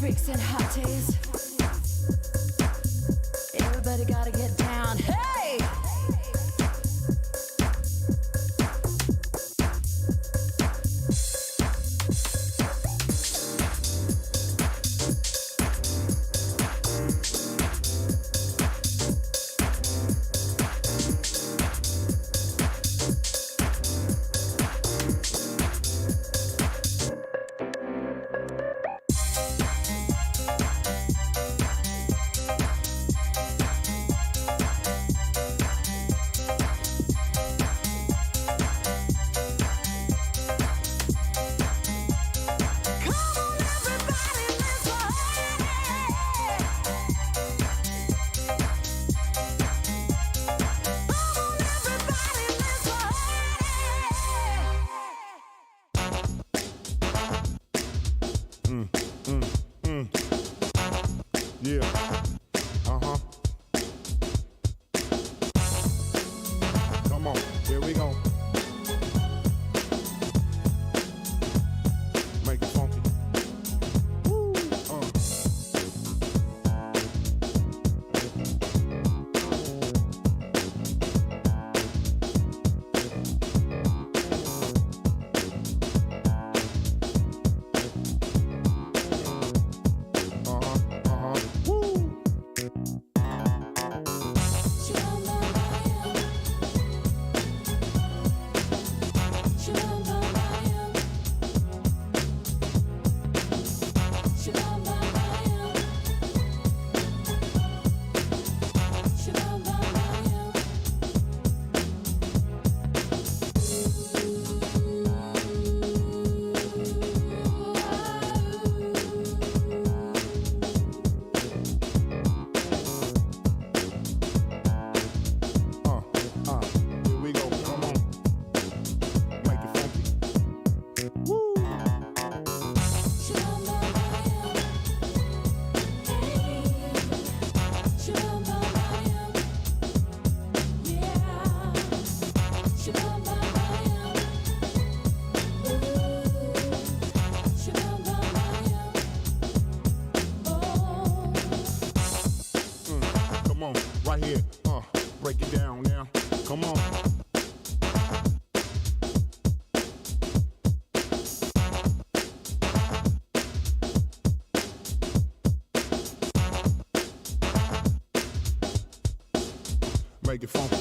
freaks and hotties. Everybody gotta get down. Hey! Yeah. Come on, here we go. Make it funky. Woo. Right here, break it down now. Come on. Make it funky.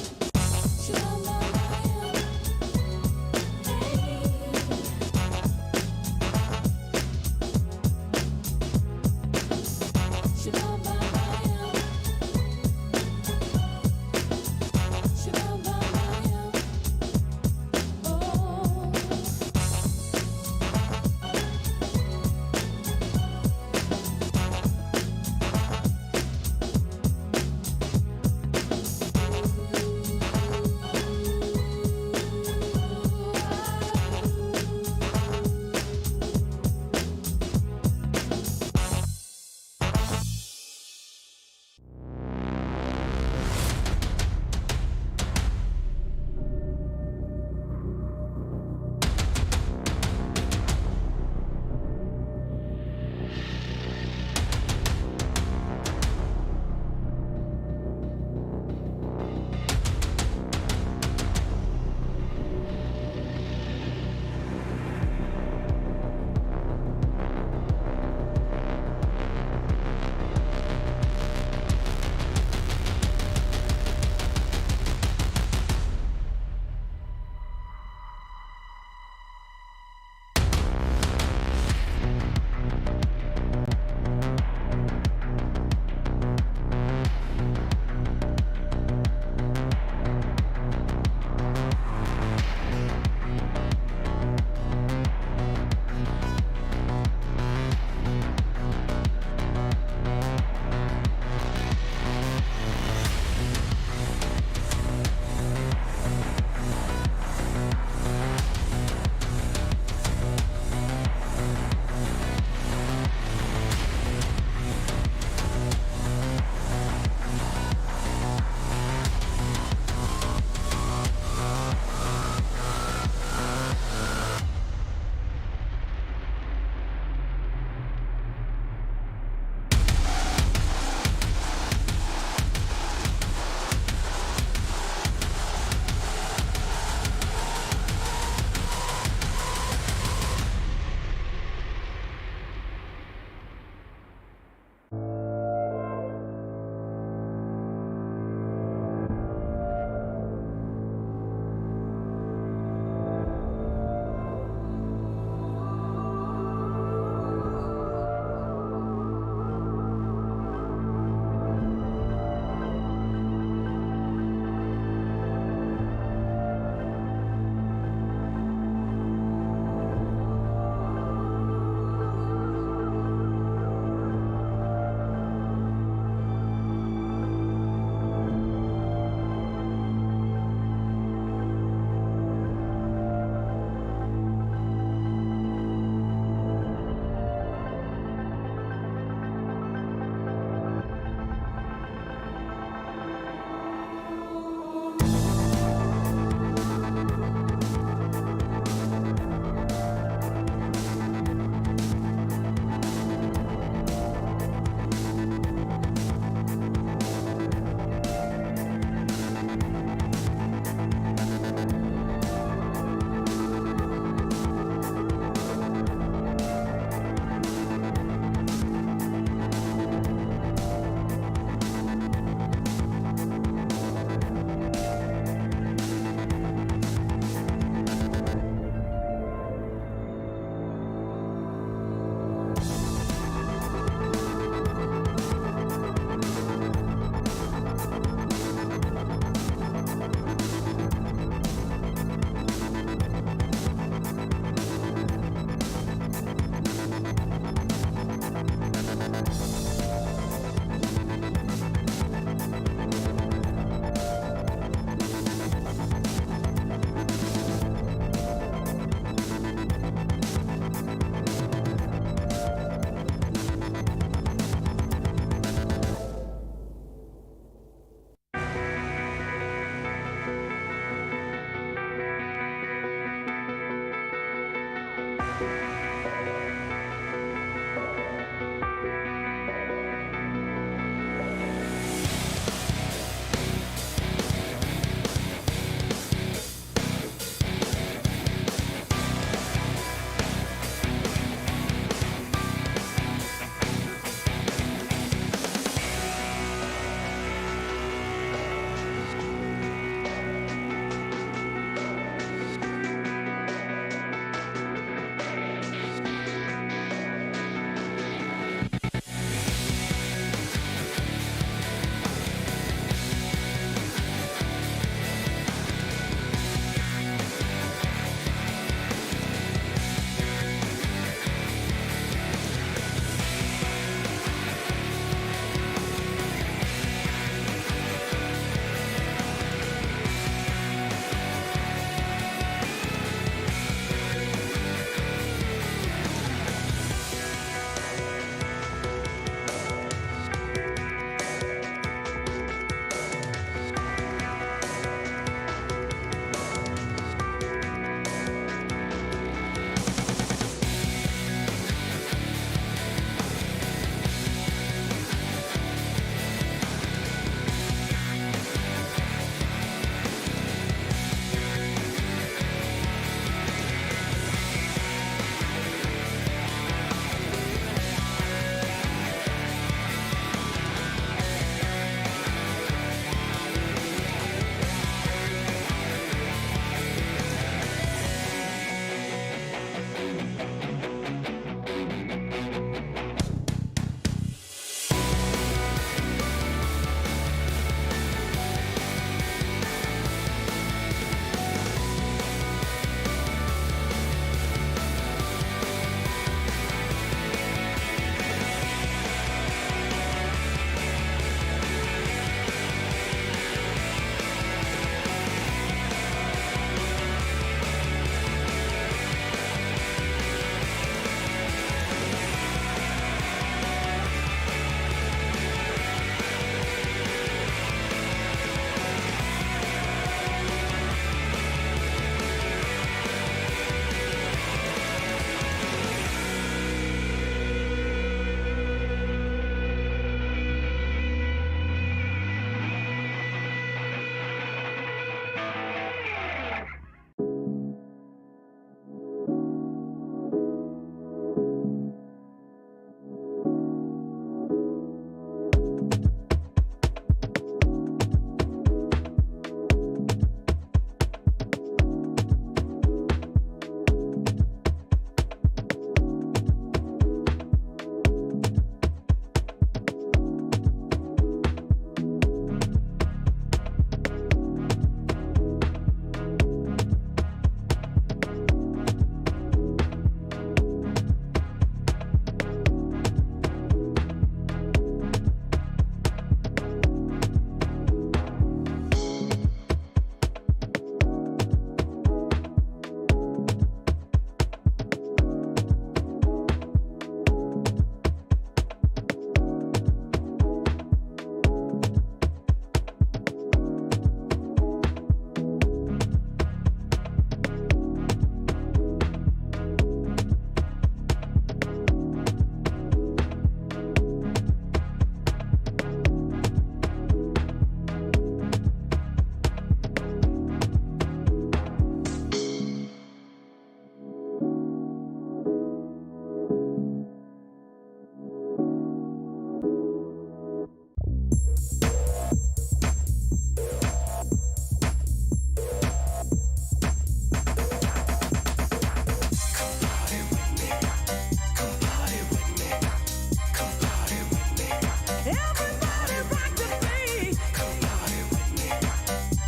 Everybody rock the beat. Come party with me.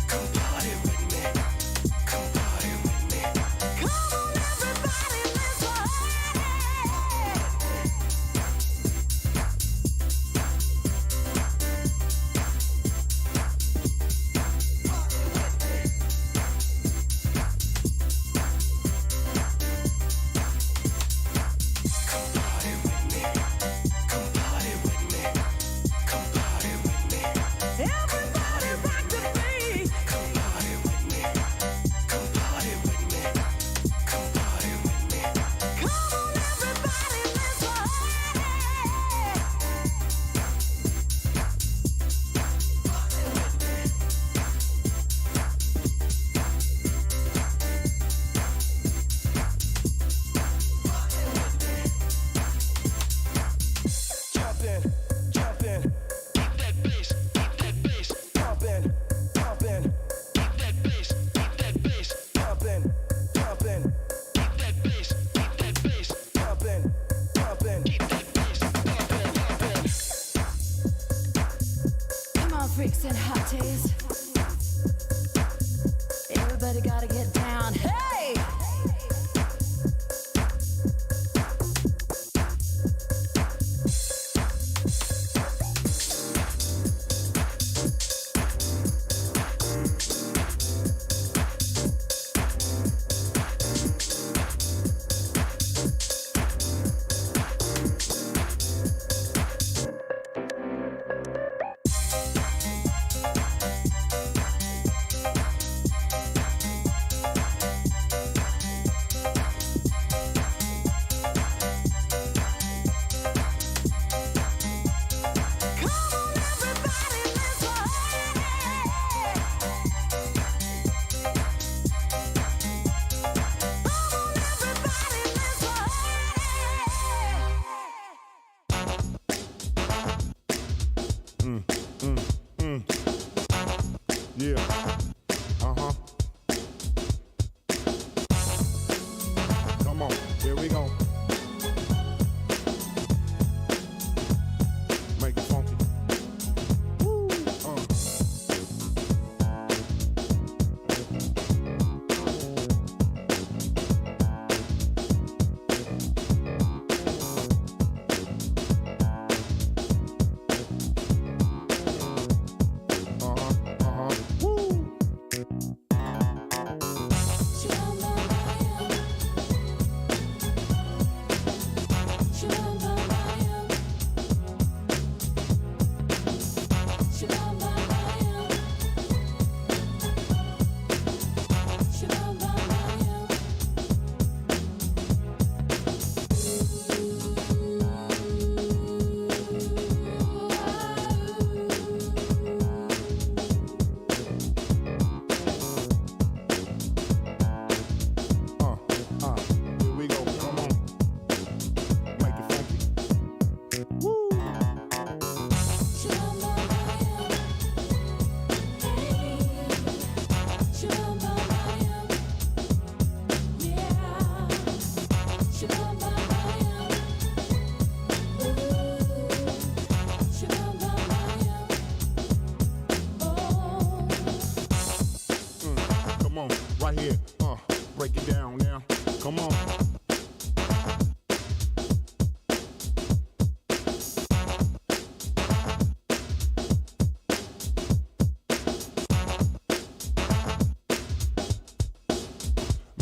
Come party with me. Come party with me. Come on, everybody, let's party. Everybody rock the beat. Come party with me. Come party with me. Come party with me. Come on, everybody, let's party. Jump in, jump in. Keep that bass, Pump in, pump in. keep that bass, Pump in, pump in. keep that bass, Pump in, pump in. keep that bass, Come on, freaks and hotties. Everybody gotta get down. Hey! Come on, everybody, let's party. Come on, everybody, let's party. Yeah. Uh-huh. Come on, here we go. Make it funky. Woo. Woo. Here we go. Come on. Make it funky. Woo. Come on, right here. Break it down now. Come on.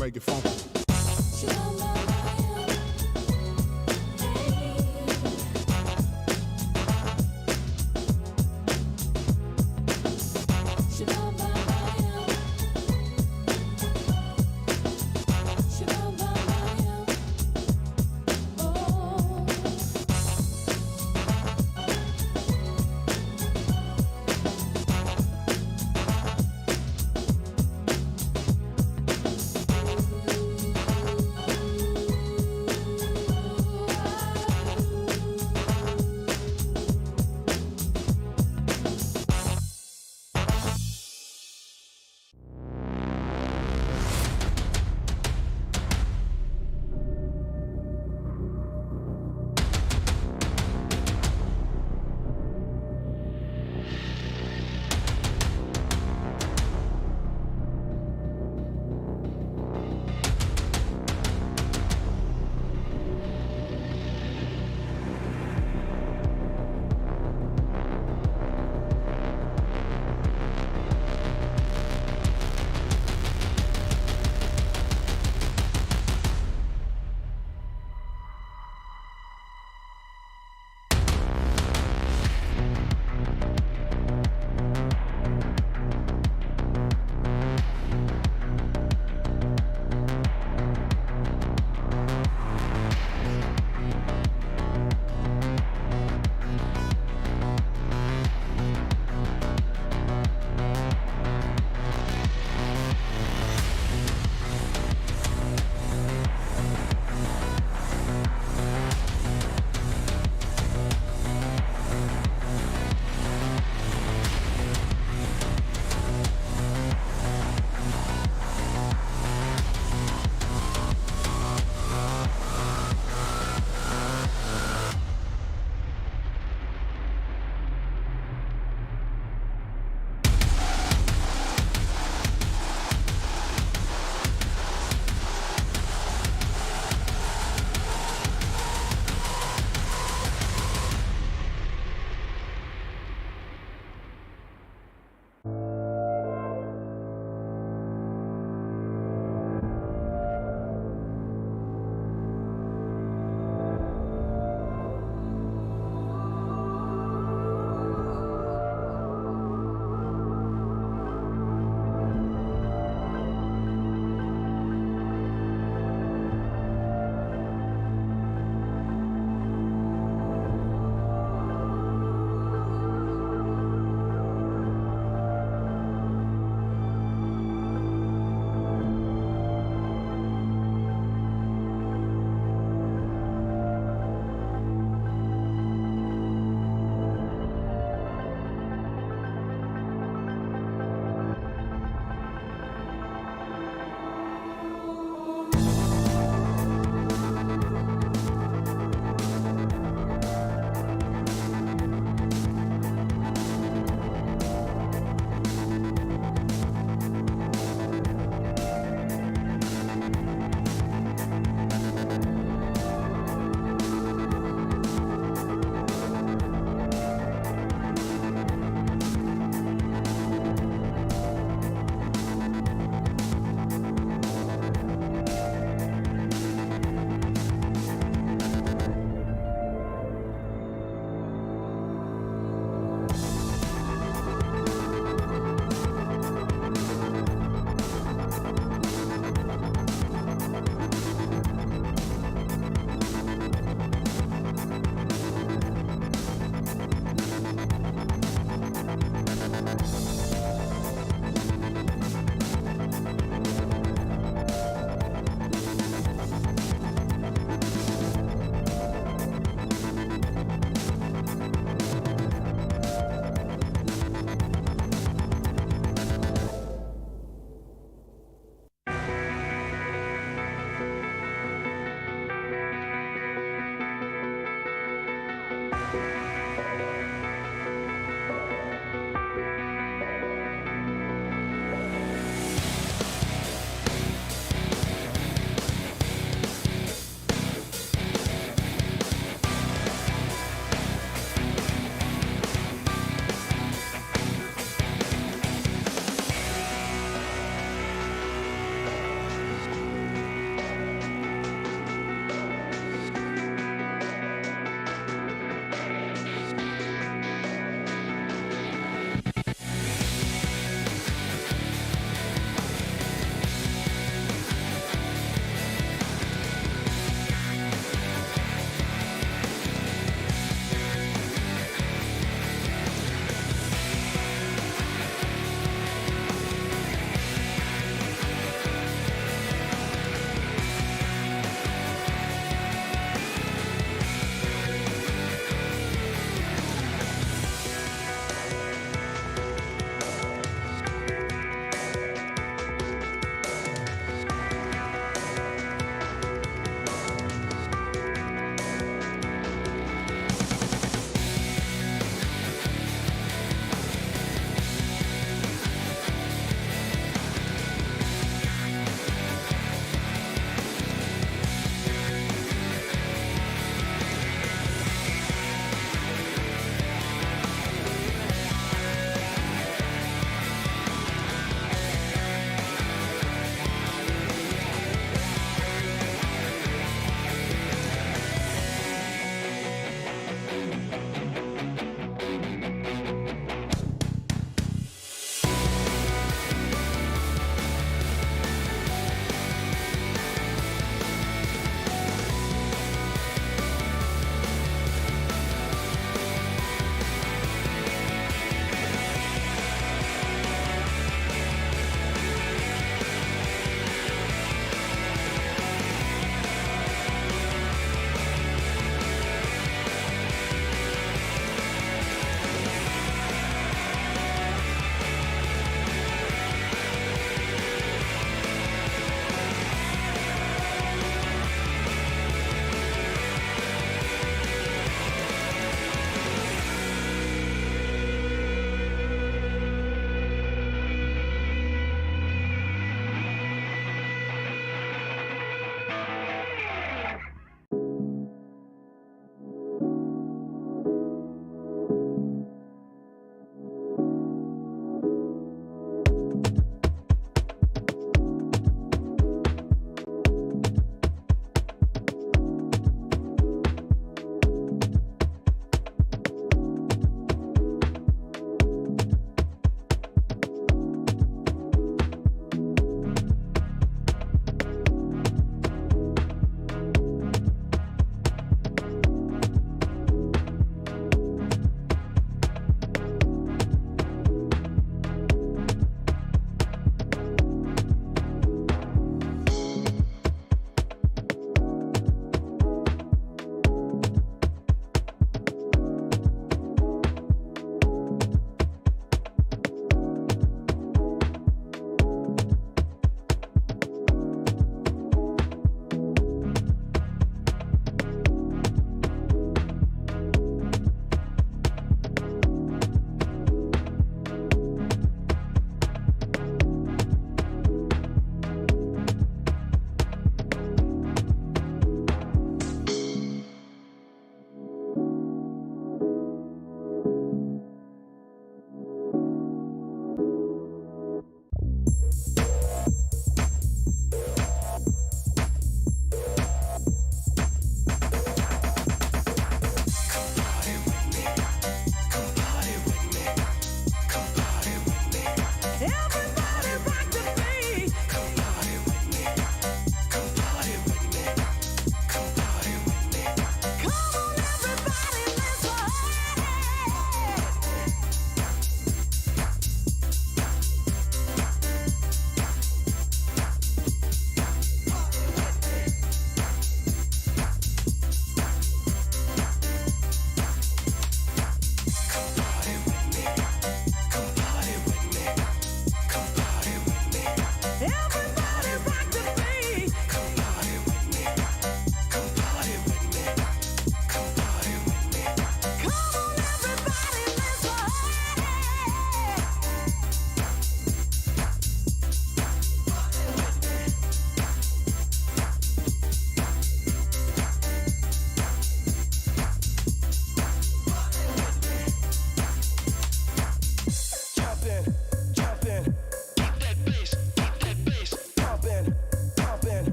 Make it funky.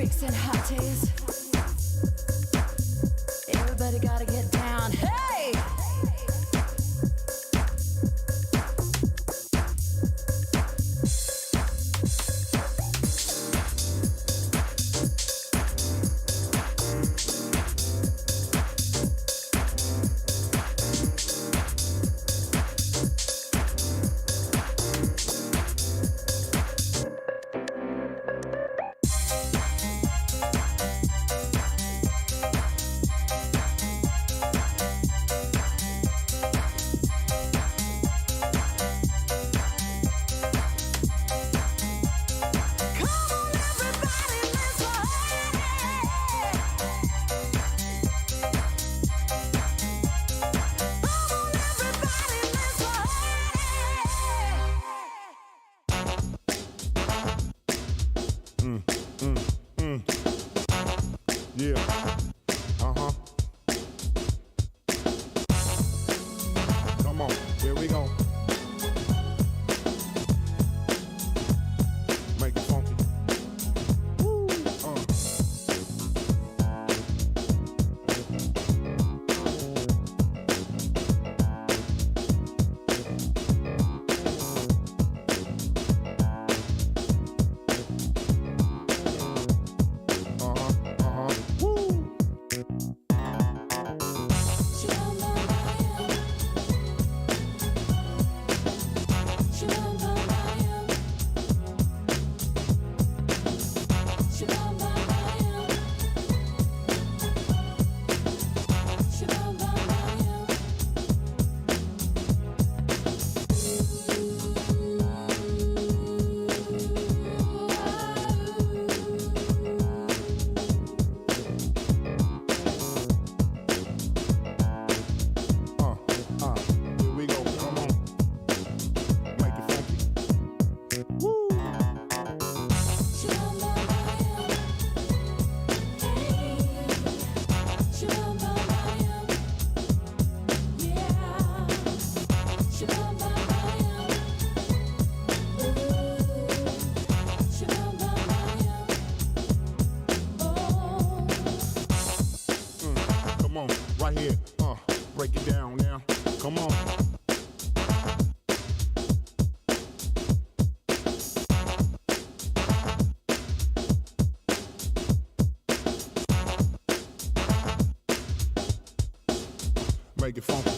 freaks and hotties. Everybody gotta get down. Hey! Yeah. Come on, here we go. Make it funky. Woo. Woo. Here we go. Come on. Make it funky. Woo. Come on, right here. Break it down now. Come on. Make it funky.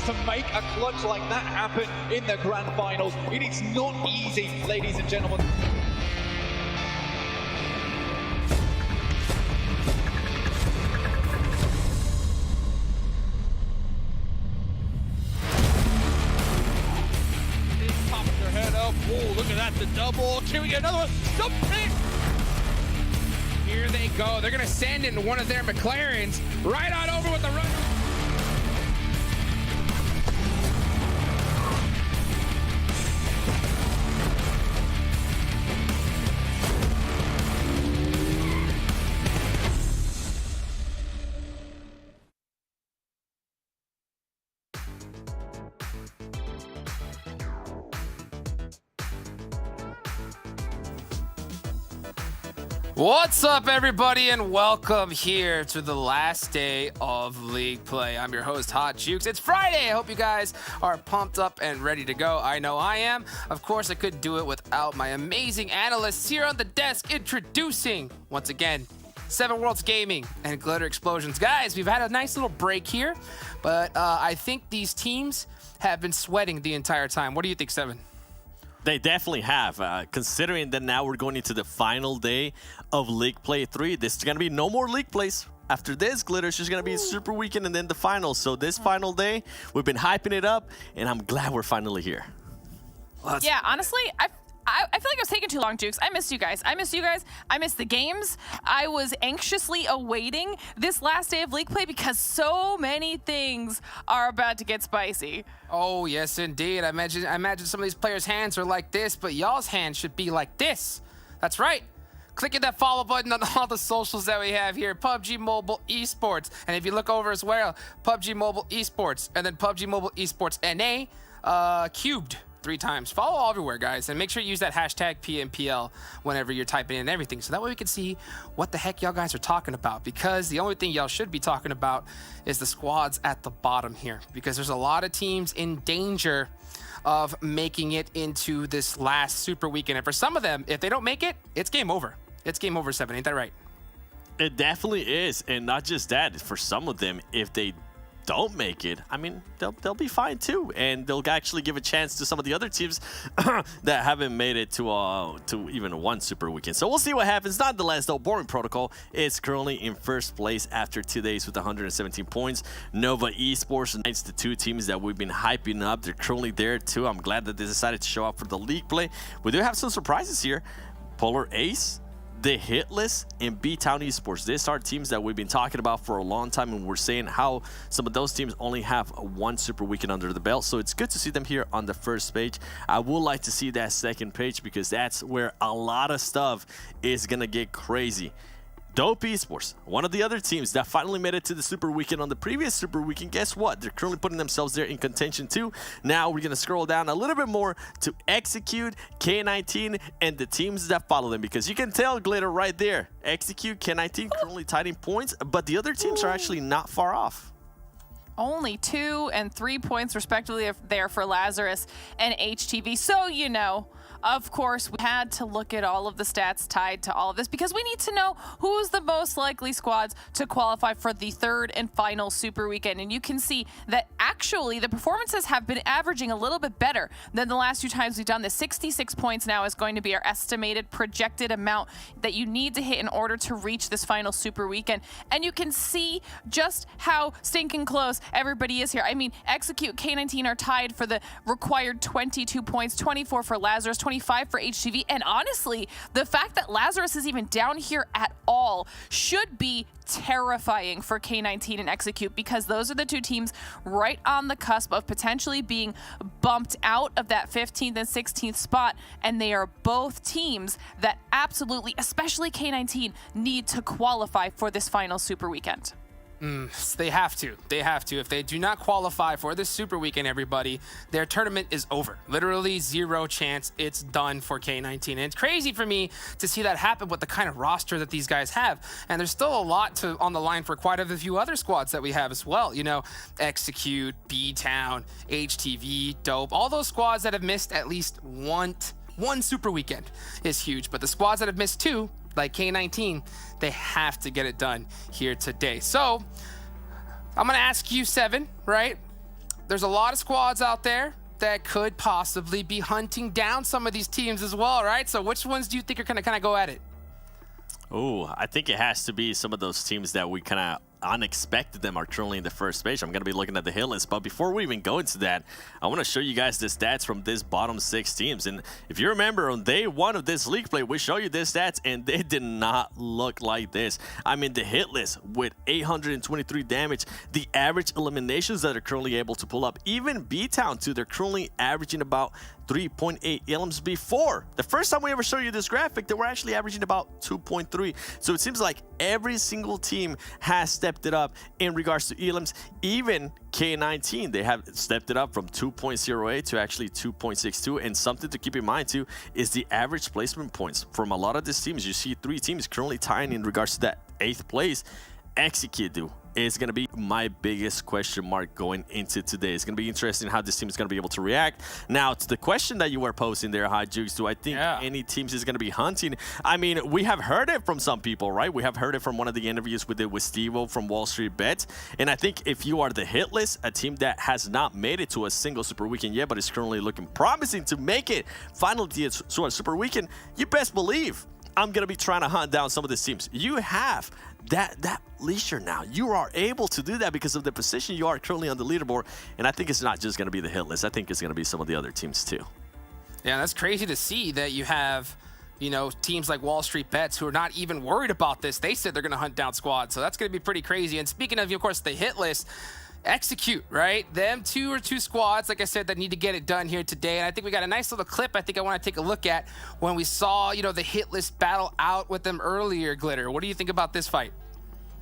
To make a clutch like that happen in the grand finals. It is not easy, ladies and gentlemen. Popping their head up. Whoa, look at that, the double. Can we get another one? Stop it! Here they go. They're gonna send in one of their McLarens right on over with the run. What's up, everybody, and welcome here to the last day of League Play. I'm your host, Hot Jukes. It's Friday. I hope you guys are pumped up and ready to go. I know I am. Of course, I couldn't do it without my amazing analysts here on the desk introducing, once again, Seven Worlds Gaming and Glitter Explosions. Guys, we've had a nice little break here, but I think these teams have been sweating the entire time. What do you think, Seven? They definitely have, considering that now we're going into the final day of League Play 3. This is going to be no more League Plays. After this, Glitter, it's just going to be Super Weekend and then the finals. So this final day, we've been hyping it up, and I'm glad we're finally here. Yeah, honestly, I feel like I was taking too long, Jukes. I missed you guys. I missed the games. I was anxiously awaiting this last day of League Play because so many things are about to get spicy. Oh, yes, indeed. I imagine some of these players' hands are like this, but y'all's hands should be like this. That's right. Clicking that follow button on all the socials that we have here. PUBG Mobile Esports. And if you look over as well, PUBG Mobile Esports and then PUBG Mobile Esports NA cubed 3 times. Follow all everywhere, guys, and make sure you use that hashtag PMPL whenever you're typing in everything, so that way we can see what the heck y'all guys are talking about, because the only thing y'all should be talking about is the squads at the bottom here, because there's a lot of teams in danger of making it into this last Super Weekend, and for some of them, if they don't make it, it's game over. It's game over, 7. Ain't that right? It definitely is, and not just that. For some of them, if they don't make it, I mean, they'll be fine too, and they'll actually give a chance to some of the other teams that haven't made it to even one Super Weekend. So we'll see what happens. Nonetheless, though, Boring Protocol is currently in first place after 2 days with 117 points. Nova Esports, it's the 2 teams that we've been hyping up. They're currently there too. I'm glad that they decided to show up for the League Play. We do have some surprises here. Polar Ace, The Hitless, and B-Town Esports. These are teams that we've been talking about for a long time, and we're saying how some of those teams only have one Super Weekend under the belt. So it's good to see them here on the first page. I would like to see that second page, because that's where a lot of stuff is going to get crazy. Dope Esports, one of the other teams that finally made it to the Super Weekend on the previous Super Weekend. Guess what? They're currently putting themselves there in contention too. Now we're going to scroll down a little bit more to Execute, K19, and the teams that follow them, because you can tell, Glitter, right there. Execute, K19 currently tied in points, but the other teams are actually not far off. Only 2 and 3 points respectively there for Lazarus and HTV. So, you know, of course, we had to look at all of the stats tied to all of this, because we need to know who's the most likely squads to qualify for the 3rd and final Super Weekend. And you can see that actually the performances have been averaging a little bit better than the last 2 times we've done this. 66 points now is going to be our estimated projected amount that you need to hit in order to reach this final Super Weekend. And you can see just how stinking close everybody is here. I mean, Execute, K19 are tied for the required 22 points, 24 for Lazarus, 25 for HTV, and honestly, the fact that Lazarus is even down here at all should be terrifying for K19 and Execute, because those are the 2 teams right on the cusp of potentially being bumped out of that 15th and 16th spot, and they are both teams that absolutely, especially K19, need to qualify for this final Super Weekend. They have to. They have to. If they do not qualify for this Super Weekend, everybody, their tournament is over. Literally 0 chance. It's done for K19. And it's crazy for me to see that happen with the kind of roster that these guys have. And there's still a lot on the line for quite a few other squads that we have as well. You know, Execute, B-Town, HTV, Dope. All those squads that have missed at least one Super Weekend is huge. But the squads that have missed 2, like K19, they have to get it done here today. So I'm gonna ask you, 7, right? There's a lot of squads out there that could possibly be hunting down some of these teams as well, right? So which ones do you think are gonna kind of go at it? Oh, I think it has to be some of those teams that we kind of unexpected them are currently in the first page. I'm going to be looking at the hit list, but before we even go into that, I want to show you guys the stats from this bottom 6 teams. And if you remember, on day 1 of this League Play, we show you these stats, and they did not look like this. I mean, the hit list with 823 damage, the average eliminations that are currently able to pull up, even B-Town too, they're currently averaging about 3.8 elims before. The first time we ever showed you this graphic, they were actually averaging about 2.3. So it seems like every single team has stepped it up in regards to elims. Even K19, they have stepped it up from 2.08 to actually 2.62. And something to keep in mind too is the average placement points from a lot of these teams. You see 3 teams currently tying in regards to that 8th place. Execute is going to be my biggest question mark going into today. It's going to be interesting how this team is going to be able to react. Now, to the question that you were posing there, Hot Jukes, do I think any teams is going to be hunting? I mean, we have heard it from some people, right? We have heard it from one of the interviews we did with Steve-O from WallStreetBets. And I think if you are the hit list, a team that has not made it to a single Super Weekend yet, but is currently looking promising to make it finally to a Super Weekend, you best believe I'm going to be trying to hunt down some of these teams. You have that leisure now. You are able to do that because of the position you are currently on the leaderboard. And I think it's not just going to be the hit list. I think it's going to be some of the other teams too. Yeah, that's crazy to see that you have, you know, teams like WallStreetBets who are not even worried about this. They said they're going to hunt down squads. So that's going to be pretty crazy. And speaking of course, the hit list, Execute, right? Them two squads, like I said, that need to get it done here today. And I think we got a nice little clip I think I want to take a look at when we saw, you know, the hit list battle out with them earlier, Glitter. What do you think about this fight?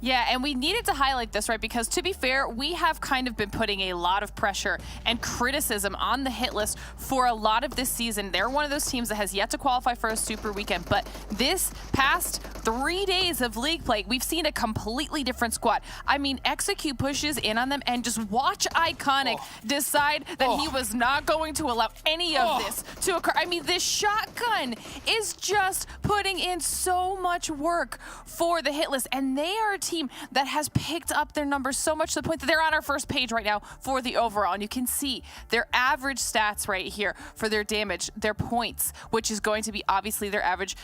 Yeah, and we needed to highlight this, right? Because to be fair, we have kind of been putting a lot of pressure and criticism on the hit list for a lot of this season. They're one of those teams that has yet to qualify for a Super Weekend, but this past 3 days of league play, we've seen a completely different squad. I mean, Execute pushes in on them, and just watch Iconic decide that he was not going to allow any of this to occur. I mean, this shotgun is just putting in so much work for the hit list, and they are a team that has picked up their numbers so much to the point that they're on our first page right now for the overall. And you can see their average stats right here for their damage, their points, which is going to be obviously their average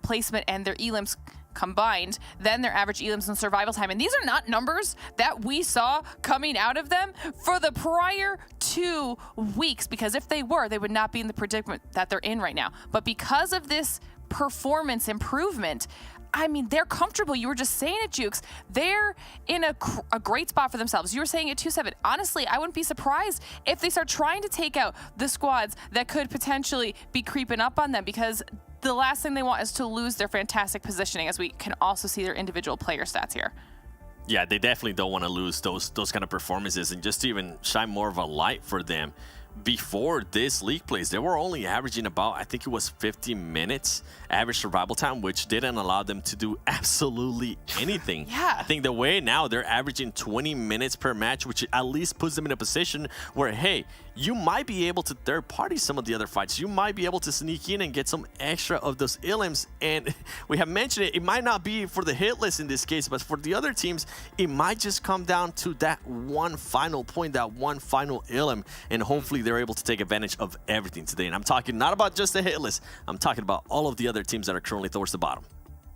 placement and their elims combined, then their average elims and survival time. And these are not numbers that we saw coming out of them for the prior 2 weeks, because if they were, they would not be in the predicament that they're in right now. But because of this performance improvement, I mean, they're comfortable. You were just saying it, Jukes. They're in a great spot for themselves. You were saying it 2-7. Honestly, I wouldn't be surprised if they start trying to take out the squads that could potentially be creeping up on them, because the last thing they want is to lose their fantastic positioning, as we can also see their individual player stats here. Yeah, they definitely don't want to lose those kind of performances. And just to even shine more of a light for them, before this league plays, they were only averaging about, I think it was 50 minutes average survival time, which didn't allow them to do absolutely anything. I think the way now they're averaging 20 minutes per match, which at least puts them in a position where, hey, you might be able to third party some of the other fights. You might be able to sneak in and get some extra of those elims. And we have mentioned it might not be for the hit list in this case, but for the other teams, it might just come down to that one final point, that one final elim, and hopefully they're able to take advantage of everything today. And I'm talking not about just the hit list, I'm talking about all of the other teams that are currently towards the bottom.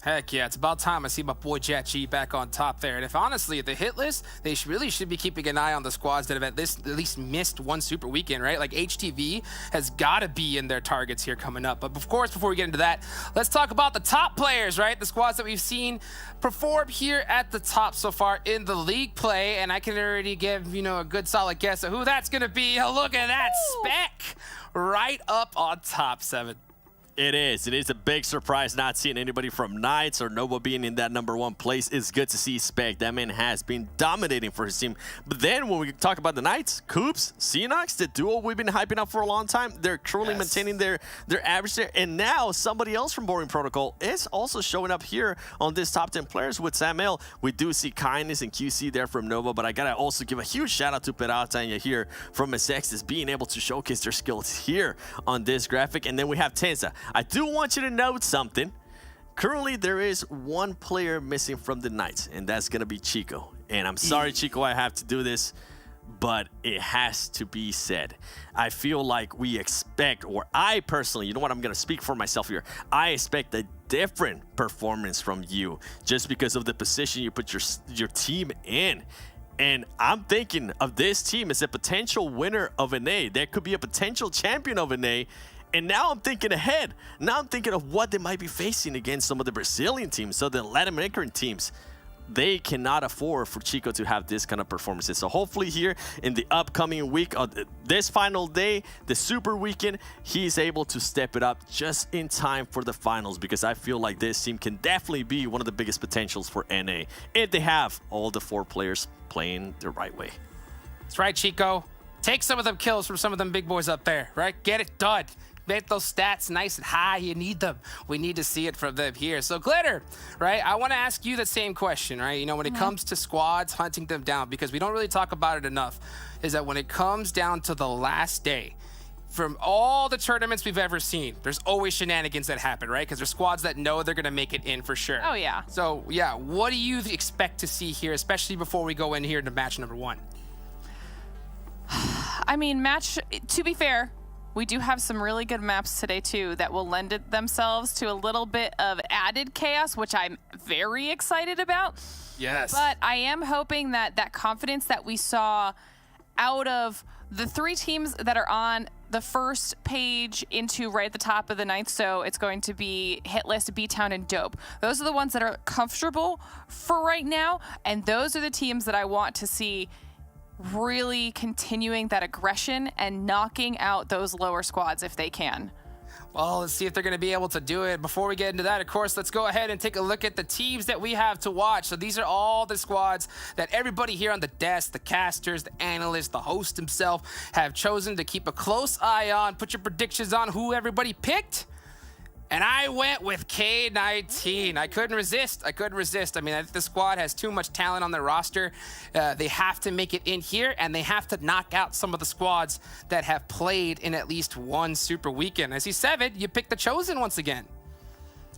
Heck yeah, it's about time I see my boy Jet G back on top there. And if honestly, at the hit list, they really should be keeping an eye on the squads that have at least missed one Super Weekend, right? Like HTV has got to be in their targets here coming up. But of course, before we get into that, let's talk about the top players, right? The squads that we've seen perform here at the top so far in the league play. And I can already give, you know, a good solid guess of who that's going to be. Oh, look at that spec right up on top, 7. It is a big surprise not seeing anybody from Knights or Nova being in that #1 place. It's good to see Spec. That man has been dominating for his team. But then when we talk about the Knights, Coops, Xenox, the duo we've been hyping up for a long time, they're truly maintaining their average there. And now somebody else from Boring Protocol is also showing up here on this top 10 players with Samuel. We do see Kindness and QC there from Nova, but I gotta also give a huge shout out to Peratanya here from Mezexis being able to showcase their skills here on this graphic. And then we have Tenza. I do want you to note something. Currently, there is one player missing from the Knights, and that's going to be Chico. And I'm sorry, Chico, I have to do this, but it has to be said. I feel like we expect, or I personally, you know what, I'm going to speak for myself here. I expect a different performance from you just because of the position you put your team in. And I'm thinking of this team as a potential winner of an A. There could be a potential champion of an A. And now I'm thinking ahead. Now I'm thinking of what they might be facing against some of the Brazilian teams, so the Latin American teams. they cannot afford for Chico to have this kind of performances. So hopefully here in the upcoming week, this final day, the Super Weekend, he's able to step it up just in time for the finals, because I feel like this team can definitely be one of the biggest potentials for NA if they have all the 4 players playing the right way. That's right, Chico. Take some of them kills from some of them big boys up there, right? Get it done. Make those stats nice and high. You need them. We need to see it from them here. So, Glitter, right, I want to ask you the same question, right? You know, when it comes to squads, hunting them down, because we don't really talk about it enough, is that when it comes down to the last day, from all the tournaments we've ever seen, there's always shenanigans that happen, right? Because there's squads that know they're going to make it in for sure. Oh, yeah. So, yeah, what do you expect to see here, especially before we go in here to match number 1? I mean, to be fair, we do have some really good maps today, too, that will lend themselves to a little bit of added chaos, which I'm very excited about. Yes. But I am hoping that that confidence that we saw out of the 3 teams that are on the first page into right at the top of the 9th, so it's going to be Hitlist, B-Town, and Dope. Those are the ones that are comfortable for right now, and those are the teams that I want to see really continuing that aggression and knocking out those lower squads if they can. Well, let's see if they're going to be able to do it. Before we get into that, of course, let's go ahead and take a look at the teams that we have to watch. So these are all the squads that everybody here on the desk, the casters, the analysts, the host himself, have chosen to keep a close eye on. Put your predictions on who everybody picked. And I went with K19. I couldn't resist. I mean, the squad has too much talent on their roster. They have to make it in here, and they have to knock out some of the squads that have played in at least one Super Weekend. I see, Seven, you picked the Chosen once again.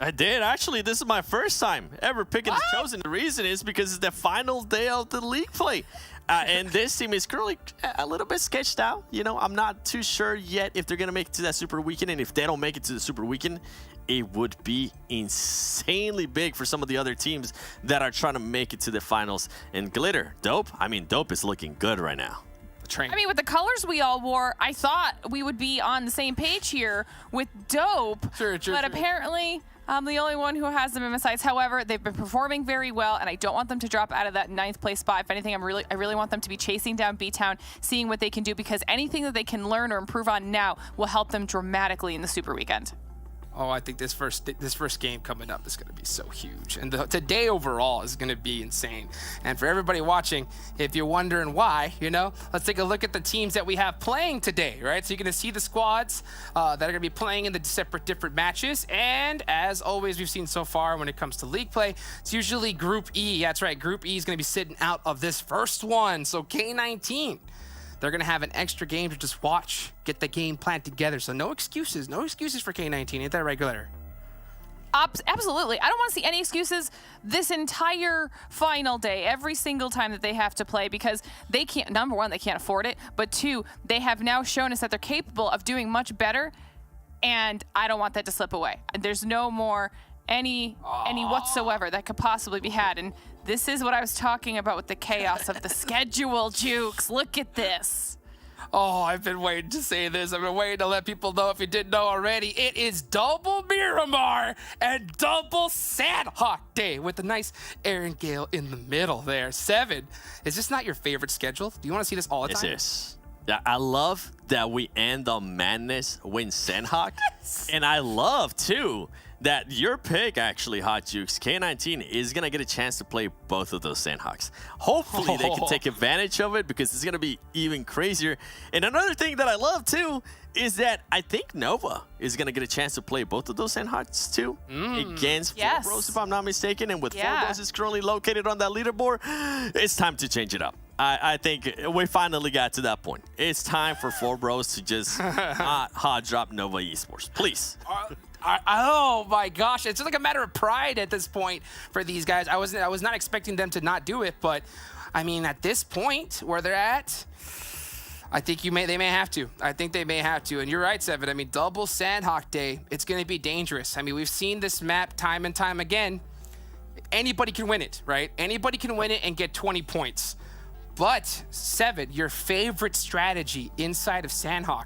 I did. Actually, this is my first time ever picking the Chosen. The reason is because it's the final day of the league play. And this team is currently a little bit sketched out. You know, I'm not too sure yet if they're going to make it to that Super Weekend. And if they don't make it to the Super Weekend, it would be insanely big for some of the other teams that are trying to make it to the finals. And Glitter, Dope, I mean, Dope is looking good right now. I mean, with the colors we all wore, I thought we would be on the same page here with Dope. But apparently, I'm the only one who has them in my sights. However, they've been performing very well, and I don't want them to drop out of that 9th place spot. If anything, I really want them to be chasing down B-Town, seeing what they can do, because anything that they can learn or improve on now will help them dramatically in the Super Weekend. Oh, I think this first game coming up is going to be so huge. And today overall is going to be insane. And for everybody watching, if you're wondering why, you know, let's take a look at the teams that we have playing today, right? So you're going to see the squads that are going to be playing in the different matches. And as always, we've seen so far when it comes to league play, it's usually Group E. That's right, Group E is going to be sitting out of this first one. So K19. They're going to have an extra game to just watch, get the game plan together. So no excuses for K19. Ain't that right, Glitter? Absolutely. I don't want to see any excuses this entire final day, every single time that they have to play, because they can't, number one, they can't afford it, but 2, they have now shown us that they're capable of doing much better, and I don't want that to slip away. There's no more any whatsoever that could possibly be had, and this is what I was talking about with the chaos of the schedule, Jukes. Look at this. Oh, I've been waiting to say this. I've been waiting to let people know if you didn't know already. It is double Miramar and double Sanhok Day with a nice Erangel in the middle there. 7. Is this not your favorite schedule? Do you want to see this all the time? This is. Yeah, I love that we end on madness when Sanhok. Yes. And I love, too, that your pick, actually, Hot Jukes, K19 is going to get a chance to play both of those Sanhoks. Hopefully, they can take advantage of it, because it's going to be even crazier. And another thing that I love, too, is that I think Nova is going to get a chance to play both of those Sanhoks, too, against Four Bros, if I'm not mistaken. And with Four Bros is currently located on that leaderboard, it's time to change it up. I think we finally got to that point. It's time for Four Bros to just hot drop Nova Esports. Please. Oh my gosh, it's just like a matter of pride at this point for these guys. I was not expecting them to not do it, but I mean, at this point where they're at, I think they may have to. I think they may have to. And you're right, Seven. I mean, double Sanhok Day, it's going to be dangerous. I mean, we've seen this map time and time again. Anybody can win it, right? Anybody can win it and get 20 points. But, Seven, your favorite strategy inside of Sanhok,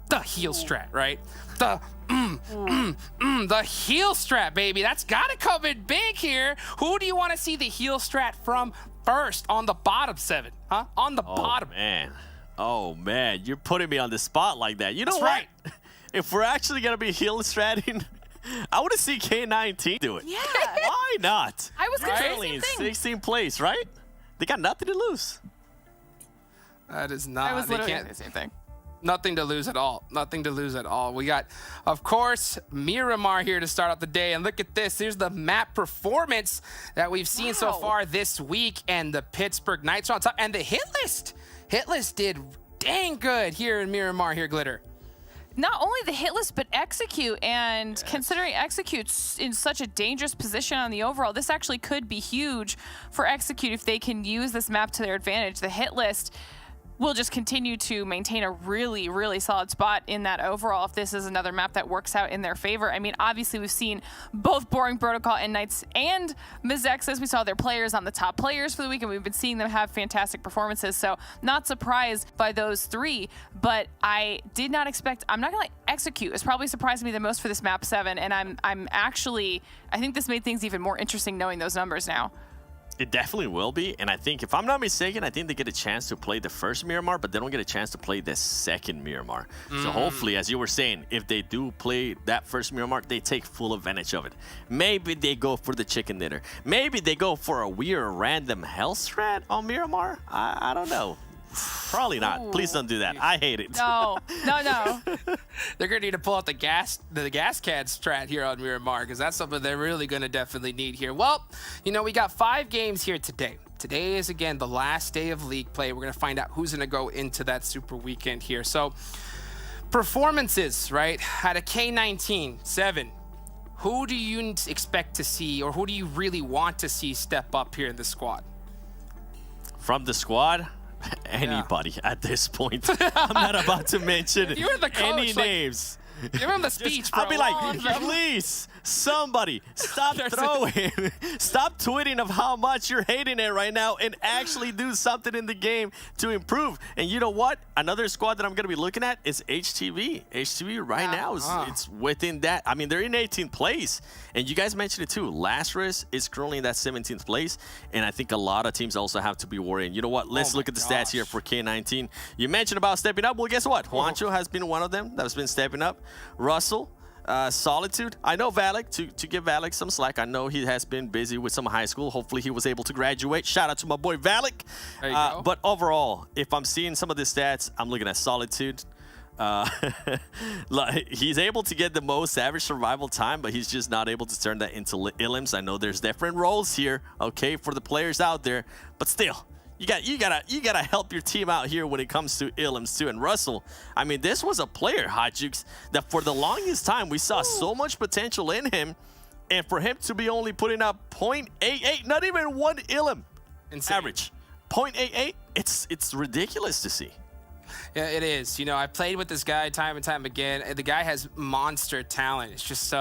the heel strat, right? The heel strat, baby. That's gotta come in big here. Who do you want to see the heel strat from first on the bottom 7? Huh? On the bottom. Oh man, you're putting me on the spot like that. You know That's what? right. If we're actually gonna be heel stratting, I want to see K19 do it. Yeah. Why not? I was gonna say the Currently same in thing. 16th place, right? They got nothing to lose. That is not. I was they literally can't. gonna say the same thing. Nothing to lose at all. Nothing to lose at all. We got, of course, Miramar here to start out the day. And look at this. Here's the map performance that we've seen so Wow. far this week. And the Pittsburgh Knights are on top. And the hit list. Hit list did dang good here in Miramar here, Glitter. Not only the hit list, but execute. And considering execute's in such a dangerous position on the overall, this actually could be huge for execute if they can use this map to their advantage. The hit list will just continue to maintain a really, really solid spot in that overall if this is another map that works out in their favor. I mean, obviously, we've seen both Boring Protocol and Knights and Mezexis. We saw their players on the top players for the week, and we've been seeing them have fantastic performances. So not surprised by those three, but I did not expect, I'm not going to execute. It's probably surprised me the most for this map 7, and I'm actually, I think this made things even more interesting knowing those numbers now. It definitely will be, and I think, if I'm not mistaken, I think they get a chance to play the first Miramar, but they don't get a chance to play the second Miramar. So hopefully, as you were saying, if they do play that first Miramar, they take full advantage of it. Maybe they go for the chicken dinner. Maybe they go for a weird random hell strat on Miramar. I don't know. Probably not. Please don't do that. I hate it. No. They're going to need to pull out the gas can strat here on Miramar, because that's something they're really going to definitely need here. Well, you know, we got 5 games here today. Today is, again, the last day of league play. We're going to find out who's going to go into that super weekend here. So, performances, right? At a K19, 7. Who do you expect to see, or who do you really want to see step up here in the squad? From the squad, anybody at this point. I'm not about to mention If you were the coach, any like, names. Give him the speech, bro. I'll be like, please, somebody, stop throwing. Stop tweeting of how much you're hating it right now and actually do something in the game to improve. And you know what? Another squad that I'm going to be looking at is HTV. HTV right now, it's within that. I mean, they're in 18th place. And you guys mentioned it too. Lazarus is currently in that 17th place. And I think a lot of teams also have to be worrying. You know what? Let's look at the stats here for K19. You mentioned about stepping up. Well, guess what? Juancho has been one of them that's been stepping up. Russell, Solitude. I know Valak, to give Valak some slack. I know he has been busy with some high school. Hopefully he was able to graduate. Shout out to my boy Valak. There you go. But overall, if I'm seeing some of the stats, I'm looking at Solitude. He's able to get the most average survival time, but he's just not able to turn that into Illims. I know there's different roles here, okay, for the players out there, but still, you gotta help your team out here when it comes to Illims too. And Russell, I mean, this was a player, Hot Jukes, that for the longest time we saw so much potential in him, and for him to be only putting up 0.88, not even 1 Illim average, 0.88, it's ridiculous to see. Yeah, it is. You know, I played with this guy time and time again. And the guy has monster talent. It's just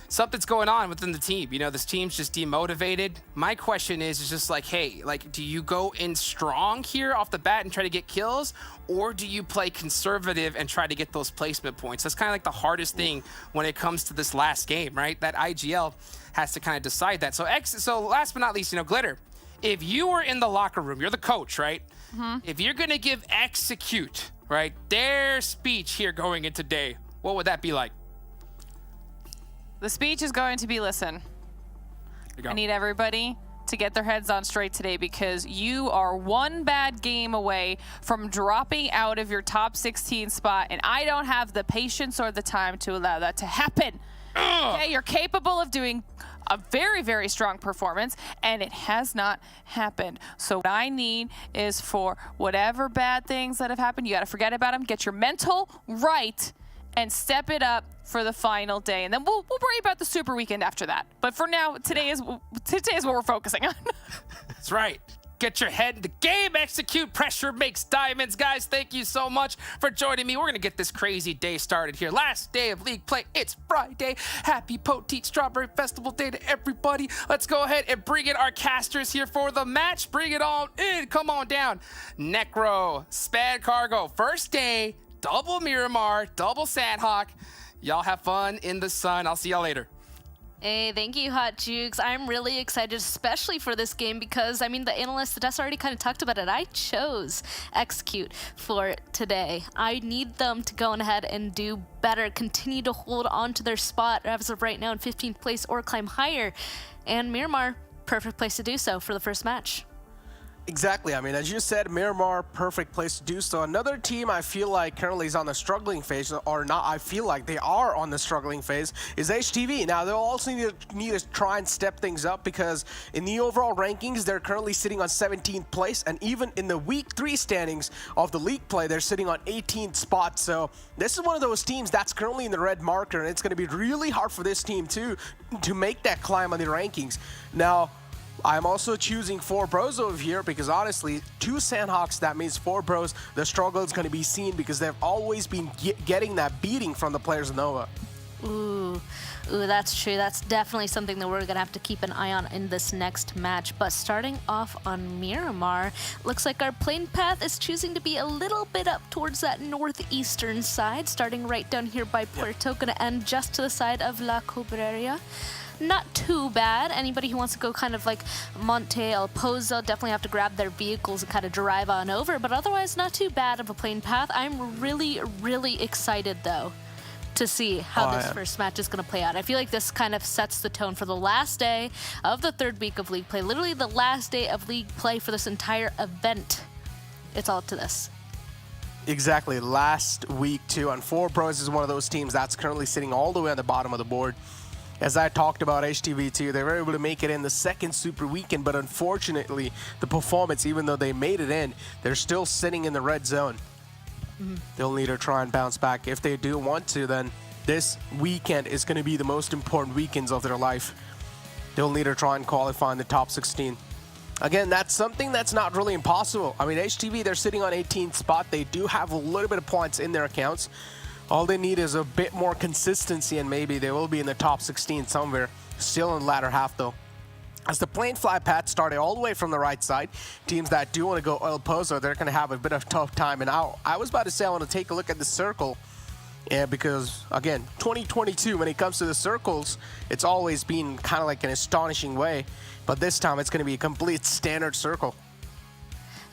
something's going on within the team. You know, this team's just demotivated. My question is just like, hey, like, do you go in strong here off the bat and try to get kills? Or do you play conservative and try to get those placement points? That's kind of like the hardest thing when it comes to this last game, right? That IGL has to kind of decide that. So last but not least, you know, Glitter, if you were in the locker room, you're the coach, right? If you're going to give Execute, right, their speech here going into day, what would that be like? The speech is going to be, listen, I need everybody to get their heads on straight today, because you are one bad game away from dropping out of your top 16 spot, and I don't have the patience or the time to allow that to happen. Okay, you're capable of doing a very, very strong performance, and it has not happened. So what I need is for whatever bad things that have happened, you got to forget about them, get your mental right, and step it up for the final day. And then we'll worry about the super weekend after that. But for now, today is what we're focusing on. That's right. Get your head in the game, Execute. Pressure makes diamonds. Guys, thank you so much for joining me. We're going to get this crazy day started here. Last day of league play. It's Friday. Happy Poteet Strawberry Festival Day to everybody. Let's go ahead and bring in our casters here for the match. Bring it on in. Come on down. Necro, Spad Cargo. First day, double Miramar, double Sanhok. Y'all have fun in the sun. I'll see y'all later. Hey, thank you, Hot Jukes. I'm really excited, especially for this game, because, I mean, the analyst, the desk already kind of talked about it. I chose Execute for today. I need them to go on ahead and do better, continue to hold on to their spot as of right now in 15th place or climb higher. And Miramar, perfect place to do so for the first match. Exactly. I mean, as you said, Miramar, perfect place to do so. Another team I feel like currently is on the struggling phase, or not, I feel like they are on the struggling phase, is HTV. Now, they'll also need to try and step things up, because in the overall rankings, they're currently sitting on 17th place, and even in the week 3 standings of the league play, they're sitting on 18th spot. So this is one of those teams that's currently in the red marker, and it's going to be really hard for this team too to make that climb on the rankings. Now, I'm also choosing 4 Bros over here because honestly, 2 Sanhoks, that means 4 Bros, the struggle is going to be seen because they've always been getting that beating from the players of Nova. Ooh, that's true. That's definitely something that we're going to have to keep an eye on in this next match. But starting off on Miramar, looks like our plane path is choosing to be a little bit up towards that northeastern side, starting right down here by Puerto, going to end just to the side of La Cobreria. Not too bad. Anybody who wants to go kind of like Monte El Pozo definitely have to grab their vehicles and kind of drive on over, but otherwise not too bad of a plane path. I'm really, really excited though to see how this first match is going to play out. I feel like this kind of sets the tone for the last day of the 3rd week of league play, literally the last day of league play for this entire event. It's all up to this. Exactly, last week too, and 4 Bros is one of those teams that's currently sitting all the way on the bottom of the board. As I talked about HTV too, they were able to make it in the 2nd super weekend, but unfortunately, the performance, even though they made it in, they're still sitting in the red zone. They'll need to try and bounce back. If they do want to, then this weekend is going to be the most important weekends of their life. They'll need to try and qualify in the top 16. Again, that's something that's not really impossible. I mean, HTV, they're sitting on 18th spot. They do have a little bit of points in their accounts. All they need is a bit more consistency, and maybe they will be in the top 16 somewhere. Still in the latter half, though. As the plane fly path started all the way from the right side, teams that do want to go El Pozo, they're going to have a bit of a tough time. And I was about to say I want to take a look at the circle. Yeah, because, again, 2022, when it comes to the circles, it's always been kind of like an astonishing way. But this time, it's going to be a complete standard circle.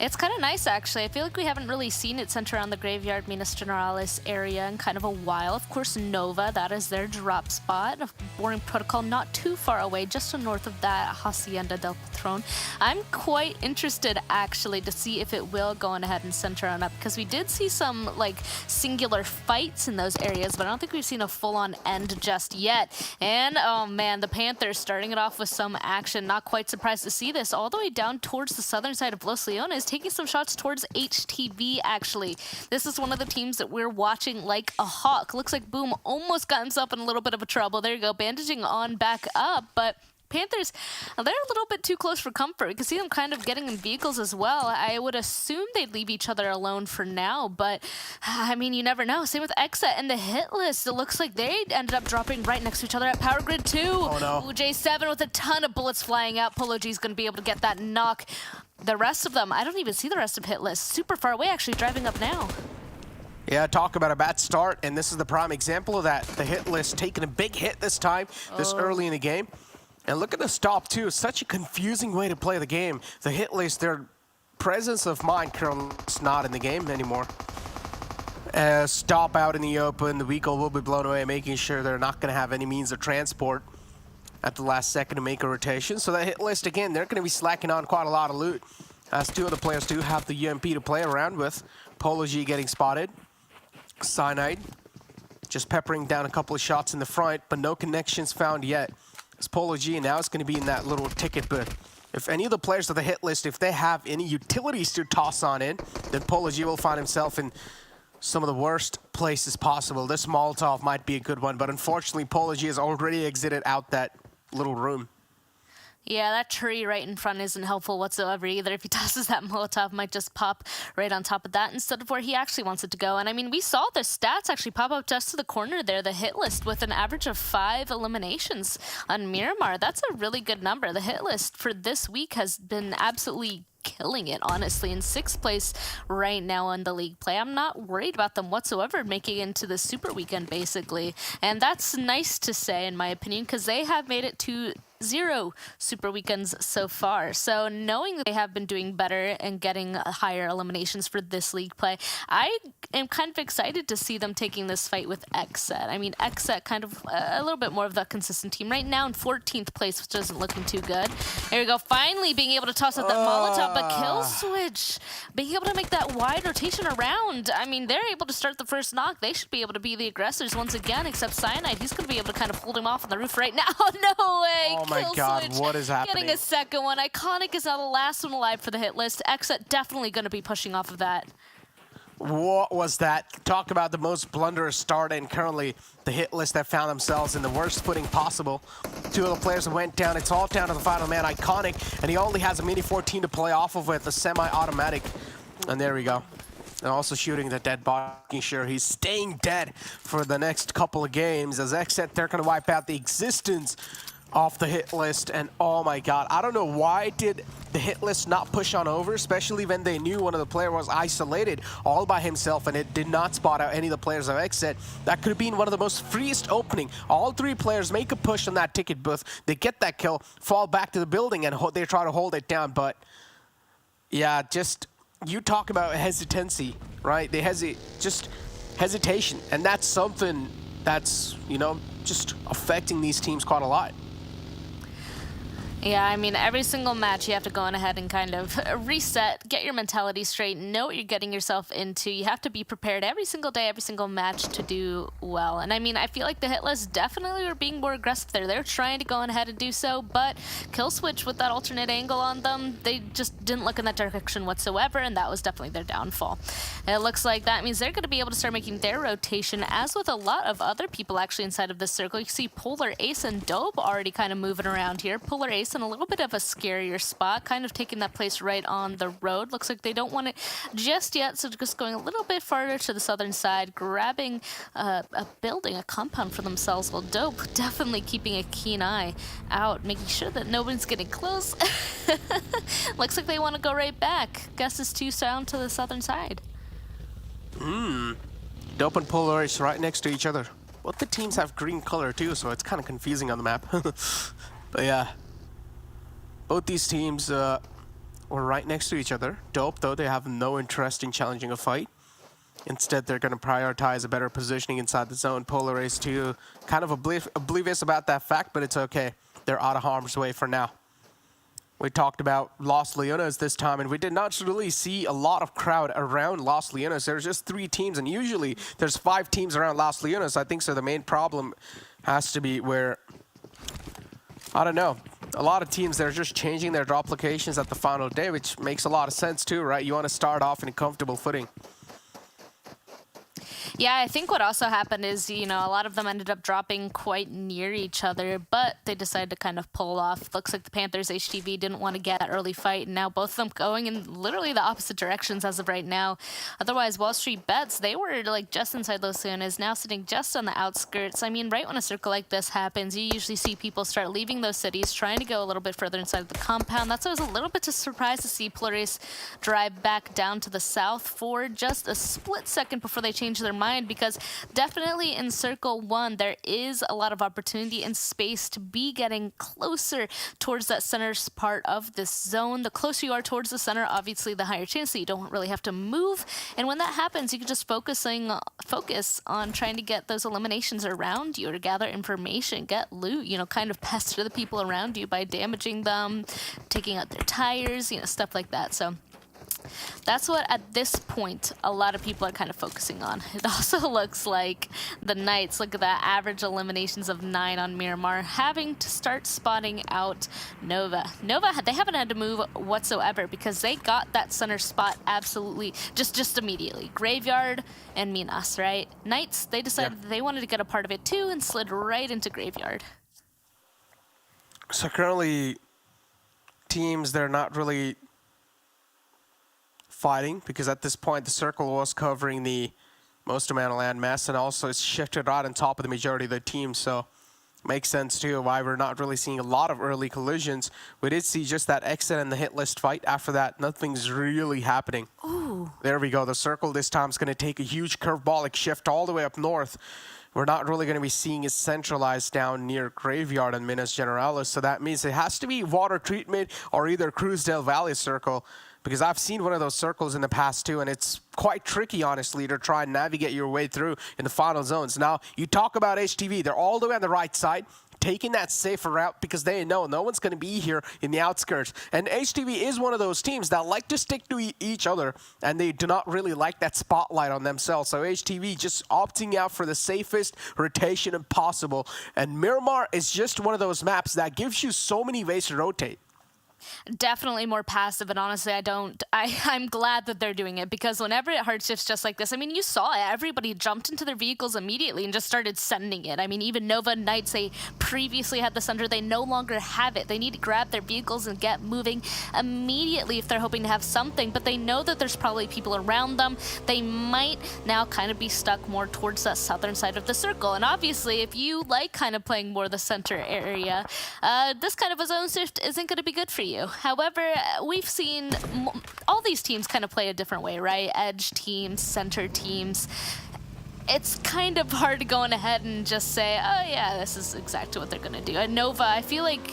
It's kind of nice, actually. I feel like we haven't really seen it center around the Graveyard Minas Generalis area in kind of a while. Of course, Nova, that is their drop spot. Boring Protocol not too far away, just to north of that, Hacienda del Patron. I'm quite interested, actually, to see if it will go on ahead and center on up, because we did see some, like, singular fights in those areas, but I don't think we've seen a full-on end just yet. And, oh man, the Panthers starting it off with some action. Not quite surprised to see this. All the way down towards the southern side of Los Leones, taking some shots towards HTV, actually. This is one of the teams that we're watching like a hawk. Looks like Boom almost got himself in a little bit of a trouble. There you go, bandaging on back up, but Panthers, they're a little bit too close for comfort. You can see them kind of getting in vehicles as well. I would assume they'd leave each other alone for now, but I mean, you never know. Same with XSET and the hit list. It looks like they ended up dropping right next to each other at Power Grid 2. Oh no. Ooh, J7 with a ton of bullets flying out. Polo G's going to be able to get that knock. The rest of them, I don't even see the rest of hit list. Super far away, actually, driving up now. Yeah, talk about a bad start, and this is the prime example of that. The hit list taking a big hit this time, this early in the game. And look at the stop, too. Such a confusing way to play the game. The hit list, their presence of mind currently is not in the game anymore. Stop out in the open, the vehicle will be blown away, making sure they're not going to have any means of transport at the last second to make a rotation. So that hit list, again, they're going to be slacking on quite a lot of loot, as 2 of the players do have the UMP to play around with. Polo G getting spotted. Cyanide just peppering down a couple of shots in the front, but no connections found yet. It's Polo G, now it's going to be in that little ticket booth. If any of the players of the hit list, if they have any utilities to toss on in, then Polo G will find himself in some of the worst places possible. This Molotov might be a good one, but unfortunately, Polo G has already exited out that little room. Yeah, that tree right in front isn't helpful whatsoever either. If he tosses that Molotov, might just pop right on top of that instead of where he actually wants it to go. And I mean, we saw the stats actually pop up just to the corner there, the hit list with an average of 5 eliminations on Miramar. That's a really good number. The hit list for this week has been absolutely killing it, honestly, in 6th place right now on the league play. I'm not worried about them whatsoever making it into the Super Weekend, basically. And that's nice to say, in my opinion, because they have made it to 0 Super Weekends so far. So knowing that they have been doing better and getting higher eliminations for this league play, I am kind of excited to see them taking this fight with XSET. I mean, XSET kind of a little bit more of the consistent team right now in 14th place, which isn't looking too good. Here we go, finally being able to toss out that Molotov, but kill switch, being able to make that wide rotation around. I mean, they're able to start the first knock. They should be able to be the aggressors once again, except Cyanide. He's going to be able to kind of hold him off on the roof right now. No way! Oh my God, Switch, what is happening? Getting a second one. Iconic is now the last one alive for the hit list. XSET definitely going to be pushing off of that. What was that? Talk about the most blunderous start, and currently the hit list that found themselves in the worst footing possible. 2 of the players went down. It's all down to the final man, Iconic, and he only has a Mini 14 to play off of with a semi-automatic. And there we go. And also shooting the dead body, making sure he's staying dead for the next couple of games. As XSET, they're going to wipe out the existence off the hit list. And oh my God, I don't know why did the hit list not push on over, especially when they knew one of the players was isolated all by himself and it did not spot out any of the players of XSET. That could have been one of the most freest opening. All 3 players make a push on that ticket booth. They get that kill, fall back to the building, and they try to hold it down. But yeah, just you talk about hesitancy, right? They just hesitation, and that's something that's, you know, just affecting these teams quite a lot. Yeah, I mean, every single match you have to go on ahead and kind of reset, get your mentality straight, know what you're getting yourself into. You have to be prepared every single day, every single match to do well. And I mean, I feel like the hit list definitely were being more aggressive there. They're trying to go on ahead and do so, but kill switch with that alternate angle on them, they just didn't look in that direction whatsoever, and that was definitely their downfall. And it looks like that means they're going to be able to start making their rotation, as with a lot of other people actually inside of this circle. You see Polar Ace and Dope already kind of moving around here. Polar Ace in a little bit of a scarier spot, kind of taking that place right on the road. Looks like they don't want it just yet, so just going a little bit farther to the southern side, grabbing a building, a compound for themselves. Well, Dope definitely keeping a keen eye out, making sure that nobody's getting close. Looks like they want to go right back. Guess it's 2 down to the southern side. Dope and Polar Ace right next to each other. Both the teams have green color too, so it's kind of confusing on the map. But yeah, both these teams were right next to each other. Dope, though, they have no interest in challenging a fight. Instead, they're going to prioritize a better positioning inside the zone. Polar Ace too, kind of oblivious about that fact, but it's okay. They're out of harm's way for now. We talked about Los Leones this time, and we did not really see a lot of crowd around Los Leones. There's just 3 teams, and usually there's 5 teams around Los Leones. I think so. The main problem has to be where, I don't know, a lot of teams, they're just changing their drop locations at the final day, which makes a lot of sense too, right? You want to start off in a comfortable footing. Yeah, I think what also happened is, you know, a lot of them ended up dropping quite near each other, but they decided to kind of pull off. Looks like the Panthers HTV didn't want to get that early fight, and now both of them going in literally the opposite directions as of right now. Otherwise, WallStreetBets, they were like just inside Los Leones, now sitting just on the outskirts. I mean, right when a circle like this happens, you usually see people start leaving those cities, trying to go a little bit further inside the compound. That's why I was a little bit surprised to see Polaris drive back down to the south for just a split second before they changed their mind, because definitely in Circle 1, there is a lot of opportunity and space to be getting closer towards that center part of this zone. The closer you are towards the center, obviously, the higher chance that you don't really have to move. And when that happens, you can just focus on trying to get those eliminations around you, or gather information, get loot, you know, kind of pester the people around you by damaging them, taking out their tires, you know, stuff like that. So that's what, at this point, a lot of people are kind of focusing on. It also looks like the Knights, look at that, average eliminations of 9 on Miramar, having to start spotting out Nova. Nova, they haven't had to move whatsoever because they got that center spot absolutely just immediately. Graveyard and Minas, right? Knights, they decided that they wanted to get a part of it too and slid right into Graveyard. So currently, teams, they're not really fighting, because at this point the circle was covering the most amount of land mass, and also it's shifted right on top of the majority of the team. So Makes sense too why we're not really seeing a lot of early collisions. We did see just that exit and the hit list fight. After that, nothing's really happening. Ooh. There we go. The circle this time is going to take a huge curveball shift all the way up north. We're not really going to be seeing it centralized down near Graveyard and Minas Generalis. So that means it has to be water treatment or either Cruisedale Valley circle. Because I've seen one of those circles in the past too, and it's quite tricky, honestly, to try and navigate your way through in the final zones. Now, you talk about HTV, they're all the way on the right side, taking that safer route because they know no one's going to be here in the outskirts. And HTV is one of those teams that like to stick to each other, and they do not really like that spotlight on themselves. So HTV just opting out for the safest rotation possible. And Miramar is just one of those maps that gives you so many ways to rotate. Definitely more passive, and honestly, I'm glad that they're doing it, because whenever it hard shifts just like this, I mean, you saw it. Everybody jumped into their vehicles immediately and just started sending it. I mean, even Nova Knights, they previously had the Sunder, they no longer have it. They need to grab their vehicles and get moving immediately if they're hoping to have something, but they know that there's probably people around them. They might now kind of be stuck more towards that southern side of the circle, and obviously, if you like kind of playing more the center area, this kind of a zone shift isn't going to be good for you. However, we've seen all these teams kind of play a different way, right? Edge teams, center teams. It's kind of hard to go on ahead and just say, oh yeah, this is exactly what they're going to do. And Nova, I feel like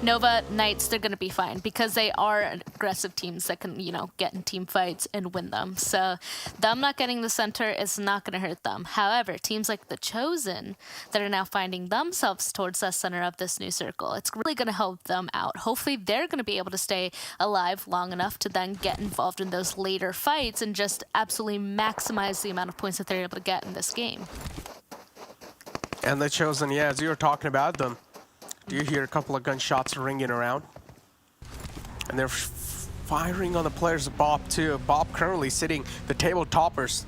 Nova Knights, they're going to be fine because they are aggressive teams that can, you know, get in team fights and win them. So them not getting the center is not going to hurt them. However, teams like the Chosen that are now finding themselves towards the center of this new circle, it's really going to help them out. Hopefully they're going to be able to stay alive long enough to then get involved in those later fights and just absolutely maximize the amount of points that they're able to get in this game. And the Chosen, yeah, as you were talking about them, do you hear a couple of gunshots ringing around? And they're firing on the players of Bob too. Bob currently sitting the table toppers.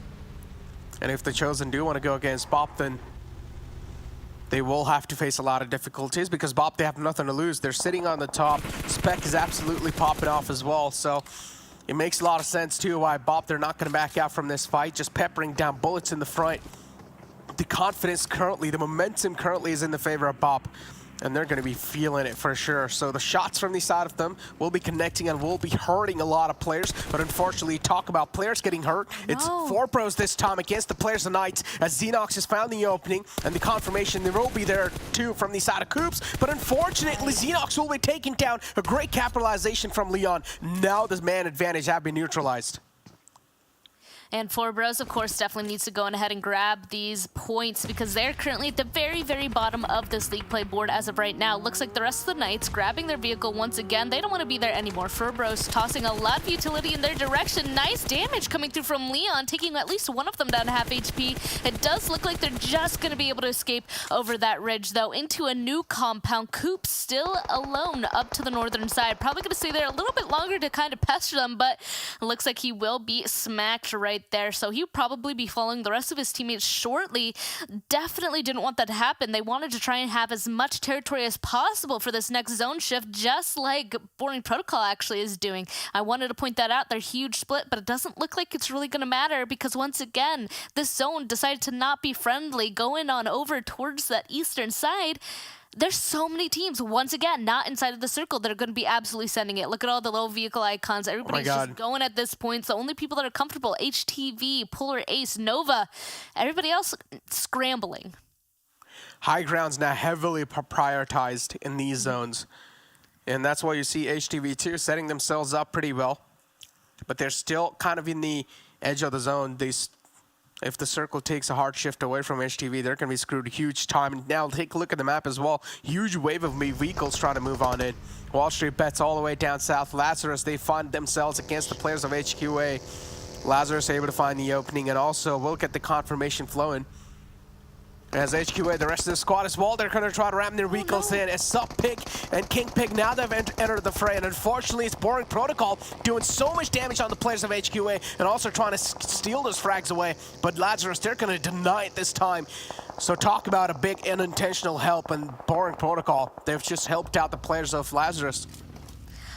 And if the Chosen do want to go against Bob, then they will have to face a lot of difficulties because Bob, they have nothing to lose. They're sitting on the top. Spec is absolutely popping off as well. So it makes a lot of sense too why Bob, they're not going to back out from this fight, just peppering down bullets in the front. The confidence currently, the momentum currently is in the favor of Bob. And they're going to be feeling it for sure. So the shots from the side of them will be connecting and will be hurting a lot of players. But unfortunately, talk about players getting hurt. No. It's 4 pros this time against the players of Knights as Xenox has found the opening and the confirmation. There will be there too from the side of Coops. But unfortunately, Xenox will be taken down. A great capitalization from Leon. Now the man advantage have been neutralized. And 4Bros, of course, definitely needs to go on ahead and grab these points because they're currently at the very, very bottom of this league play board as of right now. Looks like the rest of the Knights grabbing their vehicle once again. They don't want to be there anymore. 4Bros tossing a lot of utility in their direction. Nice damage coming through from Leon, taking at least one of them down to half HP. It does look like they're just going to be able to escape over that ridge, though, into a new compound. Coop still alone up to the northern side. Probably going to stay there a little bit longer to kind of pester them, but it looks like he will be smacked right there, so he'll probably be following the rest of his teammates shortly. Definitely didn't want that to happen. They wanted to try and have as much territory as possible for this next zone shift, just like Boring Protocol actually is doing. I wanted to point that out. They're huge split, but it doesn't look like it's really going to matter because once again, this zone decided to not be friendly, going on over towards that eastern side. There's so many teams, once again, not inside of the circle that are going to be absolutely sending it. Look at all the low vehicle icons. Everybody's just going at this point. The only people that are comfortable, HTV, Polar Ace, Nova, everybody else scrambling. High ground's now heavily prioritized in these zones. And that's why you see HTV2 setting themselves up pretty well. But they're still kind of in the edge of the zone. If the circle takes a hard shift away from HTV, they're going to be screwed huge time. And now take a look at the map as well. Huge wave of vehicles trying to move on in. WallStreetBets all the way down south. Lazarus, they find themselves against the players of HQA. Lazarus able to find the opening, and also we'll get the confirmation flowing. As HQA, the rest of the squad as well, they're going to try to ram their vehicles in. As Sup-Pig and King Pig, now they've entered the fray. And unfortunately, it's Boring Protocol doing so much damage on the players of HQA and also trying to steal those frags away. But Lazarus, they're going to deny it this time. So talk about a big unintentional help, and Boring Protocol, they've just helped out the players of Lazarus.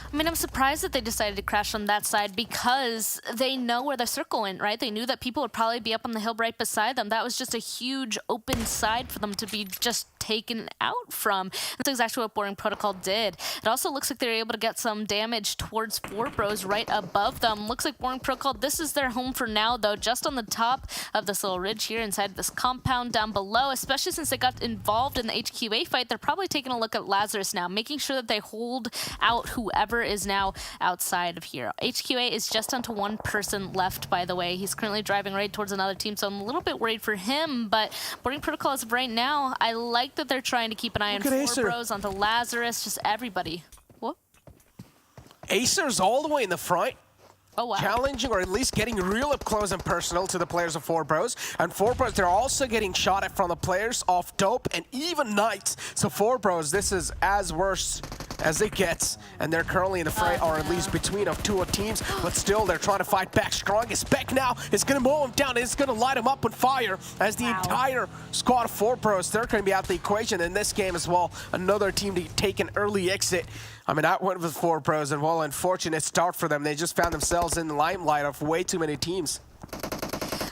I mean, I'm surprised that they decided to crash on that side because they know where the circle went, right? They knew that people would probably be up on the hill right beside them. That was just a huge open side for them to be just taken out from. That's exactly what Boring Protocol did. It also looks like they're able to get some damage towards 4Bros right above them. Looks like Boring Protocol, this is their home for now, though, just on the top of this little ridge here inside this compound down below, especially since they got involved in the HQA fight. They're probably taking a look at Lazarus now, making sure that they hold out whoever is now outside of here. HQA is just onto one person left, by the way. He's currently driving right towards another team, so I'm a little bit worried for him, but Boarding Protocol as of right now, I like that they're trying to keep an eye on 4Bros, onto Lazarus, just everybody. What? Acer's all the way in the front. Oh, wow. Challenging, or at least getting real up close and personal to the players of 4Bros. And 4Bros, they're also getting shot at from the players of Dope and even Knights. So 4Bros, this is as worse as it gets. And they're currently in the fray, or at least between of two teams. But still, they're trying to fight back. Strongest Beck now is going to mow him down. It's going to light him up on fire as the entire squad of 4Bros, they're going to be out of the equation in this game as well. Another team to take an early exit. I mean, that went with 4Bros, and well, unfortunate start for them. They just found themselves in the limelight of way too many teams.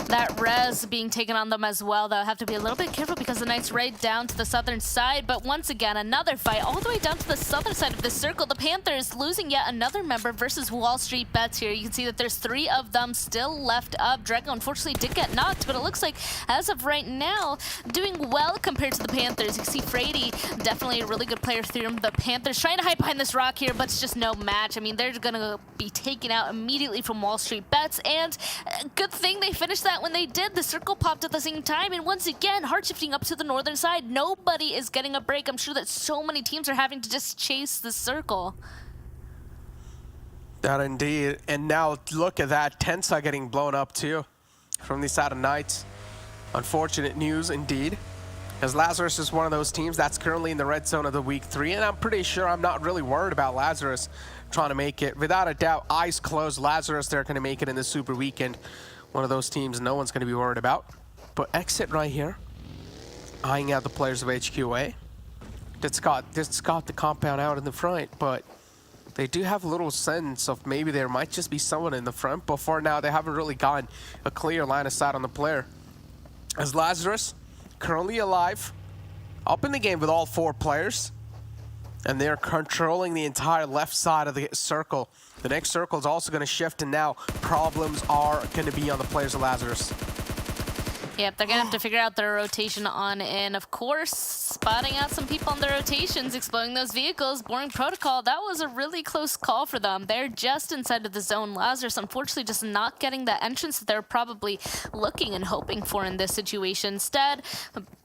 That res being taken on them as well. They'll have to be a little bit careful because the Knights right down to the southern side. But once again, another fight all the way down to the southern side of the circle. The Panthers losing yet another member versus WallStreetBets here. You can see that there's 3 of them still left up. Drago unfortunately did get knocked, but it looks like as of right now, doing well compared to the Panthers. You can see Frady, definitely a really good player through the Panthers, trying to hide behind this rock here, but it's just no match. I mean, they're gonna be taken out immediately from WallStreetBets, and good thing they finished that when they did. The circle popped at the same time, and once again, hard shifting up to the northern side. Nobody is getting a break. I'm sure that so many teams are having to just chase the circle. That indeed. And now look at that. Tents are getting blown up too from the side of Knights. Unfortunate news indeed, as Lazarus is one of those teams that's currently in the red zone of the week 3, and I'm pretty sure I'm not really worried about Lazarus trying to make it. Without a doubt, eyes closed, Lazarus, they're going to make it in the Super Weekend. One of those teams no one's going to be worried about. But Exit right here, eyeing out the players of HQA. That's got the compound out in the front, but they do have a little sense of maybe there might just be someone in the front, but for now they haven't really gotten a clear line of sight on the player. As Lazarus, currently alive, up in the game with all 4 players, and they're controlling the entire left side of the circle. The next circle is also going to shift, and now problems are going to be on the players of Lazarus. Yep, they're going to have to figure out their rotation on in. Of course, spotting out some people on their rotations, exploding those vehicles. Boring Protocol, that was a really close call for them. They're just inside of the zone. Lazarus, unfortunately, just not getting the entrance that they're probably looking and hoping for in this situation. Instead,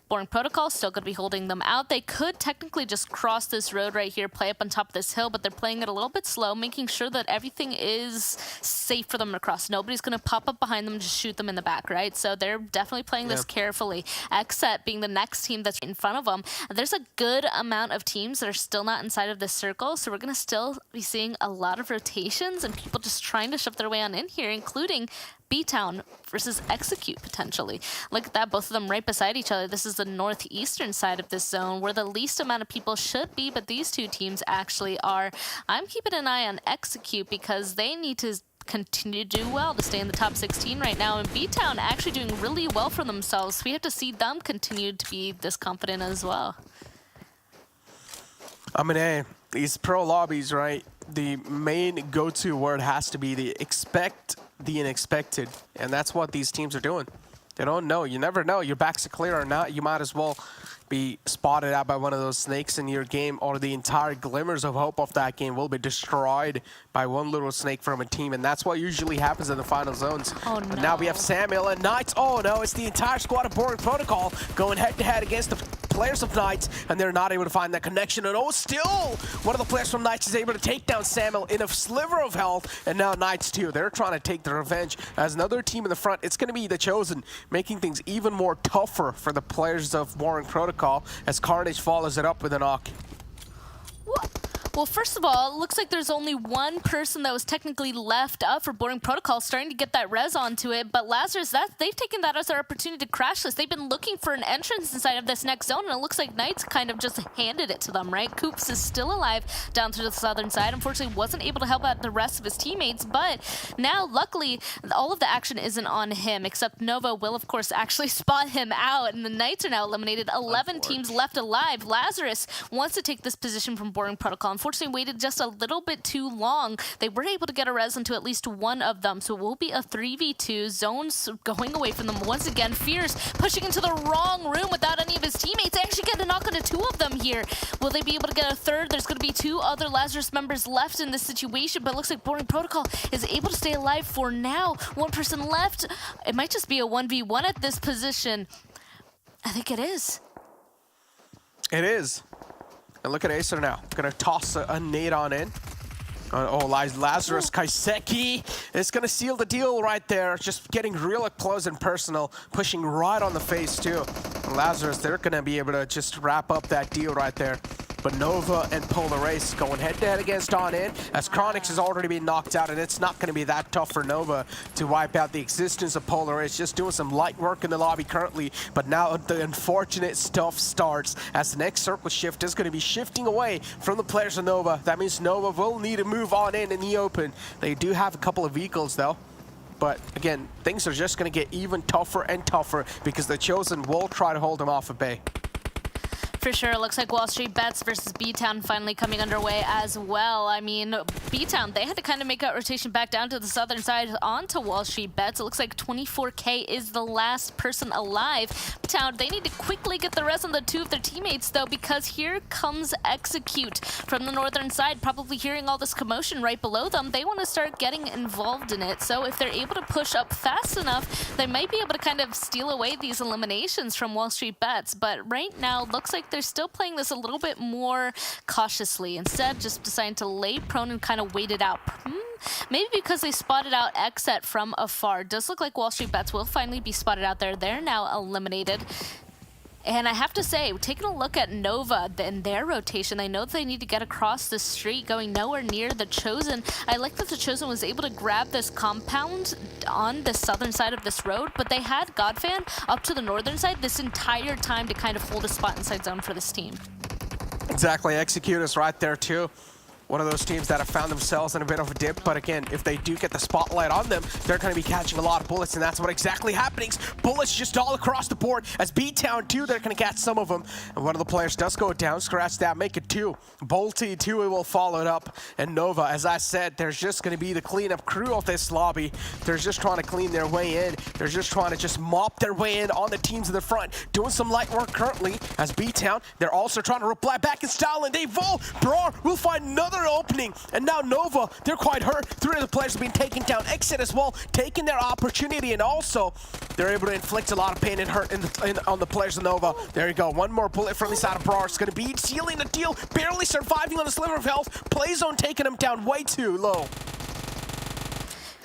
Boring Protocol still going to be holding them out. They could technically just cross this road right here, play up on top of this hill, but they're playing it a little bit slow, making sure that everything is safe for them to cross. Nobody's going to pop up behind them and just shoot them in the back, right? So they're definitely playing this carefully. XSET being the next team that's in front of them. There's a good amount of teams that are still not inside of this circle, so we're going to still be seeing a lot of rotations and people just trying to shove their way on in here, including B-Town versus Execute, potentially. Look at that, both of them right beside each other. This is the northeastern side of this zone, where the least amount of people should be, but these 2 teams actually are. I'm keeping an eye on Execute because they need to continue to do well to stay in the top 16 right now, and B-Town actually doing really well for themselves. We have to see them continue to be this confident as well. I mean, these pro lobbies, right? The main go-to word has to be the expect the unexpected, and that's what these teams are doing. They don't know. You never know. Your backs are clear or not. You might as well be spotted out by one of those snakes in your game, or the entire glimmers of hope of that game will be destroyed by one little snake from a team, and that's what usually happens in the final zones. Oh, no. And now we have Samuel and Knights. Oh no, it's the entire squad of Boring Protocol going head-to-head against the players of Knights, and they're not able to find that connection. And oh, still, one of the players from Knights is able to take down Samuel in a sliver of health, and now Knights too. They're trying to take the revenge as another team in the front. It's going to be the Chosen, making things even more tougher for the players of Boring Protocol as Carnage follows it up with a knock. Well, first of all, it looks like there's only one person that was technically left up for boarding protocol, starting to get that res onto it. But Lazarus, they've taken that as their opportunity to crash this. They've been looking for an entrance inside of this next zone, and it looks like Knights kind of just handed it to them, right? Coops is still alive down to the southern side. Unfortunately, wasn't able to help out the rest of his teammates, but now, luckily, all of the action isn't on him, except Nova will, of course, actually spot him out, and the Knights are now eliminated. 11 teams left alive. Lazarus wants to take this position from boarding protocol. Unfortunately, waited just a little bit too long. They were able to get a res into at least one of them, so it will be a 3v2. Zones going away from them once again. Fierce pushing into the wrong room without any of his teammates. They actually get a knock onto two of them here. Will they be able to get a third? There's going to be two other Lazarus members left in this situation, but it looks like boarding protocol is able to stay alive for now. One person left. It might just be a 1v1 at this position. I think it is. It is. And look at Acer now. Gonna toss a nade on in. Oh, Lazarus Kaiseki is gonna seal the deal right there. Just getting real close and personal, pushing right on the face too. And Lazarus, they're gonna be able to just wrap up that deal right there. But Nova and Polar Ace going head-to-head against On In, as Chronix has already been knocked out, and it's not going to be that tough for Nova to wipe out the existence of Polar Ace. Just doing some light work in the lobby currently, but now the unfortunate stuff starts as the next circle shift is going to be shifting away from the players of Nova. That means Nova will need to move on in the open. They do have a couple of vehicles though. But again, things are just going to get even tougher and tougher because the Chosen will try to hold them off at bay. For sure, it looks like WallStreetBets versus B-Town finally coming underway as well. I mean, B-Town, they had to kind of make that rotation back down to the southern side onto WallStreetBets. It looks like 24K is the last person alive. B-Town, they need to quickly get the rest on the two of their teammates, though, because here comes Execute from the northern side, probably hearing all this commotion right below them. They want to start getting involved in it, so if they're able to push up fast enough, they might be able to kind of steal away these eliminations from WallStreetBets. But right now, looks like they're still playing this a little bit more cautiously. Instead, just deciding to lay prone and kind of wait it out. Maybe because they spotted out XSET from afar. It does look like WallStreetBets will finally be spotted out there. They're now eliminated. And I have to say, taking a look at Nova and their rotation, I know that they need to get across the street, going nowhere near the Chosen. I like that the Chosen was able to grab this compound on the southern side of this road, but they had Godfan up to the northern side this entire time to kind of hold a spot inside zone for this team. Exactly, Execute is right there too. One of those teams that have found themselves in a bit of a dip, but again, if they do get the spotlight on them, they're going to be catching a lot of bullets, and that's what exactly happening. Bullets just all across the board. As B-Town too, they're going to catch some of them. And one of the players does go down, scratch that, make it two. Bolty too will follow it up, and Nova, as I said, there's just going to be the cleanup crew of this lobby. They're just trying to clean their way in. They're just trying to just mop their way in on the teams in the front, doing some light work currently. As B-Town, they're also trying to reply back in style, and they will find another opening, and now Nova, they're quite hurt. Three of the players have been taken down. XSET as well, taking their opportunity, and also they're able to inflict a lot of pain and hurt on the players of Nova. There you go, one more bullet from the side of Brar. It's going to be sealing the deal, barely surviving on the sliver of health. Playzone taking him down way too low.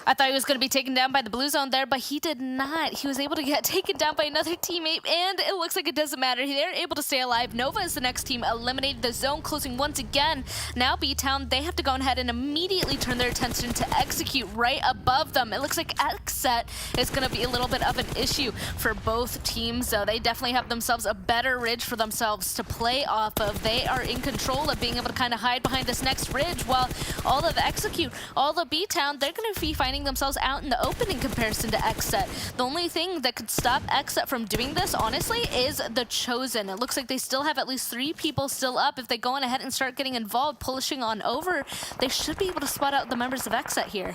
I thought he was going to be taken down by the blue zone there, but he did not. He was able to get taken down by another teammate, and it looks like it doesn't matter. They're able to stay alive. Nova is the next team eliminated. The zone closing once again. Now B-Town, they have to go ahead and immediately turn their attention to Execute right above them. It looks like XSET is going to be a little bit of an issue for both teams, so they definitely have themselves a better ridge for themselves to play off of. They are in control of being able to kind of hide behind this next ridge, while all of Execute, all of B-Town, they're going to be finding themselves out in the open in comparison to XSET. The only thing that could stop XSET from doing this, honestly, is the Chosen. It looks like they still have at least 3 people still up. If they go on ahead and start getting involved, pushing on over, they should be able to spot out the members of XSET here.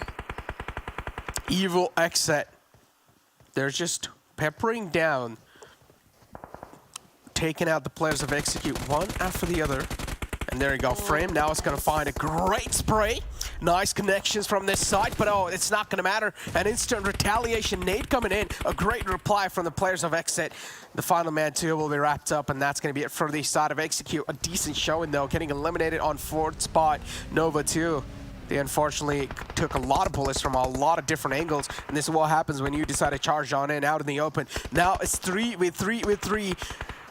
Evil XSET. They're just peppering down, taking out the players of Execute one after the other. And there you go, Frame now is going to find a great spray. Nice connections from this side, but oh, it's not going to matter. An instant retaliation nade coming in. A great reply from the players of XSET. The final man 2 will be wrapped up, and that's going to be it for the side of Execute. A decent showing, though, getting eliminated on 4th spot. Nova, too. They unfortunately took a lot of bullets from a lot of different angles, and this is what happens when you decide to charge on in out in the open. Now it's 3 with 3 with 3.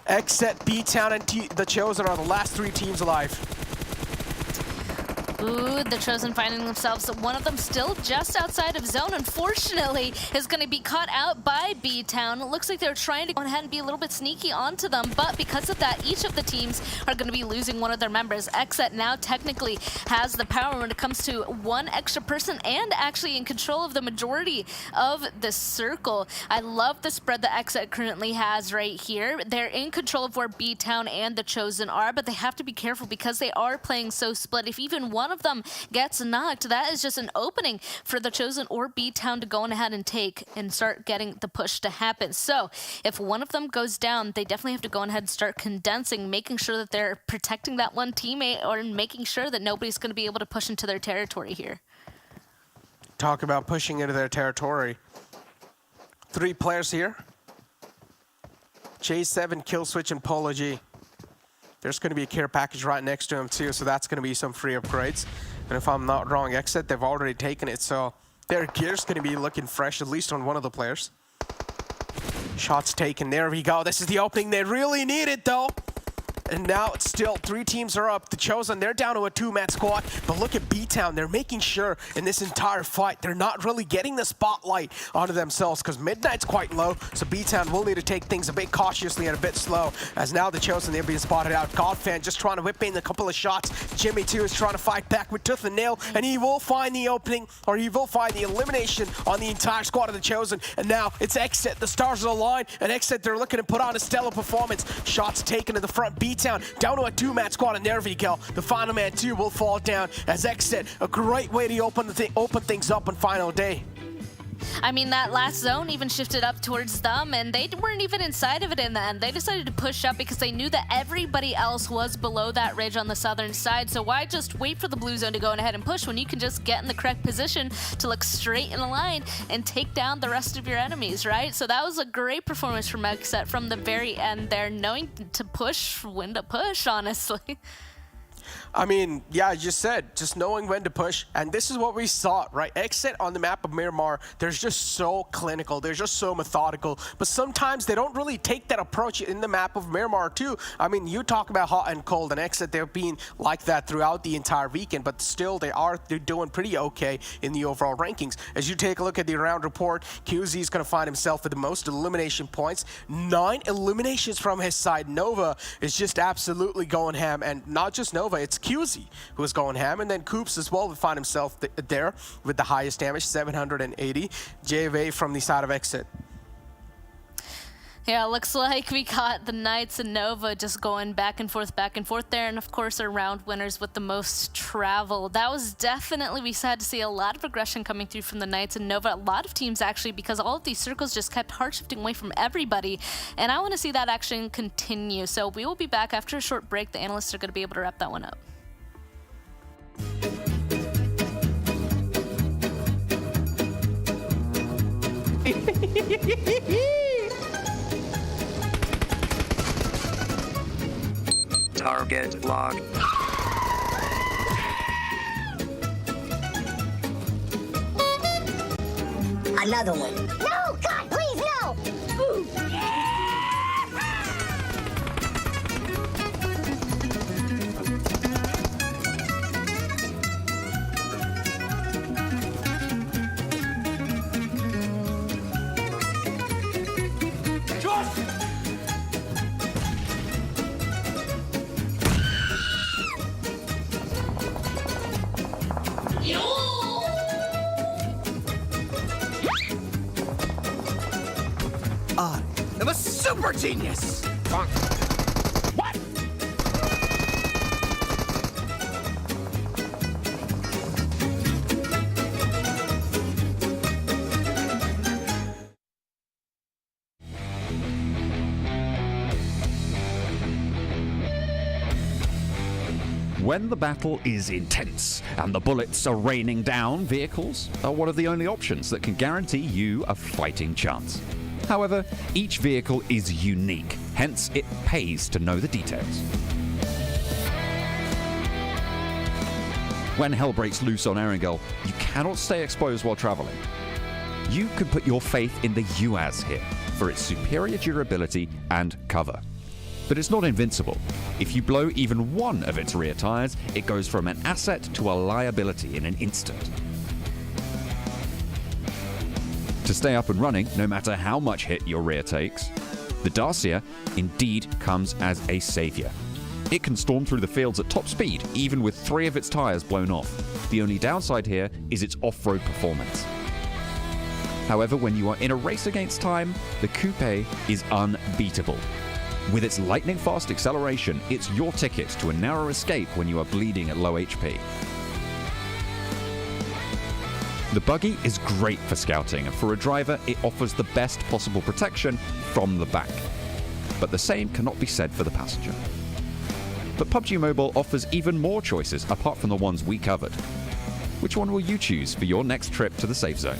XSET, B-Town, and the Chosen are the last 3 teams alive. Ooh, the Chosen finding themselves, one of them still just outside of zone, unfortunately, is going to be caught out by B-Town. It looks like they're trying to go ahead and be a little bit sneaky onto them, but because of that, each of the teams are going to be losing one of their members. XSET now technically has the power when it comes to one extra person and actually in control of the majority of the circle. I love the spread that XSET currently has right here. They're in control of where B-Town and the Chosen are, but they have to be careful because they are playing so split. If even one of them gets knocked, that is just an opening for the Chosen or B-Town to go on ahead and take and start getting the push to happen. So if one of them goes down, they definitely have to go on ahead and start condensing, making sure that they're protecting that one teammate or making sure that nobody's going to be able to push into their territory here. Talk about pushing into their territory. 3 players here. J7, Killswitch, and Polo G. There's going to be a care package right next to him too, so that's going to be some free upgrades. And if I'm not wrong, XSET, they've already taken it, so their gear's going to be looking fresh, at least on one of the players. Shots taken, there we go. This is the opening they really needed though. And now it's still 3 teams are up. The Chosen, they're down to a 2-man squad. But look at B-Town. They're making sure in this entire fight, they're not really getting the spotlight onto themselves because Midnight's quite low. So B-Town will need to take things a bit cautiously and a bit slow. As now the Chosen, they're being spotted out. Godfan just trying to whip in a couple of shots. Jimmy too is trying to fight back with tooth and nail. And he will find the opening, or he will find the elimination on the entire squad of the Chosen. And now it's XSET. The stars are aligned. And XSET, they're looking to put on a stellar performance. Shots taken in the front. B-Town down to a 2-man squad, and there we go. The final man 2 will fall down as XSET, a great way to open things up on final day. I mean, that last zone even shifted up towards them, and they weren't even inside of it in the end. They decided to push up because they knew that everybody else was below that ridge on the southern side. So why just wait for the blue zone to go ahead and push when you can just get in the correct position to look straight in a line and take down the rest of your enemies, right? So that was a great performance from XSET from the very end there, knowing to push, when to push, honestly. I mean, yeah, I just said, just knowing when to push, and this is what we saw, right? XSET on the map of Miramar, they're just so clinical, they're just so methodical, but sometimes they don't really take that approach in the map of Miramar too. I mean, you talk about hot and cold, and XSET, they've been like that throughout the entire weekend, but still they're doing pretty okay in the overall rankings. As you take a look at the round report, QZ is going to find himself with the most elimination points, 9 eliminations from his side. Nova is just absolutely going ham, and not just Nova, it's QZ who is going ham, and then Coops as well would find himself there with the highest damage, 780. JV from the side of XSET. Yeah, looks like we got the Knights and Nova just going back and forth there, and of course our round winners with the most travel. That was definitely, we had to see a lot of aggression coming through from the Knights and Nova, a lot of teams actually, because all of these circles just kept hard shifting away from everybody, and I want to see that action continue. So we will be back after a short break. The analysts are going to be able to wrap that one up. Target locked. Another one. No, God, please, no! Ooh. I am a super genius! What? When the battle is intense and the bullets are raining down, vehicles are one of the only options that can guarantee you a fighting chance. However, each vehicle is unique, hence it pays to know the details. When hell breaks loose on Erangel, you cannot stay exposed while traveling. You can put your faith in the UAZ here for its superior durability and cover. But it's not invincible. If you blow even one of its rear tires, it goes from an asset to a liability in an instant. To stay up and running, no matter how much hit your rear takes, the Dacia indeed comes as a savior. It can storm through the fields at top speed, even with 3 of its tires blown off. The only downside here is its off-road performance. However, when you are in a race against time, the Coupe is unbeatable. With its lightning-fast acceleration, it's your ticket to a narrow escape when you are bleeding at low HP. The buggy is great for scouting, and for a driver, it offers the best possible protection from the back. But the same cannot be said for the passenger. But PUBG Mobile offers even more choices apart from the ones we covered. Which one will you choose for your next trip to the safe zone?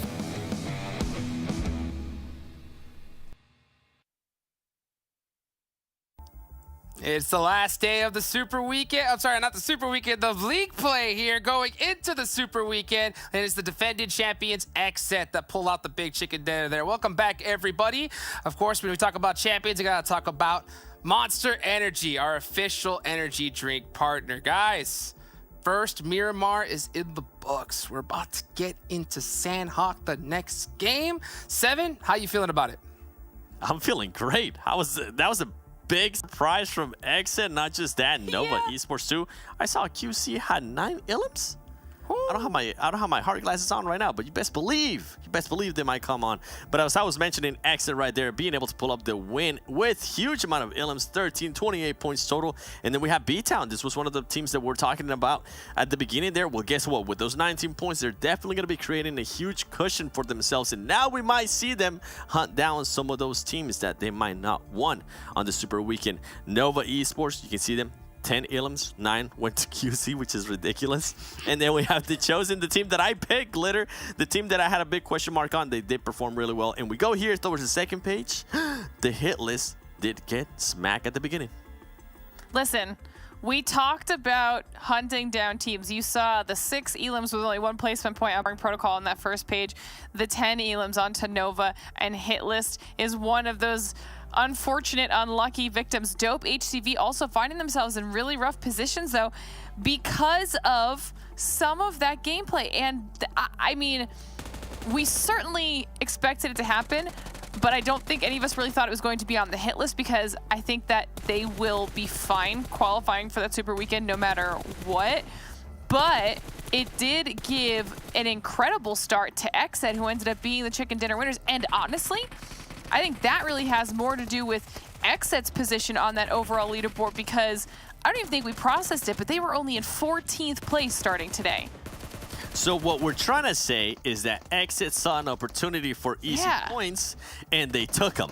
It's the last day of the Super Weekend. I'm sorry, not the Super Weekend, the league play here going into the Super Weekend. And it's the defending champions XSET that pull out the big chicken dinner there. Welcome back, everybody. Of course, when we talk about champions, we got to talk about Monster Energy, our official energy drink partner. Guys, first Miramar is in the books. We're about to get into Sanhok the next game. Seven, how you feeling about it? I'm feeling great. That was a big surprise from XSET. Not just that, Nova Esports too. I saw QC had 9 Ilims. I don't have my hard glasses on right now, but you best believe they might come on. But as I was mentioning, XSET right there being able to pull up the win with huge amount of Ilims, 28 points total. And then we have B-Town. This was one of the teams that we're talking about at the beginning there. Well, guess what? With those 19 points, they're definitely going to be creating a huge cushion for themselves. And now we might see them hunt down some of those teams that they might not won on the Super Weekend. Nova Esports, you can see them. 10 Ilims, 9 went to QC, which is ridiculous. And then we have the Chosen, the team that I picked, Glitter, the team that I had a big question mark on. They did perform really well. And we go here towards the second page. The hit list did get smacked at the beginning. Listen, we talked about hunting down teams. You saw the 6 Elims with only 1 placement point on protocol on that first page. The 10 Elims onto Nova, and hit list is one of those unfortunate, unlucky victims. Dope HTV also finding themselves in really rough positions, though, because of some of that gameplay. And I mean, we certainly expected it to happen, but I don't think any of us really thought it was going to be on the hit list, because I think that they will be fine qualifying for that Super Weekend no matter what. But it did give an incredible start to XSET, who ended up being the chicken dinner winners. And honestly, I think that really has more to do with XSET's position on that overall leaderboard, because I don't even think we processed it, but they were only in 14th place starting today. So what we're trying to say is that XSET saw an opportunity for easy points, and they took them.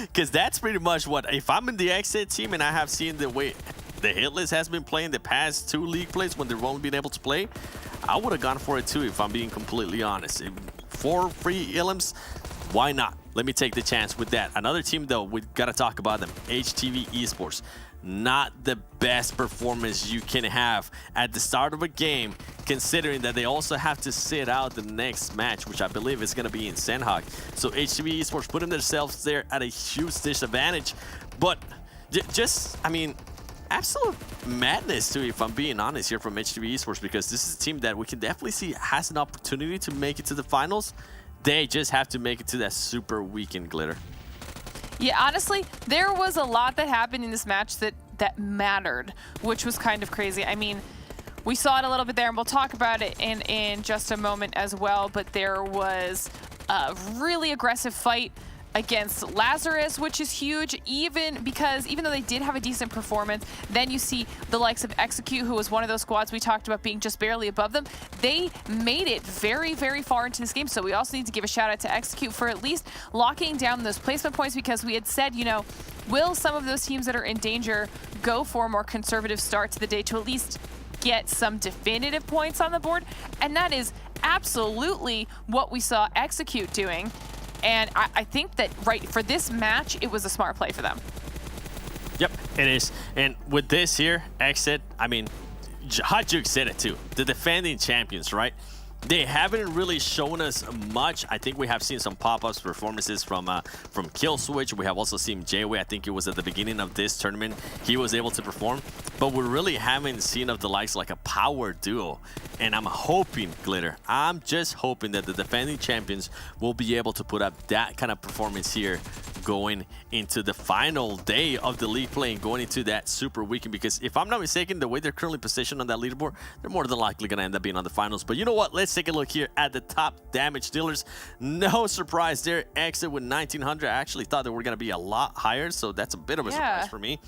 Because that's pretty much what, if I'm in the XSET team and I have seen the way the hit list has been playing the past 2 league plays when they've only been able to play, I would have gone for it too, if I'm being completely honest. 4 free Ilims, why not? Let me take the chance with that. Another team, though, we got to talk about them. HTV Esports. Not the best performance you can have at the start of a game, considering that they also have to sit out the next match, which I believe is going to be in Sanhok. So HTV Esports putting themselves there at a huge disadvantage. But just, I mean, absolute madness too, if I'm being honest here, from HTV Esports, because this is a team that we can definitely see has an opportunity to make it to the finals. They just have to make it to that Super Weekend, Glitter. Yeah, honestly, there was a lot that happened in this match that mattered, which was kind of crazy. I mean, we saw it a little bit there, and we'll talk about it in just a moment as well, but there was a really aggressive fight against Lazarus, which is huge, even though they did have a decent performance, then you see the likes of Execute, who was one of those squads we talked about being just barely above them. They made it very, very far into this game, so we also need to give a shout out to Execute for at least locking down those placement points, because we had said, you know, will some of those teams that are in danger go for a more conservative start to the day to at least get some definitive points on the board? And that is absolutely what we saw Execute doing. And I think that, right, for this match, it was a smart play for them. Yep, it is. And with this here, XSET, I mean, Hot Juke said it too. The defending champions, right? They haven't really shown us much. I think we have seen some pop-ups performances from Killswitch. We have also seen Jayway. I think it was at the beginning of this tournament he was able to perform. But we really haven't seen of the likes like a power duo. And I'm hoping, Glitter, I'm just hoping that the defending champions will be able to put up that kind of performance here going into the final day of the league play and going into that super weekend. Because if I'm not mistaken, the way they're currently positioned on that leaderboard, they're more than likely going to end up being on the finals. But you know what? Let's take a look here at the top damage dealers. No surprise there. Exit with 1900. I actually thought they were going to be a lot higher, so that's a bit of a surprise for me.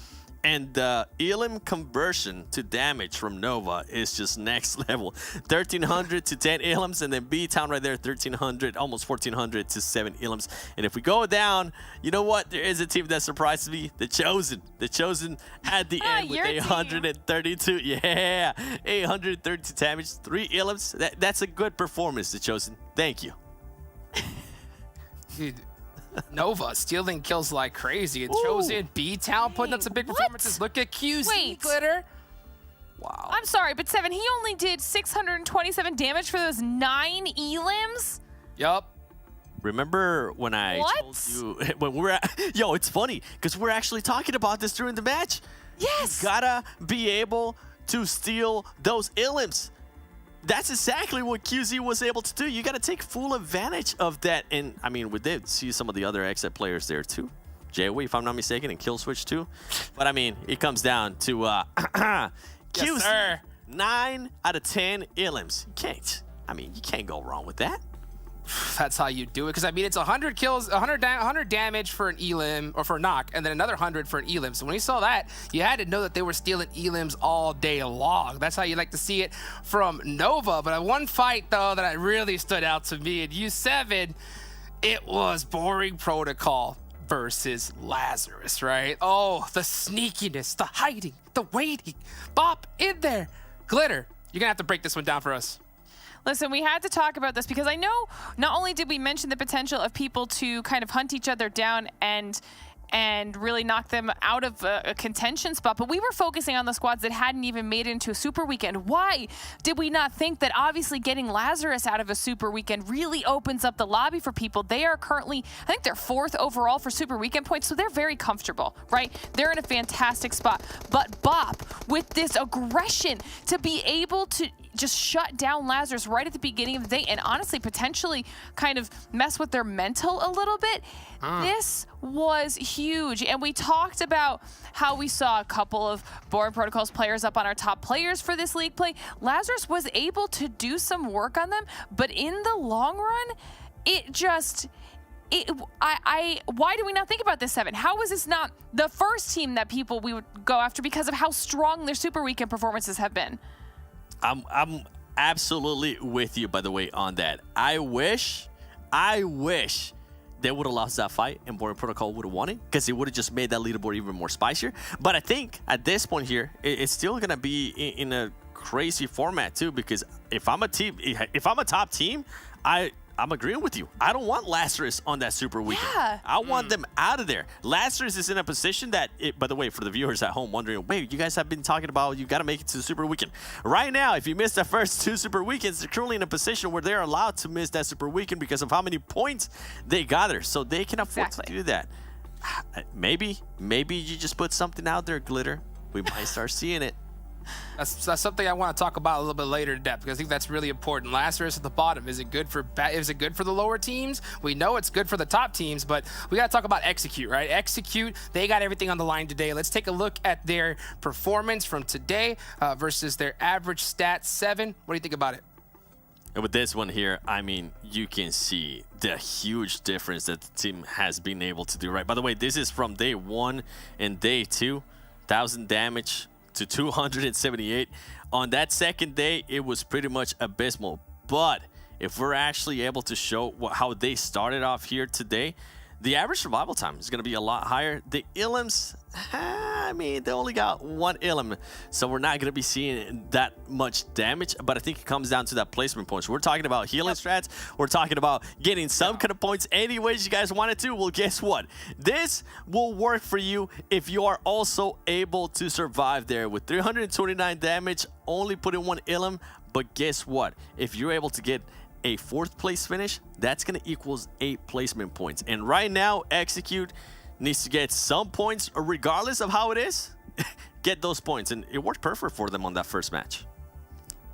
And the elim conversion to damage from Nova is just next level. 1300 to 10 elims, and then B-Town right there, 1300, almost 1400 to 7 elims. And if we go down, you know what? There is a team that surprises me, the Chosen. The Chosen at the end with 832. Yeah, 832 damage, 3 elims. That's a good performance, the Chosen. Thank you. Dude. Nova stealing kills like crazy. And Chosen, B-Town putting up some big performances. Look at QZ, Glitter. Wow. I'm sorry, but Seven, he only did 627 damage for those 9 elims? Yup. Remember when I told you when we're yo, it's funny because we're actually talking about this during the match. Yes. You gotta be able to steal those elims. That's exactly what QZ was able to do. You got to take full advantage of that. And, I mean, we did see some of the other XSET players there, too. Jayway, if I'm not mistaken, and Killswitch, too. But, I mean, it comes down to QZ, 9 out of 10 elims. You can't go wrong with that. That's how you do it. Because, I mean, it's 100 kills, 100 damage for an elim, or for a knock, and then another 100 for an elim. So when you saw that, you had to know that they were stealing elims all day long. That's how you like to see it from Nova. But one fight, though, that really stood out to me in U7, it was Boring Protocol versus Lazarus, right? Oh, the sneakiness, the hiding, the waiting. Bop in there. Glitter, you're going to have to break this one down for us. Listen, we had to talk about this because I know not only did we mention the potential of people to kind of hunt each other down and really knock them out of a contention spot, but we were focusing on the squads that hadn't even made it into a super weekend. Why did we not think that obviously getting Lazarus out of a super weekend really opens up the lobby for people? They are currently, I think they're 4th overall for super weekend points, so they're very comfortable, right? They're in a fantastic spot. But Bop, with this aggression to be able to just shut down Lazarus right at the beginning of the day and honestly potentially kind of mess with their mental a little bit, this was huge. And we talked about how we saw a couple of Boring Protocols players up on our top players for this league play. Lazarus was able to do some work on them, but in the long run, why do we not think about this, Seven? How is this not the first team that we would go after because of how strong their super weekend performances have been? I'm absolutely with you, by the way, on that. I wish they would have lost that fight and Boring Protocol would have won it because it would have just made that leaderboard even more spicier. But I think at this point here, it's still going to be in a crazy format too, because if I'm a top team, I'm agreeing with you. I don't want Lazarus on that super weekend. Yeah. I want them out of there. Lazarus is in a position that, by the way, for the viewers at home wondering, wait, you guys have been talking about you got to make it to the super weekend. Right now, if you miss the first 2 super weekends, they're currently in a position where they're allowed to miss that super weekend because of how many points they gather. So they can afford to do that. Maybe you just put something out there, Glitter. We might start seeing it. That's something I want to talk about a little bit later in depth because I think that's really important. Lazarus at the bottom, is it good for the lower teams? We know it's good for the top teams, but we got to talk about Execute, right? Execute, they got everything on the line today. Let's take a look at their performance from today versus their average stats. 7, what do you think about it? And with this one here, I mean, you can see the huge difference that the team has been able to do, right? By the way, this is from day 1 and day 2, 1,000 damage to 278. On that second day, it was pretty much abysmal. But if we're actually able to show how they started off here today, the average survival time is going to be a lot higher. The elims, I mean, they only got 1 elim, so we're not going to be seeing that much damage, but I think it comes down to that placement points. We're talking about healing strats. We're talking about getting some kind of points any ways you guys want it to. Well, guess what? This will work for you if you are also able to survive there with 329 damage, only putting 1 elim, But guess what? If you're able to get a 4th place finish, that's going to equals 8 placement points. And right now, Execute needs to get some points, regardless of how it is. Get those points, and it worked perfect for them on that first match.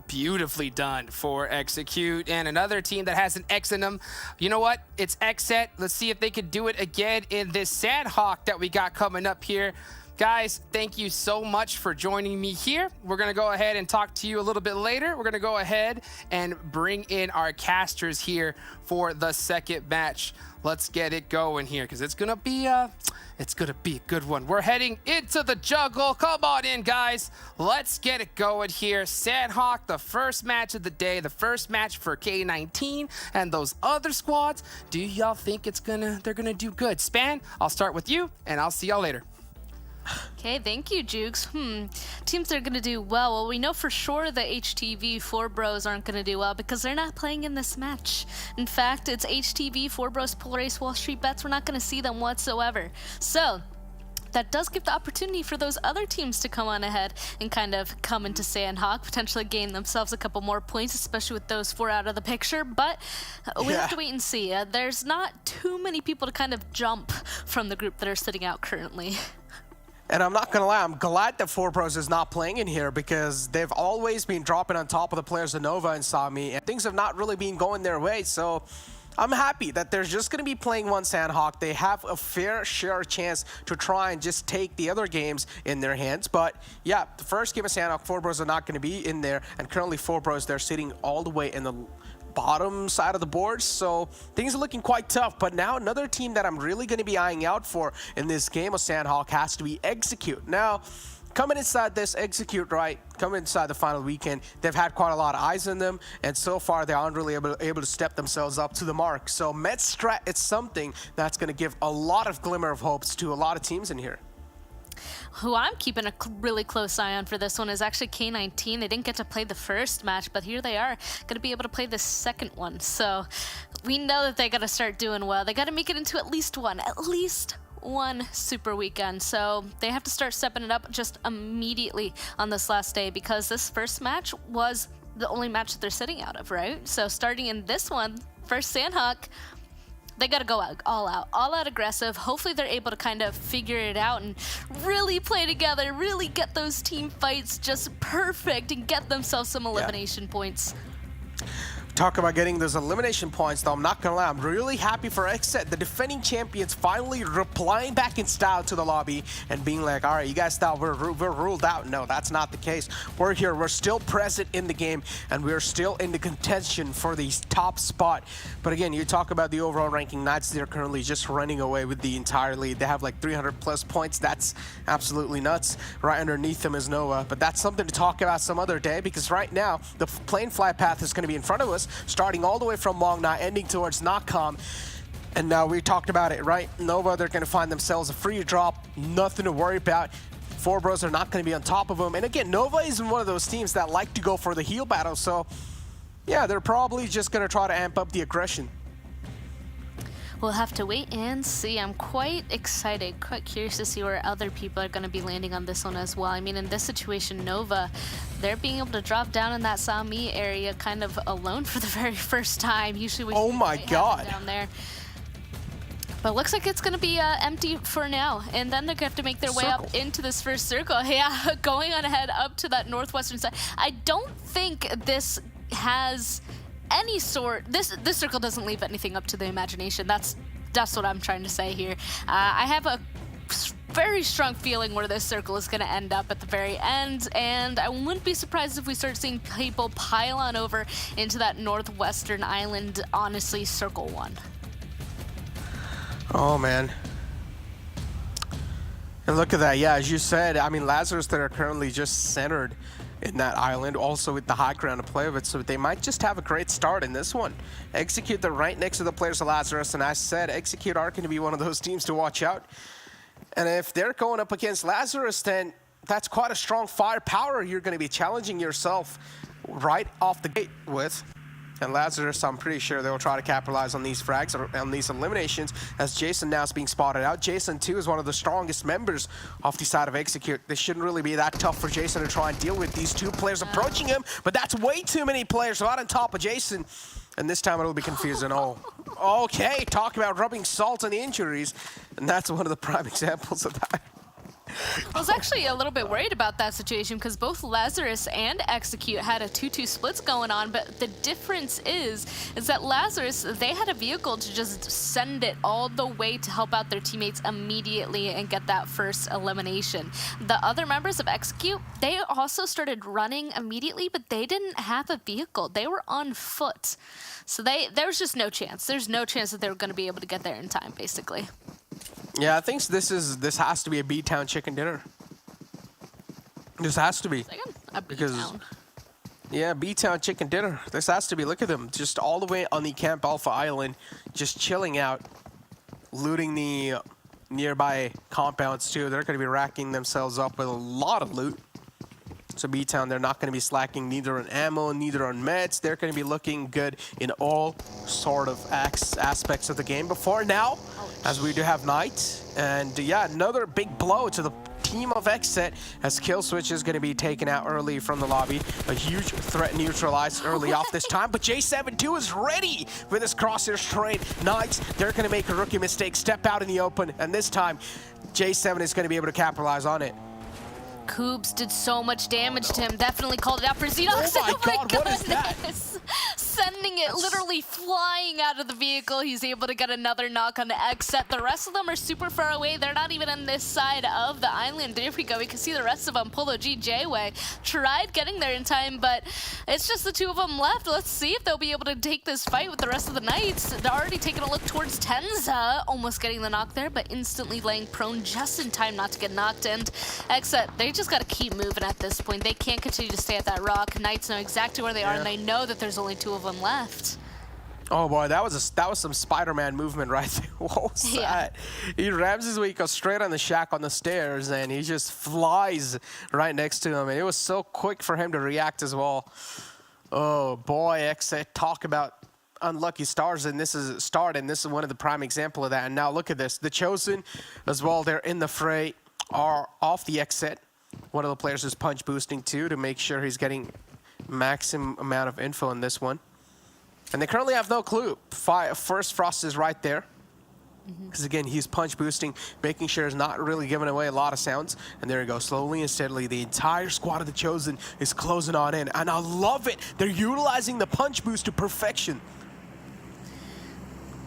Beautifully done for Execute. And another team that has an X in them. You know what? It's XSET. Let's see if they could do it again in this Sanhok that we got coming up here. Guys, thank you so much for joining me here. We're going to go ahead and talk to you a little bit later. We're going to go ahead and bring in our casters here for the second match. Let's get it going here because it's going to be a good one. We're heading into the jungle. Come on in, guys. Let's get it going here. Sanhok, the first match of the day, the first match for K19 and those other squads. Do y'all think they're going to do good? Span, I'll start with you and I'll see y'all later. Okay, thank you, Jukes. Teams that are going to do well. Well, we know for sure the HTV 4 Bros aren't going to do well because they're not playing in this match. In fact, it's HTV 4 Bros, Polaris, WallStreetBets. We're not going to see them whatsoever. So that does give the opportunity for those other teams to come on ahead and kind of come into Sanhok, potentially gain themselves a couple more points, especially with those 4 out of the picture. But we have to wait and see. There's not too many people to kind of jump from the group that are sitting out currently. And I'm not gonna lie, I'm glad that 4 Bros is not playing in here because they've always been dropping on top of the players of Nova and Sami, and things have not really been going their way. So I'm happy that they're just gonna be playing one Sanhok. They have a fair share chance to try and just take the other games in their hands. But yeah, the first game of Sanhok, 4 Bros are not gonna be in there, and currently 4 Bros, they're sitting all the way in the bottom side of the board, so things are looking quite tough. But now another team that I'm really going to be eyeing out for in this game of Sanhok has to be Execute. Now, coming inside this Execute, right, coming inside the final weekend, they've had quite a lot of eyes on them, and so far they aren't really able to step themselves up to the mark. So Met Strat is something that's going to give a lot of glimmer of hopes to a lot of teams in here. Who I'm keeping a really close eye on for this one is actually K19. They didn't get to play the first match, but here they are, going to be able to play the second one. So we know that they got to start doing well. They got to make it into at least one super weekend. So they have to start stepping it up just immediately on this last day because this first match was the only match that they're sitting out of, right? So starting in this one, first Sanhok, they got to go all out aggressive. Hopefully they're able to kind of figure it out and really play together, really get those team fights just perfect and get themselves some elimination points. Talk about getting those elimination points, though. I'm not gonna lie, I'm really happy for XSET, the defending champions, finally replying back in style to the lobby and being like, all right, you guys thought we're ruled out. No, that's not the case. We're here, we're still present in the game, and we're still in the contention for the top spot. But again, you talk about the overall ranking, Knights, they're currently just running away with the entire lead. They have like 300 plus points. That's absolutely nuts. Right underneath them is Nova, but that's something to talk about some other day because right now, the plane fly path is gonna be in front of us, starting all the way from Mongna, ending towards Nakam. And now we talked about it, right? Nova, they're going to find themselves a free drop, nothing to worry about. 4 Bros are not going to be on top of them. And again, Nova isn't one of those teams that like to go for the heal battle. So yeah, they're probably just going to try to amp up the aggression. We'll have to wait and see. I'm quite excited, quite curious to see where other people are going to be landing on this one as well. I mean, in this situation, Nova, they're being able to drop down in that Sami area kind of alone for the very first time. Usually we oh my god down there. But it looks like it's going to be empty for now. And then they're going to have to make their way up into this first circle. Yeah, going on ahead up to that northwestern side. I don't think this has any sort, this circle doesn't leave anything up to the imagination. That's what I'm trying to say here. I have a very strong feeling where this circle is going to end up at the very end, and I wouldn't be surprised if we start seeing people pile on over into that northwestern island, honestly, circle 1. Oh man. And look at that, yeah, as you said, I mean, Lazarus that are currently just centered in that island, also with the high ground to play with, so they might just have a great start in this one. Execute, they're right next to the players of Lazarus, and I said Execute are going to be one of those teams to watch out. And if they're going up against Lazarus, then that's quite a strong firepower you're going to be challenging yourself right off the gate with. And Lazarus, I'm pretty sure they'll try to capitalize on these frags, or on these eliminations, as Jason now is being spotted out. Jason, too, is one of the strongest members off the side of Execute. This shouldn't really be that tough for Jason to try and deal with these two players approaching him, but that's way too many players right on top of Jason. And this time it'll be confusing. Oh, okay, talk about rubbing salt on the injuries. And that's one of the prime examples of that. I was actually a little bit worried about that situation because both Lazarus and Execute had a 2-2 splits going on, but the difference is that Lazarus, they had a vehicle to just send it all the way to help out their teammates immediately and get that first elimination. The other members of Execute, they also started running immediately, but they didn't have a vehicle. They were on foot. So there was just no chance. There's no chance that they were going to be able to get there in time, basically. Yeah, I think this has to be a B-Town chicken dinner. This has to be. Because, yeah, B-Town chicken dinner. This has to be. Look at them, just all the way on the Camp Alpha Island, just chilling out, looting the nearby compounds too. They're going to be racking themselves up with a lot of loot. So B-Town, they're not going to be slacking neither on ammo, neither on meds. They're going to be looking good in all sort of aspects of the game. Before now, as we do have Knight. And yeah, another big blow to the team of XSET as Kill Switch is going to be taken out early from the lobby. A huge threat neutralized early off this time, but J72 is ready with his crosshairs train. Knights, they're going to make a rookie mistake, step out in the open, and this time J7 is going to be able to capitalize on it. Koobs did so much damage to him. Definitely called it out for Xenox. Oh my god, what is that? Sending it literally flying out of the vehicle. He's able to get another knock on the XSET. The rest of them are super far away. They're not even on this side of the island. There we go. We can see the rest of them. Polo G, J-Way tried getting there in time, but it's just the two of them left. Let's see if they'll be able to take this fight with the rest of the Knights. They're already taking a look towards Tenza, almost getting the knock there, but instantly laying prone just in time not to get knocked. And XSET, they just got to keep moving at this point. They can't continue to stay at that rock. Knights know exactly where they are, and they know that there's only two of them left. Oh boy, that was some Spider-Man movement right there. What was that? He rams his way, goes straight on the shack on the stairs, and he just flies right next to him. And it was so quick for him to react as well. Oh boy, XSET, talk about unlucky stars, and this is one of the prime example of that. And now look at this, the Chosen as well. They're in the fray, are off the XSET. One of the players is punch boosting too to make sure he's getting maximum amount of info in this one. And they currently have no clue. First Frost is right there. Because again, he's punch boosting, making sure he's not really giving away a lot of sounds. And there you go, slowly and steadily, the entire squad of the Chosen is closing on in. And I love it. They're utilizing the punch boost to perfection.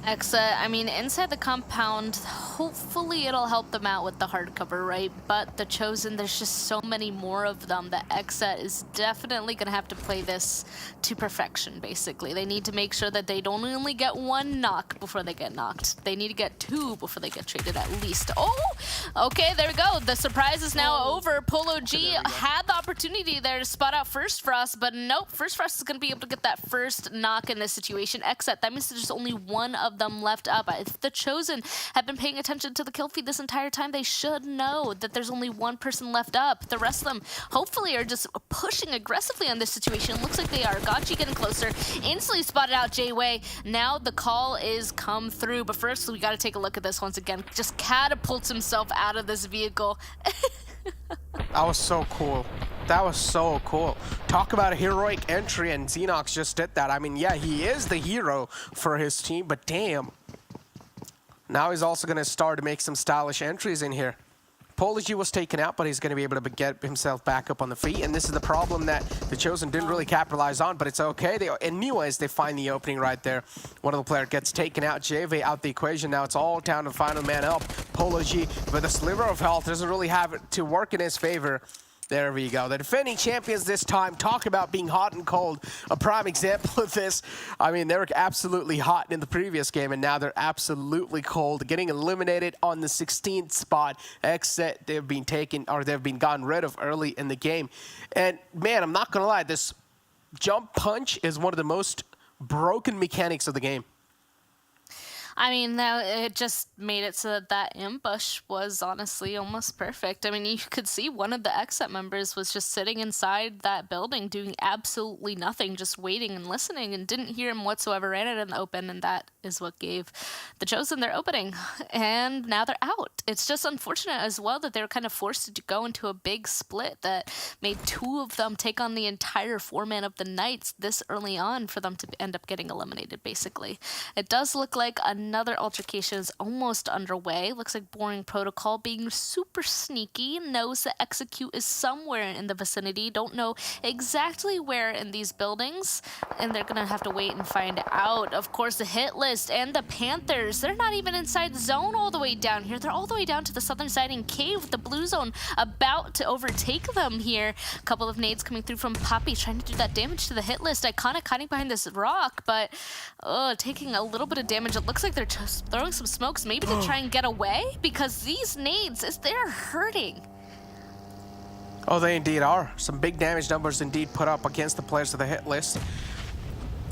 XSET, I mean, inside the compound, hopefully it'll help them out with the hardcover, right? But the Chosen, there's just so many more of them that XSET is definitely going to have to play this to perfection, basically. They need to make sure that they don't only get one knock before they get knocked. They need to get two before they get traded at least. Oh, okay, there we go. The surprise is now over. Polo G had the opportunity there to spot out First Frost, but nope, First Frost is going to be able to get that first knock in this situation. XSET, that means there's only one of them left up. If the Chosen have been paying attention to the kill feed this entire time, they should know that there's only one person left up. The rest of them hopefully are just pushing aggressively on this situation. Looks like they are. Gotchi getting closer. Instantly spotted out J-Way. Now the call is come through, but first we got to take a look at this once again. Just catapults himself out of this vehicle. That was so cool. That was so cool. Talk about a heroic entry, and Xenox just did that. I mean, yeah, he is the hero for his team, but damn. Now he's also going to start to make some stylish entries in here. Pology was taken out, but he's going to be able to get himself back up on the feet, and this is the problem that the Chosen didn't really capitalize on, but it's okay. Anyways, they find the opening right there. One of the players gets taken out, JV out the equation. Now it's all down to final man up. Pology, with a sliver of health, doesn't really have it to work in his favor. There we go. The defending champions this time. Talk about being hot and cold. A prime example of this. I mean, they were absolutely hot in the previous game, and now they're absolutely cold. Getting eliminated on the 16th spot. XSET, they've been taken, or they've been gotten rid of early in the game. And man, I'm not gonna lie, this jump punch is one of the most broken mechanics of the game. I mean, that it just made it so that that ambush was honestly almost perfect. I mean, you could see one of the XSET members was just sitting inside that building doing absolutely nothing, just waiting and listening, and didn't hear him whatsoever, ran it in the open, and that is what gave the Chosen their opening. And now they're out. It's just unfortunate as well that they were kind of forced to go into a big split that made two of them take on the entire four-man of the Knights this early on for them to end up getting eliminated, basically. It does look like another altercation is almost underway. Looks like Boring Protocol, being super sneaky, knows that Execute is somewhere in the vicinity. Don't know exactly where in these buildings, and they're gonna have to wait and find out. Of course, the hit list and the Panthers, they're not even inside zone all the way down here. They're all the way down to the southern side in Cave, with the blue zone about to overtake them here. A couple of nades coming through from Poppy, trying to do that damage to the hit list. Iconic hiding behind this rock, but taking a little bit of damage. It looks like they're just throwing some smokes, maybe to try and get away, because these nades, they're hurting. Oh, they indeed are. Some big damage numbers indeed put up against the players of the hit list.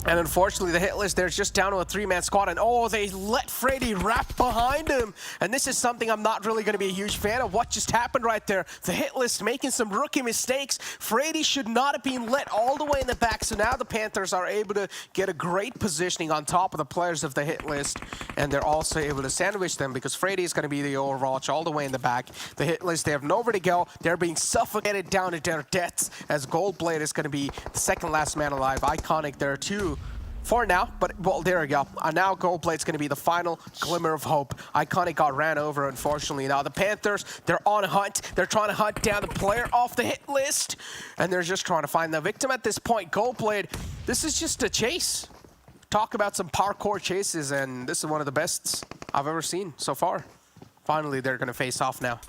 And unfortunately, the hit list, they're just down to a three-man squad, and they let Freddy wrap behind him. And this is something I'm not really going to be a huge fan of. What just happened right there? The hit list making some rookie mistakes. Freddy should not have been let all the way in the back, so now the Panthers are able to get a great positioning on top of the players of the hit list, and they're also able to sandwich them because Freddy is going to be the Overwatch all the way in the back. The hit list, they have nowhere to go. They're being suffocated down to their deaths, as Goldblade is going to be the second last man alive. Iconic there too. For now, but well, there we go. Now Goldblade's going to be the final glimmer of hope. Iconic got ran over, unfortunately. Now the Panthers, they're on a hunt. They're trying to hunt down the player off the hit list, and they're just trying to find the victim at this point. Goldblade, this is just a chase. Talk about some parkour chases, and this is one of the best I've ever seen so far. Finally, they're going to face off now.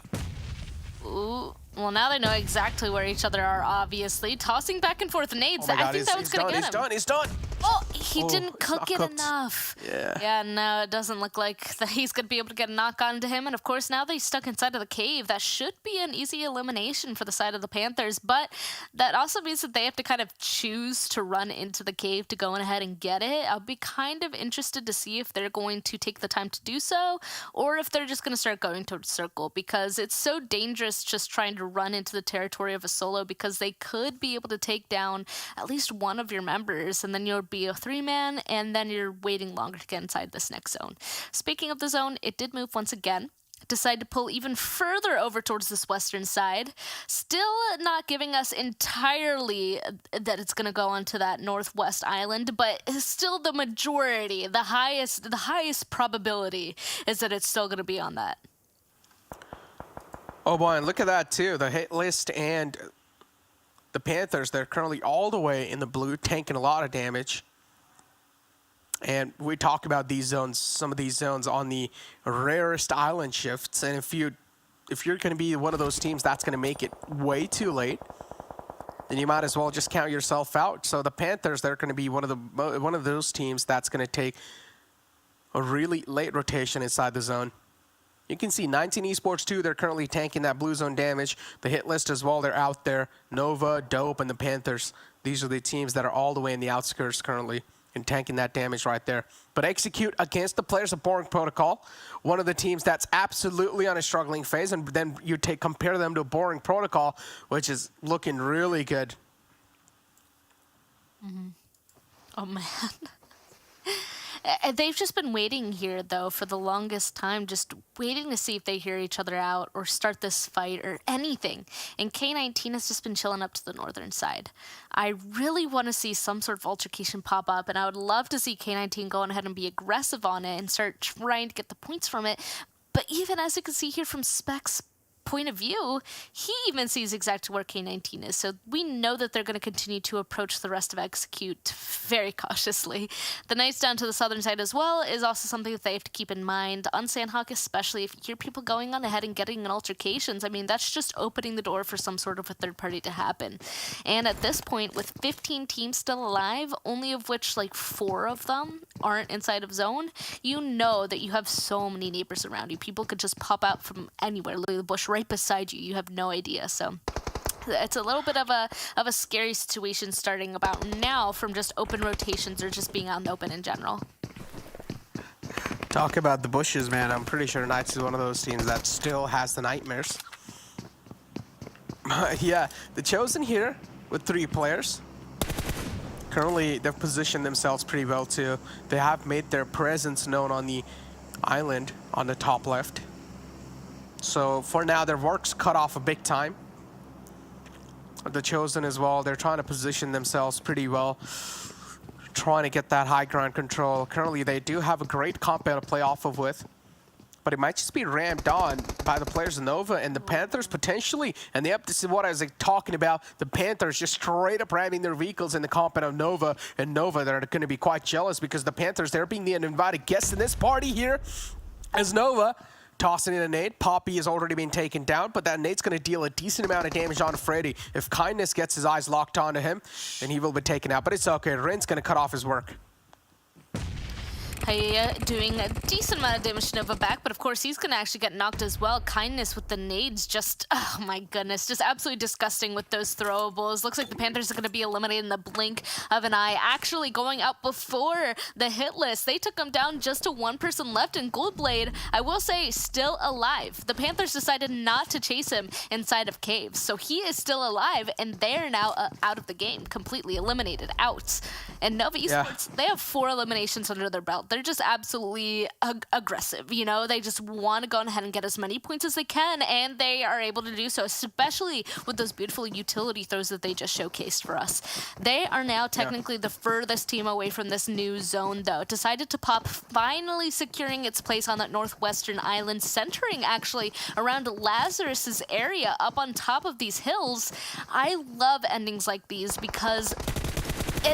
Ooh. Well, now they know exactly where each other are, obviously. Tossing back and forth nades. Oh my God, I think that was going to get him. He's done. Oh, he didn't cook it enough. Yeah. Yeah, no, it doesn't look like that he's going to be able to get a knock onto him. And of course, now they're stuck inside of the cave. That should be an easy elimination for the side of the Panthers. But that also means that they have to kind of choose to run into the cave to go on ahead and get it. I'll be kind of interested to see if they're going to take the time to do so, or if they're just going to start going towards circle, because it's so dangerous just trying to run into the territory of a solo, because they could be able to take down at least one of your members, and then you'll be a three-man, and then you're waiting longer to get inside this next zone. Speaking of the zone, it did move once again. Decide to pull even further over towards this western side. Still not giving us entirely that it's going to go onto that northwest island, but still the majority, the highest probability is that it's still going to be on that. Oh boy, and look at that too. The hit list and the Panthers, they're currently all the way in the blue, tanking a lot of damage. And we talk about these zones, some of these zones on the rarest island shifts. And if you're going to be one of those teams that's going to make it way too late, then you might as well just count yourself out. So the Panthers, they're going to be one of those teams that's going to take a really late rotation inside the zone. You can see 19 Esports 2, they're currently tanking that blue zone damage. The hit list as well, they're out there. Nova, Dope, and the Panthers. These are the teams that are all the way in the outskirts currently and tanking that damage right there. But Execute against the players of Boring Protocol, one of the teams that's absolutely on a struggling phase, and then you compare them to Boring Protocol, which is looking really good. Mm-hmm. Oh, man. They've just been waiting here, though, for the longest time, just waiting to see if they hear each other out or start this fight or anything. And K19 has just been chilling up to the northern side. I really want to see some sort of altercation pop up, and I would love to see K19 go on ahead and be aggressive on it and start trying to get the points from it. But even as you can see here from Spec's point of view, he even sees exactly where K19 is. So we know that they're going to continue to approach the rest of Execute very cautiously. The Knights down to the southern side as well is also something that they have to keep in mind. On Sanhok especially, if you hear people going on ahead and getting in altercations, I mean, that's just opening the door for some sort of a third party to happen. And at this point, with 15 teams still alive, only of which like 4 of them aren't inside of zone, you know that you have so many neighbors around you. People could just pop out from anywhere, literally the bush right beside you. You have no idea. So it's a little bit of a scary situation starting about now from just open rotations or just being out in the open in general. Talk about the bushes, man. I'm pretty sure Knights is one of those teams that still has the nightmares. Yeah, the Chosen here with 3 players. Currently, they've positioned themselves pretty well too. They have made their presence known on the island on the top left. So for now, their work's cut off a big time. The Chosen as well, they're trying to position themselves pretty well, trying to get that high ground control. Currently, they do have a great compound to play off of with, but it might just be rammed on by the players of Nova and the Panthers potentially. And this is what I was talking about. The Panthers just straight up ramming their vehicles in the compound of Nova. And Nova, they're going to be quite jealous because the Panthers, they're being the uninvited guests in this party here. As Nova tossing in a nade. Poppy has already been taken down, but that nade's going to deal a decent amount of damage on Freddy. If Kindness gets his eyes locked onto him, then he will be taken out. But it's okay. Rin's going to cut off his work. Doing a decent amount of damage to Nova back, but of course he's going to actually get knocked as well. Kindness with the nades, just, oh my goodness, just absolutely disgusting with those throwables. Looks like the Panthers are going to be eliminated in the blink of an eye. Actually going out before the hit list. They took him down just to 1 person left, and Goldblade, I will say, still alive. The Panthers decided not to chase him inside of caves, so he is still alive, and they're now out of the game, completely eliminated, out. And Nova Esports, they have 4 eliminations under their belt. They're just absolutely aggressive, you know? They just want to go ahead and get as many points as they can, and they are able to do so, especially with those beautiful utility throws that they just showcased for us. They are now technically the furthest team away from this new zone, though. Decided to pop, finally securing its place on that northwestern island, centering actually around Lazarus's area up on top of these hills. I love endings like these because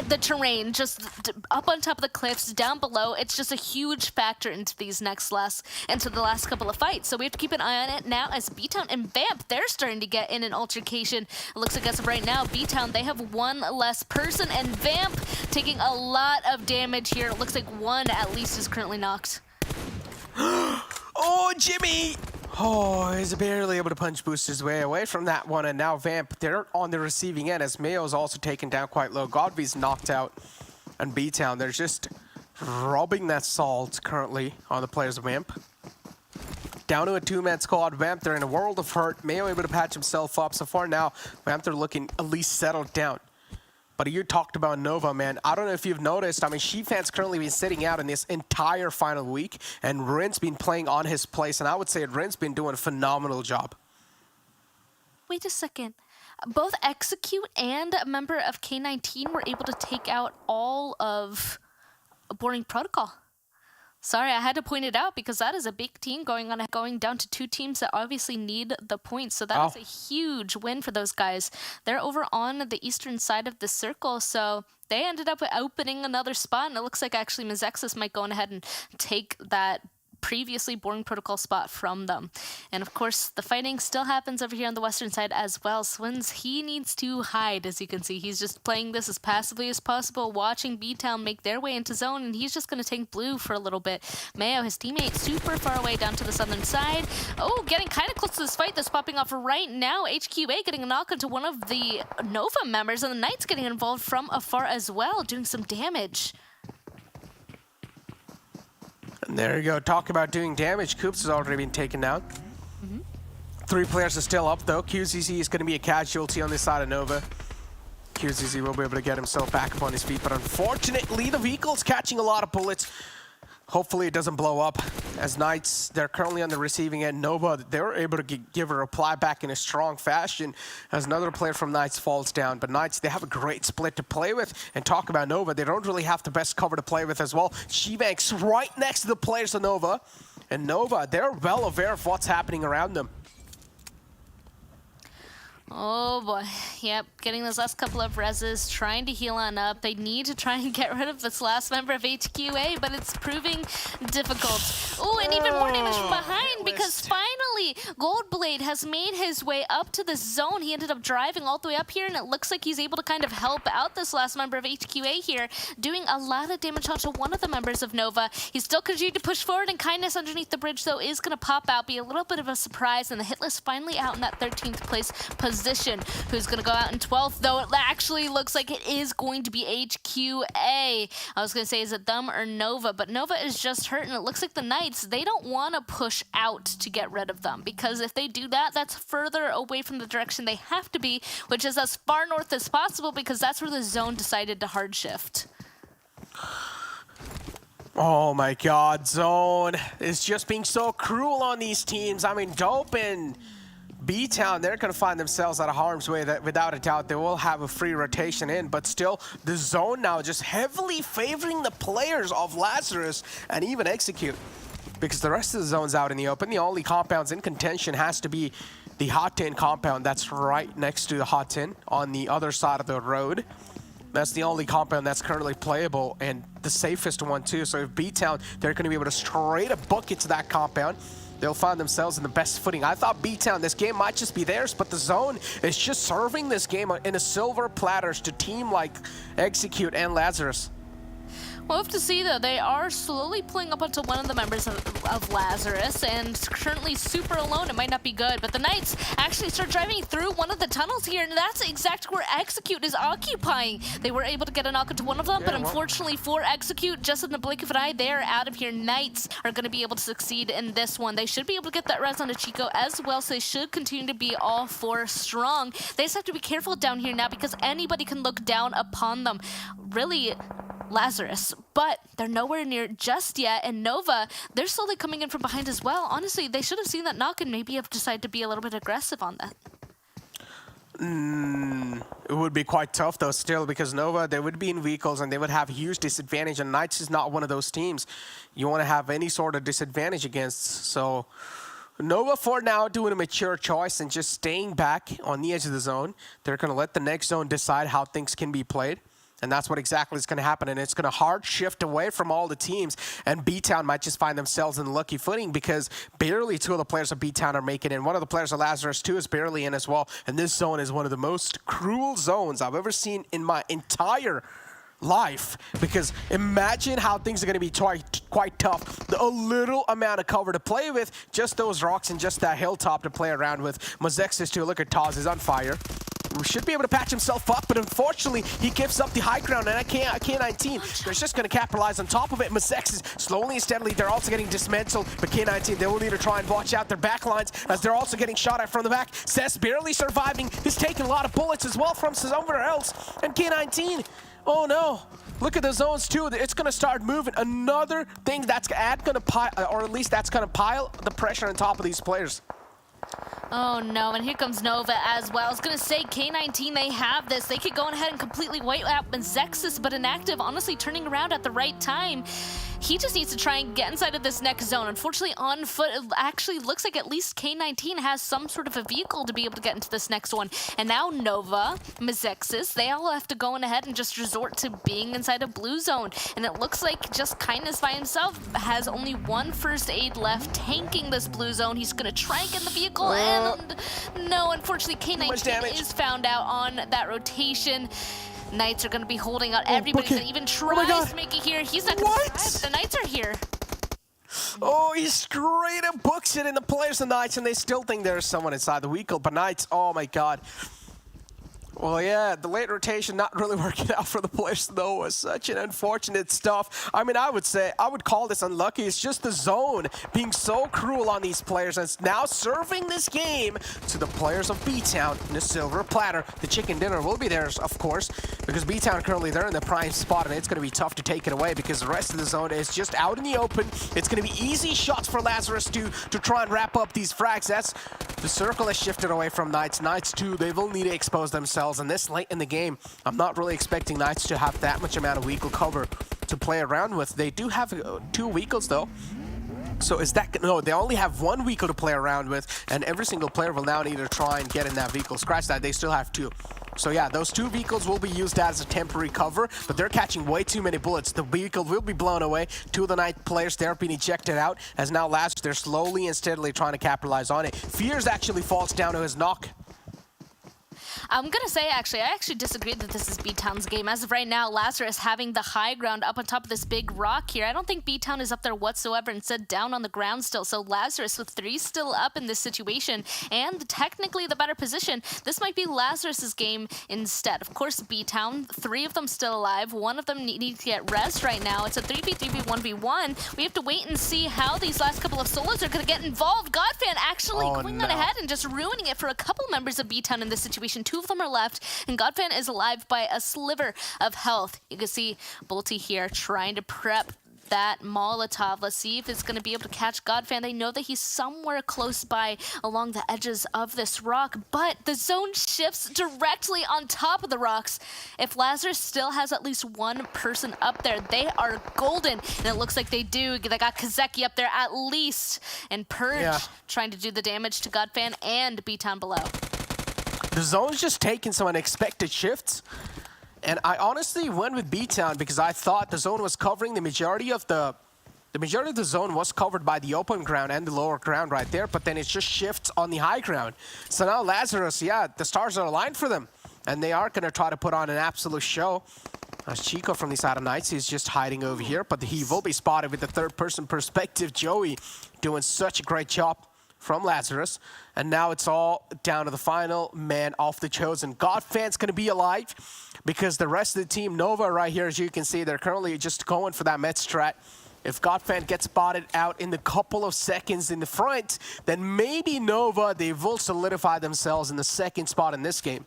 the terrain, just up on top of the cliffs, down below, it's just a huge factor into the last couple of fights. So we have to keep an eye on it now as B-Town and Vamp, they're starting to get in an altercation. It looks like as of right now, B-Town, they have 1 less person, and Vamp taking a lot of damage here. It looks like 1 at least is currently knocked. Oh, Jimmy! Oh, he's barely able to punch boost his way away from that one, and now Vamp, they're on the receiving end as Mayo's also taken down quite low. Godby's knocked out, and B-Town, they're just robbing that salt currently on the players of Vamp. Down to a 2-man squad. Vamp, they're in a world of hurt. Mayo able to patch himself up. So far now, Vamp, they're looking at least settled down. But you talked about Nova, man. I don't know if you've noticed. I mean, Sheepfan's currently been sitting out in this entire final week, and Rin's been playing on his place, and I would say Rin's been doing a phenomenal job. Wait a second. Both Execute and a member of K19 were able to take out all of Boring Protocol. Sorry, I had to point it out because that is a big team going down to 2 teams that obviously need the points. So that is a huge win for those guys. They're over on the eastern side of the circle, so they ended up opening another spot, and it looks like actually Mezexis might go ahead and take that previously Boring Protocol spot from them. And of course, the fighting still happens over here on the western side as well. Swins, he needs to hide, as you can see. He's just playing this as passively as possible, watching B-Town make their way into zone, and he's just going to tank blue for a little bit. Mayo, his teammate, super far away down to the southern side. Oh, getting kind of close to this fight that's popping off right now. HQA getting a knock onto one of the Nova members, and the Knights getting involved from afar as well, doing some damage. And there you go. Talk about doing damage. Coops has already been taken down. 3 players are still up, though. QZZ is going to be a casualty on this side of Nova. QZZ will be able to get himself back up on his feet, but unfortunately, the vehicle's catching a lot of bullets. Hopefully, it doesn't blow up. As Knights, they're currently on the receiving end. Nova, they were able to give a reply back in a strong fashion as another player from Knights falls down. But Knights, they have a great split to play with. And talk about Nova, they don't really have the best cover to play with as well. She-Bank's right next to the players of Nova. And Nova, they're well aware of what's happening around them. Oh boy, yep, getting those last couple of reses, trying to heal on up. They need to try and get rid of this last member of HQA, but it's proving difficult. Oh, and even more damage from behind because finally finally, Goldblade has made his way up to the zone. He ended up driving all the way up here, and it looks like he's able to kind of help out this last member of HQA here, doing a lot of damage onto one of the members of Nova. He's still continuing to push forward, and Kindness underneath the bridge, though, is going to pop out, be a little bit of a surprise, and the hit list finally out in that 13th place position. Who's going to go out in 12th, though? It actually looks like it is going to be HQA. I was going to say, is it them or Nova? But Nova is just hurt, and it looks like the Knights, they don't want to push out to get rid of them, because if they do that, that's further away from the direction they have to be, which is as far north as possible, because that's where the zone decided to hard shift. Oh my god, Zone is just being so cruel on these teams. I mean, Dope and B-Town, they're going to find themselves out of harm's way. That without a doubt, they will have a free rotation in, but still, the Zone now just heavily favoring the players of Lazarus and even Execute, because the rest of the zone's out in the open. The only compounds in contention has to be the Hot Tin compound that's right next to the Hot Tin on the other side of the road. That's the only compound that's currently playable, and the safest one too. So if B-Town, they're going to be able to straight up book it to that compound, they'll find themselves in the best footing. I thought B-Town, this game might just be theirs, but the zone is just serving this game in a silver platters to team like Execute and Lazarus. We'll have to see, though. They are slowly pulling up onto one of the members of Lazarus, and currently super alone. It might not be good, but the Knights actually start driving through one of the tunnels here, and that's exactly where Execute is occupying. They were able to get a knock into one of them, but unfortunately for Execute, just in the blink of an eye, they are out of here. Knights are going to be able to succeed in this one. They should be able to get that res onto Chico as well, so they should continue to be all four strong. They just have to be careful down here now, because anybody can look down upon them. Really, Lazarus, but they're nowhere near just yet, and Nova, they're slowly coming in from behind as well. Honestly, they should have seen that knock and maybe have decided to be a little bit aggressive on that. It would be quite tough though still, because Nova, they would be in vehicles and they would have huge disadvantage, and Knights is not one of those teams you want to have any sort of disadvantage against. So Nova for now doing a mature choice and just staying back on the edge of the zone. They're going to let the next zone decide how things can be played. And that's what exactly is going to happen. And it's going to hard shift away from all the teams. And B-Town might just find themselves in lucky footing, because barely two of the players of B-Town are making it in. One of the players of Lazarus, too, is barely in as well. And this zone is one of the most cruel zones I've ever seen in my entire life, because imagine how things are going to be quite tough. A little amount of cover to play with, just those rocks and just that hilltop to play around with. Mezexis, too, look at Taz, is on fire. Should be able to patch himself up, but unfortunately, he gives up the high ground, and K19, they're just going to capitalize on top of it. Mezexis, slowly and steadily, they're also getting dismantled, but K19, they will need to try and watch out their back lines, as they're also getting shot at from the back. Cess barely surviving. He's taking a lot of bullets as well from somewhere else, and K19, oh no. Look at the zones too. It's going to start moving. Another thing that's going to pile, or at least that's going to pile the pressure on top of these players. Oh no, and here comes Nova as well. I was gonna say, K19, they have this. They could go ahead and completely wipe out Mezexis, but inactive, honestly turning around at the right time. He just needs to try and get inside of this next zone. Unfortunately, on foot, it actually looks like at least K19 has some sort of a vehicle to be able to get into this next one. And now Nova, Mezexis, they all have to go in ahead and just resort to being inside a blue zone. And it looks like just Kindness by himself has only one first aid left, tanking this blue zone. He's gonna try and get in the vehicle, and no, unfortunately, K19 is found out on that rotation. Knights are going to be holding out everybody that even tries to make it here. He's not going to survive. The Knights are here. Oh, he straight up books it in the players of Knights, and they still think there's someone inside the vehicle. But Knights, oh my god. Well, yeah, the late rotation not really working out for the players, though, was such an unfortunate stuff. I mean, I would call this unlucky. It's just the zone being so cruel on these players, and it's now serving this game to the players of B-Town in a silver platter. The chicken dinner will be theirs, of course, because B-Town currently, they're in the prime spot, and it's going to be tough to take it away, because the rest of the zone is just out in the open. It's going to be easy shots for Lazarus to try and wrap up these frags. That's the circle has shifted away from Knights. Knights, too, they will need to expose themselves. And this late in the game, I'm not really expecting Knights to have that much amount of vehicle cover to play around with. They do have 2 vehicles though. So is that, no, they only have 1 vehicle to play around with, and every single player will now need to try and get in that vehicle. Scratch that, they still have 2. So yeah, those 2 vehicles will be used as a temporary cover, but they're catching way too many bullets. The vehicle will be blown away. 2 of the 9 players, they're being ejected out, as now Lazarus, they're slowly and steadily trying to capitalize on it. Fears actually falls down to his knock. I'm gonna say, actually, I actually disagree that this is B-Town's game. As of right now, Lazarus having the high ground up on top of this big rock here. I don't think B-Town is up there whatsoever, instead down on the ground still. So Lazarus with 3 still up in this situation, and technically the better position. This might be Lazarus's game instead. Of course, B-Town, 3 of them still alive. 1 of them need to get res right now. It's a 3v3v1v1. We have to wait and see how these last couple of solos are gonna get involved. Godfan actually going on ahead and just ruining it for a couple members of B-Town in this situation. 2 of them are left, and Godfan is alive by a sliver of health. You can see Bolty here trying to prep that Molotov. Let's see if it's going to be able to catch Godfan. They know that he's somewhere close by along the edges of this rock, but the zone shifts directly on top of the rocks. If Lazarus still has at least 1 person up there, they are golden, and it looks like they do. They got Kazeki up there at least, and Purge trying to do the damage to Godfan and B-Town below. The zone's just taking some unexpected shifts. And I honestly went with B-Town because I thought the zone was covering the majority of the zone was covered by the open ground and the lower ground right there, but then it just shifts on the high ground. So now Lazarus, yeah, the stars are aligned for them, and they are going to try to put on an absolute show. As Chico from the side of Knights is just hiding over here, but he will be spotted with the third-person perspective. Joey doing such a great job from Lazarus, and now it's all down to the final man off the Chosen. Godfan's going to be alive because the rest of the team, Nova right here, as you can see, they're currently just going for that med strat. If Godfan gets spotted out in the couple of seconds in the front, then maybe Nova, they will solidify themselves in the 2nd spot in this game.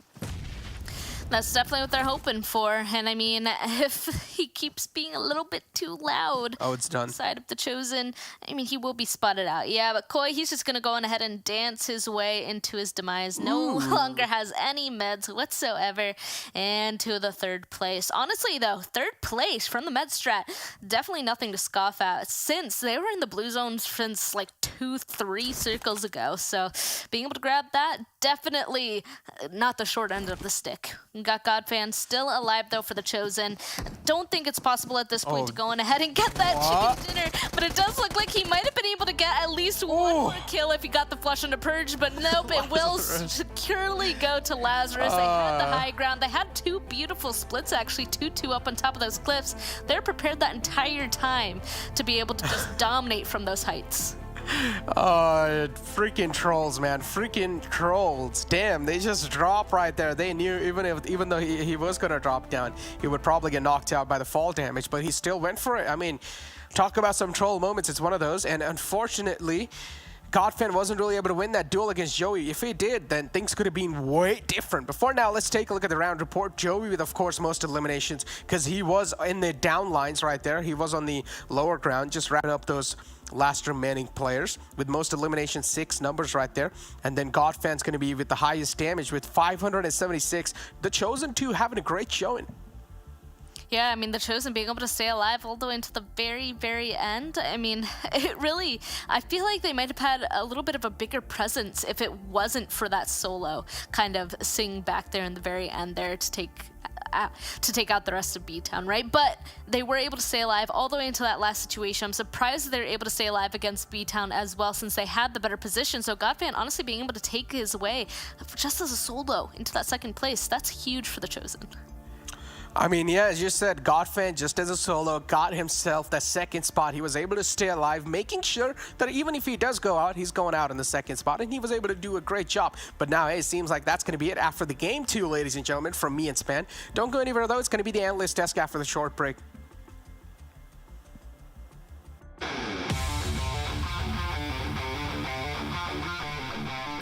That's definitely what they're hoping for. And I mean, if he keeps being a little bit too loud, it's done. Side of the Chosen, I mean, he will be spotted out. Yeah, but Koi, he's just going to go on ahead and dance his way into his demise. No longer has any meds whatsoever. And to the 3rd place. Honestly, though, 3rd place from the med strat, definitely nothing to scoff at, since they were in the blue zones since like 2-3 circles ago. So being able to grab that, definitely not the short end of the stick. Got Godfan still alive, though, for the Chosen. Don't think it's possible at this point to go on ahead and get that chicken dinner, but it does look like he might have been able to get at least 1 more kill if he got the flush on the Purge, but nope, it will securely go to Lazarus. They had the high ground. They had 2 beautiful splits, actually, 2-2 up on top of those cliffs. They're prepared that entire time to be able to just dominate from those heights. Freaking trolls, man. Freaking trolls. Damn, they just drop right there. They knew even though he was going to drop down, he would probably get knocked out by the fall damage, but he still went for it. I mean, talk about some troll moments. It's one of those, and unfortunately, Godfan wasn't really able to win that duel against Joey. If he did, then things could have been way different. But for now, let's take a look at the round report. Joey with, of course, most eliminations because he was in the down lines right there. He was on the lower ground, just wrapping up those last remaining players with most eliminations, 6 numbers right there. And then Godfan's going to be with the highest damage with 576. The Chosen 2 having a great showing. Yeah, I mean, the Chosen being able to stay alive all the way into the very, very end. I mean, it really, I feel like they might have had a little bit of a bigger presence if it wasn't for that solo kind of sing back there in the very end there to take out the rest of B-Town, right? But they were able to stay alive all the way into that last situation. I'm surprised that they were able to stay alive against B-Town as well, since they had the better position. So Godfan honestly being able to take his way just as a solo into that 2nd place, that's huge for the Chosen. I mean, yeah, as you said, Godfan, just as a solo, got himself that 2nd spot. He was able to stay alive, making sure that even if he does go out, he's going out in the 2nd spot, and he was able to do a great job. But now, hey, it seems like that's going to be it after the game 2, ladies and gentlemen, from me and Span. Don't go anywhere, though. It's going to be the analyst desk after the short break.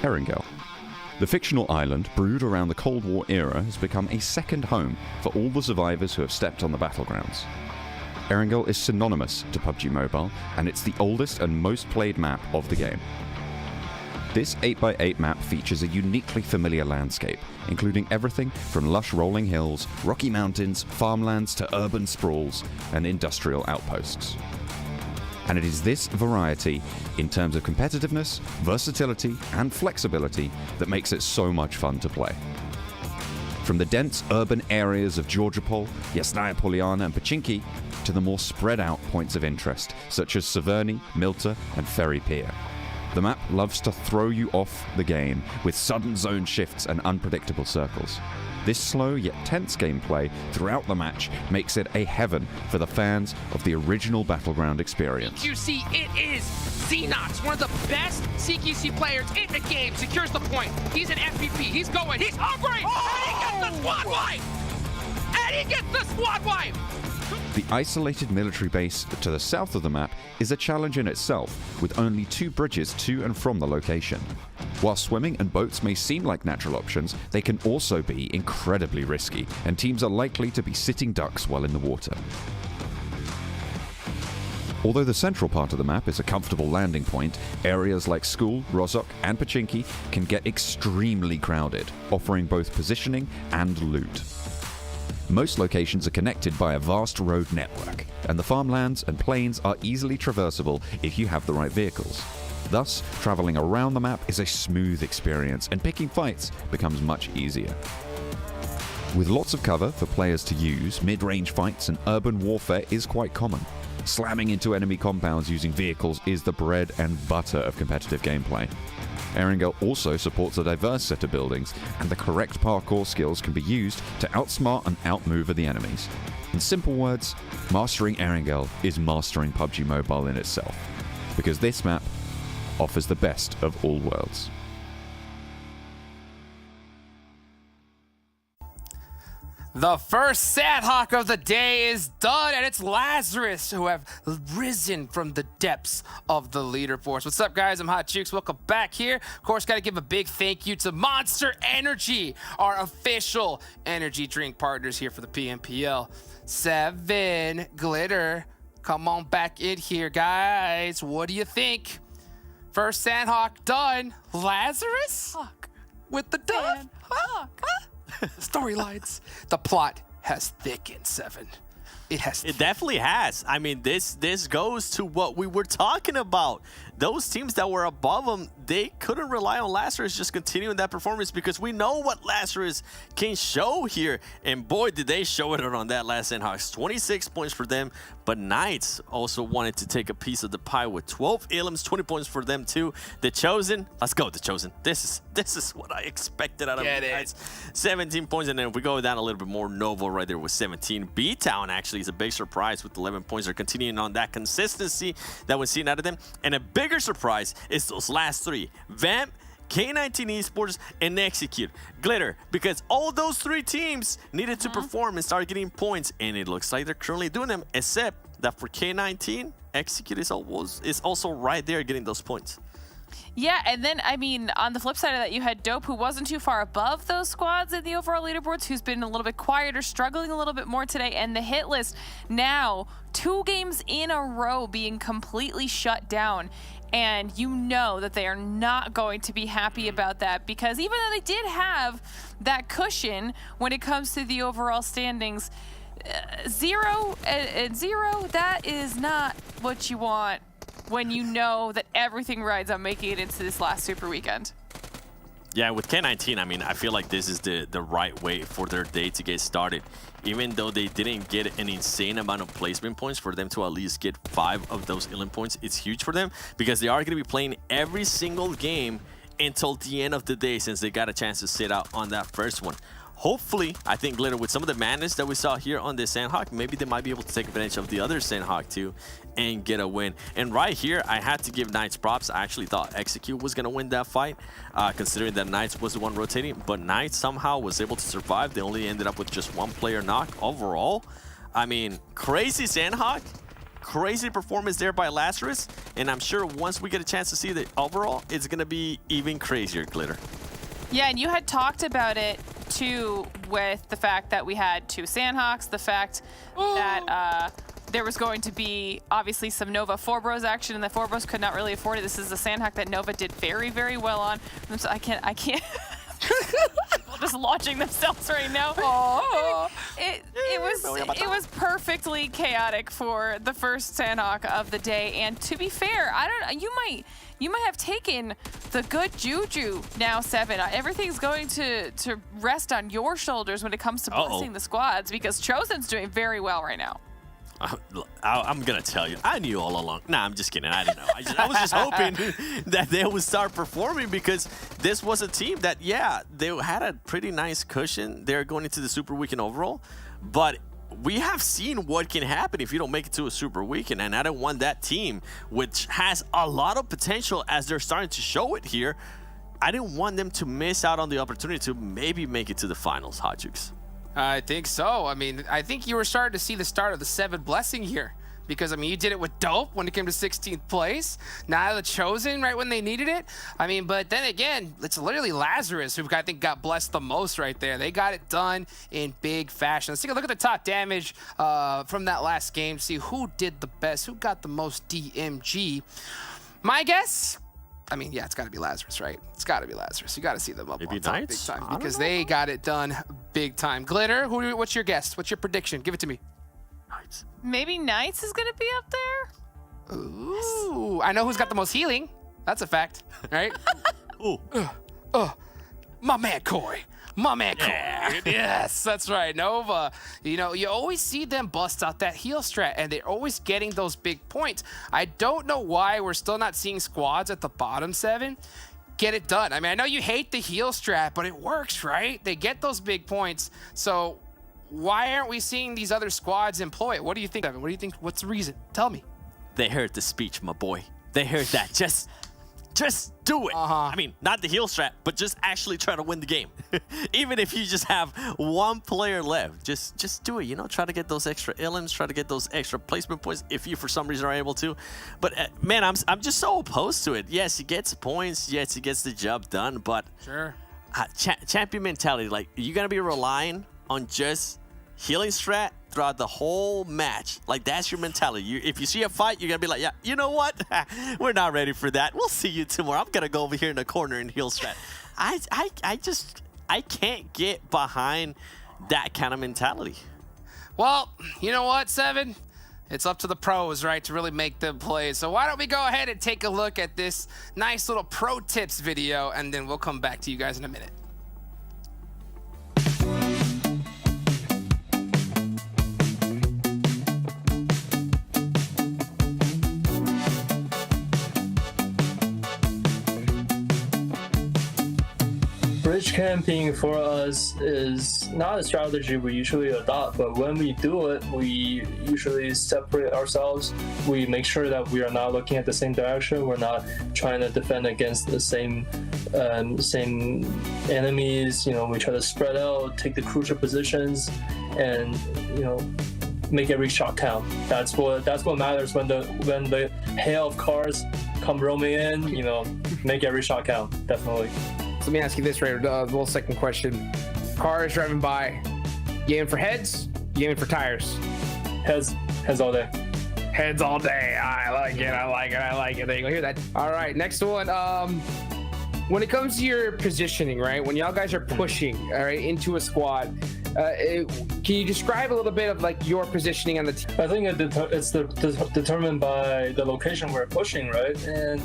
Erangel. The fictional island, brewed around the Cold War era, has become a second home for all the survivors who have stepped on the battlegrounds. Erangel is synonymous to PUBG Mobile, and it's the oldest and most played map of the game. This 8x8 map features a uniquely familiar landscape, including everything from lush rolling hills, rocky mountains, farmlands to urban sprawls, and industrial outposts. And it is this variety, in terms of competitiveness, versatility, and flexibility, that makes it so much fun to play. from the dense urban areas of Georgopol, Yasnaya Poliana, and Pachinki, to the more spread out points of interest, such as Severny, Milta, and Ferry Pier. The map loves to throw you off the game with sudden zone shifts and unpredictable circles. This slow yet tense gameplay throughout the match makes it a heaven for the fans of the original Battleground experience. CQC, it is Xenox, one of the best CQC players in the game, secures the point. He's an MVP, he's going, he's hungry, and he gets the squad wipe! And he gets the squad wipe! The isolated military base to the south of the map is a challenge in itself, with only 2 bridges to and from the location. While swimming and boats may seem like natural options, they can also be incredibly risky, and teams are likely to be sitting ducks while in the water. Although the central part of the map is a comfortable landing point, areas like School, Rozhok, and Pachinki can get extremely crowded, offering both positioning and loot. Most locations are connected by a vast road network, and the farmlands and plains are easily traversable if you have the right vehicles. Thus, traveling around the map is a smooth experience, and picking fights becomes much easier. With lots of cover for players to use, mid-range fights and urban warfare is quite common. Slamming into enemy compounds using vehicles is the bread and butter of competitive gameplay. Erangel also supports a diverse set of buildings, and the correct parkour skills can be used to outsmart and outmaneuver the enemies. In simple words, mastering Erangel is mastering PUBG Mobile in itself, because this map offers the best of all worlds. The first Sanhok of the day is done, and it's Lazarus who have risen from the depths of the leaderboards. What's up, guys? I'm Hot Jukes. Welcome back here. Of course, got to give a big thank you to Monster Energy, our official energy drink partners here for the PMPL. 7 Glitter, come on back in here, guys. What do you think? First Sanhok done. Lazarus with the done. Storylines. The plot has thickened, 7. It has. It definitely has. I mean, this goes to what we were talking about. Those teams that were above them, they couldn't rely on Lazarus just continuing that performance, because we know what Lazarus can show here. And boy, did they show it on that last Sanhok. 26 points for them, but Knights also wanted to take a piece of the pie with 12 elims, 20 points for them too. The Chosen, let's go, The Chosen. This is what I expected out of the Knights. 17 points, and then if we go down a little bit more, Nova right there with 17. B-Town actually is a big surprise with 11 points. They're continuing on that consistency that we're seeing out of them. And a bigger surprise is those last 3. Vamp, K19 Esports, and Execute. Glitter, because all those 3 teams needed to perform and start getting points, and it looks like they're currently doing them, except that for K19, Execute is also right there getting those points. Yeah, and then, I mean, on the flip side of that, you had Dope, who wasn't too far above those squads in the overall leaderboards, who's been a little bit quieter, struggling a little bit more today, and the hit list now 2 games in a row being completely shut down. And you know that they are not going to be happy about that, because even though they did have that cushion when it comes to the overall standings, 0 and 0, that is not what you want when you know that everything rides on making it into this last Super Weekend. Yeah, with K19, I mean, I feel like this is the right way for their day to get started. Even though they didn't get an insane amount of placement points, for them to at least get 5 of those elim points, it's huge for them, because they are going to be playing every single game until the end of the day, since they got a chance to sit out on that first one. Hopefully, I think Glitter, with some of the madness that we saw here on this Sanhok, maybe they might be able to take advantage of the other Sanhok too and get a win. And right here, I had to give Knights props. I actually thought Execute was going to win that fight, considering that Knights was the one rotating, but Knights somehow was able to survive. They only ended up with just 1 player knock overall. I mean, crazy Sanhok. Crazy performance there by Lazarus, and I'm sure once we get a chance to see the overall, it's going to be even crazier, Glitter. Yeah, and you had talked about it too, with the fact that we had 2 Sanhoks, the fact that there was going to be obviously some Nova 4-Bros action, and the 4-Bros could not really afford it. This is a Sanhok that Nova did very, very well on. So I can't People just launching themselves right now. Oh, it was perfectly chaotic for the first Sanhok of the day. And to be fair, I don't. You might have taken the good juju now, Seven. Everything's going to rest on your shoulders when it comes to blessing the squads, because Chosen's doing very well right now. I'm gonna tell you, I knew all along. Nah, I'm just kidding. I didn't know. I was just hoping that they would start performing, because this was a team that, yeah, they had a pretty nice cushion. They're going into the Super Weekend overall, but we have seen what can happen if you don't make it to a Super Weekend, and I don't want that team, which has a lot of potential as they're starting to show it here, I didn't want them to miss out on the opportunity to maybe make it to the finals, Hot Jukes. I think so. I mean, I think you were starting to see the start of the 7 blessing here, because, I mean, you did it with Dope when it came to 16th place. Now the Chosen right when they needed it. I mean, but then again, it's literally Lazarus who I think got blessed the most right there. They got it done in big fashion. Let's take a look at the top damage from that last game to see who did the best, who got the most DMG. My guess, I mean, yeah, it's got to be Lazarus, right? It's got to be Lazarus. You got to see them up on top big time, because they got it done big time. Glitter, what's your guess? What's your prediction? Give it to me. Knights. Maybe Knights is going to be up there? Ooh, I know who's got the most healing. That's a fact, right? Ooh. My man Corey. My man Corey. Yes, that's right. Nova. You know, you always see them bust out that heal strat, and they're always getting those big points. I don't know why we're still not seeing squads at the bottom 7 get it done. I mean, I know you hate the heal strat, but it works, right? They get those big points. So why aren't we seeing these other squads employ it? What do you think, Evan? What do you think? What's the reason? Tell me. They heard the speech, my boy. They heard that. Just do it. I mean, not the heal strat, but just actually try to win the game. Even if you just have one player left, just do it. You know, try to get those extra elims, try to get those extra placement points if you for some reason are able to. But man, I'm just so opposed to it. Yes, he gets points. Yes, he gets the job done. But sure, champion mentality. Like, you're gonna be relying on just healing strat throughout the whole match. Like, that's your mentality. If you see a fight, you're gonna be like, yeah, you know what? We're not ready for that. We'll see you tomorrow. I'm gonna go over here in the corner and heal strat. I can't get behind that kind of mentality. Well, you know what, Seven? It's up to the pros, right, to really make them play. So why don't we go ahead and take a look at this nice little pro tips video, and then we'll come back to you guys in a minute. Bridge camping for us is not a strategy we usually adopt, but when we do it, we usually separate ourselves. We make sure that we are not looking at the same direction. We're not trying to defend against the same enemies. You know, we try to spread out, take the crucial positions, and, you know, make every shot count. That's what matters when the hail of cars come roaming in. You know, make every shot count. Definitely. Let me ask you this, right? The little second question. Car is driving by. You aiming for heads? You aiming for tires? Heads all day. Heads all day. I like it. I like it. There you go. Hear that? All right. Next one. When it comes to your positioning, right? When y'all guys are pushing, all right, into a squad, can you describe a little bit of like your positioning on the team? I think it's determined by the location we're pushing, right? And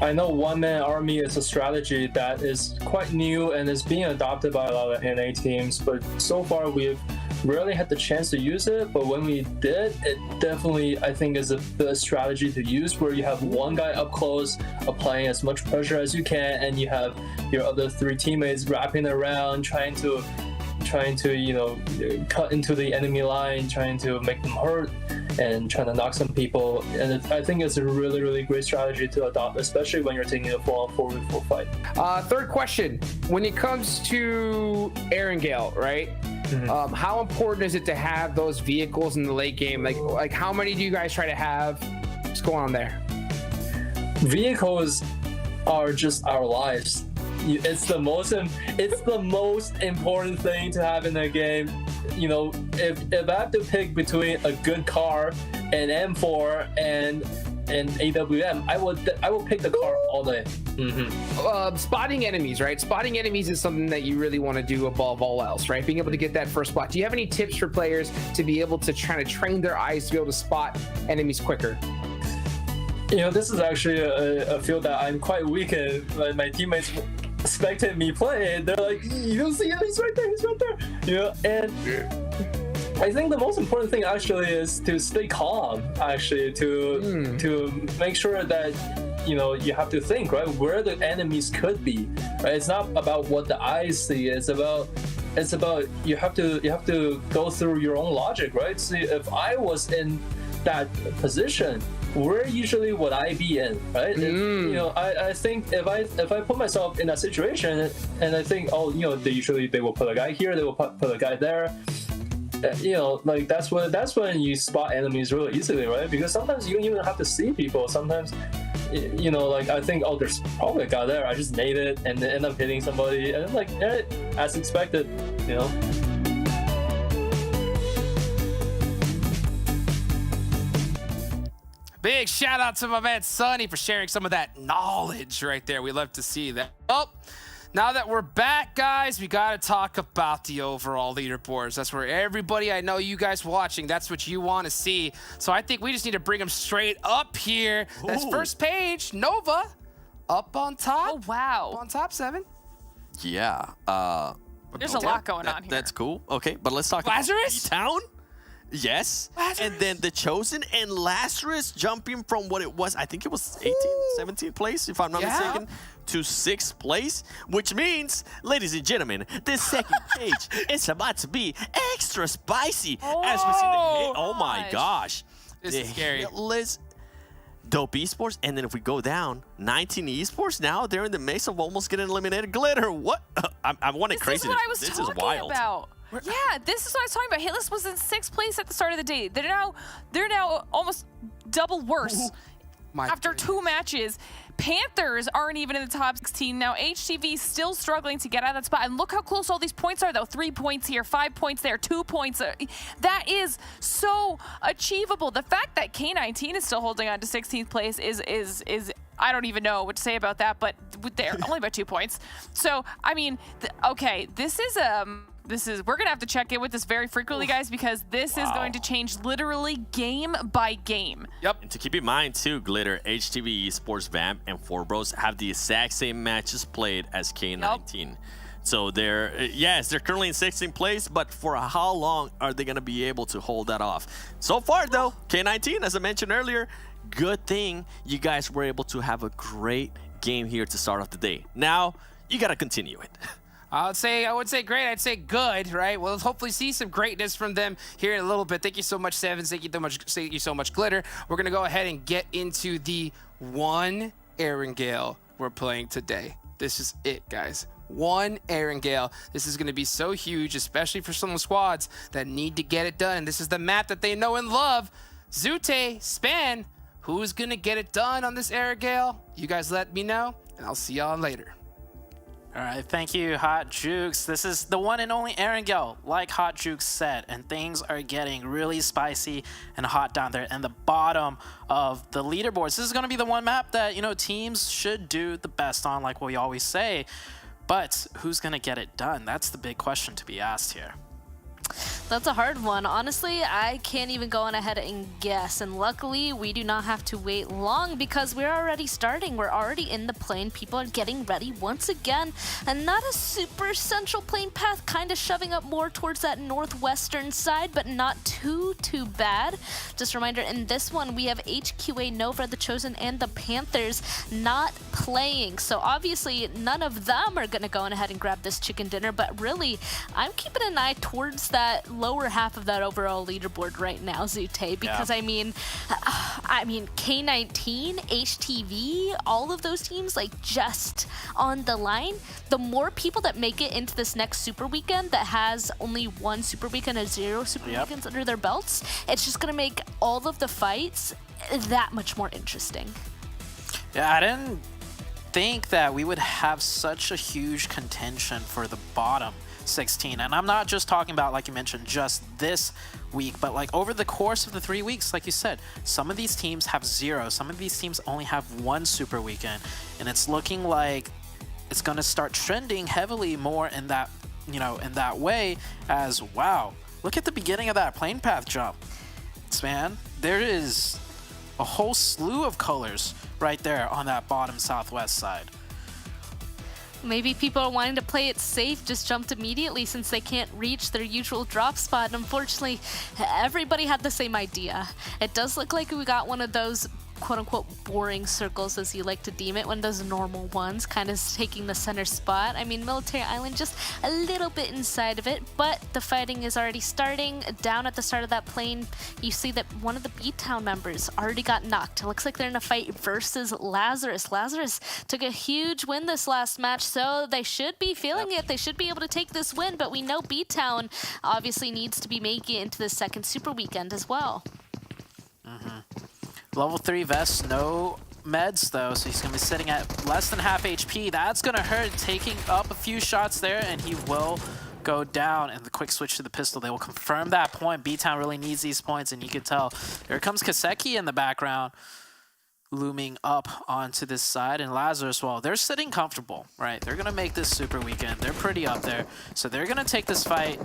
I know one-man army is a strategy that is quite new and is being adopted by a lot of NA teams, but so far we've rarely had the chance to use it. But when we did, it definitely, I think, is a strategy to use, where you have one guy up close applying as much pressure as you can, and you have your other 3 teammates wrapping around, trying to you know, cut into the enemy line, trying to make them hurt, and trying to knock some people. And I think it's a really, really great strategy to adopt, especially when you're taking a 4-on-4 fight. Third question. When it comes to Erangel, right? Mm-hmm. How important is it to have those vehicles in the late game? Like how many do you guys try to have? What's going on there? Vehicles are just our lives. It's the most important thing to have in the game. You know, if I have to pick between a good car, an M4, and in AWM, I will pick the car all day. Spotting enemies, right? Spotting enemies is something that you really want to do above all else, right? Being able to get that first spot. Do you have any tips for players to be able to try to train their eyes to be able to spot enemies quicker? You know, this is actually a field that I'm quite weak in. My teammates spectate me play, and they're like, "You don't see him? He's right there. He's right there." You know, and I think the most important thing actually is to stay calm. Actually, to make sure that you know you have to think right where the enemies could be. Right? It's not about what the eyes see. It's about you have to go through your own logic, right? See, if I was in that position, where usually would I be in, right? You know, I think if I put myself in that situation and I think, oh, you know, they will put a guy here, they will put a guy there. You know, like that's when you spot enemies really easily, right? Because sometimes you don't even have to see people. Sometimes, you know, like I think, oh, there's probably a guy there. I just nade it and end up hitting somebody, and like, as expected, you know. Big shout out to my man Sonny for sharing some of that knowledge right there. We love to see that. Oh, now that we're back, guys, we got to talk about the overall leaderboards. That's where everybody, I know you guys watching, that's what you want to see. So I think we just need to bring them straight up here. That's first page, Nova, up on top. Oh, wow. Up on top, 7. Yeah. There's a lot going on here. That's cool. Okay, but let's talk Lazarus? about Town. Yes. Lazarus? And then the Chosen and Lazarus jumping from what it was, I think it was 18th, 17th place, if I'm not mistaken, to 6th place, which means, ladies and gentlemen, this second page is about to be extra spicy as we see the hit. Oh my gosh. This is scary. Hitless Dope Esports, and then if we go down, 19 Esports now, they're in the mix of almost getting eliminated. Glitter, what? I want it crazy. This is what I was this talking is wild. about. Yeah, this is what I was talking about. Hitless was in 6th place at the start of the day. They're now almost double worse after 2 matches. Panthers aren't even in the top 16 now. HTV still struggling to get out of that spot. And look how close all these points are, though. 3 points here, 5 points there, 2 points. That is so achievable. The fact that K19 is still holding on to 16th place is I don't even know what to say about that, but they're only about 2 points. So, I mean, okay, this is we're gonna have to check in with this very frequently, guys, because this is going to change literally game by game. Yep. And to keep in mind too, Glitter, HTV Esports, Vamp, and 4Bros have the exact same matches played as K19. Yep. So they're currently in 16th place, but for how long are they gonna be able to hold that off? So far though, K19, as I mentioned earlier, good thing you guys were able to have a great game here to start off the day. Now you gotta continue it. I would say great. I'd say good, right? We'll hopefully see some greatness from them here in a little bit. Thank you so much, Sevens. Thank you so much, Glitter. We're going to go ahead and get into the one Erangel we're playing today. This is it, guys. One Erangel. This is going to be so huge, especially for some squads that need to get it done. And this is the map that they know and love. Zute, Span, who's going to get it done on this Erangel? You guys let me know, and I'll see y'all later. All right, thank you, Hot Jukes. This is the one and only Erangel, like Hot Jukes said, and things are getting really spicy and hot down there in the bottom of the leaderboards. This is going to be the one map that, you know, teams should do the best on, like we always say. But who's going to get it done? That's the big question to be asked here. That's a hard one. Honestly, I can't even go on ahead and guess. And luckily, we do not have to wait long because we're already starting. We're already in the plane. People are getting ready once again. And not a super central plane path, kind of shoving up more towards that northwestern side, but not too bad. Just a reminder, in this one, we have HQA, Nova, the Chosen, and the Panthers not playing. So obviously, none of them are going to go on ahead and grab this chicken dinner. But really, I'm keeping an eye towards that lower half of that overall leaderboard right now, Zute, because I mean K19, HTV, all of those teams like just on the line. The more people that make it into this next super weekend that has only one super weekend and 0 super weekends under their belts, it's just gonna make all of the fights that much more interesting. Yeah, I didn't think that we would have such a huge contention for the bottom 16. And I'm not just talking about, like you mentioned, just this week, but like over the course of the 3 weeks, like you said, some of these teams have 0. Some of these teams only have 1 super weekend. And it's looking like it's going to start trending heavily more in that, you know, in that way as, wow, look at the beginning of that plane path jump. Man, there is a whole slew of colors right there on that bottom southwest side. Maybe people are wanting to play it safe, just jumped immediately since they can't reach their usual drop spot. And unfortunately, everybody had the same idea. It does look like we got one of those quote-unquote boring circles, as you like to deem it, one of those normal ones, kind of taking the center spot. I mean, Military Island just a little bit inside of it, but the fighting is already starting. Down at the start of that plane, you see that one of the B-Town members already got knocked. It looks like they're in a fight versus Lazarus. Lazarus took a huge win this last match, so they should be feeling it. They should be able to take this win, but we know B-Town obviously needs to be making it into the second super weekend as well. Level 3 vest, no meds though, so he's going to be sitting at less than half HP. That's going to hurt, taking up a few shots there, and he will go down. And the quick switch to the pistol, they will confirm that point. B-Town really needs these points, and you can tell. Here comes Kaseki in the background, looming up onto this side. And Lazarus, well, they're sitting comfortable, right? They're going to make this super weekend. They're pretty up there, so they're going to take this fight.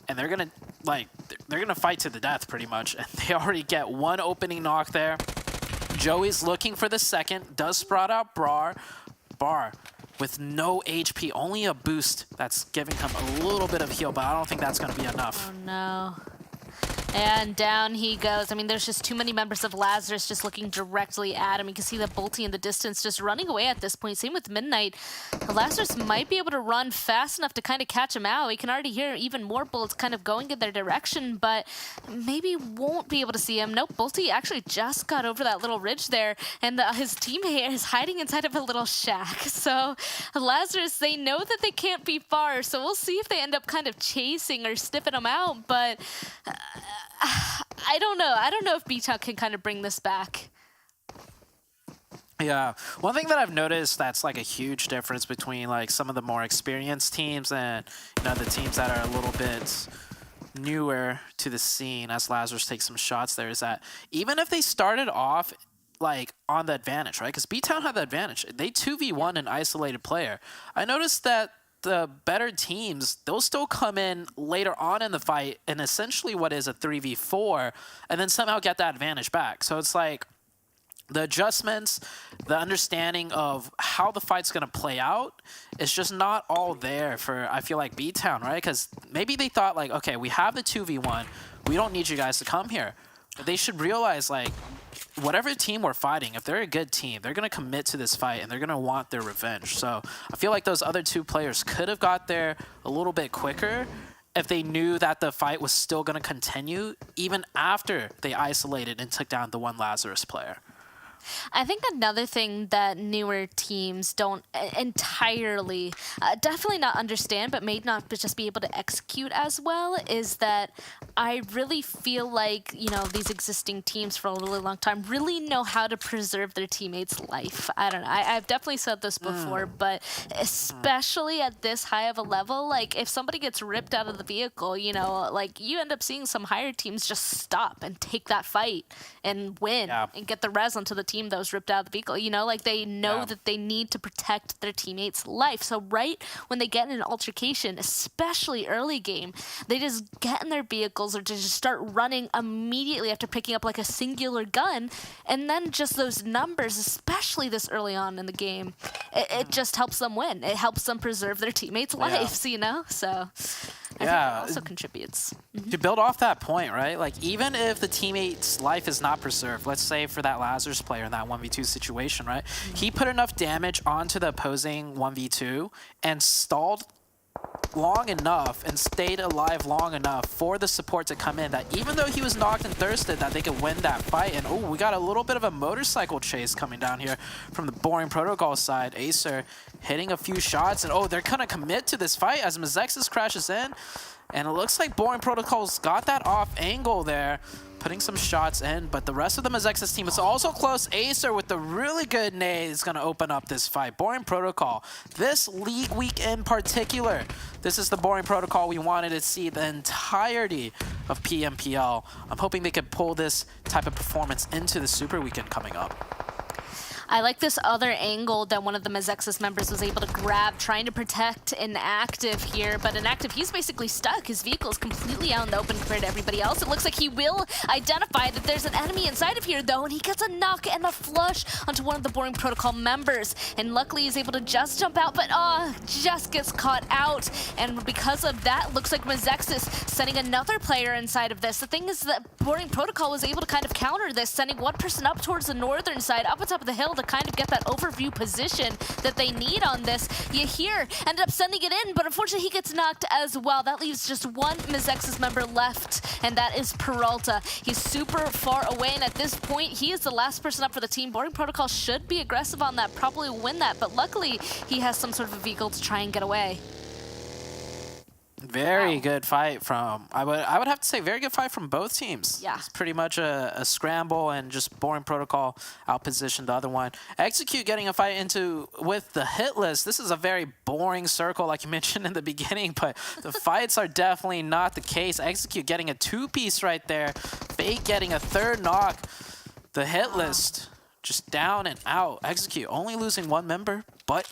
And they're gonna fight to the death pretty much. And they already get 1 opening knock there. Joey's looking for the second, does sprout out Bar with no HP, only a boost that's giving him a little bit of heal, but I don't think that's gonna be enough. Oh no. And down he goes. I mean, there's just too many members of Lazarus just looking directly at him. You can see the Bolty in the distance just running away at this point. Same with Midnight. Lazarus might be able to run fast enough to kind of catch him out. We can already hear even more bullets kind of going in their direction, but maybe won't be able to see him. Nope, Bolty actually just got over that little ridge there, and his teammate is hiding inside of a little shack. So Lazarus, they know that they can't be far, so we'll see if they end up kind of chasing or sniffing him out, but I don't know. I don't know if B-Town can kind of bring this back. Yeah, one thing that I've noticed that's like a huge difference between like some of the more experienced teams and, you know, the teams that are a little bit newer to the scene, as Lazarus takes some shots there, is that even if they started off like on the advantage, right? Because B-Town had the advantage. They 2v1 an isolated player. I noticed that the better teams, they'll still come in later on in the fight and essentially what is a 3v4 and then somehow get that advantage back. So it's like the adjustments, the understanding of how the fight's going to play out is just not all there for, I feel like, B-Town, right? Because maybe they thought like, okay, we have the 2v1, we don't need you guys to come here. But they should realize like, whatever team we're fighting, if they're a good team, they're going to commit to this fight and they're going to want their revenge. So I feel like those other 2 players could have got there a little bit quicker if they knew that the fight was still going to continue even after they isolated and took down the one Lazarus player. I think another thing that newer teams don't entirely, definitely not understand, but may not just be able to execute as well, is that I really feel like, you know, these existing teams for a really long time really know how to preserve their teammates' life. I don't know. I've definitely said this before, but especially at this high of a level, like if somebody gets ripped out of the vehicle, you know, like you end up seeing some higher teams just stop and take that fight and win and get the res onto the team that was ripped out of the vehicle. You know, like they know that they need to protect their teammates' life. So right when they get in an altercation, especially early game, they just get in their vehicles or just start running immediately after picking up like a singular gun. And then just those numbers, especially this early on in the game, it just helps them win. It helps them preserve their teammates' lives, you know? So I think that also contributes. To build off that point, right? Like even if the teammate's life is not preserved, let's say for that Lazarus player in that 1v2 situation, right? He put enough damage onto the opposing 1v2 and stalled long enough and stayed alive long enough for the support to come in that even though he was knocked and thirsted, that they could win that fight. And oh, we got a little bit of a motorcycle chase coming down here from the Boring Protocol side. Acer hitting a few shots, and oh, they're gonna commit to this fight as Mezexis crashes in. And it looks like Boring Protocol's got that off angle there. putting some shots in, but the rest of the Mezexis team is also close. Acer with the really good nade is going to open up this fight. Boring Protocol, this league week in particular, this is the Boring Protocol we wanted to see the entirety of PMPL. I'm hoping they could pull this type of performance into the Super Weekend coming up. I like this other angle that one of the Mezexis members was able to grab, trying to protect Inactive here. But Inactive, he's basically stuck. His vehicle is completely out in the open compared to everybody else. It looks like he will identify that there's an enemy inside of here, though, and he gets a knock and a flush onto one of the Boring Protocol members. And luckily, he's able to just jump out, but just gets caught out. And because of that, looks like Mezexis sending another player inside of this. The thing is that Boring Protocol was able to kind of counter this, sending one person up towards the northern side, up on top of the hill, to kind of get that overview position that they need on this. Yahir ended up sending it in, but unfortunately he gets knocked as well. That leaves just one Mezexis member left, and that is Peralta. He's super far away, and at this point, he is the last person up for the team. Boring Protocol should be aggressive on that, probably win that, but luckily he has some sort of a vehicle to try and get away. Very good fight from, I would have to say, very good fight from both teams. Yeah. It's pretty much a scramble and just Boring Protocol outpositioned the other one. Execute getting a fight into with the hit list. This is a very boring circle like you mentioned in the beginning, but the fights are definitely not the case. Execute getting a two-piece right there. Fate getting a third knock. The hit list just down and out. Execute only losing one member, but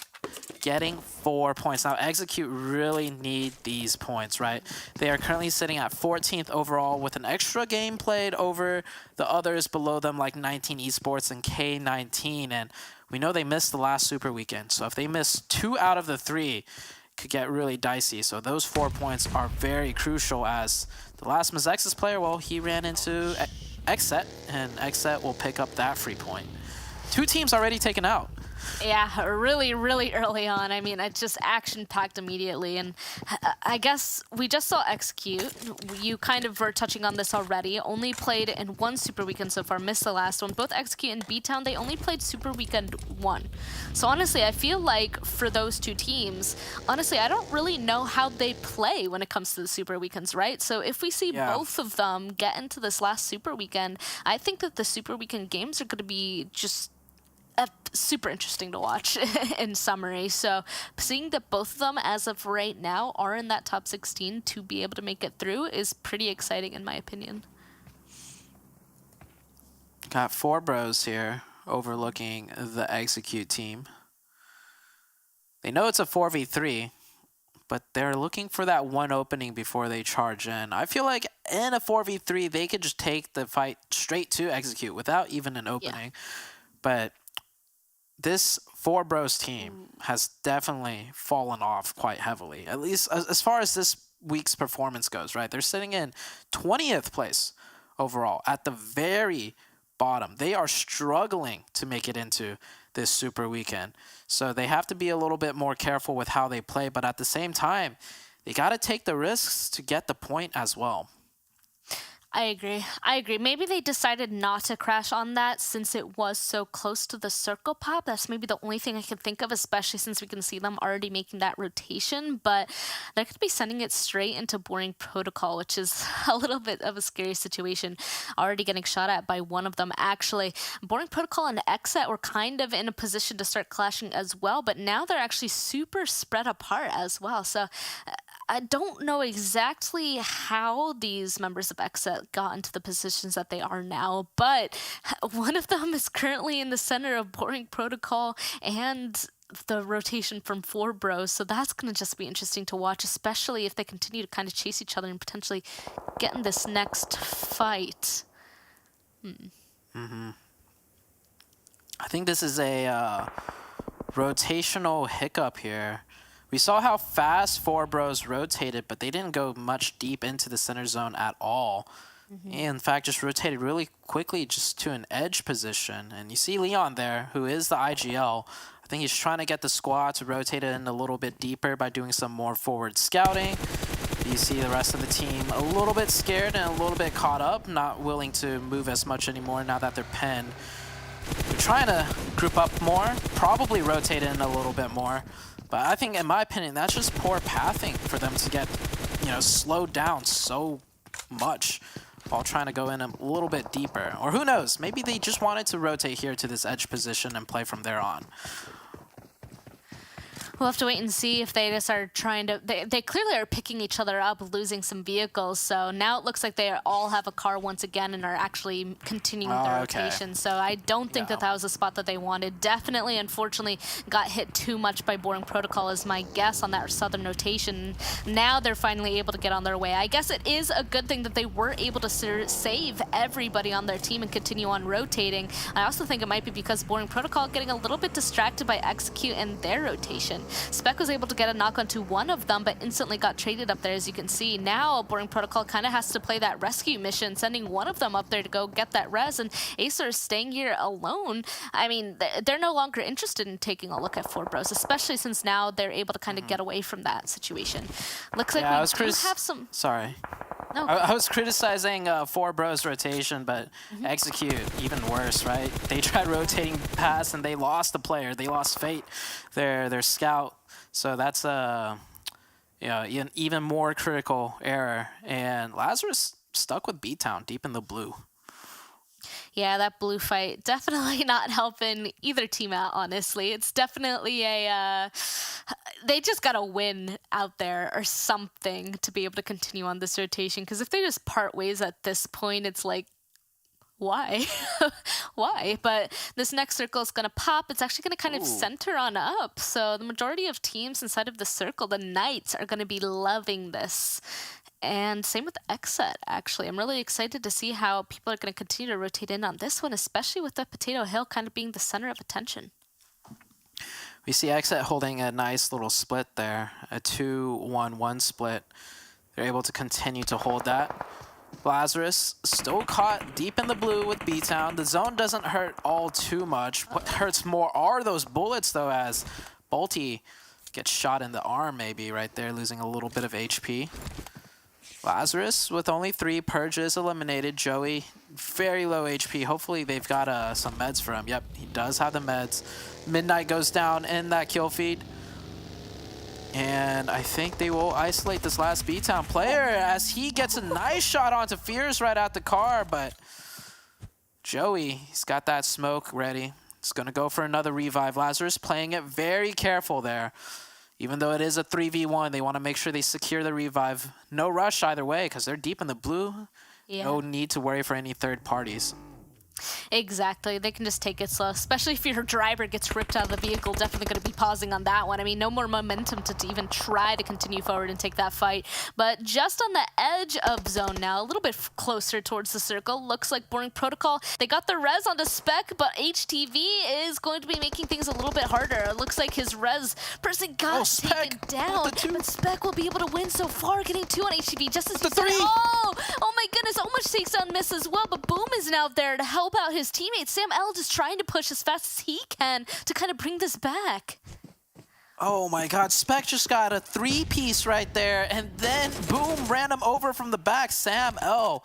getting 4 points. Now, Execute really need these points, right? They are currently sitting at 14th overall with an extra game played over the others below them, like 19 Esports and K19. And we know they missed the last Super Weekend. So if they miss 2 out of the 3, it could get really dicey. So those 4 points are very crucial, as the last Mezexis player, well, he ran into XSET, and XSET will pick up that free point. 2 teams already taken out. Yeah, really, really early on. I mean, it's just action-packed immediately. And I guess we just saw Execute. You kind of were touching on this already. Only played in 1 Super Weekend so far, missed the last one. Both Execute and B-Town, they only played Super Weekend 1. So honestly, I feel like for those 2 teams, honestly, I don't really know how they play when it comes to the Super Weekends, right? So if we see both of them get into this last Super Weekend, I think that the Super Weekend games are going to be just super interesting to watch in summary. So seeing that both of them as of right now are in that top 16 to be able to make it through is pretty exciting in my opinion. Got 4 bros here overlooking the Execute team. They know it's a 4v3, but they're looking for that one opening before they charge in. I feel like in a 4v3 they could just take the fight straight to Execute without even an opening. But this 4 bros team has definitely fallen off quite heavily, at least as far as this week's performance goes, right? They're sitting in 20th place overall at the very bottom. They are struggling to make it into this Super Weekend. So they have to be a little bit more careful with how they play, but at the same time, they got to take the risks to get the point as well. I agree. Maybe they decided not to crash on that since it was so close to the circle pop. That's maybe the only thing I can think of, especially since we can see them already making that rotation. But they're going to be sending it straight into Boring Protocol, which is a little bit of a scary situation. Already getting shot at by one of them, actually. Boring Protocol and XSET were kind of in a position to start clashing as well, but now they're actually super spread apart as well. So I don't know exactly how these members of XSET got into the positions that they are now, but one of them is currently in the center of Boring Protocol and the rotation from 4 bros, so that's going to just be interesting to watch, especially if they continue to kind of chase each other and potentially get in this next fight. I think this is a rotational hiccup here. We saw how fast 4 bros rotated, but they didn't go much deep into the center zone at all. In fact, just rotated really quickly just to an edge position. And you see Leon there, who is the IGL. I think he's trying to get the squad to rotate it in a little bit deeper by doing some more forward scouting. You see the rest of the team a little bit scared and a little bit caught up, not willing to move as much anymore now that they're pinned. They're trying to group up more, probably rotate in a little bit more. But I think, in my opinion, that's just poor pathing for them to get, slowed down so much while trying to go in a little bit deeper. Or who knows, maybe they just wanted to rotate here to this edge position and play from there on. We'll have to wait and see if they just are trying to... They clearly are picking each other up, losing some vehicles. So now it looks like they all have a car once again and are actually continuing their rotation. So I don't think that was a spot that they wanted. Definitely, unfortunately, got hit too much by Boring Protocol is my guess on that southern rotation. Now they're finally able to get on their way. I guess it is a good thing that they were able to save everybody on their team and continue on rotating. I also think it might be because Boring Protocol getting a little bit distracted by Execute and their rotation. Spec was able to get a knock onto one of them, but instantly got traded up there, as you can see. Now, Boring Protocol kind of has to play that rescue mission, sending one of them up there to go get that res, and Acer is staying here alone. I mean, they're no longer interested in taking a look at 4Bros, especially since now they're able to kind of get away from that situation. Looks like we do have some... Sorry. No. I was criticizing 4Bros rotation, but Execute even worse, right? They tried rotating past and they lost the player. They lost Fate, their scout. So that's an even more critical error. And Lazarus stuck with B-Town deep in the blue. Yeah, that blue fight definitely not helping either team out, honestly. It's definitely they just got to win out there or something to be able to continue on this rotation. Because if they just part ways at this point, it's like, why? Why? But this next circle is going to pop. It's actually going to kind of center on up. So the majority of teams inside of the circle, the Knights, are going to be loving this. And same with XSET, actually. I'm really excited to see how people are going to continue to rotate in on this one, especially with the Potato Hill kind of being the center of attention. We see XSET holding a nice little split there, a 2-1-1 split. They're able to continue to hold that. Lazarus still caught deep in the blue with B-Town. The zone doesn't hurt all too much. What hurts more are those bullets, though, as Bolty gets shot in the arm maybe right there, losing a little bit of HP. Lazarus with only 3 purges eliminated. Joey, very low HP. Hopefully they've got some meds for him. Yep, he does have the meds. Midnight goes down in that kill feed. And I think they will isolate this last B-Town player as he gets a nice shot onto Fears right out the car. But Joey, he's got that smoke ready. He's going to go for another revive. Lazarus playing it very careful there. Even though it is a 3v1, they want to make sure they secure the revive. No rush either way because they're deep in the blue. Yeah. No need to worry for any third parties. Exactly. They can just take it slow, especially if your driver gets ripped out of the vehicle. Definitely going to be pausing on that one. I mean, no more momentum to even try to continue forward and take that fight. But just on the edge of zone now, a little bit closer towards the circle. Looks like Boring Protocol. They got the res onto Spec, but HTV is going to be making things a little bit harder. It looks like his res person got taken down, but Spec will be able to win so far, getting 2 on HTV just as the 3. Oh my goodness, almost takes down Miss as well, but Boom is now there to help out his teammates. Sam L just trying to push as fast as he can to kind of bring this back. Oh my god, Spec just got a 3-piece right there, and then Boom ran him over from the back. Sam L.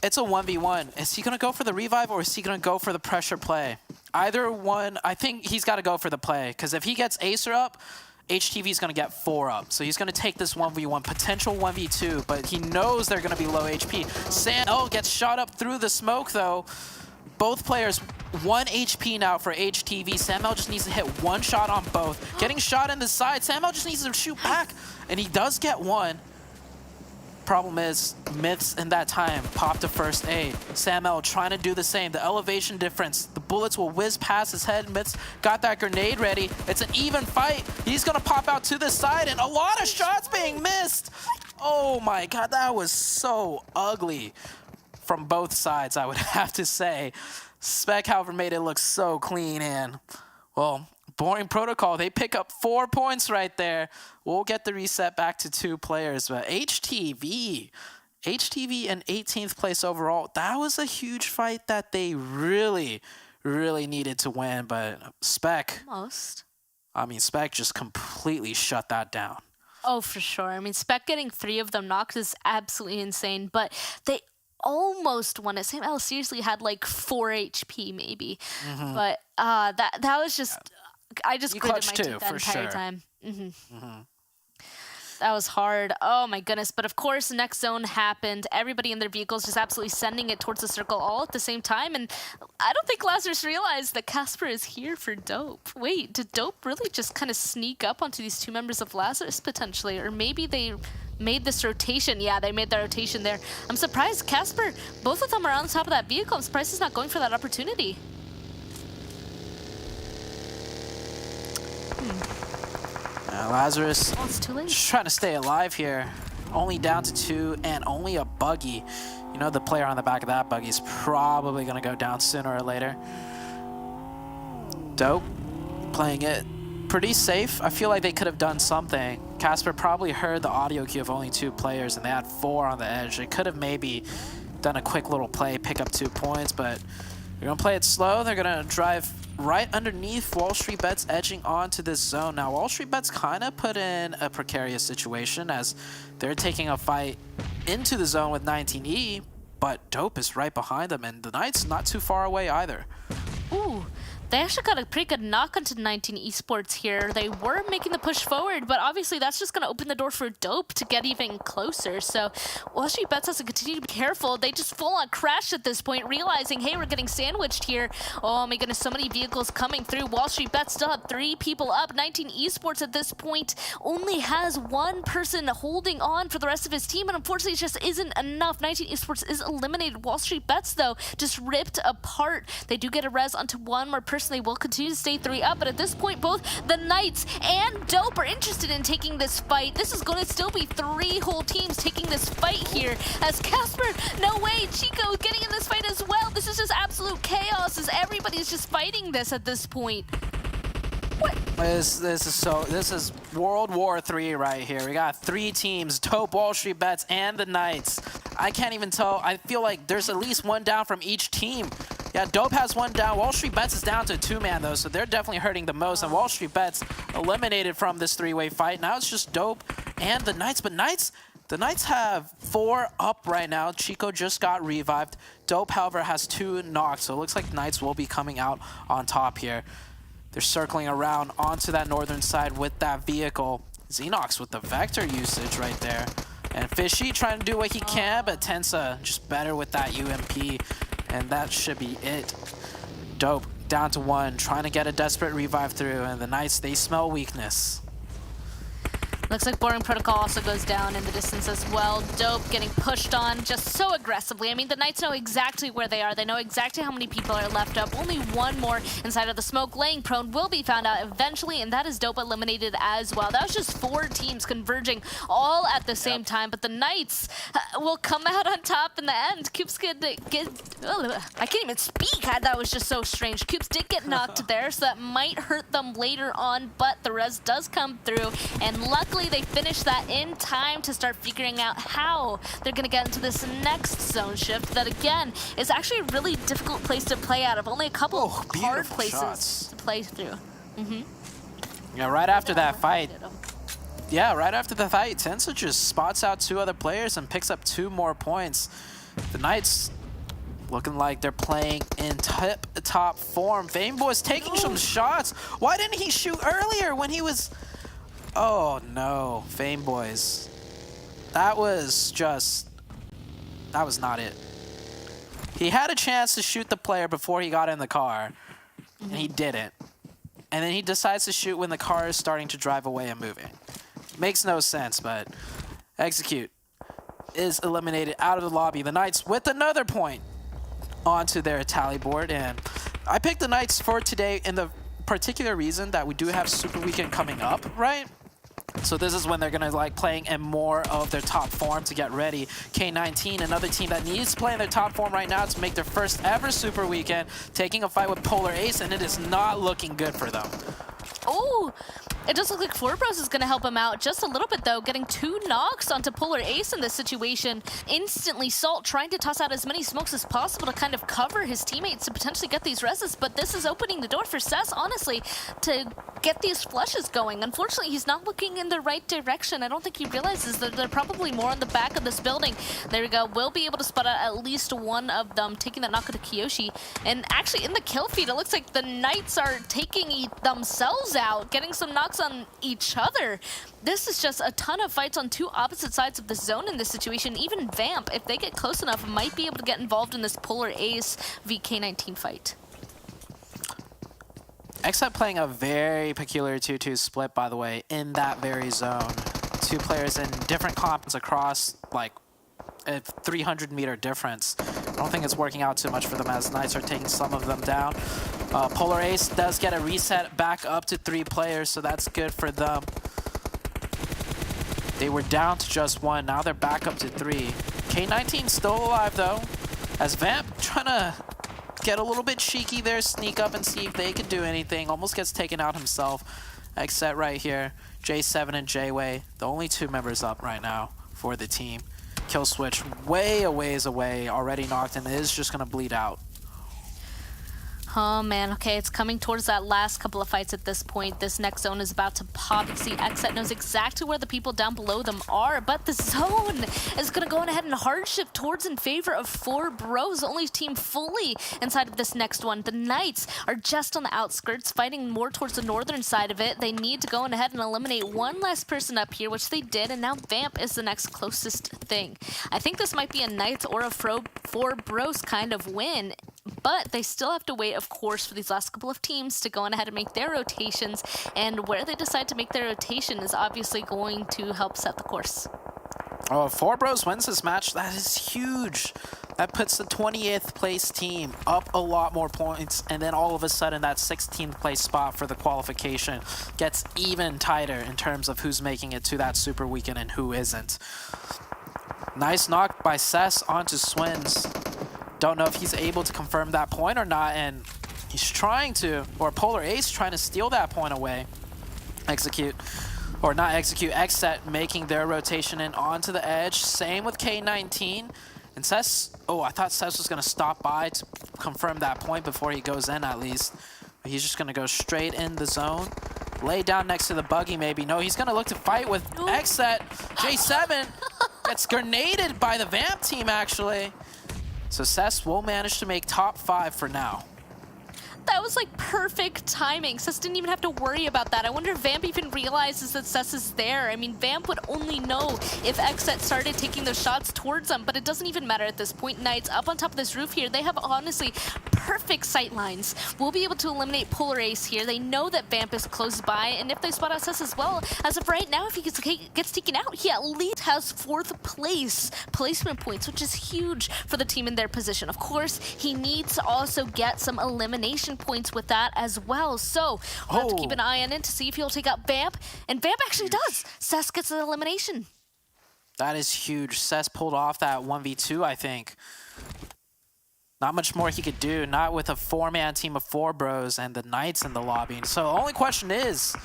It's a 1v1. Is he going to go for the revive or is he going to go for the pressure play? Either one, I think he's got to go for the play, because if he gets Acer up, HTV is going to get 4 up. So he's going to take this 1v1, potential 1v2, but he knows they're going to be low HP. Sam L gets shot up through the smoke, though. Both players 1 HP now for HTV. Sam L just needs to hit 1 shot on both. Getting shot in the side, Sam L just needs to shoot back, and he does get 1. Problem is, Myths in that time popped a first aid. Sam L trying to do the same. The elevation difference. The bullets will whiz past his head. Myths got that grenade ready. It's an even fight. He's going to pop out to the side, and a lot of shots being missed. Oh my god, that was so ugly from both sides, I would have to say. Spec, however, made it look so clean, and, well, Boring Protocol, they pick up 4 points right there. We'll get the reset back to 2 players, but HTV in 18th place overall, that was a huge fight that they really, really needed to win, but Spec... Almost. I mean, Spec just completely shut that down. Oh, for sure. I mean, Spec getting 3 of them knocked is absolutely insane, but they almost won it. Sam L seriously had like 4 HP maybe, but that was just... I just gritted my teeth that entire time. That was hard. Oh my goodness. But of course, next zone happened. Everybody in their vehicles just absolutely sending it towards the circle all at the same time. And I don't think Lazarus realized that Casper is here for Dope. Wait, did Dope really just kind of sneak up onto these two members of Lazarus potentially? Or maybe they made this rotation. Yeah, they made the rotation there. I'm surprised Casper, both of them are on top of that vehicle. I'm surprised he's not going for that opportunity. Lazarus it's too late. just trying to stay alive here. Only down to 2 and only a buggy. You know the player on the back of that buggy is probably going to go down sooner or later. Dope playing it pretty safe. I feel like they could have done something. Casper probably heard the audio cue of only 2 players and they had 4 on the edge. They could have maybe done a quick little play, pick up 2 points, but they're going to play it slow. They're going to drive right underneath WallStreetBets, edging onto this zone. Now, WallStreetBets kind of put in a precarious situation as they're taking a fight into the zone with 19E, but Dope is right behind them, and the Knights not too far away either. Ooh. They actually got a pretty good knock onto 19 Esports here. They were making the push forward, but obviously that's just going to open the door for Dope to get even closer. So WallStreetBets has to continue to be careful. They just full-on crashed at this point, realizing, hey, we're getting sandwiched here. Oh my goodness, so many vehicles coming through. WallStreetBets still have 3 people up. 19 Esports at this point only has 1 person holding on for the rest of his team, and unfortunately it just isn't enough. 19 Esports is eliminated. WallStreetBets, though, just ripped apart. They do get a res onto 1 more person. They will continue to stay 3 up, but at this point, both the Knights and Dope are interested in taking this fight. This is going to still be 3 whole teams taking this fight here, as Casper, no way, Chico getting in this fight as well. This is just absolute chaos as everybody's just fighting this at this point. What? This is World War III right here. We got 3 teams, Dope, WallStreetBets, and the Knights. I can't even tell. I feel like there's at least 1 down from each team. Yeah, Dope has 1 down. WallStreetBets is down to 2-man, though, so they're definitely hurting the most. And WallStreetBets eliminated from this 3-way fight. Now it's just Dope and the Knights. But the Knights have 4 up right now. Chico just got revived. Dope, however, has 2 knocks, so it looks like Knights will be coming out on top here. They're circling around onto that northern side with that vehicle. Xenox with the Vector usage right there. And Fishy trying to do what he can, but Tensa just better with that UMP. And that should be it. Dope down to 1, trying to get a desperate revive through, and the Knights, they smell weakness. Looks like Boring Protocol also goes down in the distance as well. Dope getting pushed on just so aggressively. I mean, the Knights know exactly where they are. They know exactly how many people are left up. Only 1 more inside of the smoke. Laying prone will be found out eventually, and that is Dope eliminated as well. That was just 4 teams converging all at the same time, but the Knights will come out on top in the end. Coops could get... I can't even speak. That was just so strange. Coops did get knocked there, so that might hurt them later on, but the res does come through, and luckily they finished that in time to start figuring out how they're going to get into this next zone shift that, again, is actually a really difficult place to play out of. Only a couple of hard places to play through. Yeah, right after that fight. Yeah, right after the fight, Tensa just spots out 2 other players and picks up 2 more points. The Knights looking like they're playing in tip-top form. Fameboy's taking some shots. Why didn't he shoot earlier when he was... Oh no, Fameboys. That was not it. He had a chance to shoot the player before he got in the car, and he didn't. And then he decides to shoot when the car is starting to drive away and moving. Makes no sense, but Execute is eliminated out of the lobby. The Knights with another point onto their tally board, and I picked the Knights for today in the particular reason that we do have Super Weekend coming up, right? So this is when they're going to like playing in more of their top form to get ready. K19, another team that needs to play in their top form right now to make their first ever Super Weekend, taking a fight with Polar Ace, and it is not looking good for them. Oh, it does look like Florbros is going to help him out just a little bit, though, getting 2 knocks onto Polar Ace in this situation. Instantly, Salt trying to toss out as many smokes as possible to kind of cover his teammates to potentially get these reses, but this is opening the door for Cess, honestly, to get these flushes going. Unfortunately, he's not looking in the right direction. I don't think he realizes that they're probably more on the back of this building. There we go. We'll be able to spot out at least 1 of them, taking that knock to Kiyoshi. And actually, in the kill feed, it looks like the Knights are taking themselves out, getting some knocks fights on each other. This is just a ton of fights on two opposite sides of the zone in this situation. Even Vamp, if they get close enough, might be able to get involved in this Polar Ace v K19 fight. XSET playing a very peculiar 2-2 split, by the way, in that very zone. Two players in different comps across, like, a 300-meter difference. I don't think it's working out too much for them as Knights are taking some of them down. Polar Ace does get a reset back up to 3 players, so that's good for them. They were down to just 1, now they're back up to 3. K19 still alive, though, as Vamp trying to get a little bit cheeky there, sneak up and see if they can do anything. Almost gets taken out himself. XSET right here. J7 and J-Way, the only 2 members up right now for the team. Kill switch way a ways away, already knocked, and is just going to bleed out. Oh man, okay, it's coming towards that last couple of fights at this point. This next zone is about to pop. You see XSET knows exactly where the people down below them are, but the zone is going to go ahead and hard shift towards in favor of 4 Bros, the only team fully inside of this next one. The Knights are just on the outskirts, fighting more towards the northern side of it. They need to go ahead and eliminate one last person up here, which they did, and now Vamp is the next closest thing. I think this might be a Knights or a 4 Bros kind of win, but they still have to wait, of course, for these last couple of teams to go on ahead and make their rotations, and where they decide to make their rotation is obviously going to help set the course. Oh, if 4 Bros wins this match, that is huge. That puts the 20th place team up a lot more points, and then all of a sudden that 16th place spot for the qualification gets even tighter in terms of who's making it to that super weekend and who isn't. Nice knock by Cess onto Swins. Don't know if he's able to confirm that point or not, and he's trying to, or Polar Ace trying to steal that point away. Execute, or not execute, XSET making their rotation in onto the edge. Same with K19. And Cess, oh, I thought Cess was going to stop by to confirm that point before he goes in at least. But he's just going to go straight in the zone. Lay down next to the buggy maybe. No, he's going to look to fight with XSET. J7 gets grenaded by the Vamp team actually. So Cess will manage to make top 5 for now. That was like perfect timing. Cess didn't even have to worry about that. I wonder if Vamp even realizes that Cess is there. I mean, Vamp would only know if XSET started taking those shots towards them, but it doesn't even matter at this point. Knights up on top of this roof here, they have honestly perfect sight lines. We'll be able to eliminate Polar Ace here. They know that Vamp is close by, and if they spot out Cess as well, as of right now, if he gets taken out, he at least has 4th place placement points, which is huge for the team in their position. Of course, he needs to also get some elimination points with that as well. So we'll have to keep an eye on it to see if he'll take out Vamp. And Vamp actually does. Cess gets an elimination. That is huge. Cess pulled off that 1v2, I think. Not much more he could do, not with a 4-man team of 4 Bros and the Knights in the lobby. So the only question is,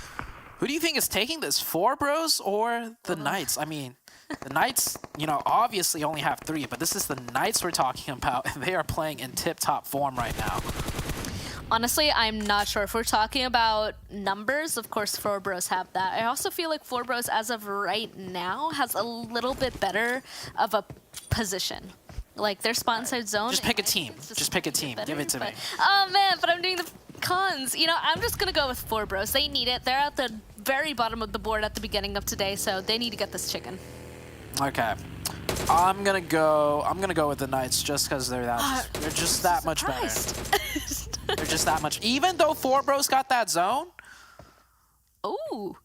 who do you think is taking this, 4 Bros or the Knights? I mean, the Knights, you know, obviously only have 3, but this is the Knights we're talking about, and they are playing in tip-top form right now. Honestly, I'm not sure. If we're talking about numbers, of course, 4 Bros have that. I also feel like 4 Bros, as of right now, has a little bit better of a position. Like, their spot inside zone. Just pick a team. Just pick a team. Better, Give it to me. Oh, man, but I'm doing the cons. You know, I'm just going to go with 4 Bros. They need it. They're at the very bottom of the board at the beginning of today, so they need to get this chicken. Okay. I'm gonna go with the Knights just because they're just that much better. They're just that much. Even though 4 Bros got that zone. Ooh.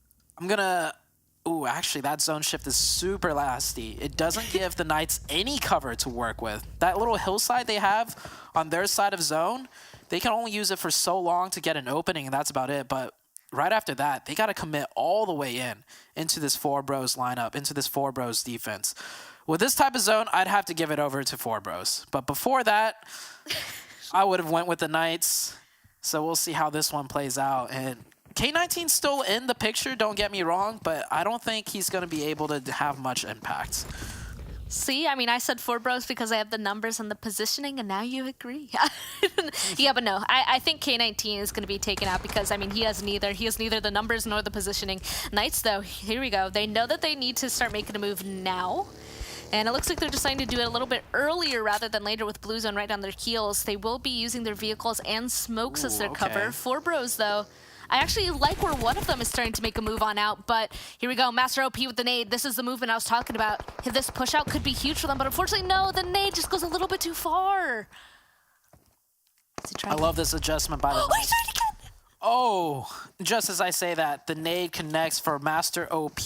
Ooh, actually, that zone shift is super lasty. It doesn't give the Knights any cover to work with. That little hillside they have on their side of zone, they can only use it for so long to get an opening, and that's about it. But right after that, they got to commit all the way into this 4 Bros lineup, into this 4 Bros defense. With this type of zone, I'd have to give it over to 4 Bros. But before that, I would have went with the Knights. So we'll see how this one plays out. And K19's still in the picture, don't get me wrong, but I don't think he's going to be able to have much impact. See, I mean, I said 4 Bros because I have the numbers and the positioning, and now you agree. Yeah, but no, I think K19 is going to be taken out because, I mean, he has neither the numbers nor the positioning. Knights, though, here we go. They know that they need to start making a move now. And it looks like they're deciding to do it a little bit earlier rather than later with Blue Zone right on their heels. They will be using their vehicles and smokes as their cover. 4 Bros, though, I actually like where one of them is starting to make a move on out, but here we go. Master OP with the nade. This is the movement I was talking about. This push out could be huge for them, but unfortunately, no, the nade just goes a little bit too far. I love this adjustment by the way. Oh, just as I say that, the nade connects for Master OP.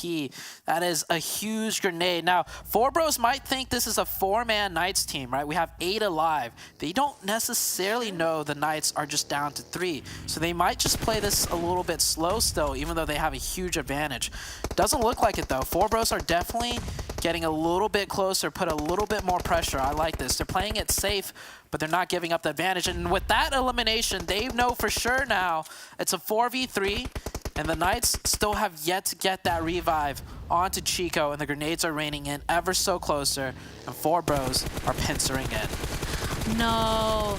That is a huge grenade. Now, 4Bros might think this is a 4-man Knights team, right? We have 8 alive. They don't necessarily know the Knights are just down to 3. So they might just play this a little bit slow still, even though they have a huge advantage. Doesn't look like it though. 4Bros are definitely getting a little bit closer, put a little bit more pressure. I like this. They're playing it safe, but they're not giving up the advantage. And with that elimination, they know for sure now it's a 4v3, and the Knights still have yet to get that revive onto Chico, and the grenades are raining in ever so closer, and 4Bros are pincering in. No.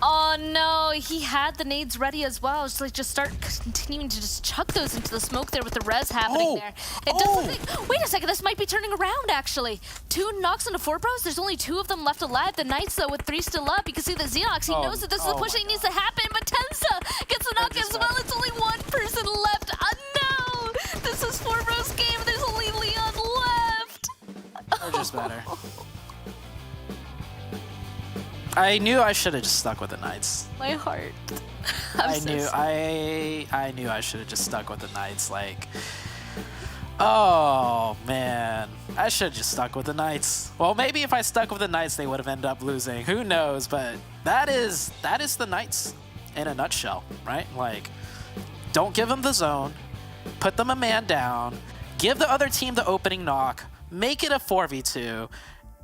Oh no, he had the nades ready as well. It's like just start continuing to just chuck those into the smoke there with the res happening there. It does look like, wait a second, this might be turning around actually. 2 knocks into 4Bros, there's only 2 of them left alive. The Knights though with 3 still up. You can see the Xenox, he knows that this is the push that needs to happen, but Tensa gets a knock as well. It's only 1 person left. No, this is 4Bros game, there's only Leon left. Or just better. I knew I should have just stuck with the Knights. My heart. I knew I should have just stuck with the Knights. Like, oh man, I should have just stuck with the Knights. Well, maybe if I stuck with the Knights, they would have ended up losing. Who knows? But that is the Knights in a nutshell, right? Like, don't give them the zone, put them a man down, give the other team the opening knock, make it a 4v2.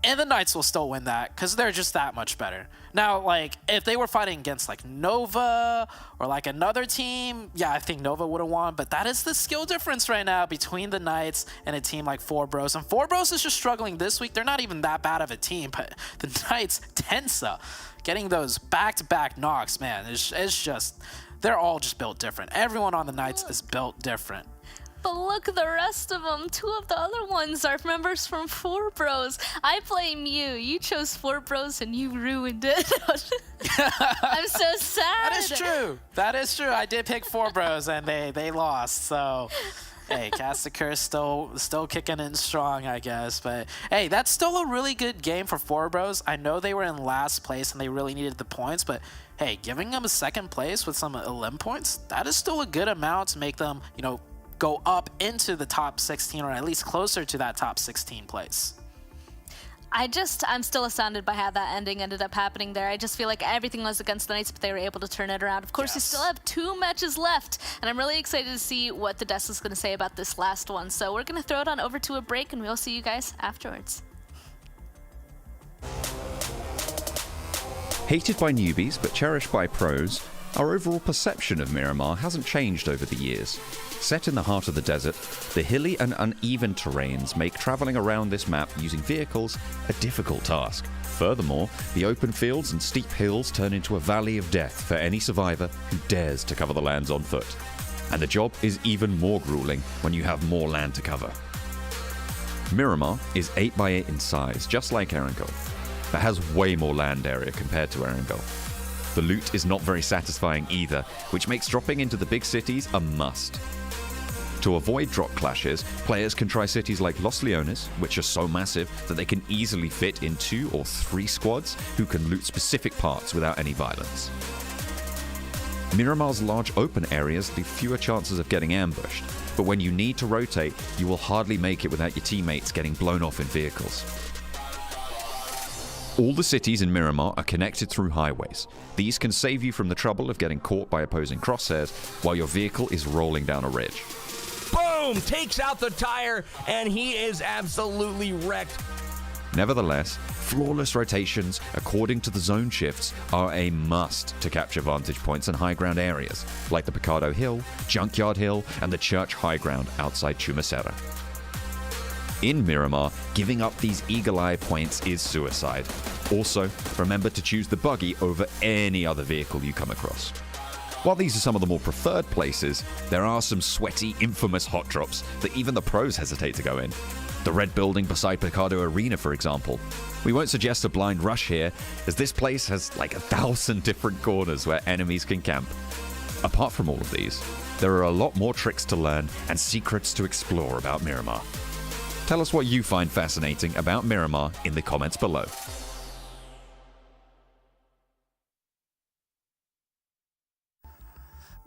And the Knights will still win that because they're just that much better. Now, like, if they were fighting against, like, Nova or, like, another team, yeah, I think Nova would have won. But that is the skill difference right now between the Knights and a team like 4Bros. And 4Bros is just struggling this week. They're not even that bad of a team. But the Knights, Tensa, getting those back-to-back knocks, man, it's just, they're all just built different. Everyone on the Knights is built different. But look at the rest of them. 2 of the other ones are members from 4Bros. I blame you. You chose 4Bros and you ruined it. I'm so sad. That is true. That is true. I did pick 4Bros and they lost. So, hey, Cast the Curse still kicking in strong, I guess. But hey, that's still a really good game for 4Bros. I know they were in last place and they really needed the points, but hey, giving them a 2nd place with some elim points, that is still a good amount to make them, you know, go up into the top 16 or at least closer to that top 16 place. I'm still astounded by how that ending ended up happening there. I just feel like everything was against the Knights, but they were able to turn it around. Of course, you still have 2 matches left, and I'm really excited to see what the desk is going to say about this last one. So we're going to throw it on over to a break, and we'll see you guys afterwards. Hated by newbies, but cherished by pros, our overall perception of Miramar hasn't changed over the years. Set in the heart of the desert, the hilly and uneven terrains make travelling around this map using vehicles a difficult task. Furthermore, the open fields and steep hills turn into a valley of death for any survivor who dares to cover the lands on foot. And the job is even more grueling when you have more land to cover. Miramar is 8x8 in size, just like Erangel, but has way more land area compared to Erangel. The loot is not very satisfying either, which makes dropping into the big cities a must. To avoid drop clashes, players can try cities like Los Leones, which are so massive that they can easily fit in 2 or 3 squads who can loot specific parts without any violence. Miramar's large open areas leave fewer chances of getting ambushed, but when you need to rotate, you will hardly make it without your teammates getting blown off in vehicles. All the cities in Miramar are connected through highways. These can save you from the trouble of getting caught by opposing crosshairs while your vehicle is rolling down a ridge. Boom! Takes out the tire, and he is absolutely wrecked. Nevertheless, flawless rotations according to the zone shifts are a must to capture vantage points in high ground areas, like the Picado Hill, Junkyard Hill, and the Church High Ground outside Chumacera. In Miramar, giving up these eagle eye points is suicide. Also, remember to choose the buggy over any other vehicle you come across. While these are some of the more preferred places, there are some sweaty, infamous hot drops that even the pros hesitate to go in. The red building beside Picado Arena, for example. We won't suggest a blind rush here, as this place has like 1,000 different corners where enemies can camp. Apart from all of these, there are a lot more tricks to learn and secrets to explore about Miramar. Tell us what you find fascinating about Miramar in the comments below.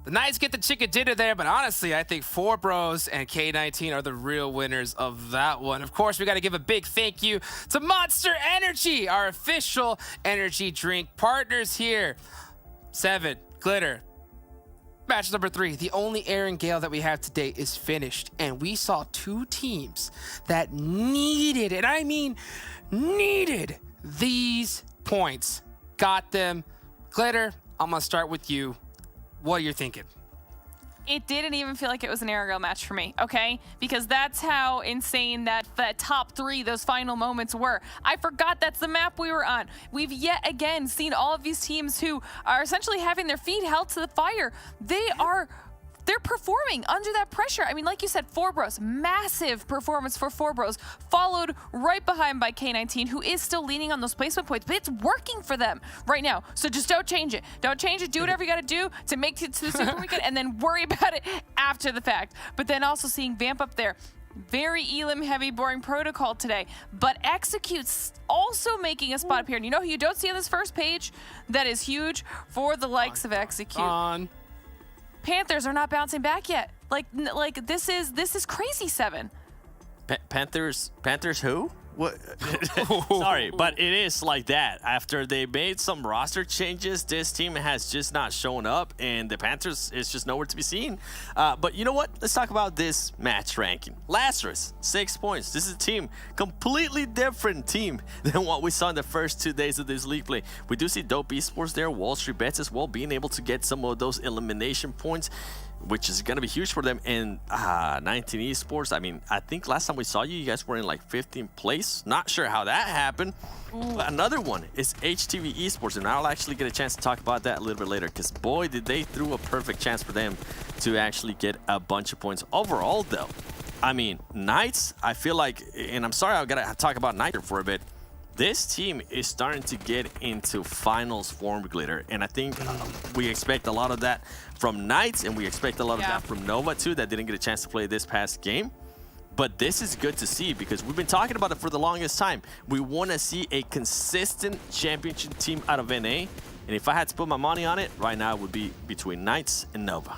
The Knights get the chicken dinner there, but honestly, I think 4Bros and K19 are the real winners of that one. Of course, we got to give a big thank you to Monster Energy, our official energy drink partners here. 7, Glitter. Match number 3, the only Erangel that we have today is finished, and we saw 2 teams that needed, and I mean needed, these points. Got them. Glitter, I'm going to start with you. What are you thinking? It didn't even feel like it was an Erangel match for me, okay? Because that's how insane that top 3, those final moments were. I forgot that's the map we were on. We've yet again seen all of these teams who are essentially having their feet held to the fire. They're performing under that pressure. I mean, like you said, 4Bros, massive performance for 4Bros, followed right behind by K19, who is still leaning on those placement points, but it's working for them right now. So just don't change it. Don't change it. Do whatever you got to do to make it to the Super Weekend, and then worry about it after the fact. But then also seeing Vamp up there, very Elim heavy boring protocol today, but executes also making a spot appear. And you know who you don't see on this first page that is huge for the likes of Execute? Panthers are not bouncing back yet. Like this is crazy, 7. Panthers who? What? Sorry, but it is like that. After they made some roster changes, this team has just not shown up, and the Panthers is just nowhere to be seen. But you know what? Let's talk about this match ranking. Lazarus, 6 points. This is a team, completely different team than what we saw in the first 2 days of this league play. We do see Dope Esports there, WallStreetBets as well, being able to get some of those elimination points, which is going to be huge for them. And 19 Esports, I mean, I think last time we saw you guys were in like 15th place. Not sure how that happened. Another one is HTV Esports, and I'll actually get a chance to talk about that a little bit later, because boy, did they throw a perfect chance for them to actually get a bunch of points. Overall, though, I mean, Knights, I feel like, and I'm sorry, I've got to talk about Knights for a bit. This team is starting to get into finals form, Glitter, and I think we expect a lot of that from Knights, and we expect a lot of that from Nova too, that didn't get a chance to play this past game. But this is good to see, because we've been talking about it for the longest time. We want to see a consistent championship team out of NA, and if I had to put my money on it, right now it would be between Knights and Nova.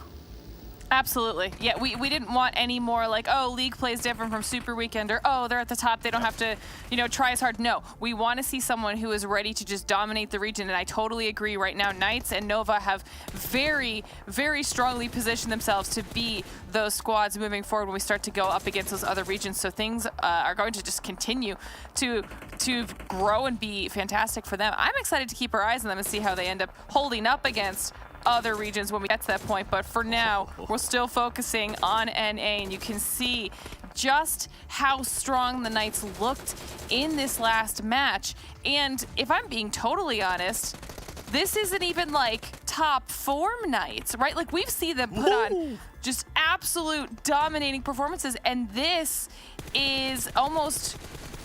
Absolutely. Yeah, we didn't want any more like, oh, league plays different from Super Weekend, or oh, they're at the top, they don't have to, you know, try as hard. No, we want to see someone who is ready to just dominate the region, and I totally agree. Right now, Knights and Nova have very, very strongly positioned themselves to be those squads moving forward when we start to go up against those other regions. So things are going to just continue to grow and be fantastic for them. I'm excited to keep our eyes on them and see how they end up holding up against other regions when we get to that point, but for now we're still focusing on NA, and you can see just how strong the Knights looked in this last match. And if I'm being totally honest, this isn't even like top form Knights, right? Like, we've seen them put on just absolute dominating performances, and this is almost,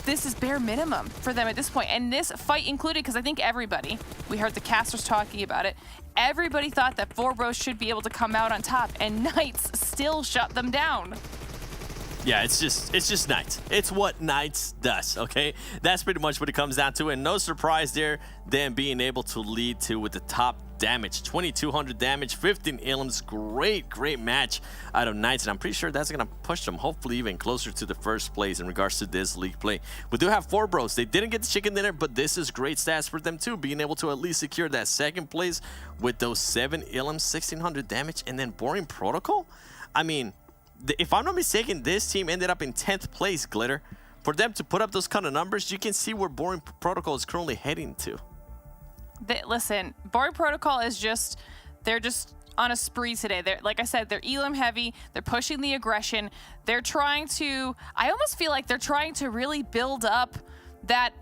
this is bare minimum for them at this point. And this fight included, because I think everybody, we heard the casters talking about it, everybody thought that 4Bros should be able to come out on top, and Knights still shut them down. Yeah, it's just Knights. It's what Knights does, okay? That's pretty much what it comes down to, and no surprise there, them being able to lead to with the top damage, 2,200 damage, 15 elims. Great match out of Knights, and I'm pretty sure that's gonna push them hopefully even closer to the first place in regards to this league play. We do have 4Bros. They didn't get the chicken dinner, but this is great stats for them too, being able to at least secure that second place with those 7 elims, 1,600 damage, and then boring protocol. I mean, if I'm not mistaken, this team ended up in 10th place, Glitter. For them to put up those kind of numbers, you can see where boring protocol is currently heading to. Listen, boring protocol is just, they're just on a spree today. They're, like I said, they're Elim heavy, they're pushing the aggression, they're trying to, I almost feel like they're trying to really build up that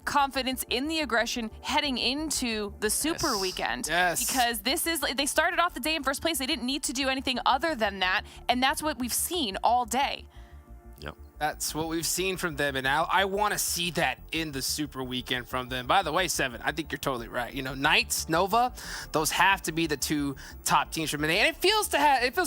confidence in the aggression heading into the Super Weekend. Because this is, they started off the day in first place, they didn't need to do anything other than that, and that's what we've seen all day. Yep. That's what we've seen from them, and I want to see that in the Super Weekend from them. By the way, Seven, I think you're totally right. You know, Knights, Nova, those have to be the two top teams from NA, and it feels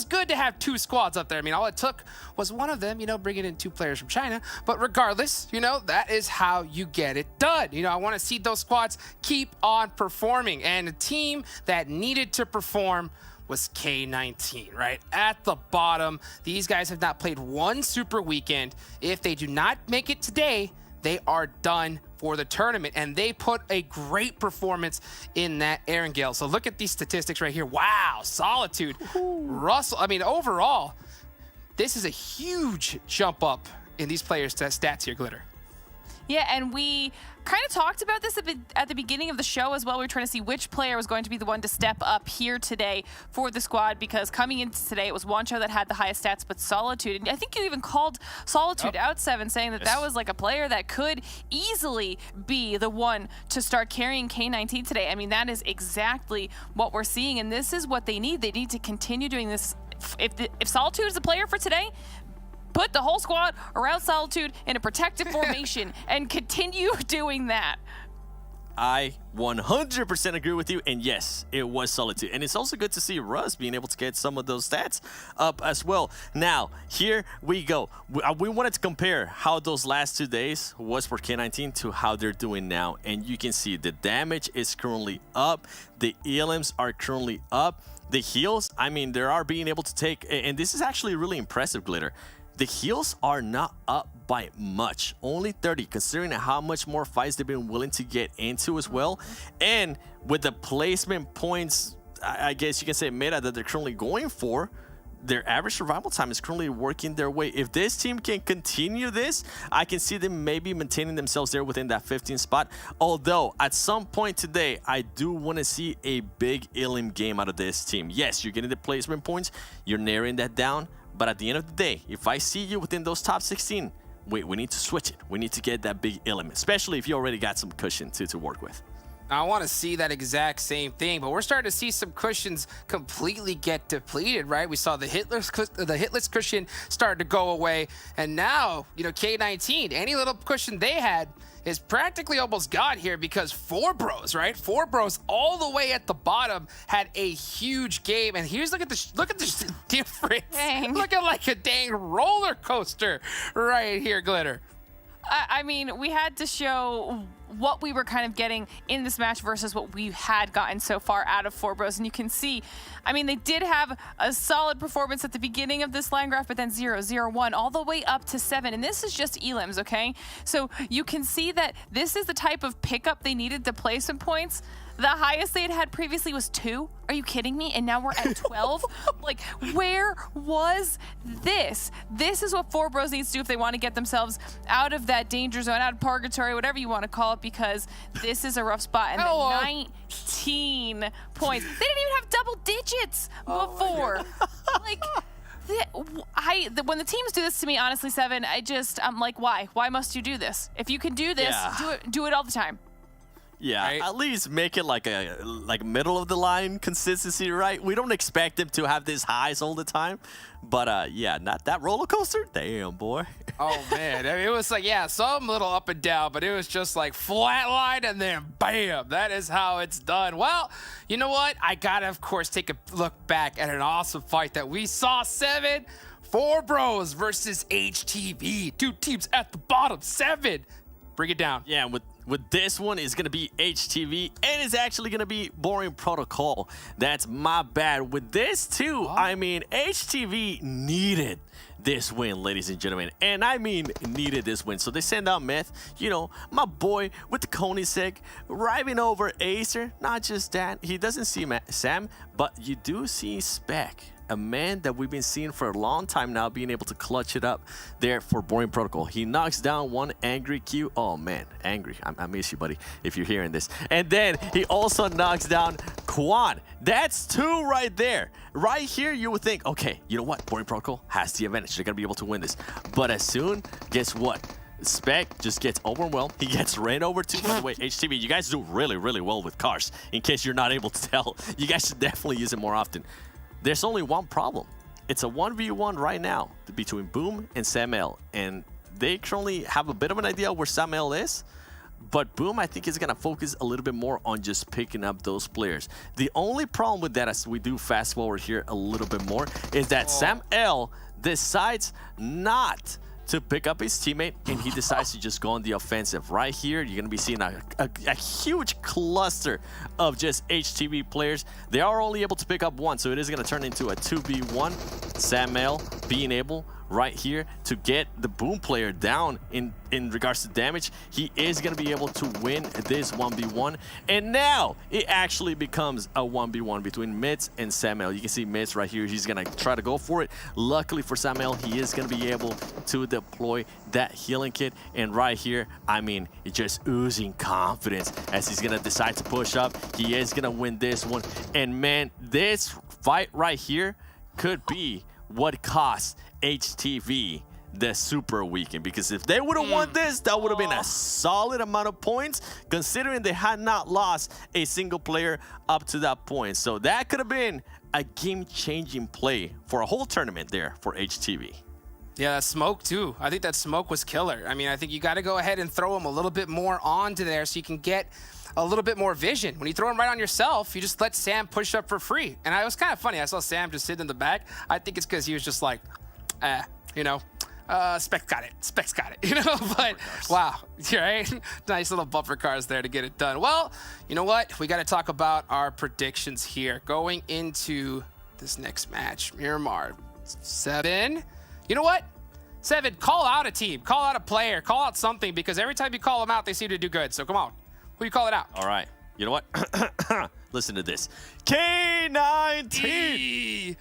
good to have two squads up there. I mean, all it took was one of them, you know, bringing in two players from China. But regardless, you know, that is how you get it done. You know, I want to see those squads keep on performing, and a team that needed to perform was K19, right? At the bottom, these guys have not played one Super Weekend. If they do not make it today, they are done for the tournament, and they put a great performance in that Erangel. So look at these statistics right here. Wow, Solitude. Russell, I mean, overall, this is a huge jump up in these players' stats here, Glitter. Yeah, and we kind of talked about this at the beginning of the show as well. We were trying to see which player was going to be the one to step up here today for the squad, because coming into today, it was Wancho that had the highest stats, but Solitude, and I think you even called Solitude out, Seven, saying that that was like a player that could easily be the one to start carrying K19 today. I mean, that is exactly what we're seeing, and this is what they need. They need to continue doing this. If Solitude is the player for today, put the whole squad around Solitude in a protective formation and continue doing that. I 100% agree with you, and yes, it was Solitude. And it's also good to see Russ being able to get some of those stats up as well. Now, here we go. We wanted to compare how those last 2 days was for K19 to how they're doing now. And you can see the damage is currently up. The elims are currently up. The heals, I mean, they are being able to take, and this is actually really impressive, Glitter. The heals are not up by much, only 30, considering how much more fights they've been willing to get into as well. And with the placement points, I guess you can say meta that they're currently going for, their average survival time is currently working their way. If this team can continue this, I can see them maybe maintaining themselves there within that 15th spot. Although, at some point today, I do want to see a big elim game out of this team. Yes, you're getting the placement points, you're narrowing that down, but at the end of the day, if I see you within those top 16, we need to switch it. We need to get that big element, especially if you already got some cushion to work with. I want to see that exact same thing, but we're starting to see some cushions completely get depleted, right? We saw the hitless cushion start to go away, and now, you know, K19, any little cushion they had is practically almost gone here, because Four Bros, right? Four Bros all the way at the bottom had a huge game, and here's look at the difference. Dang. Looking like a dang roller coaster right here, Glitter. I mean, we had to show what we were kind of getting in this match versus what we had gotten so far out of Four Bros. And you can see, I mean, they did have a solid performance at the beginning of this line graph, but then 0, 0, 1, all the way up to 7. And this is just elims, okay? So you can see that this is the type of pickup they needed to play some points. The highest they had previously was 2. Are you kidding me? And now we're at 12? Like, where was this? This is what Four Bros needs to do if they want to get themselves out of that danger zone, out of purgatory, whatever you want to call it, because this is a rough spot. And the 19 points. They didn't even have double digits before. Like, when the teams do this to me, honestly, Seven, I'm like, why? Why must you do this? If you can do this, do it all the time. Yeah, right? At least make it like middle of the line consistency, right? We don't expect them to have these highs all the time, but yeah, not that roller coaster. Damn, boy. Oh man, I mean, it was like, yeah, some little up and down, but it was just like flat line and then bam. That is how it's done. Well, you know what? I gotta, of course, take a look back at an awesome fight that we saw. 7, Four Bros versus HTV. 2 teams at the bottom. 7. Bring it down. Yeah, with this one, it's going to be HTV, and it's actually going to be Boring Protocol. That's my bad. With this, too, I mean, HTV needed this win, ladies and gentlemen. And I mean needed this win. So they send out Meth, you know, my boy with the Koenigsegg, driving over Acer. Not just that, he doesn't see Sam, but you do see Spec, a man that we've been seeing for a long time now, being able to clutch it up there for Boring Protocol. He knocks down one Angry Q. Oh man, Angry, I miss you, buddy, if you're hearing this. And then he also knocks down Quan. That's 2 right there. Right here, you would think, okay, you know what? Boring Protocol has the advantage. They're gonna be able to win this. But as soon, guess what? Spec just gets overwhelmed. He gets ran over too. By the way, HTV, you guys do really, really well with cars. In case you're not able to tell, you guys should definitely use it more often. There's only one problem. It's a 1v1 right now between Boom and Sam L. And they currently have a bit of an idea where Samuel is. But Boom, I think, is going to focus a little bit more on just picking up those players. The only problem with that, as we do fast forward here a little bit more, is that Sam L decides not to pick up his teammate, and he decides to just go on the offensive. Right here, you're going to be seeing a huge cluster of just HTV players. They are only able to pick up one, so it is going to turn into a 2v1. Sam L being able right here to get the Boom player down in regards to damage. He is going to be able to win this 1v1, and now it actually becomes a 1v1 between Mids and Samuel. You can see Mids right here. He's going to try to go for it. Luckily for Samuel, he is going to be able to deploy that healing kit, and right here, I mean, it's just oozing confidence as he's going to decide to push up. He is going to win this one, and man, this fight right here could be what cost HTV the Super Weekend, because if they would have won this, that would have been a solid amount of points, considering they had not lost a single player up to that point. So that could have been a game-changing play for a whole tournament there for HTV. Yeah, that smoke too. I think that smoke was killer. I mean, I think you got to go ahead and throw him a little bit more onto there so you can get a little bit more vision. When you throw him right on yourself, you just let Sam push up for free. And it was kind of funny. I saw Sam just sitting in the back. I think it's because he was just like, you know, Specs got it. Specs got it, you know? But wow, right? Nice little bumper cars there to get it done. Well, you know what? We got to talk about our predictions here going into this next match. Miramar, 7. You know what? 7, call out a team, call out a player, call out something, because every time you call them out, they seem to do good. So come on, who you call it out? All right. You know what? Listen to this. K19!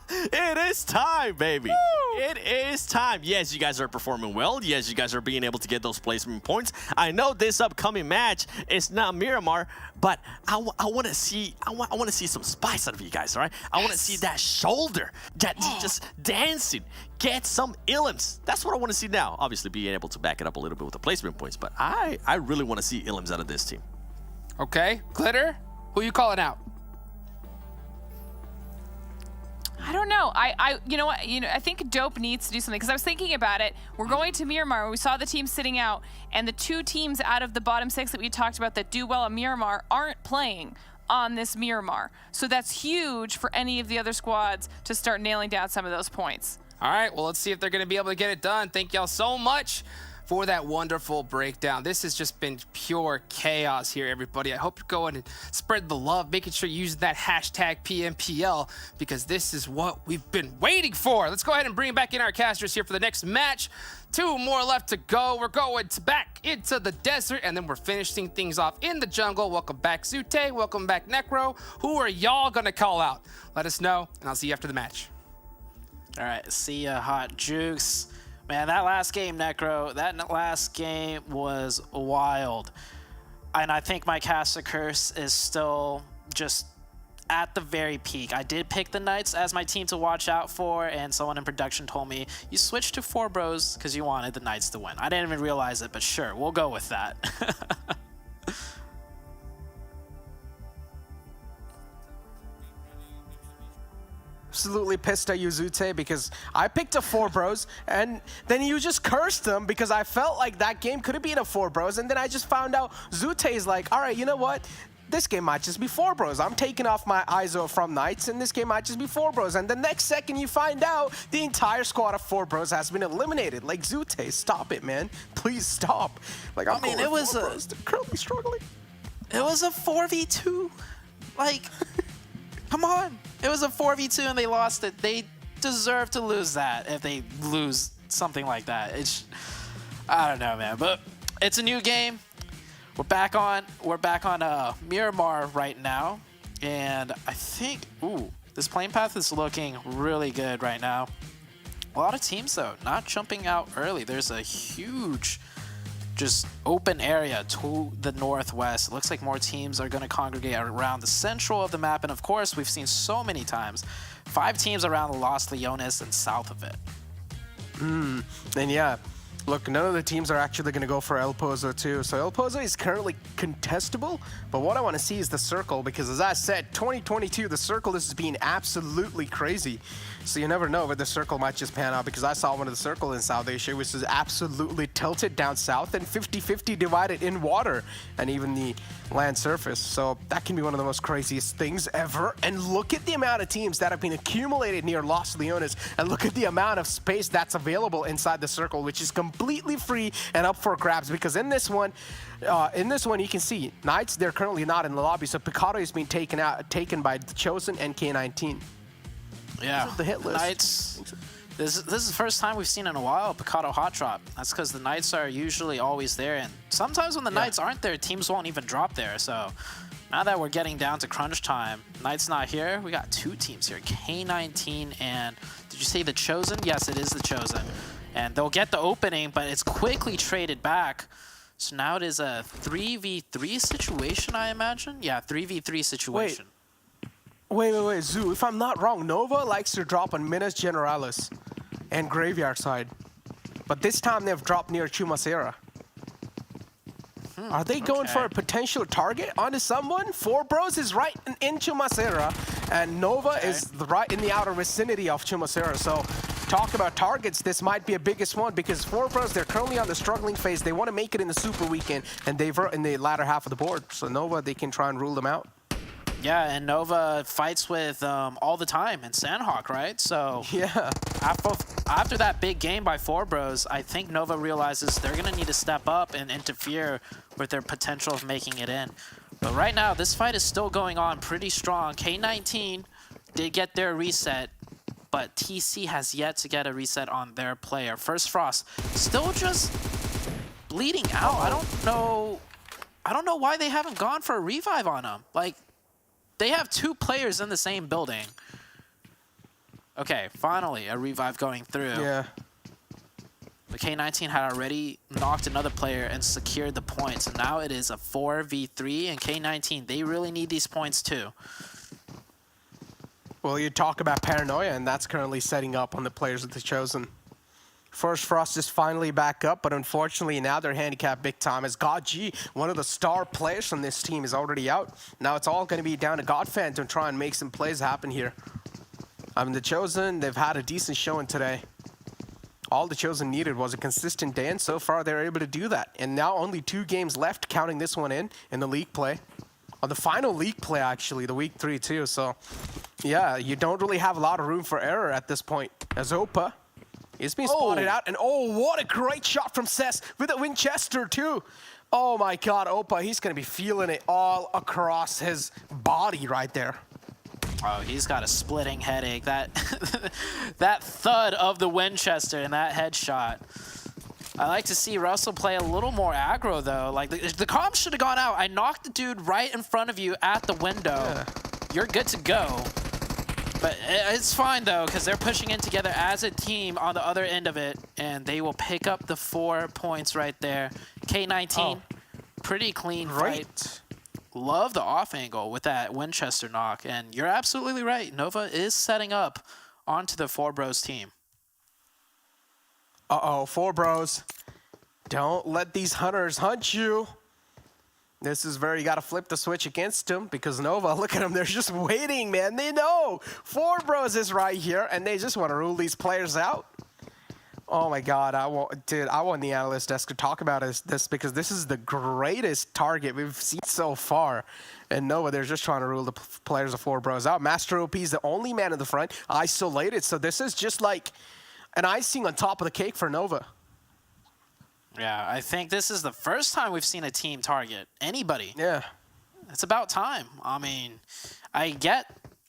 It is time, baby. Woo! It is time. Yes, you guys are performing well. Yes, you guys are being able to get those placement points. I know this upcoming match is not Miramar, but I want to see some spice out of you guys, all right? I want to see that shoulder just dancing. Get some Illims. That's what I want to see now. Obviously, being able to back it up a little bit with the placement points, but I really want to see Illims out of this team. Okay, Glitter, who you calling out? I don't know. You know what? I think Dope needs to do something, because I was thinking about it. We're going to Miramar. We saw the team sitting out, and the 2 teams out of the bottom 6 that we talked about that do well at Miramar aren't playing on this Miramar. So that's huge for any of the other squads to start nailing down some of those points. All right, well, let's see if they're going to be able to get it done. Thank y'all so much for that wonderful breakdown. This has just been pure chaos here, everybody. I hope you're going and spread the love, making sure you use that hashtag PMPL, because this is what we've been waiting for. Let's go ahead and bring back in our casters here for the next match. 2 more left to go. We're going back into the desert, and then we're finishing things off in the jungle. Welcome back, Zute. Welcome back, Necro. Who are y'all gonna call out? Let us know, and I'll see you after the match. All right, see ya, Hot Jukes. Man, that last game, Necro, that last game was wild. And I think my caster curse is still just at the very peak. I did pick the Knights as my team to watch out for, and someone in production told me, you switched to 4 bros because you wanted the Knights to win. I didn't even realize it, but sure, we'll go with that. Absolutely pissed at you, Zute, because I picked a 4 bros, and then you just cursed them because I felt like that game could have been a 4 bros, and then I just found out Zute is like, all right, you know what? This game might just be 4 bros. I'm taking off my ISO from Knights, and this game might just be 4 bros. And the next second you find out the entire squad of 4 bros has been eliminated. Like, Zute, stop it, man. Please stop. Like, I mean, it was bros. They're currently struggling. It was a 4v2. Like, come on. It was a 4v2 and they lost it. They deserve to lose that if they lose something like that. I don't know, man. But it's a new game. We're back on Miramar right now. And I think, this plane path is looking really good right now. A lot of teams, though, not jumping out early. There's a huge just open area to the northwest. It looks like more teams are going to congregate around the central of the map, and of course we've seen so many times 5 teams around the Los Leones and south of it. And yeah, Look, none of the teams are actually going to go for El Pozo too. So El Pozo is currently contestable, but what I want to see is the circle, because as I said, 2022, the circle has been absolutely crazy. So you never know, but the circle might just pan out, because I saw one of the circle in South Asia, which is absolutely tilted down south and 50-50 divided in water and even the land surface. So that can be one of the most craziest things ever. And look at the amount of teams that have been accumulated near Los Leones, and look at the amount of space that's available inside the circle, which is completely free and up for grabs. Because in this one you can see Knights, they're currently not in the lobby, so Picado is being taken by the Chosen and K19. Yeah, the hit list. Knights. This is the first time we've seen in a while Picado hot drop. That's because the Knights are usually always there, and sometimes when the Knights aren't there, teams won't even drop there. So now that we're getting down to crunch time, Knights not here. We got two teams here, K19 and did you say the Chosen? Yes, it is the Chosen, and they'll get the opening, but it's quickly traded back. So now it is a 3v3 situation, I imagine. Yeah, 3v3 situation. Wait, Zoo, if I'm not wrong, Nova likes to drop on Minas Generalis and Graveyard side. But this time they've dropped near Chumacera. Are they going for a potential target onto someone? Four Bros is right in Chumacera, and Nova is right in the outer vicinity of Chumacera. So talk about targets, this might be a biggest one, because Four Bros, they're currently on the struggling phase. They want to make it in the Super Weekend, and they're in the latter half of the board. So Nova, they can try and rule them out. Yeah, and Nova fights with all the time and Sanhok, right? So yeah, after that big game by Four Bros, I think Nova realizes they're going to need to step up and interfere with their potential of making it in. But right now, this fight is still going on pretty strong. K19 did get their reset, but TC has yet to get a reset on their player. First Frost still just bleeding out. I don't know why they haven't gone for a revive on him. Like, they have two players in the same building. Okay, finally, a revive going through. Yeah. The K19 had already knocked another player and secured the points. And now it is a 4v3, and K19, they really need these points too. Well, you talk about paranoia, and that's currently setting up on the players of the Chosen. First Frost is finally back up, but unfortunately now they're handicapped big time, as God G, one of the star players from this team, is already out. Now it's all going to be down to Godfan to try and make some plays happen here. I mean, the Chosen, they've had a decent showing today. All the Chosen needed was a consistent day, and so far they're able to do that. And now only 2 games left, counting this one in the league play. On the final league play, actually, the week 3 too. So, yeah, you don't really have a lot of room for error at this point. As Opa is being spotted out, and oh, what a great shot from Cess with a Winchester too. Oh my God, Opa, he's gonna be feeling it all across his body right there. Oh, he's got a splitting headache. That that thud of the Winchester and that headshot. I like to see Russell play a little more aggro though. Like the comms should have gone out. I knocked the dude right in front of you at the window. Yeah. You're good to go. But it's fine though, because they're pushing in together as a team on the other end of it, and they will pick up the 4 points right there. K19, pretty clean fight. Love the off angle with that Winchester knock, and you're absolutely right. Nova is setting up onto the Four Bros team. Uh-oh, Four Bros. Don't let these hunters hunt you. This is where you got to flip the switch against them, because Nova, look at them, they're just waiting, man. They know Four Bros is right here, and they just want to rule these players out. Oh my God, I want the analyst desk to talk about this, because this is the greatest target we've seen so far. And Nova, they're just trying to rule the players of Four Bros out. Master OP is the only man in the front, isolated, so this is just like an icing on top of the cake for Nova. Yeah, I think this is the first time we've seen a team target anybody. Yeah. It's about time. I mean, I get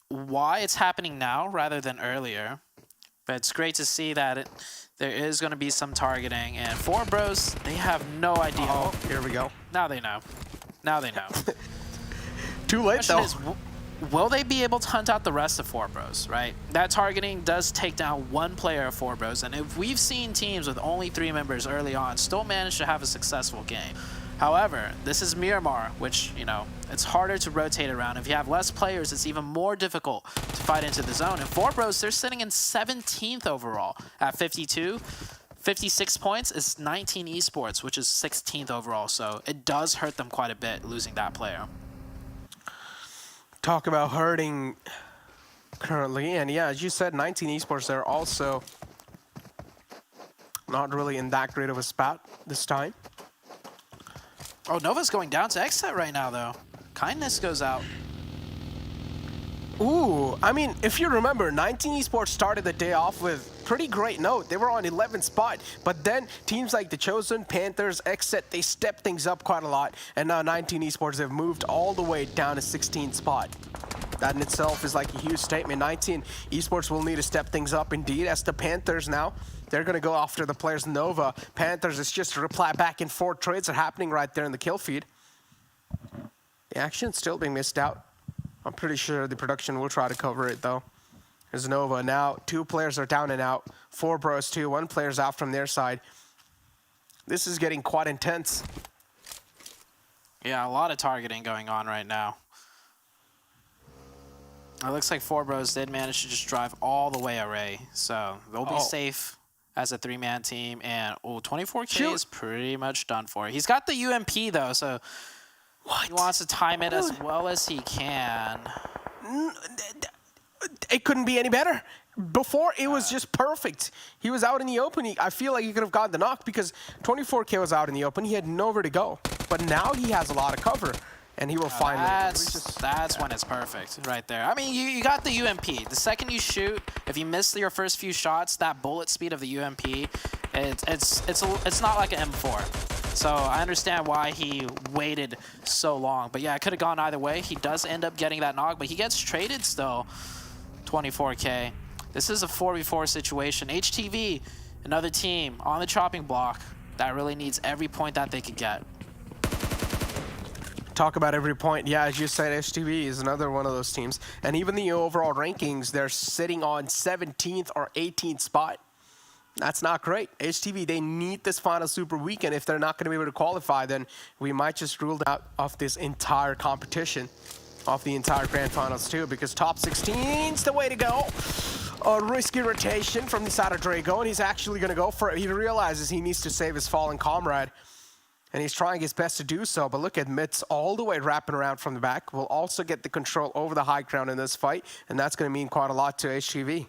why it's happening now rather than earlier, but it's great to see that there is going to be some targeting. And Four Bros, they have no idea. Oh, here we go. Now they know. Now they know. Too late, though. Will they be able to hunt out the rest of Four Bros, right? That targeting does take down 1 player of Four Bros, and if we've seen teams with only 3 members early on still manage to have a successful game. However, this is Miramar, which, you know, it's harder to rotate around. If you have less players, it's even more difficult to fight into the zone. And Four Bros, they're sitting in 17th overall at 52. 56 points is 19 Esports, which is 16th overall. So it does hurt them quite a bit losing that player. Talk about hurting currently, and yeah, as you said, 19 Esports, they're also not really in that great of a spot this time. Oh, Nova's going down to XSET right now, though. Kindness goes out. Ooh, I mean, if you remember, 19 Esports started the day off with pretty great note. They were on 11th spot, but then teams like the Chosen, Panthers, XSET, they stepped things up quite a lot, and now 19 Esports, they've moved all the way down to 16th spot. That in itself is like a huge statement. 19 Esports will need to step things up indeed, as the Panthers now, they're going to go after the players Nova. Panthers, it's just a reply back and forth. Trades are happening right there in the kill feed. The action's still being missed out. I'm pretty sure the production will try to cover it, though. There's Nova. Now, 2 players are down and out. 4 bros, 2. 1 player's out from their side. This is getting quite intense. Yeah, a lot of targeting going on right now. It looks like 4 bros did manage to just drive all the way array. So they'll be safe as a 3-man team. And 24K is pretty much done for. He's got the UMP, though, so he wants to time it as well as he can. It couldn't be any better. Before, it was just perfect. He was out in the open. I feel like he could have gotten the knock because 24K was out in the open. He had nowhere to go. But now he has a lot of cover, and he will find it. That's when it's perfect right there. I mean, you got the UMP. The second you shoot, if you miss your first few shots, that bullet speed of the UMP, it's not like an M4. So I understand why he waited so long. But yeah, it could have gone either way. He does end up getting that knock, but he gets traded still. 24K. This is a 4v4 situation. HTV, another team on the chopping block that really needs every point that they could get. Talk about every point. Yeah, as you said, HTV is another one of those teams. And even the overall rankings, they're sitting on 17th or 18th spot. That's not great. HTV, they need this final super weekend. If they're not going to be able to qualify, then we might just rule out of this entire competition, of the entire grand finals too, because top 16's the way to go. A risky rotation from the side of Drago, and he's actually going to go for it. He realizes he needs to save his fallen comrade, and he's trying his best to do so. But look at Mitz all the way wrapping around from the back. Will also get the control over the high ground in this fight, and that's going to mean quite a lot to HTV.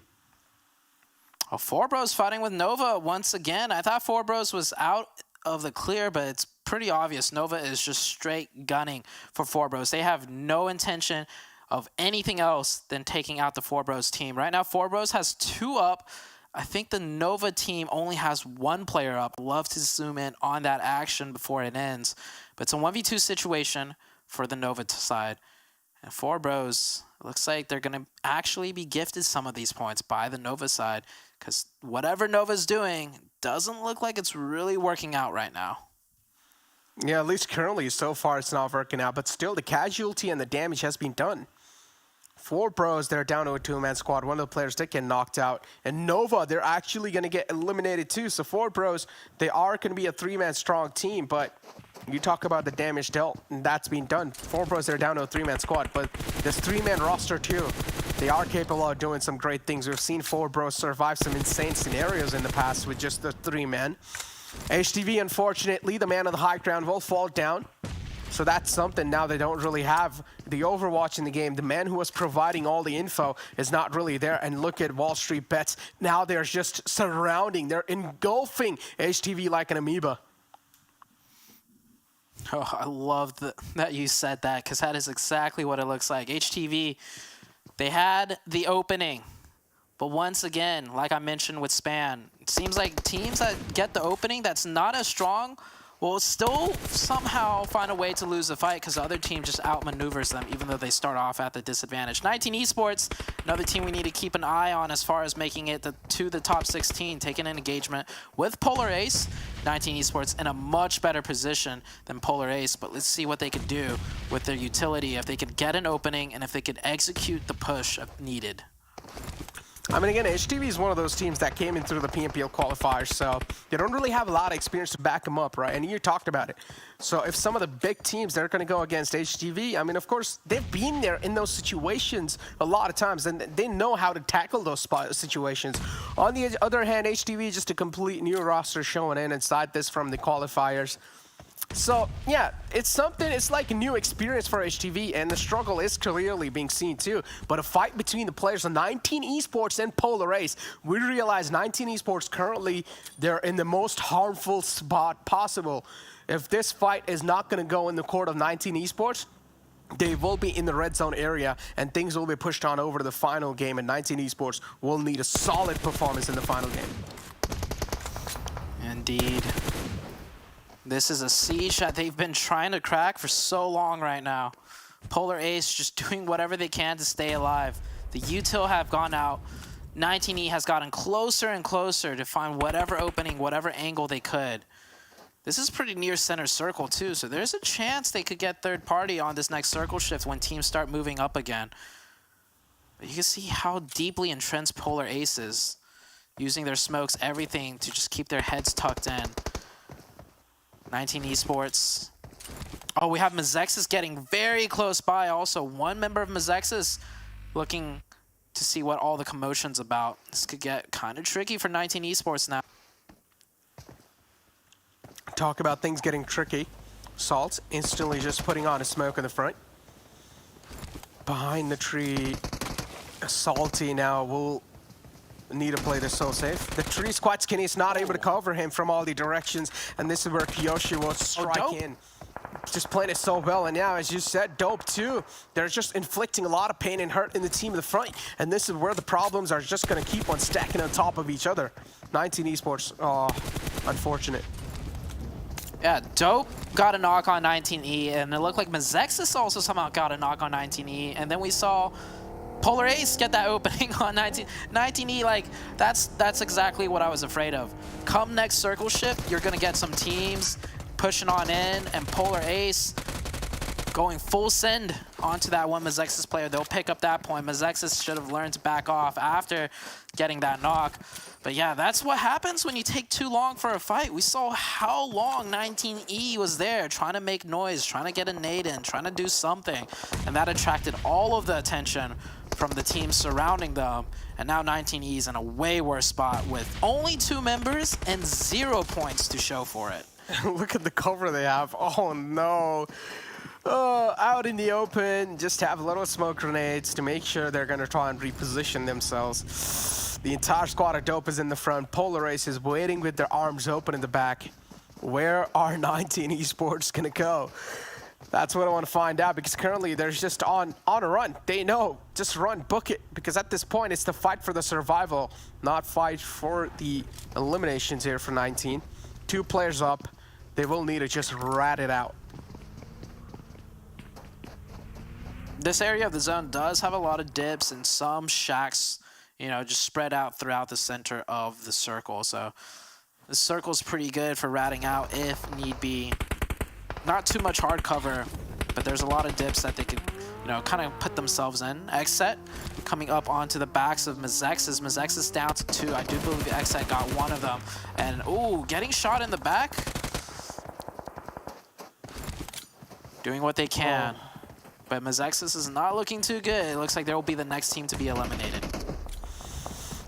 Oh, 4 bros fighting with Nova once again. I thought 4 bros was out of the clear, but it's pretty obvious Nova is just straight gunning for 4 bros. They have no intention of anything else than taking out the 4 bros team. Right now, 4 bros has 2 up. I think the Nova team only has 1 player up. Love to zoom in on that action before it ends. But it's a 1v2 situation for the Nova side. And 4 bros, it looks like they're going to actually be gifted some of these points by the Nova side, because whatever Nova's doing doesn't look like it's really working out right now. Yeah, at least currently, so far it's not working out, but still the casualty and the damage has been done. 4 bros, they're down to a 2-man squad. One of the players did get knocked out. And Nova, they're actually going to get eliminated too. So 4 bros, they are going to be a 3-man strong team, but you talk about the damage dealt, and that's been done. 4 bros, they're down to a 3-man squad, but this 3-man roster too, they are capable of doing some great things. We've seen 4 bros survive some insane scenarios in the past with just the 3-man. HTV, unfortunately, the man on the high ground will fall down. So that's something now they don't really have. The Overwatch in the game, the man who was providing all the info is not really there. And look at WallStreetBets. Now they're just surrounding, they're engulfing HTV like an amoeba. Oh, I love that you said that, because that is exactly what it looks like. HTV, they had the opening. But once again, like I mentioned with Span, it seems like teams that get the opening that's not as strong will still somehow find a way to lose the fight, because the other team just outmaneuvers them, even though they start off at the disadvantage. 19 Esports, another team we need to keep an eye on as far as making it to the top 16, taking an engagement with Polar Ace. 19 Esports in a much better position than Polar Ace, but let's see what they could do with their utility, if they could get an opening and if they could execute the push if needed. I mean, again, HTV is one of those teams that came in through the PMPL qualifiers, so they don't really have a lot of experience to back them up, right? And you talked about it. So if some of the big teams that are going to go against HTV, I mean, of course, they've been there in those situations a lot of times, and they know how to tackle those situations. On the other hand, HTV is just a complete new roster showing in inside this from the qualifiers. So, yeah, it's like a new experience for HTV, and the struggle is clearly being seen too. But a fight between the players of 19 Esports and Polar Ace, we realize 19 Esports currently, they're in the most harmful spot possible. If this fight is not going to go in the court of 19 Esports, they will be in the red zone area, and things will be pushed on over to the final game, and 19 Esports will need a solid performance in the final game. Indeed. This is a siege that they've been trying to crack for so long right now. Polar Ace just doing whatever they can to stay alive. The util have gone out. 19E has gotten closer and closer to find whatever opening, whatever angle they could. This is pretty near center circle too, so there's a chance they could get third party on this next circle shift when teams start moving up again. But you can see how deeply entrenched Polar Ace is, using their smokes, everything to just keep their heads tucked in. 19 Esports. Oh, we have Mezexis getting very close by. Also, one member of Mezexis looking to see what all the commotion's about. This could get kind of tricky for 19 Esports now. Talk about things getting tricky. Salt instantly just putting on a smoke in the front. Behind the tree, Salty now will need to play this so safe. The tree's quite skinny. It's not able to cover him from all the directions, and this is where Kiyoshi will strike in. Just playing it so well, and yeah, as you said, Dope too. They're just inflicting a lot of pain and hurt in the team in the front, and this is where the problems are just going to keep on stacking on top of each other. 19 Esports, oh, unfortunate. Yeah, Dope got a knock on 19E, and it looked like Mezexis also somehow got a knock on 19E, and then we saw Polar Ace get that opening on 19E. Like, that's exactly what I was afraid of. Come next circle shift, you're gonna get some teams pushing on in, and Polar Ace going full send onto that one Mezexis player. They'll pick up that point. Mezexis should have learned to back off after getting that knock. But yeah, that's what happens when you take too long for a fight. We saw how long 19E was there, trying to make noise, trying to get a nade in, trying to do something. And that attracted all of the attention from the teams surrounding them. And now 19E is in a way worse spot with only 2 members and 0 points to show for it. Look at the cover they have. Oh no. Out in the open, just have little smoke grenades to make sure they're going to try and reposition themselves. The entire squad of Dope is in the front. Polar Ace is waiting with their arms open in the back. Where are 19 Esports going to go? That's what I want to find out, because currently they're just on a run. They know, just run, book it, because at this point it's the fight for the survival, not fight for the eliminations here for 19. 2 players up. They will need to just rat it out. This area of the zone does have a lot of dips and some shacks, you know, just spread out throughout the center of the circle. So the circle's pretty good for ratting out if need be. Not too much hard cover, but there's a lot of dips that they could, you know, kind of put themselves in. XSET coming up onto the backs of Mezexis. Mezexis down to 2. I do believe XSET got one of them. And, ooh, getting shot in the back. Doing what they can. Oh. But Mezexis is not looking too good. It looks like there will be the next team to be eliminated.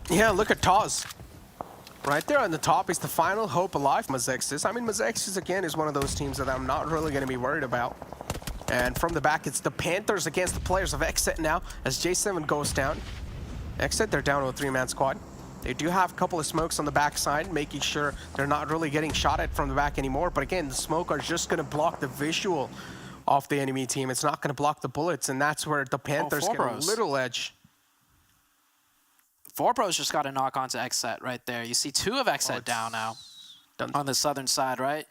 Yeah, look at Taz. Right there on the top is the final hope alive, Mezexis. I mean, Mezexis, again, is one of those teams that I'm not really going to be worried about. And from the back, it's the Panthers against the players of XSET now, as J7 goes down. XSET, they're down to a 3-man squad. They do have a couple of smokes on the backside, making sure they're not really getting shot at from the back anymore. But again, the smoke are just going to block the visual of the enemy team. It's not going to block the bullets, and that's where the Panthers get a little edge. 4Pros just got a knock onto XSET right there. You see 2 of XSET down now on the southern side, right?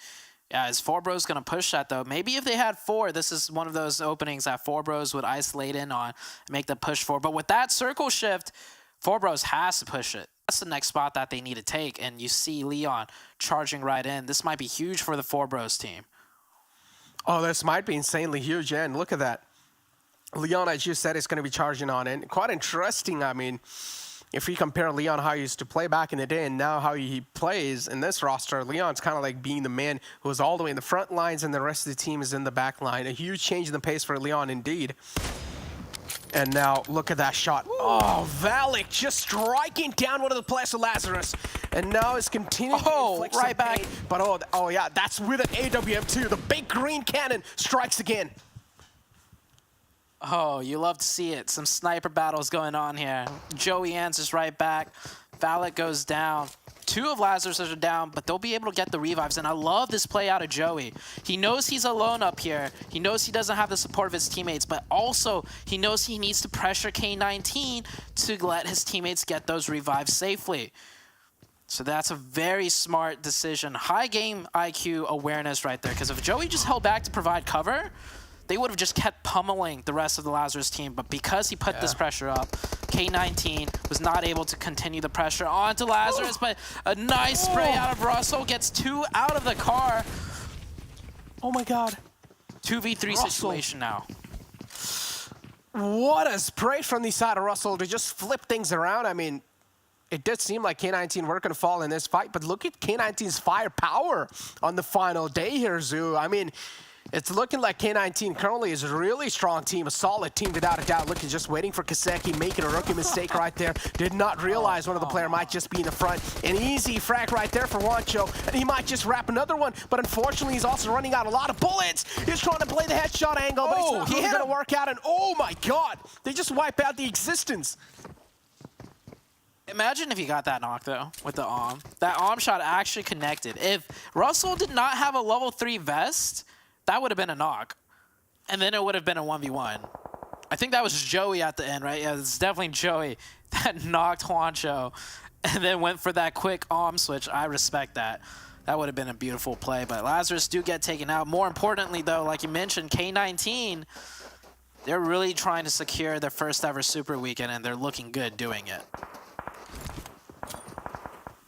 Yeah, is 4Bros going to push that, though? Maybe if they had 4, this is one of those openings that 4Bros would isolate in on and make the push for. But with that circle shift, 4Bros has to push it. That's the next spot that they need to take, and you see Leon charging right in. This might be huge for the 4Bros team. Oh, this might be insanely huge, and look at that. Leon, as you said, is going to be charging on in. Quite interesting, I mean. if you compare Leon how he used to play back in the day and now how he plays in this roster, Leon's kind of like being the man who is all the way in the front lines and the rest of the team is in the back line. A huge change in the pace for Leon indeed. And now look at that shot. Oh, Valak just striking down one of the players of Lazarus. And now it's continuing to inflict some pain. But oh yeah, that's with an AWM too. The big green cannon strikes again. Oh, you love to see it. Some sniper battles going on here. Joey answers right back. Valak goes down. 2 of Lazarus are down, but they'll be able to get the revives. And I love this play out of Joey. He knows he's alone up here. He knows he doesn't have the support of his teammates, but also he knows he needs to pressure K19 to let his teammates get those revives safely. So that's a very smart decision. High game IQ awareness right there, because if Joey just held back to provide cover, they would have just kept pummeling the rest of the Lazarus team. But because he put this pressure up, K19 was not able to continue the pressure onto Lazarus. But a nice spray out of Russell gets 2 out of the car. Oh my God. 2v3 situation now. What a spray from the side of Russell to just flip things around. I mean, it did seem like K19 were going to fall in this fight, but look at K19's firepower on the final day here, Zoo. I mean, it's looking like K19 currently is a really strong team, a solid team without a doubt. Looking, just waiting for Kaseki, making a rookie mistake right there. Did not realize one of the player might just be in the front. An easy frag right there for Wancho, and he might just wrap another one, but unfortunately he's also running out a lot of bullets. He's trying to play the headshot angle, but it's not really going to work out, and oh my God, they just wipe out the existence. Imagine if he got that knock, though, with the AWM. That AWM shot actually connected. If Russell did not have a level 3 vest, that would have been a knock. And then it would have been a 1v1. I think that was Joey at the end, right? Yeah, it's definitely Joey that knocked Juancho and then went for that quick AWM switch. I respect that. That would have been a beautiful play. But Lazarus do get taken out. More importantly, though, like you mentioned, K19, they're really trying to secure their first ever Super Weekend, and they're looking good doing it.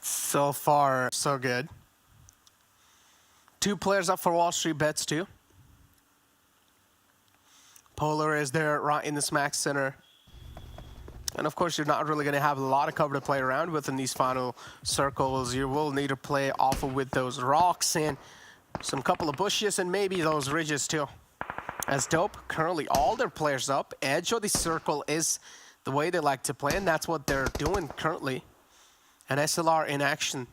So far, so good. 2 players up for WallStreetBets too. Polar is there right in the smack center. And of course, you're not really going to have a lot of cover to play around with in these final circles. You will need to play off of with those rocks and some couple of bushes and maybe those ridges too. As Dope, currently all their players up. Edge of the circle is the way they like to play, and that's what they're doing currently. And SLR in action.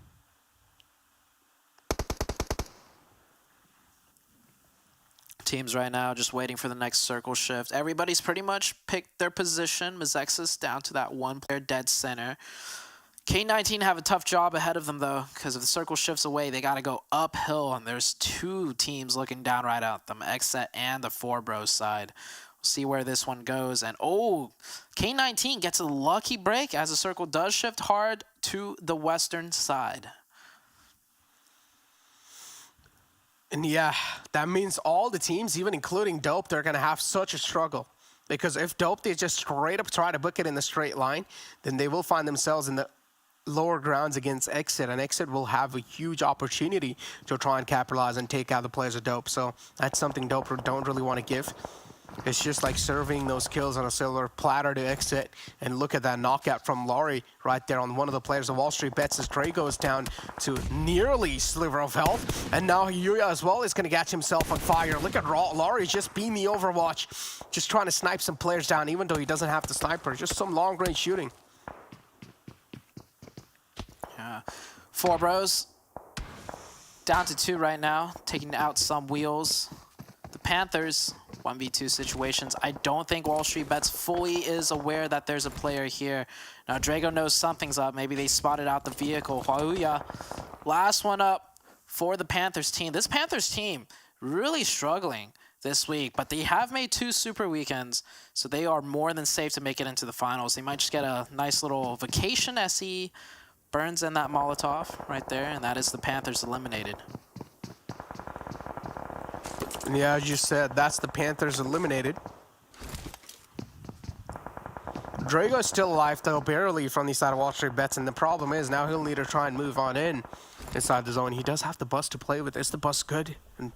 Teams right now just waiting for the next circle shift. Everybody's pretty much picked their position. Mezexis down to that 1 player dead center. K19 have a tough job ahead of them, though, because if the circle shifts away, they got to go uphill, and there's 2 teams looking down right at them, XSET and the 4Bros side. We'll see where this one goes. And, oh, K19 gets a lucky break as the circle does shift hard to the western side. And yeah, that means all the teams, even including Dope, they're going to have such a struggle. Because if Dope, they just straight up try to book it in the straight line, then they will find themselves in the lower grounds against XSET. And XSET will have a huge opportunity to try and capitalize and take out the players of Dope. So that's something Dope don't really want to give. It's just like serving those kills on a silver platter to XSET. And look at that knockout from Laurie right there on one of the players of WallStreetBets as Dre goes down to nearly sliver of health. And now Yuya as well is going to catch himself on fire. Look at Laurie just being the Overwatch, just trying to snipe some players down even though he doesn't have the sniper. Just some long-range shooting. Yeah. 4Bros down to 2 right now, taking out some wheels. The Panthers, 1v2 situations. I don't think WallStreetBets fully is aware that there's a player here. Now, Drago knows something's up. Maybe they spotted out the vehicle. Huahuya, last one up for the Panthers team. This Panthers team really struggling this week, but they have made 2 Super Weekends, so they are more than safe to make it into the finals. They might just get a nice little vacation SE. Burns in that Molotov right there, and that is the Panthers eliminated. Yeah, as you said, that's the Panthers eliminated. Drago is still alive, though, barely from the side of WallStreetBets, and the problem is now he'll need to try and move on inside the zone. He does have the bus to play with. Is the bus good? And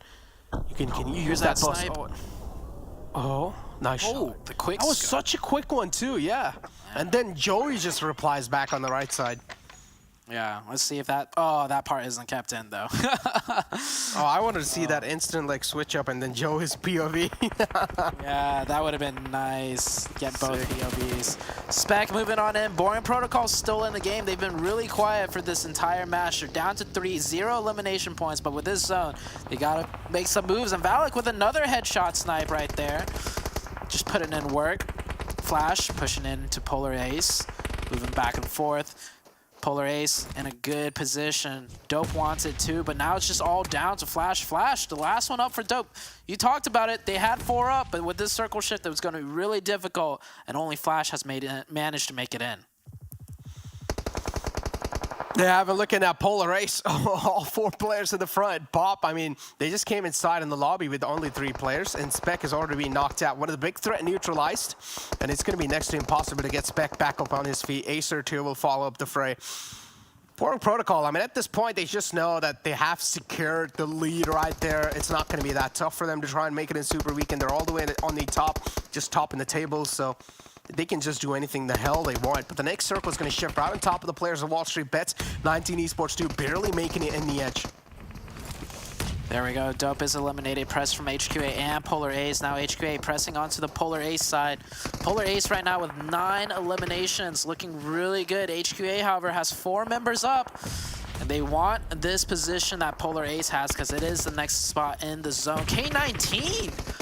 can you use that bus? Snipe. Oh. Oh, nice shot. The quick That was scope. such a quick one too, yeah. And then Joey just replies back on the right side. Yeah, let's see if that... Oh, that part isn't kept in, though. Oh, I wanted to see that instant like switch up and then Joey's POV. Yeah, that would have been nice. Get both POVs. Spec moving on in. Boring Protocol's still in the game. They've been really quiet for this entire match. They're down to 3, 0 elimination points, but with this zone, they gotta make some moves. And Valak with another headshot snipe right there. Just putting in work. Flash pushing into Polar Ace. Moving back and forth. Polar Ace in a good position. Dope wants it too, but now it's just all down to Flash. Flash, the last one up for Dope. You talked about it. They had 4 up, but with this circle shift, it was going to be really difficult, and only Flash has managed to make it in. Yeah, I've been looking at Polar Ace. All 4 players in the front. Pop, I mean, they just came inside in the lobby with only 3 players, and Spec has already been knocked out. One of the big threat neutralized, and it's going to be next to impossible to get Spec back up on his feet. Acer too will follow up the fray. Boring Protocol, I mean, at this point, they just know that they have secured the lead right there. It's not going to be that tough for them to try and make it in Super Weekend. They're all the way on the top, just topping the table, so they can just do anything the hell they want. But the next circle is going to shift right on top of the players of WallStreetBets. 19 Esports 2 barely making it in the edge. There we go. Dope is eliminated. Press from HQA and Polar Ace. Now HQA pressing onto the Polar Ace side. Polar Ace right now with 9 eliminations. Looking really good. HQA, however, has 4 members up. And they want this position that Polar Ace has because it is the next spot in the zone. K19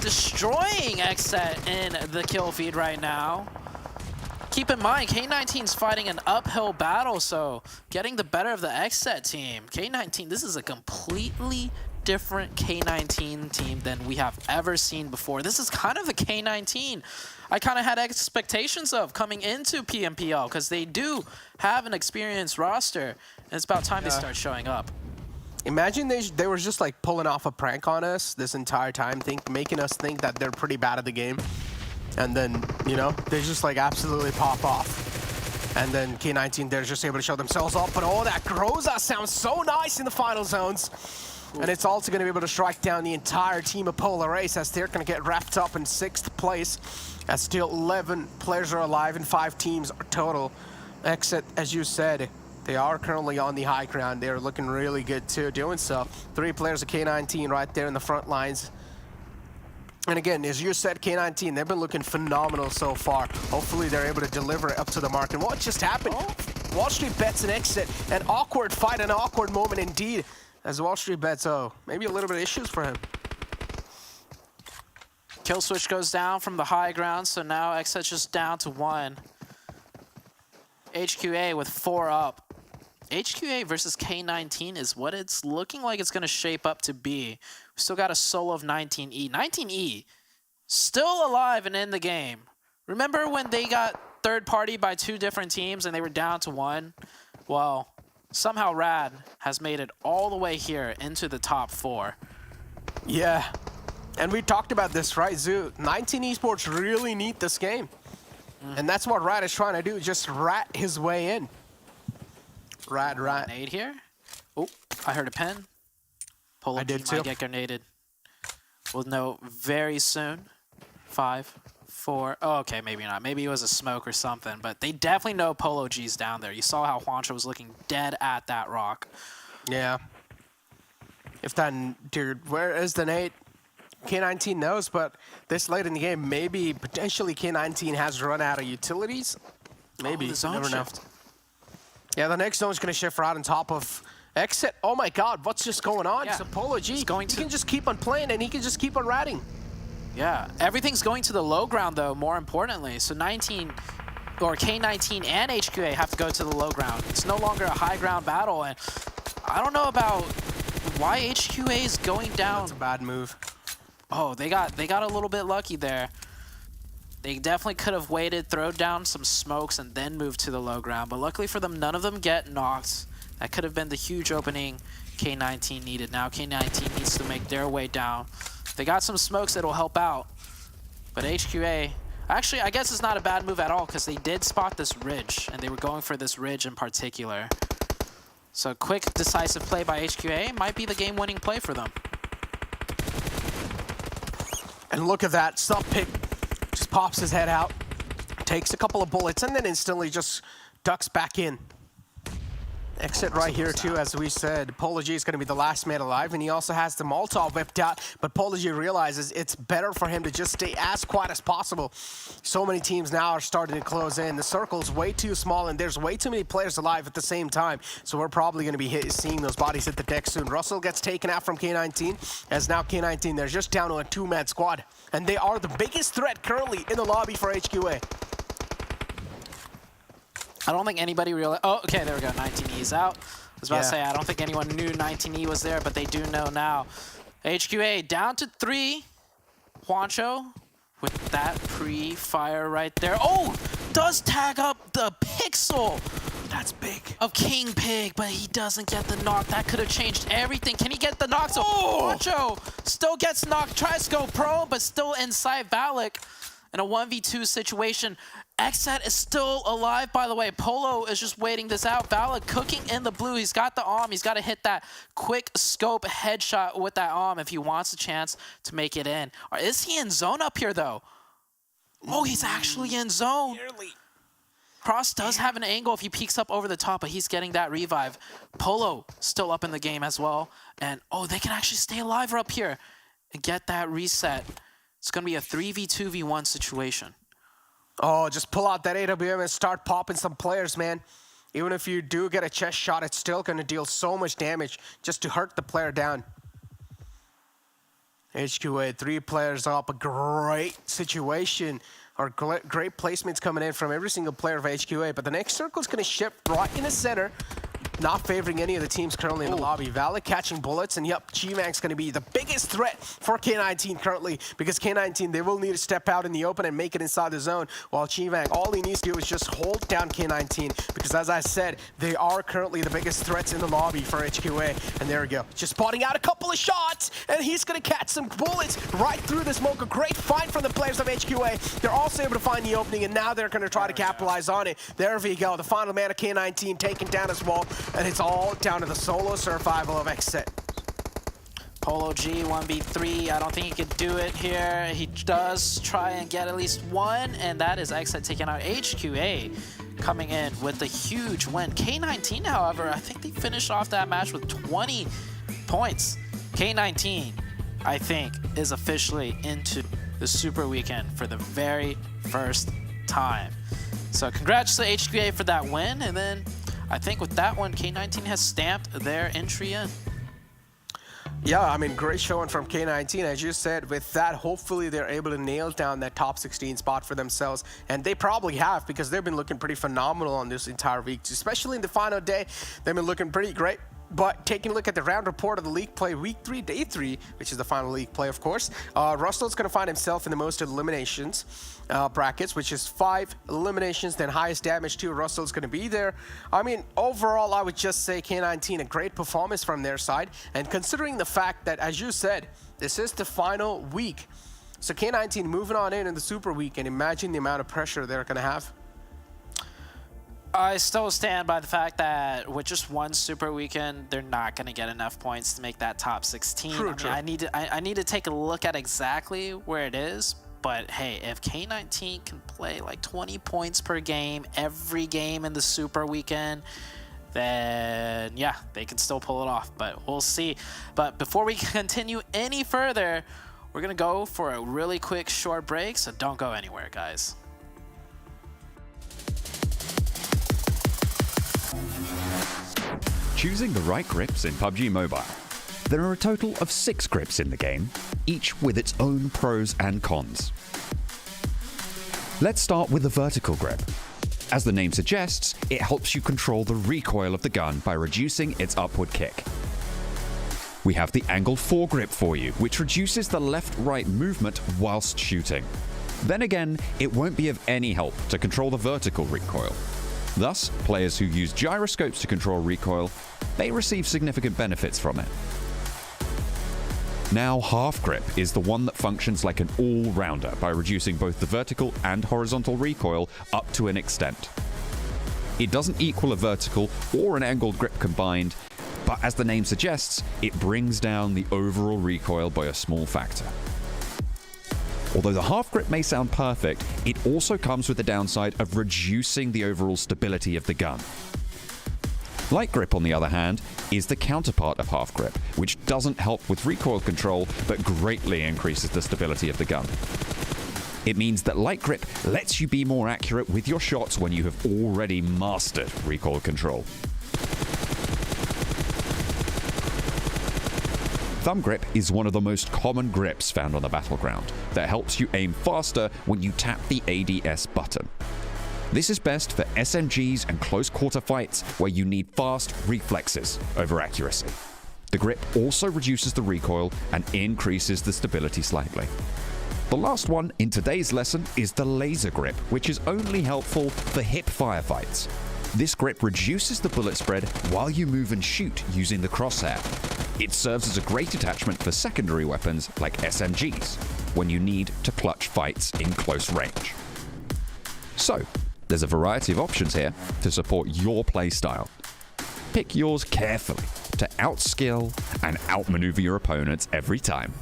destroying XSET in the kill feed right now. Keep in mind, K19's fighting an uphill battle, so getting the better of the XSET team. K19, this is a completely different K19 team than we have ever seen before. This is kind of the K19 I kind of had expectations of coming into PMPL because they do have an experienced roster, and it's about time they start showing up. Imagine they were just like pulling off a prank on us this entire time, making us think that they're pretty bad at the game. And then, you know, they just like absolutely pop off. And then K19, they're just able to show themselves up. But oh, that Groza sounds so nice in the final zones. And it's also going to be able to strike down the entire team of Polar Ace as they're going to get wrapped up in 6th place. As still 11 players are alive and 5 teams are total. XSET, as you said, they are currently on the high ground. They're looking really good too, doing so. 3 players of K19 right there in the front lines. And again, as you said, K19, they've been looking phenomenal so far. Hopefully they're able to deliver it up to the mark. And what just happened? WallStreetBets and XSET, an awkward fight, an awkward moment indeed. As WallStreetBets, maybe a little bit of issues for him. Kill switch goes down from the high ground, so now XSET just down to 1. HQA with 4 up. HQA versus K19 is what it's looking like it's going to shape up to be. We still got a solo of 19E. 19E still alive and in the game. Remember when they got third party by 2 different teams and they were down to 1? Well, somehow Rad has made it all the way here into the top 4. Yeah, and we talked about this, right, Zoo? 19 Esports really need this game. And that's what Rad is trying to do, just rat his way in. Rad. Grenade here. Oh, I heard a pen. Polo G might get grenaded. We'll know very soon. 5, 4. Oh, okay, maybe not. Maybe it was a smoke or something. But they definitely know Polo G's down there. You saw how Juancho was looking dead at that rock. Yeah. If that, dude, where is the nade? K19 knows, but this late in the game, maybe potentially K19 has run out of utilities. Maybe. The zone never know. shift. Yeah, the next zone is going to shift right on top of XSET. Oh my God, what's just going on? Yeah. So Polo G, he can just keep on playing and he can just keep on ratting. Yeah, everything's going to the low ground though, more importantly. So 19, or K19 and HQA have to go to the low ground. It's no longer a high ground battle, and I don't know about why HQA is going down. That's a bad move. Oh, they got a little bit lucky there. They definitely could have waited, throw down some smokes, and then moved to the low ground. But luckily for them, none of them get knocked. That could have been the huge opening K19 needed. Now K19 needs to make their way down. They got some smokes that'll help out. But HQA, actually, I guess it's not a bad move at all because they did spot this ridge, and they were going for this ridge in particular. So quick, decisive play by HQA might be the game-winning play for them. And look at that, sub pick just pops his head out, takes a couple of bullets, and then instantly just ducks back in. Exit right here too, as we said. Polo G is going to be the last man alive, and he also has the Molotov whipped out, but Polo G realizes it's better for him to just stay as quiet as possible. So many teams now are starting to close in. The circle's way too small, and there's way too many players alive at the same time, so we're probably going to be seeing those bodies hit the deck soon. Russell gets taken out from K19, as now K19, they're just down to a 2-man squad, and they are the biggest threat currently in the lobby for HQA. I don't think anybody realized. Oh, okay, there we go. 19E's out. I was about to say, I don't think anyone knew 19E was there, but they do know now. HQA down to 3. Juancho with that pre-fire right there. Oh, does tag up the pixel. That's big. Of King Pig, but he doesn't get the knock. That could have changed everything. Can he get the knock? So Juancho still gets knocked. Tries to go pro, but still inside Valak in a 1v2 situation. XSET is still alive, by the way. Polo is just waiting this out. Valak cooking in the blue. He's got the arm. He's got to hit that quick scope headshot with that arm if he wants a chance to make it in. Or is he in zone up here, though? Oh, he's actually in zone. Cross does have an angle if he peeks up over the top, but he's getting that revive. Polo still up in the game as well. And, oh, they can actually stay alive up here and get that reset. It's going to be a 3v2v1 situation. Oh, just pull out that AWM and start popping some players, man. Even if you do get a chest shot, it's still going to deal so much damage just to hurt the player down. HQA, 3 players up, a great situation. Or great placements coming in from every single player of HQA, but the next circle is going to shift right in the center. Not favoring any of the teams currently in the lobby. Valak catching bullets, and yep, G-Mank's going to be the biggest threat for K19 currently, because K19, they will need to step out in the open and make it inside the zone, while G-Mank, all he needs to do is just hold down K19, because as I said, they are currently the biggest threats in the lobby for HQA, and there we go. Just spotting out a couple of shots, and he's going to catch some bullets right through the smoke. A great find from the players of HQA. They're also able to find the opening, and now they're going to try to capitalize on it. There we go. The final man of K19 taken down as well. And it's all down to the solo survival of XSET. Polo G, 1v3. I don't think he could do it here. He does try and get at least one, and that is XSET taking out HQA, coming in with a huge win. K19, however, I think they finished off that match with 20 points. K19, I think, is officially into the Super Weekend for the very first time. So congrats to HQA for that win, and then I think with that one, K19 has stamped their entry in. Yeah, I mean, great showing from K19. As you said, with that, hopefully they're able to nail down that top 16 spot for themselves. And they probably have, because they've been looking pretty phenomenal on this entire week, especially in the final day. They've been looking pretty great. But taking a look at the round report of the league play, week 3, day 3, which is the final league play, of course, Russell's going to find himself in the most eliminations brackets, which is 5 eliminations, then highest damage too. Russell's going to be there. I mean, overall, I would just say K19, a great performance from their side. And considering the fact that, as you said, this is the final week, so K19 moving on in the Super Week, and imagine the amount of pressure they're going to have. I still stand by the fact that with just one Super Weekend, they're not going to get enough points to make that top 16. True. I need to take a look at exactly where it is. But hey, if K19 can play like 20 points per game, every game in the Super Weekend, then yeah, they can still pull it off. But we'll see. But before we continue any further, we're going to go for a really quick short break. So don't go anywhere, guys. Choosing the right grips in PUBG Mobile. There are a total of 6 grips in the game, each with its own pros and cons. Let's start with the vertical grip. As the name suggests, it helps you control the recoil of the gun by reducing its upward kick. We have the angle foregrip for you, which reduces the left-right movement whilst shooting. Then again, it won't be of any help to control the vertical recoil. Thus, players who use gyroscopes to control recoil, they receive significant benefits from it. Now, half grip is the one that functions like an all-rounder by reducing both the vertical and horizontal recoil up to an extent. It doesn't equal a vertical or an angled grip combined, but as the name suggests, it brings down the overall recoil by a small factor. Although the half grip may sound perfect, it also comes with the downside of reducing the overall stability of the gun. Light grip, on the other hand, is the counterpart of half grip, which doesn't help with recoil control, but greatly increases the stability of the gun. It means that light grip lets you be more accurate with your shots when you have already mastered recoil control. Thumb grip is one of the most common grips found on the battleground that helps you aim faster when you tap the ADS button. This is best for SMGs and close quarter fights where you need fast reflexes over accuracy. The grip also reduces the recoil and increases the stability slightly. The last one in today's lesson is the laser grip, which is only helpful for hip firefights. This grip reduces the bullet spread while you move and shoot using the crosshair. It serves as a great attachment for secondary weapons like SMGs, when you need to clutch fights in close range. So, there's a variety of options here to support your playstyle. Pick yours carefully to outskill and outmaneuver your opponents every time.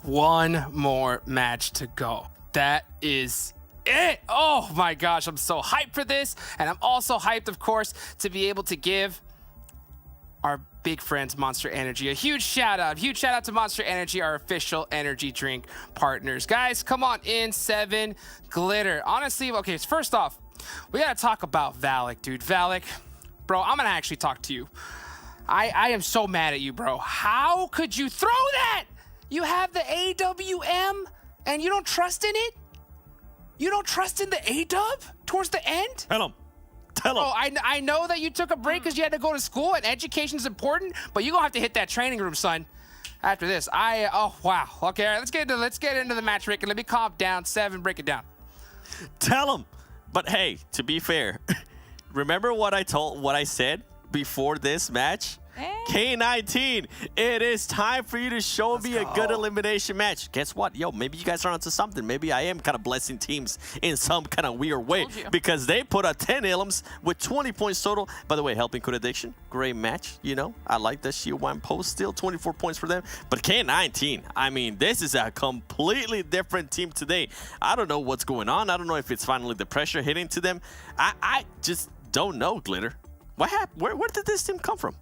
One more match to go. That is it. Oh my gosh, I'm so hyped for this. And I'm also hyped, of course, to be able to give our big friends Monster Energy a huge shout out. Huge shout out to Monster Energy, our official energy drink partners. Guys, come on in. 7 glitter. Honestly, okay, first off, we gotta talk about Valak, dude. Valak, bro, I'm gonna actually talk to you. I am so mad at you, bro. How could you throw that? You have the AWM and you don't trust in it? You don't trust in the AW towards the end? Tell him. Tell him. Oh, I know that you took a break because you had to go to school and education's important, but you're gonna have to hit that training room, son. After this, oh wow. Okay, all right, let's get into the match, Rick, and let me calm down. 7, break it down. Tell him. But hey, to be fair, remember what I said before this match? K19, it is time for you to show me a good elimination match. Guess what? Yo, maybe you guys are onto something. Maybe I am kind of blessing teams in some kind of weird way because they put up 10 elims with 20 points total. By the way, helping Code Addiction, great match. You know, I like that Shield 1 post still, 24 points for them. But K19, I mean, this is a completely different team today. I don't know what's going on. I don't know if it's finally the pressure hitting to them. I just don't know, Glitter. What happened? Where did this team come from?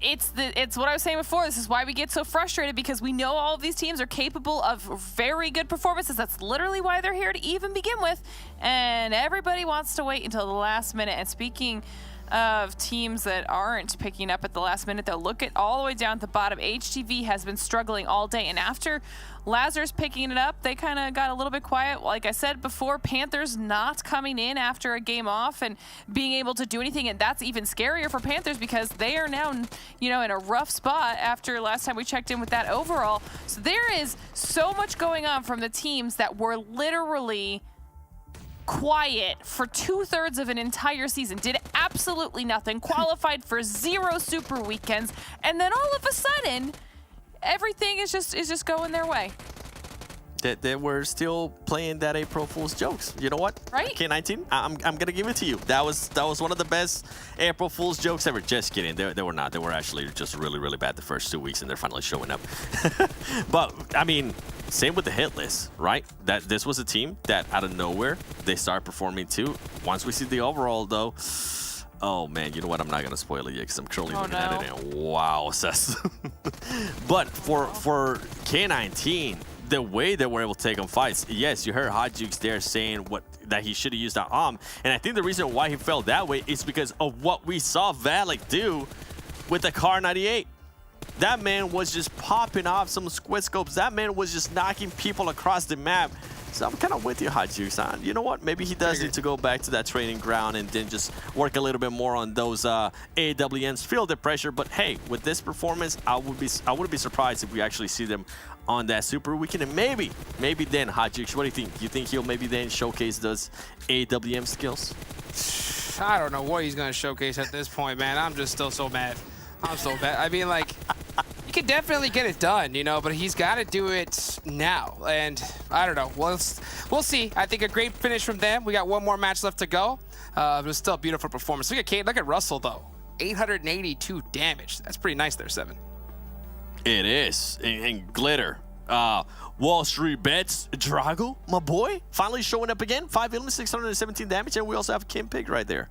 It's what I was saying before. This is why we get so frustrated, because we know all of these teams are capable of very good performances. That's literally why they're here to even begin with. And everybody wants to wait until the last minute. And speaking of teams that aren't picking up at the last minute, they'll look at all the way down at the bottom. HTV has been struggling all day, and after Lazarus picking it up, they kind of got a little bit quiet. Like I said before, Panthers not coming in after a game off and being able to do anything, and that's even scarier for Panthers because they are now, you know, in a rough spot after last time we checked in with that overall. So there is so much going on from the teams that were literally quiet for 2/3 of an entire season, did absolutely nothing, qualified for 0 super weekends, and then all of a sudden everything is just going their way. That we're still playing that April Fool's jokes. You know what? Right? K19, I'm gonna give it to you. That was one of the best April Fool's jokes ever. Just kidding. They were not. They were actually just really bad the first 2 weeks, and they're finally showing up. But I mean, same with the hit list, right? That this was a team that out of nowhere they started performing too. Once we see the overall though. Oh man, you know what? I'm not gonna spoil it yet because I'm currently looking at it and wow, sus. But for K19, the way that we're able to take on fights, yes, you heard Hot Jukes there saying that he should have used that and I think the reason why he felt that way is because of what we saw Valak do with the Car 98. That man was just popping off some squid scopes. That man was just knocking people across the map. So I'm kind of with you, Hot Jukes. You know what? Maybe he does need to go back to that training ground and then just work a little bit more on those AWMs, feel the pressure. But hey, with this performance, I wouldn't be surprised if we actually see them on that super weekend. And maybe then, Hot Jukes, what do you think? You think he'll maybe then showcase those AWM skills? I don't know what he's going to showcase at this point, man. I'm just still so mad. I'm so bad. I mean, like, he could definitely get it done, you know, but he's got to do it now. And I don't know. We'll see. I think a great finish from them. We got one more match left to go. But it's still a beautiful performance. Look at Kate. Look at Russell, though. 882 damage. That's pretty nice there, 7. It is. And Glitter. WallStreetBets, Drago, my boy, finally showing up again. 5 elements, 617 damage, and we also have Kim Pig right there.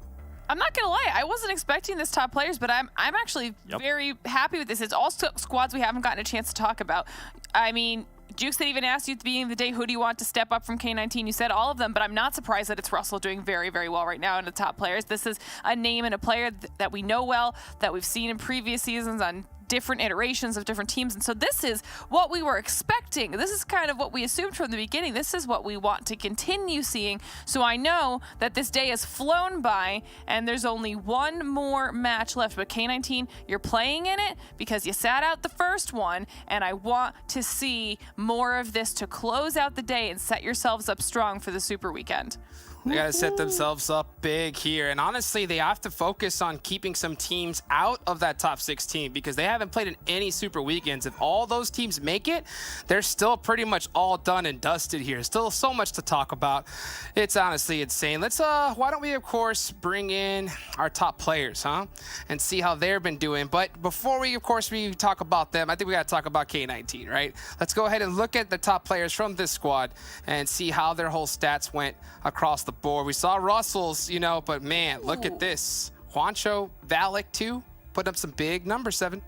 I'm not gonna lie, I wasn't expecting this top players, but I'm actually very happy with this. It's all squads we haven't gotten a chance to talk about. I mean, Jukes had even asked you at the beginning of the day, who do you want to step up from K19? You said all of them, but I'm not surprised that it's Russell doing very, very well right now in the top players. This is a name and a player that we know well, that we've seen in previous seasons on different iterations of different teams. And so this is what we were expecting. This is kind of what we assumed from the beginning. This is what we want to continue seeing. So I know that this day has flown by and there's only one more match left. But K19, you're playing in it because you sat out the first one, and I want to see more of this to close out the day and set yourselves up strong for the Super Weekend. They got to set themselves up big here. And honestly, they have to focus on keeping some teams out of that top 16 because they haven't played in any Super Weekends. If all those teams make it, they're still pretty much all done and dusted here. Still so much to talk about. It's honestly insane. Let's, why don't we, of course, bring in our top players, huh? And see how they've been doing. But before we, of course, we talk about them, I think we got to talk about K19, right? Let's go ahead and look at the top players from this squad and see how their whole stats went across the board. We saw Russell's, you know, but man, look at this. Juancho, Valak too, put up some big numbers, 7.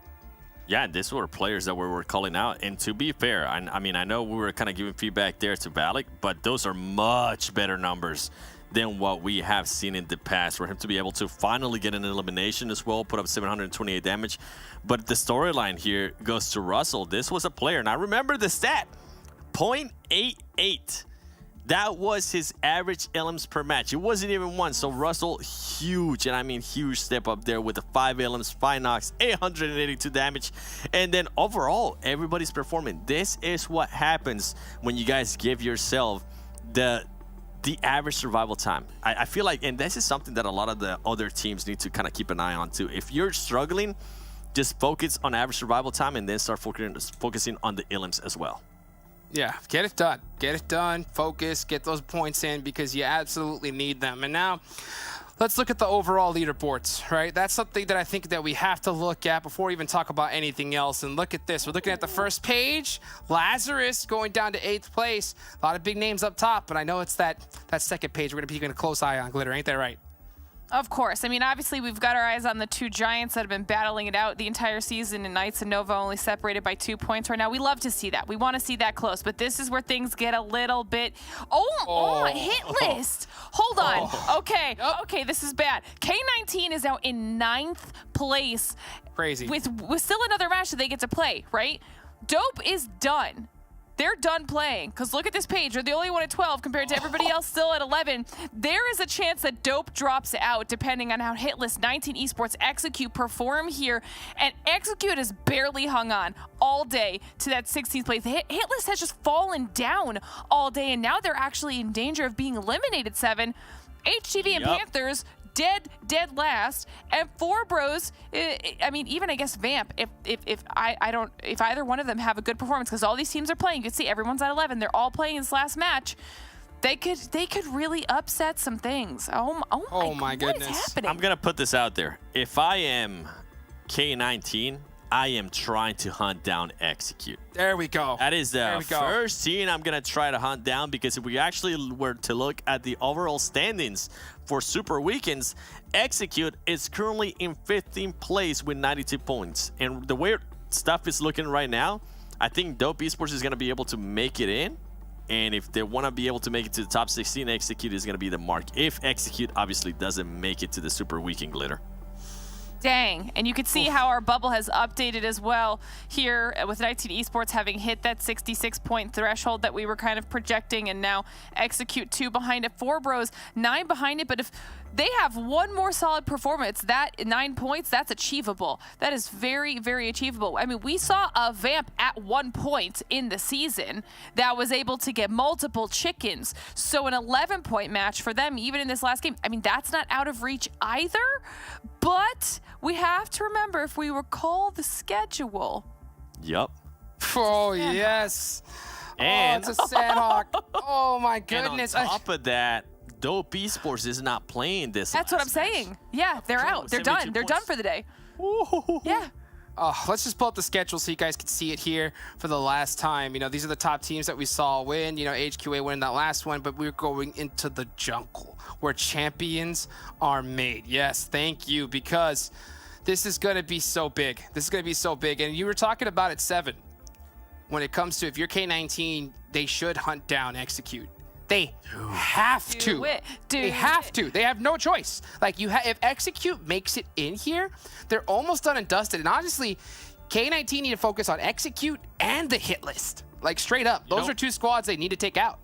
Yeah, these were players that we were calling out. And to be fair, I mean, I know we were kind of giving feedback there to Valak, but those are much better numbers than what we have seen in the past. For him to be able to finally get an elimination as well, put up 728 damage. But the storyline here goes to Russell. This was a player, and I remember the stat, 0.88. That was his average LMs per match. It wasn't even one. So Russell, huge, and I mean huge step up there with the 5 LMs, 5 knocks, 882 damage. And then overall, everybody's performing. This is what happens when you guys give yourself the average survival time. I feel like, and this is something that a lot of the other teams need to kind of keep an eye on too. If you're struggling, just focus on average survival time and then start focusing on the LMs as well. Yeah, get it done. Get it done. Focus. Get those points in because you absolutely need them. And now, let's look at the overall leaderboards, right? That's something that I think that we have to look at before we even talk about anything else. And look at this. We're looking at the first page. Lazarus going down to 8th place. A lot of big names up top, but I know it's that second page we're going to be keeping a close eye on, Glitter. Ain't that right? Of course. I mean, obviously, we've got our eyes on the 2 giants that have been battling it out the entire season, and Knights and Nova only separated by 2 points right now. We love to see that. We want to see that close, but this is where things get a little bit... Oh, hit list. Hold on. Okay, okay, this is bad. K19 is now in 9th place. Crazy. With still another match that they get to play, right? Dope is done. They're done playing, because look at this page. They're the only one at 12 compared to everybody else still at 11. There is a chance that Dope drops out depending on how Hitless 19 Esports Execute perform here. And Execute has barely hung on all day to that 16th place. Hitless has just fallen down all day, and now they're actually in danger of being eliminated, 7. HTV and Panthers dead last, and 4 Bros. I mean, even I guess Vamp. If either one of them have a good performance, because all these teams are playing, you can see everyone's at 11. They're all playing this last match. They could really upset some things. Oh my goodness! What is happening? I'm gonna put this out there. If I am K19, I am trying to hunt down Execute. There we go. That is the first team I'm going to try to hunt down, because if we actually were to look at the overall standings for Super Weekends, Execute is currently in 15th place with 92 points. And the way stuff is looking right now, I think Dope Esports is going to be able to make it in. And if they want to be able to make it to the top 16, Execute is going to be the mark. If Execute obviously doesn't make it to the Super Weekend, Glitter. Dang. And you can see how our bubble has updated as well here with 19 Esports having hit that 66-point threshold that we were kind of projecting, and now Execute 2 behind it, 4 Bros 9 behind it. But if they have one more solid performance, that 9 points, that's achievable. That is very, very achievable. I mean, we saw a Vamp at 1 point in the season that was able to get multiple chickens. So an 11-point match for them, even in this last game, I mean, that's not out of reach either. But we have to remember, if we recall the schedule. Yep. Oh, yes. And it's a Sanhok. Oh, my goodness. And on top of that, Dope Esports is not playing this. That's what I'm saying. Yeah, they're out. They're done. They're done for the day. Yeah. Oh, let's just pull up the schedule so you guys can see it here for the last time. You know, these are the top teams that we saw win. You know, HQA winning that last one, but we're going into the jungle where champions are made. Yes, thank you, because this is going to be so big. This is going to be so big. And you were talking about it, 7. When it comes to if you're K19, they should hunt down Execute. They have to. They have to. They have no choice. Like if Execute makes it in here, they're almost done and dusted. And honestly, K19 need to focus on Execute and the hit list. Like straight up, those are 2 squads they need to take out.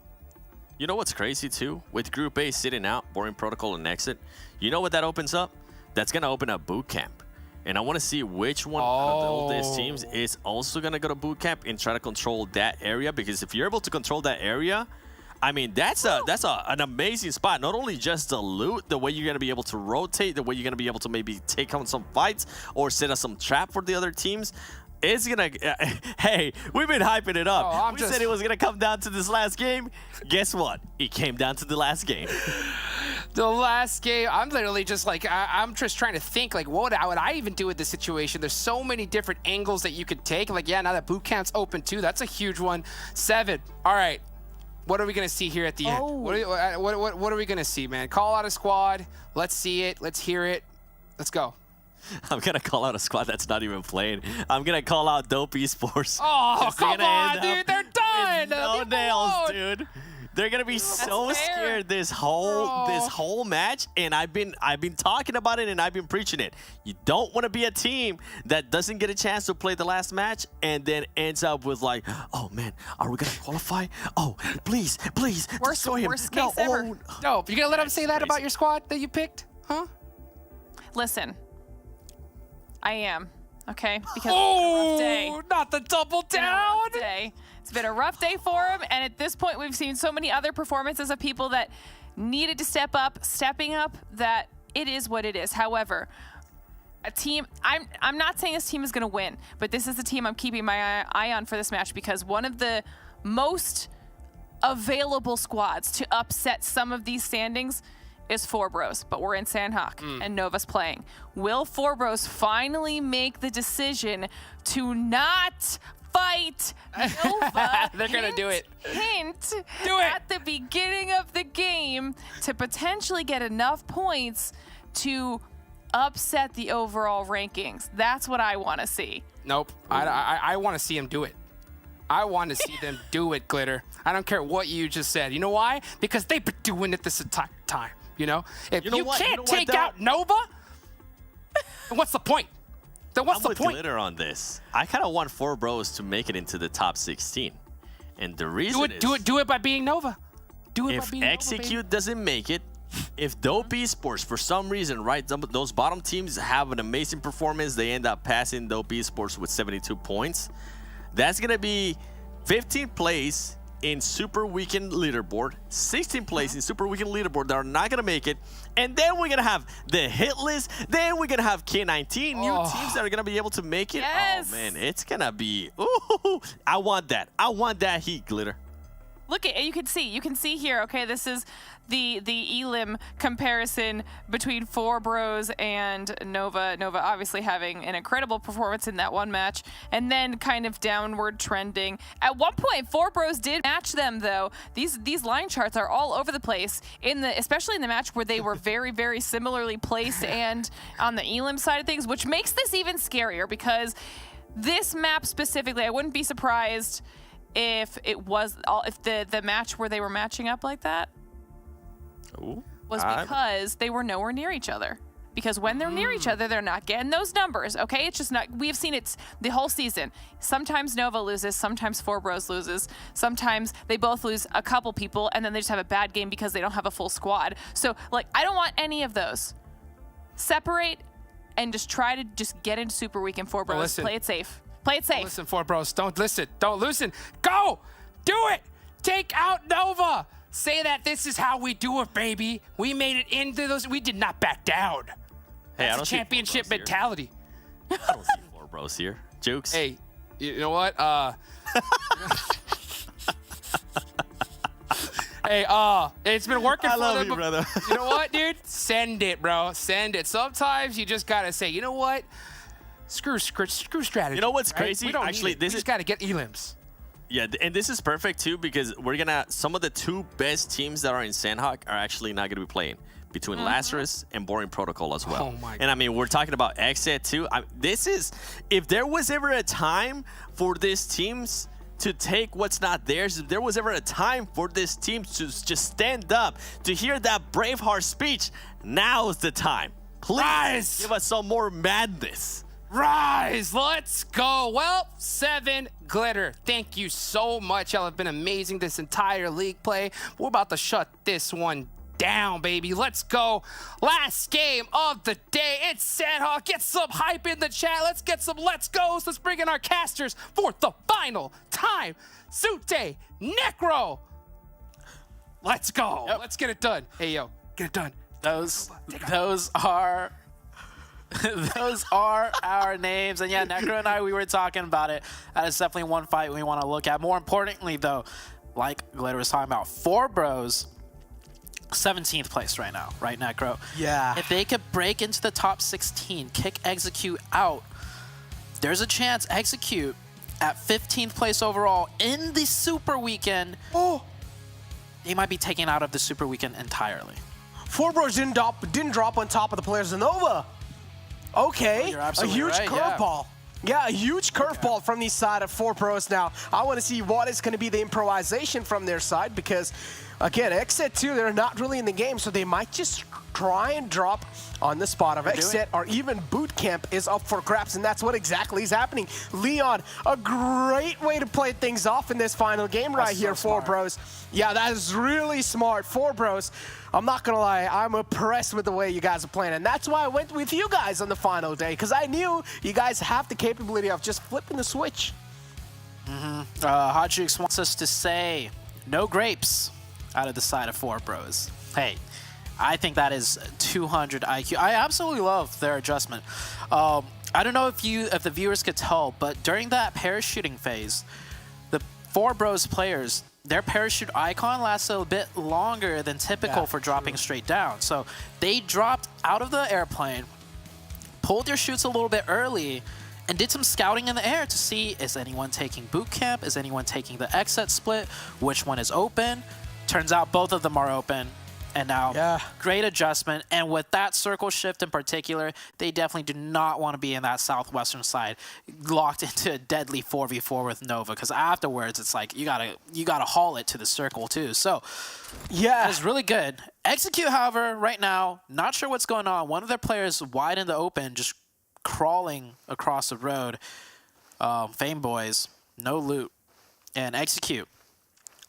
You know what's crazy too? With Group A sitting out, Boring Protocol and Exit, you know what that opens up? That's gonna open up boot camp. And I want to see which one of the oldest teams is also gonna go to boot camp and try to control that area. Because if you're able to control that area, I mean, that's an amazing spot. Not only just the loot, the way you're going to be able to rotate, the way you're going to be able to maybe take on some fights or set up some trap for the other teams. It's going to... hey, we've been hyping it up. We said it was going to come down to this last game. Guess what? It came down to the last game. The last game, I'm literally just like, I'm just trying to think, like, what would I even do with this situation? There's so many different angles that you could take. Like, yeah, now that boot camp's open too, that's a huge one. 7. All right. What are we going to see here at the end? What are we going to see, man? Call out a squad. Let's see it. Let's hear it. Let's go. I'm going to call out a squad that's not even playing. I'm going to call out Dope Esports. Oh, come on, dude. They're done. No nails, dude. They're gonna be so scared this whole match, and I've been talking about it and I've been preaching it. You don't want to be a team that doesn't get a chance to play the last match and then ends up with like, oh man, are we gonna qualify? Oh, please, destroy him. Worst case ever. No, you gonna let them say that about your squad that you picked, huh? Listen, I am. Okay, because it's a rough day. Not the double down. It's been a rough day for him, and at this point, we've seen so many other performances of people that needed to stepping up, that it is what it is. However, a team, I'm not saying this team is going to win, but this is the team I'm keeping my eye on for this match because one of the most available squads to upset some of these standings is 4Bros, but we're in Sanhok and Nova's playing. Will 4Bros finally make the decision to not fight Nova? They're gonna do it. Hint. At the beginning of the game to potentially get enough points to upset the overall rankings. That's what I want to see. Nope. I want to see him do it. I want to see them do it, Glitter. I don't care what you just said. You know why? Because they've been doing it this entire time. You know? If you can't take out Nova, what's the point? Then what's the point? Glitter on this. I kind of want 4Bros to make it into the top 16. And the reason is... Do it by being Nova. Do it by being Nova, Execute doesn't make it, if Dope Esports, for some reason, right, those bottom teams have an amazing performance, they end up passing Dope Esports with 72 points, that's going to be 15th place in Super Weekend Leaderboard, 16th place in Super Weekend Leaderboard that are not going to make it, and then we're going to have the hit list, then we're going to have K19 new teams that are going to be able to make it. Yes. Oh, man, it's going to be, ooh, I want that. I want that heat, Glitter. Look at you can see here, okay, this is the Elim comparison between 4Bros and Nova. Nova obviously having an incredible performance in that one match and then kind of downward trending. At one point 4Bros did match them though. These line charts are all over the place especially in the match where they were very, very similarly placed and on the Elim side of things, which makes this even scarier because this map specifically, I wouldn't be surprised if the match where they were matching up like that was because they were nowhere near each other. Because when they're near each other, they're not getting those numbers, okay? It's just not, we've seen it the whole season. Sometimes Nova loses, sometimes 4Bros loses, sometimes they both lose a couple people, and then they just have a bad game because they don't have a full squad. So, like, I don't want any of those. Separate and just try to just get into Super Weekend 4Bros. Play it safe. Play it safe. Listen, 4Bros, don't listen. Don't listen. Go! Do it! Take out Nova! Say that this is how we do it, baby. We made it into those. We did not back down. Hey, That's a championship mentality. I don't see 4Bros here. Jukes. Hey, you know what? Hey, it's been working I for love them. you, brother. You know what, dude? Send it, bro. Send it. Sometimes you just gotta say, you know what? Screw strategy. You know what's right? crazy? We don't Actually, need it. this We is just gotta get elims. Yeah, and this is perfect too because we're gonna some of the two best teams that are in Sanhok are actually not gonna be playing between Lazarus and Boring Protocol as well. Oh my and I mean, we're talking about XSET too. This is if there was ever a time for these teams to take what's not theirs, if there was ever a time for this team to just stand up, to hear that Braveheart speech, now is the time. Please give us some more madness. Rise, let's go. Well, 7 Glitter, thank you so much. Y'all have been amazing this entire league play. We're about to shut this one down, baby. Let's go. Last game of the day. It's Sanhok. Get some hype in the chat. Let's get some let's goes. Let's bring in our casters for the final time. Sute, Necro. Let's go. Yep. Let's get it done. Hey, yo, get it done. Those are those are our names. And yeah, Necro and I, we were talking about it. That is definitely one fight we want to look at. More importantly, though, like Glitter was talking about, 4 Bros, 17th place right now, right, Necro? Yeah. If they could break into the top 16, kick Execute out, there's a chance Execute at 15th place overall in the Super Weekend, they might be taken out of the Super Weekend entirely. 4 Bros didn't drop on top of the players of Nova. Okay, You're a absolutely huge right, curveball. Yeah, a huge curveball from the side of 4 Bros now. I want to see what is going to be the improvisation from their side because, again, XSET 2, they're not really in the game, so they might just try and drop on the spot of XSET or even boot camp is up for grabs, and that's what exactly is happening. Leon, a great way to play things off in this final game right here, 4 Bros. Yeah, that is really smart. 4 Bros, I'm not going to lie, I'm impressed with the way you guys are playing, and that's why I went with you guys on the final day, because I knew you guys have the capability of just flipping the switch. Hot Jukes wants us to say no grapes out of the side of 4 Bros. Hey, I think that is 200 IQ. I absolutely love their adjustment. I don't know if the viewers could tell, but during that parachuting phase, the 4 Bros players, their parachute icon lasted a bit longer than typical for dropping straight down. So they dropped out of the airplane, pulled their chutes a little bit early, and did some scouting in the air to see, is anyone taking boot camp? Is anyone taking the XSET split? Which one is open? Turns out both of them are open. And now, great adjustment. And with that circle shift in particular, they definitely do not want to be in that southwestern side, locked into a deadly 4v4 with Nova. Because afterwards, it's like you gotta haul it to the circle too. So, yeah, it's really good. Execute, however, right now, not sure what's going on. One of their players wide in the open, just crawling across the road. Fame Boys, no loot, and Execute.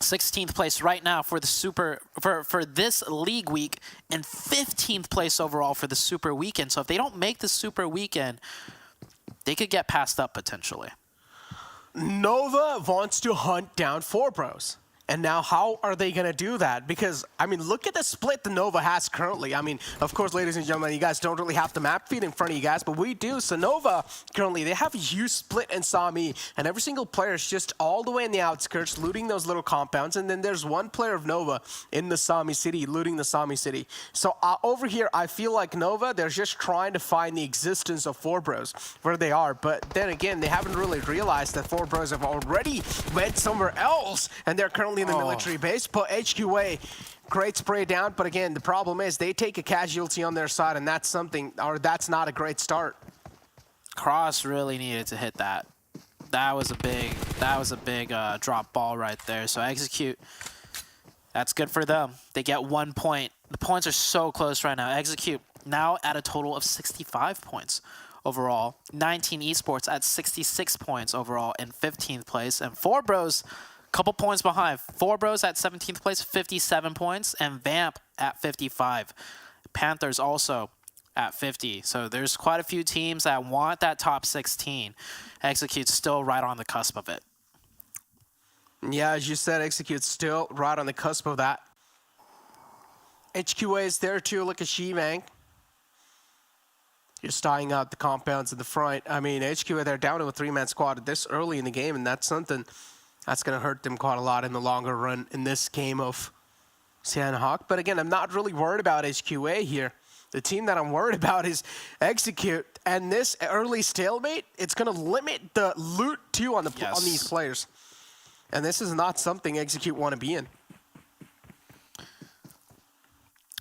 16th place right now for the for this league week and 15th place overall for the Super Weekend. So if they don't make the Super Weekend, they could get passed up potentially. Nova wants to hunt down 4 Bros. And now how are they going to do that? Because, I mean, look at the split the Nova has currently. I mean, of course, ladies and gentlemen, you guys don't really have the map feed in front of you guys, but we do. So Nova, currently, they have a huge split in Sami, and every single player is just all the way in the outskirts, looting those little compounds. And then there's one player of Nova in the Sami city, looting the Sami city. So over here, I feel like Nova, they're just trying to find the existence of 4 Bros, where they are. But then again, they haven't really realized that 4 Bros have already went somewhere else, and they're currently in the military base. But HQA, great spray down, but again, the problem is they take a casualty on their side, and that's something, or that's not a great start. Cross really needed to hit that. That was a big drop ball right there. So Execute, that's good for them. They get 1 point. The points are so close right now. Execute now at a total of 65 points overall. 19 Esports at 66 points overall in 15th place, and 4 Bros couple points behind. 4 Bros at 17th place, 57 points, and Vamp at 55. Panthers also at 50. So there's quite a few teams that want that top 16. Execute's still right on the cusp of it. Yeah, as you said, Execute's still right on the cusp of that. HQA is there too. Look at Shimang. Just tying out the compounds in the front. I mean, HQA, they're down to a 3-man squad this early in the game, and that's something that's going to hurt them quite a lot in the longer run in this game of Sanhok. But again, I'm not really worried about HQA here. The team that I'm worried about is Execute. And this early stalemate, it's going to limit the loot too on these players. And this is not something Execute want to be in.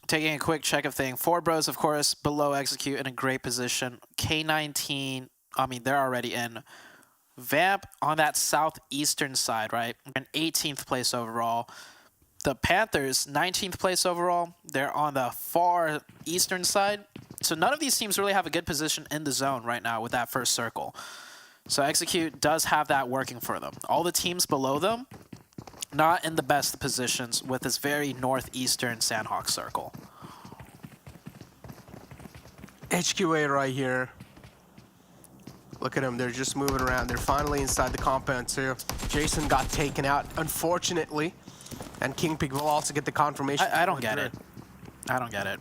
Taking a quick check of things. 4Bros, of course, below Execute in a great position. K19, I mean, they're already in. Vamp on that southeastern side, right? In 18th place overall. The Panthers, 19th place overall. They're on the far eastern side. So none of these teams really have a good position in the zone right now with that first circle. So Execute does have that working for them. All the teams below them, not in the best positions with this very northeastern Sanhok circle. HQA right here. Look at them, they're just moving around. They're finally inside the compound too. Jason got taken out, unfortunately. And Kingpig will also get the confirmation. I don't get it. I don't get it.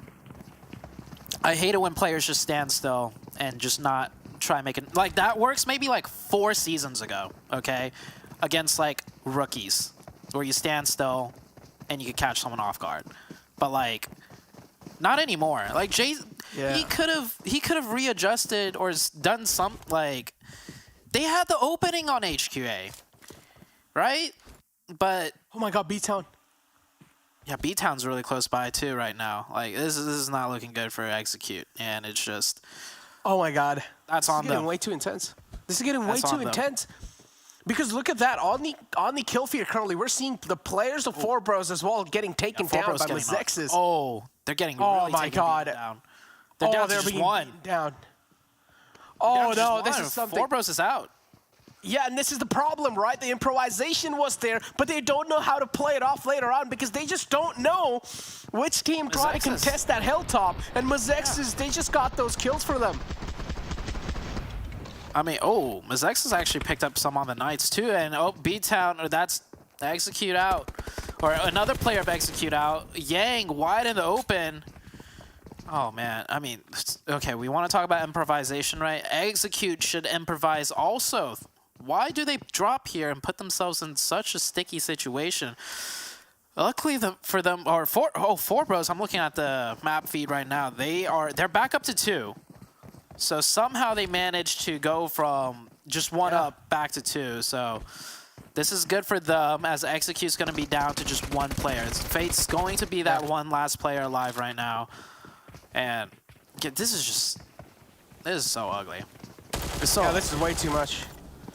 I hate it when players just stand still and just not try making... Like, that works maybe like 4 seasons ago, okay? Against, like, rookies. Where you stand still and you can catch someone off guard. But, like, not anymore. Like, Jason... Yeah. He could have readjusted or done some, like... They had the opening on HQA, right? But... Oh my god, B-Town. Yeah, B-Town's really close by too right now. Like, this is not looking good for Execute. And it's just... Oh my god. That's on them. This is getting way too intense. This is getting way too intense. Because look at that. On the kill feed currently, we're seeing the players of 4Bros as well getting taken down by Mezexis. Oh, they're getting really my god. down. They're down to just one. Down. Oh no, this is something. 4Bros is out. Yeah, and this is the problem, right? The improvisation was there, but they don't know how to play it off later on because they just don't know which team tried to contest that hilltop. And Mezexis, they just got those kills for them. I mean, oh, Mezexis actually picked up some on the Knights too, and oh, B-Town, or that's Execute out. Or another player of Execute out. Yang wide in the open. Oh man, I mean, okay, we want to talk about improvisation, right? Execute should improvise also. Why do they drop here and put themselves in such a sticky situation? Luckily for them, or 4Bros, I'm looking at the map feed right now. They're back up to 2. So somehow they managed to go from just 1 up back to 2. So this is good for them as Execute's going to be down to just 1 player. Fate's going to be that one last player alive right now. And this is so ugly. It's so this is way too much.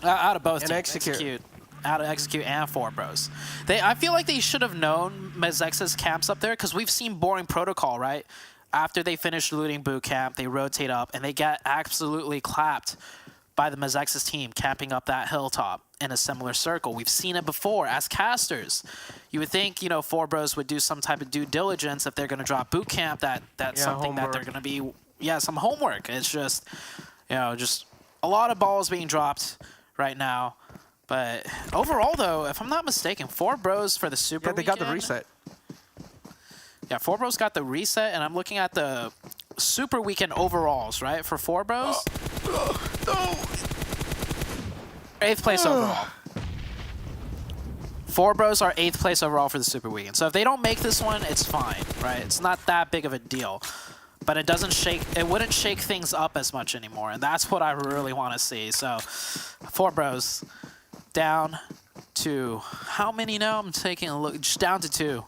Out of both teams, Execute. Out of Execute and 4Bros. I feel like they should have known Mezexis camps up there because we've seen Boring Protocol, right? After they finish looting boot camp, they rotate up and they get absolutely clapped by the Mezexis team camping up that hilltop in a similar circle. We've seen it before as casters. You would think, you know, 4Bros would do some type of due diligence if they're going to drop boot camp. That's something that they're going to be, some homework. It's just, you know, just a lot of balls being dropped right now. But overall, though, if I'm not mistaken, 4Bros for the Super Weekend, got the reset. Yeah, 4Bros got the reset, and I'm looking at the Super Weekend overalls, right, for 4Bros. No. 8th place overall. 4Bros are 8th place overall for the Super Weekend. So if they don't make this one, it's fine, right? It's not that big of a deal. But it wouldn't shake things up as much anymore, and that's what I really want to see. So 4Bros down to how many now? I'm taking a look. Just down to 2.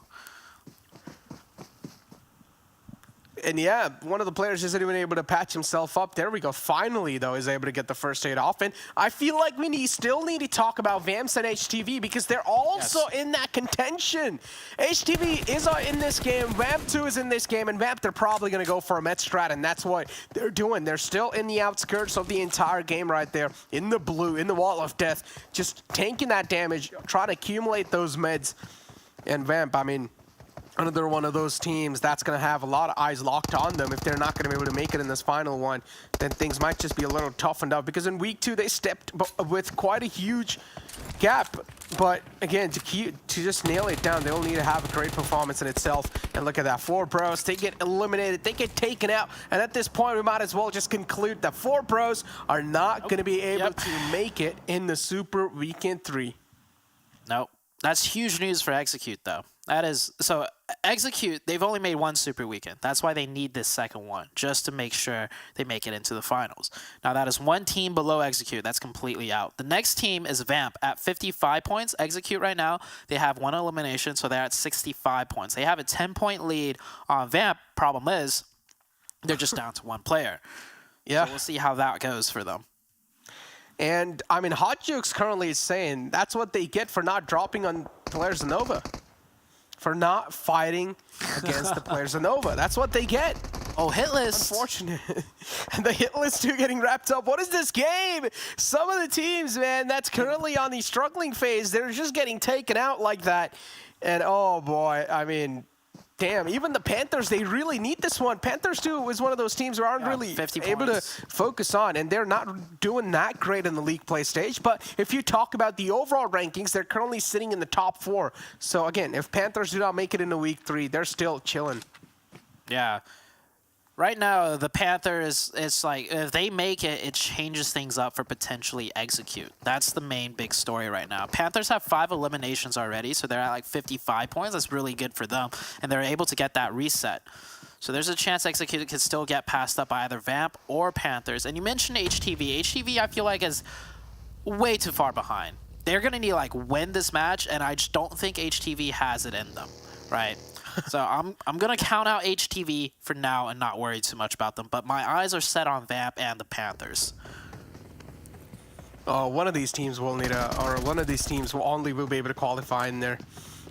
And yeah, one of the players isn't even able to patch himself up. There we go. Finally, though, is able to get the first aid off. And I feel like we still need to talk about Vamps and HTV because they're also in that contention. HTV is in this game. Vamp 2 is in this game. And Vamp, they're probably going to go for a Met strat. And that's what they're doing. They're still in the outskirts of the entire game right there. In the blue, in the wall of death. Just tanking that damage, trying to accumulate those meds. And Vamp, I mean, another one of those teams that's going to have a lot of eyes locked on them. If they're not going to be able to make it in this final one, then things might just be a little toughened up. Because in week 2, they stepped with quite a huge gap. But again, to just nail it down, they'll need to have a great performance in itself. And look at that, 4Bros, they get eliminated, they get taken out. And at this point, we might as well just conclude that 4Bros are not going to be able to make it in the Super Weekend 3. Nope. That's huge news for Execute, though. That is so. Execute. They've only made one Super Weekend. That's why they need this second one, just to make sure they make it into the finals. Now that is one team below Execute. That's completely out. The next team is Vamp at 55 points. Execute right now, they have one elimination, so they're at 65 points. They have a 10-point lead on Vamp. Problem is, they're just down to one player. Yeah, so we'll see how that goes for them. And I mean, Hot Jukes currently is saying that's what they get for not dropping on players of Nova. For not fighting against the players of Nova. That's what they get. Oh, hit list. Unfortunate. And the hit list too getting wrapped up. What is this game? Some of the teams, man, that's currently on the struggling phase, they're just getting taken out like that. And oh boy, I mean, damn, even the Panthers, they really need this one. Panthers too is one of those teams who aren't really able to focus on, and they're not doing that great in the league play stage. But if you talk about the overall rankings, they're currently sitting in the top 4. So again, if Panthers do not make it into week 3, they're still chilling. Yeah. Right now, the Panthers, it's like, if they make it, it changes things up for potentially Execute. That's the main big story right now. Panthers have 5 eliminations already, so they're at like 55 points. That's really good for them, and they're able to get that reset. So there's a chance Execute can still get passed up by either Vamp or Panthers. And you mentioned HTV. HTV, I feel like, is way too far behind. They're going to need, like, win this match, and I just don't think HTV has it in them, right? So I'm going to count out HTV for now and not worry too much about them. But my eyes are set on Vamp and the Panthers. Oh, one of these teams will need one of these teams will only be able to qualify in there.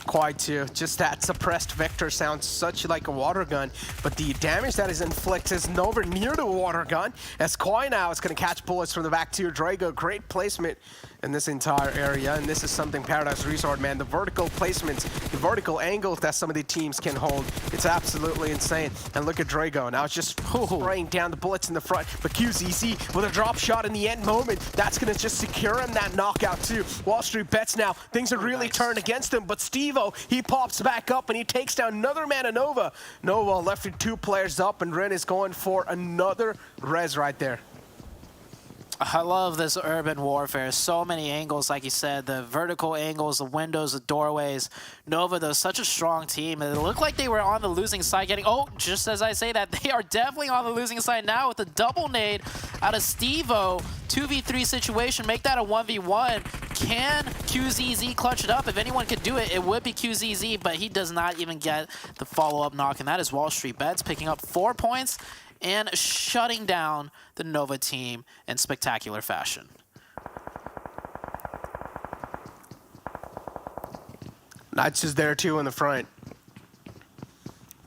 Quite too. Just that suppressed vector sounds such like a water gun, but the damage that is inflicted is nowhere near the water gun. As Koi now is going to catch bullets from the back to Drago. Great placement in this entire area, and this is something Paradise Resort, man. The vertical placements, the vertical angles that some of the teams can hold, it's absolutely insane. And look at Drago. Now it's just spraying down the bullets in the front, but QZZ with a drop shot in the end moment, that's going to just secure him that knockout too. WallStreetBets now, things are really turned against him, but Stevo, he pops back up and he takes down another man of Nova. Nova left with 2 players up, and Ren is going for another res right there. I love this urban warfare. So many angles, like you said, the vertical angles, the windows, the doorways. Nova, though, such a strong team. It looked like they were on the losing side getting... Oh, just as I say that, they are definitely on the losing side now with a double nade out of Stevo. 2v3 situation, make that a 1v1. Can QZZ clutch it up? If anyone could do it, it would be QZZ, but he does not even get the follow-up knock, and that is WallStreetBets picking up 4 points and shutting down the Nova team in spectacular fashion. Knights is there too in the front.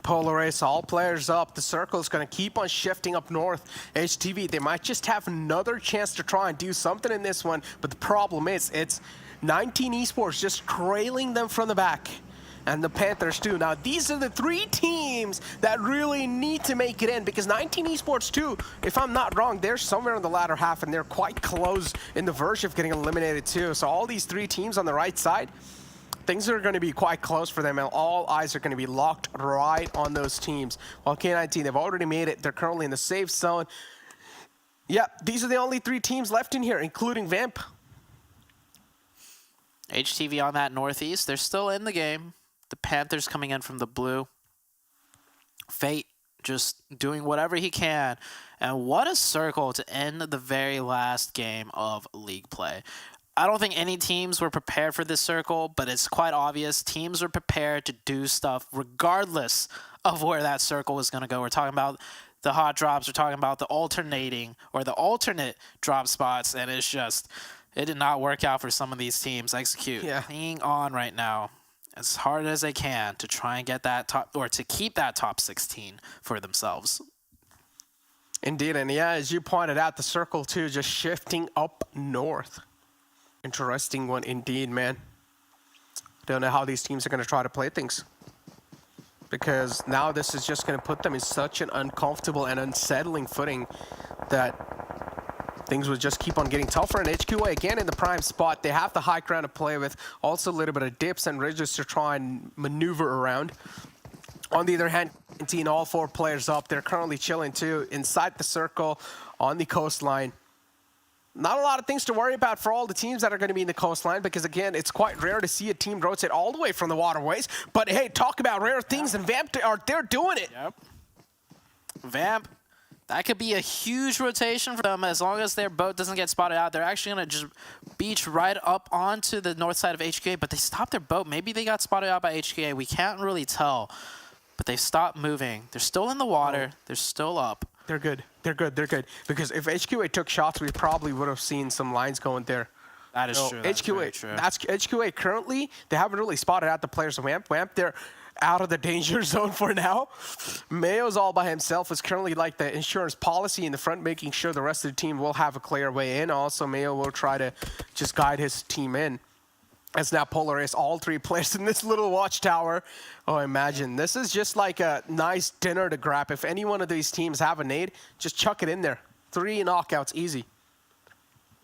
Polar Race, all players up. The circle is going to keep on shifting up north. HTV, they might just have another chance to try and do something in this one, but the problem is it's 19 Esports just trailing them from the back. And the Panthers too. Now these are the 3 teams that really need to make it in, because 19 Esports too, if I'm not wrong, they're somewhere in the latter half and they're quite close in the verge of getting eliminated too. So all these 3 teams on the right side, things are going to be quite close for them, and all eyes are going to be locked right on those teams. While K19, they've already made it. They're currently in the safe zone. Yeah, these are the only 3 teams left in here, including Vamp. HTV on that northeast, they're still in the game. The Panthers coming in from the blue. Fate just doing whatever he can. And what a circle to end the very last game of league play. I don't think any teams were prepared for this circle, but it's quite obvious teams are prepared to do stuff regardless of where that circle was going to go. We're talking about the hot drops. We're talking about the alternating or the alternate drop spots, and it's just, it did not work out for some of these teams. Execute hanging on right now as hard as they can to try and get that top, or to keep that top 16 for themselves. Indeed, and yeah, as you pointed out, the circle too just shifting up north. Interesting one indeed, man. Don't know how these teams are going to try to play things, because now this is just going to put them in such an uncomfortable and unsettling footing that things would just keep on getting tougher. And HQA again in the prime spot. They have the high ground to play with, also a little bit of dips and ridges to try and maneuver around. On the other hand, all 4 players up. They're currently chilling too inside the circle on the coastline. not a lot of things to worry about for all the teams that are going to be in the coastline, because again, it's quite rare to see a team rotate all the way from the waterways. But hey, talk about rare things, and Vamp they're doing it. Yep. Vamp, that could be a huge rotation for them as long as their boat doesn't get spotted out. They're actually going to just beach right up onto the north side of HQA, but they stopped their boat. Maybe they got spotted out by HQA. We can't really tell, but they've stopped moving. They're still in the water. They're still up. They're good. They're good. They're good. Because if HQA took shots, we probably would have seen some lines going there. That is true. That's very true. That's HQA currently. They haven't really spotted out the players of Vamp. They're out of the danger zone for now. Mayo's all by himself. Is currently like the insurance policy in the front, making sure the rest of the team will have a clear way in. Also, Mayo will try to just guide his team in. As now Polar Ace, all three players in this little watchtower. Oh, imagine. This is just like a nice dinner to grab. If any one of these teams have a nade, just chuck it in there. 3 knockouts, easy.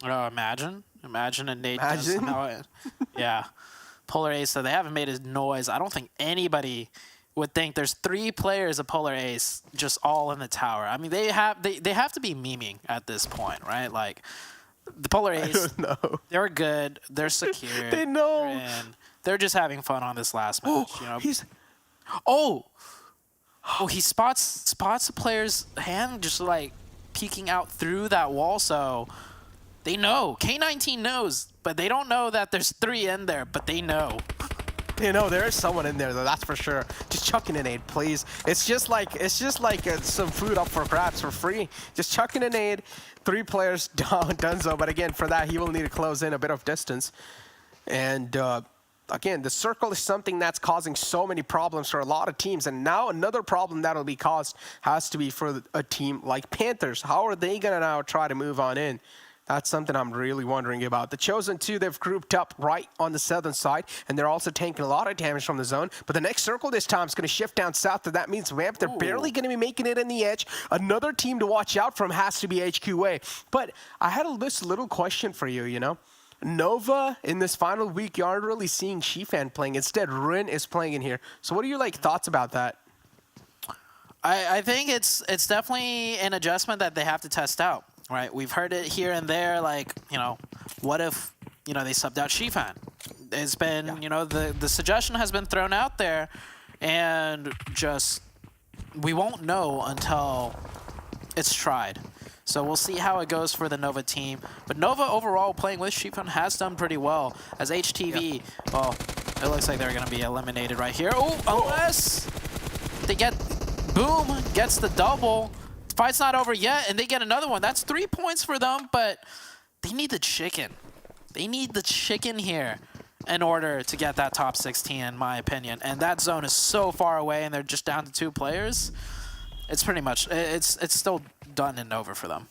Oh, imagine. Imagine a nade. Yeah. Polar Ace, so they haven't made a noise. I don't think anybody would think there's 3 players of Polar Ace just all in the tower. I mean, they have to be memeing at this point, right? Like, the Polar Ace, they're good, they're secure. They know. And they're just having fun on this last match. You know? He spots the player's hand just like peeking out through that wall, so they know. K19 knows, but they don't know that there's 3 in there, but they know. You know, there is someone in there, though, that's for sure. Just chuck in a nade, please. It's just like some food up for grabs for free. Just chuck in a nade. 3 players done so, but again, for that, he will need to close in a bit of distance. And again, the circle is something that's causing so many problems for a lot of teams. And now another problem that'll be caused has to be for a team like Panthers. How are they going to now try to move on in? That's something I'm really wondering about. The Chosen 2, they've grouped up right on the southern side, and they're also taking a lot of damage from the zone. But the next circle this time is going to shift down south, and that means Vamp, they're barely going to be making it in the edge. Another team to watch out from has to be HQA. But I had this little question for you, you know. Nova, in this final week, you aren't really seeing Shifan playing. Instead, Rin is playing in here. So what are your thoughts about that? I think it's definitely an adjustment that they have to test out. Right, we've heard it here and there, like, you know, what if, you know, they subbed out Shifan? It's been, you know, the suggestion has been thrown out there, and just, we won't know until it's tried. So we'll see how it goes for the Nova team. But Nova overall, playing with Shifan, has done pretty well. As HTV, well, it looks like they're going to be eliminated right here. Oh, unless they get, boom, gets the double. Fight's not over yet, and they get another one. That's 3 points for them, but they need the chicken. They need the chicken here in order to get that top 16, in my opinion. And that zone is so far away, and they're just down to 2 players. It's pretty much, it's still done and over for them.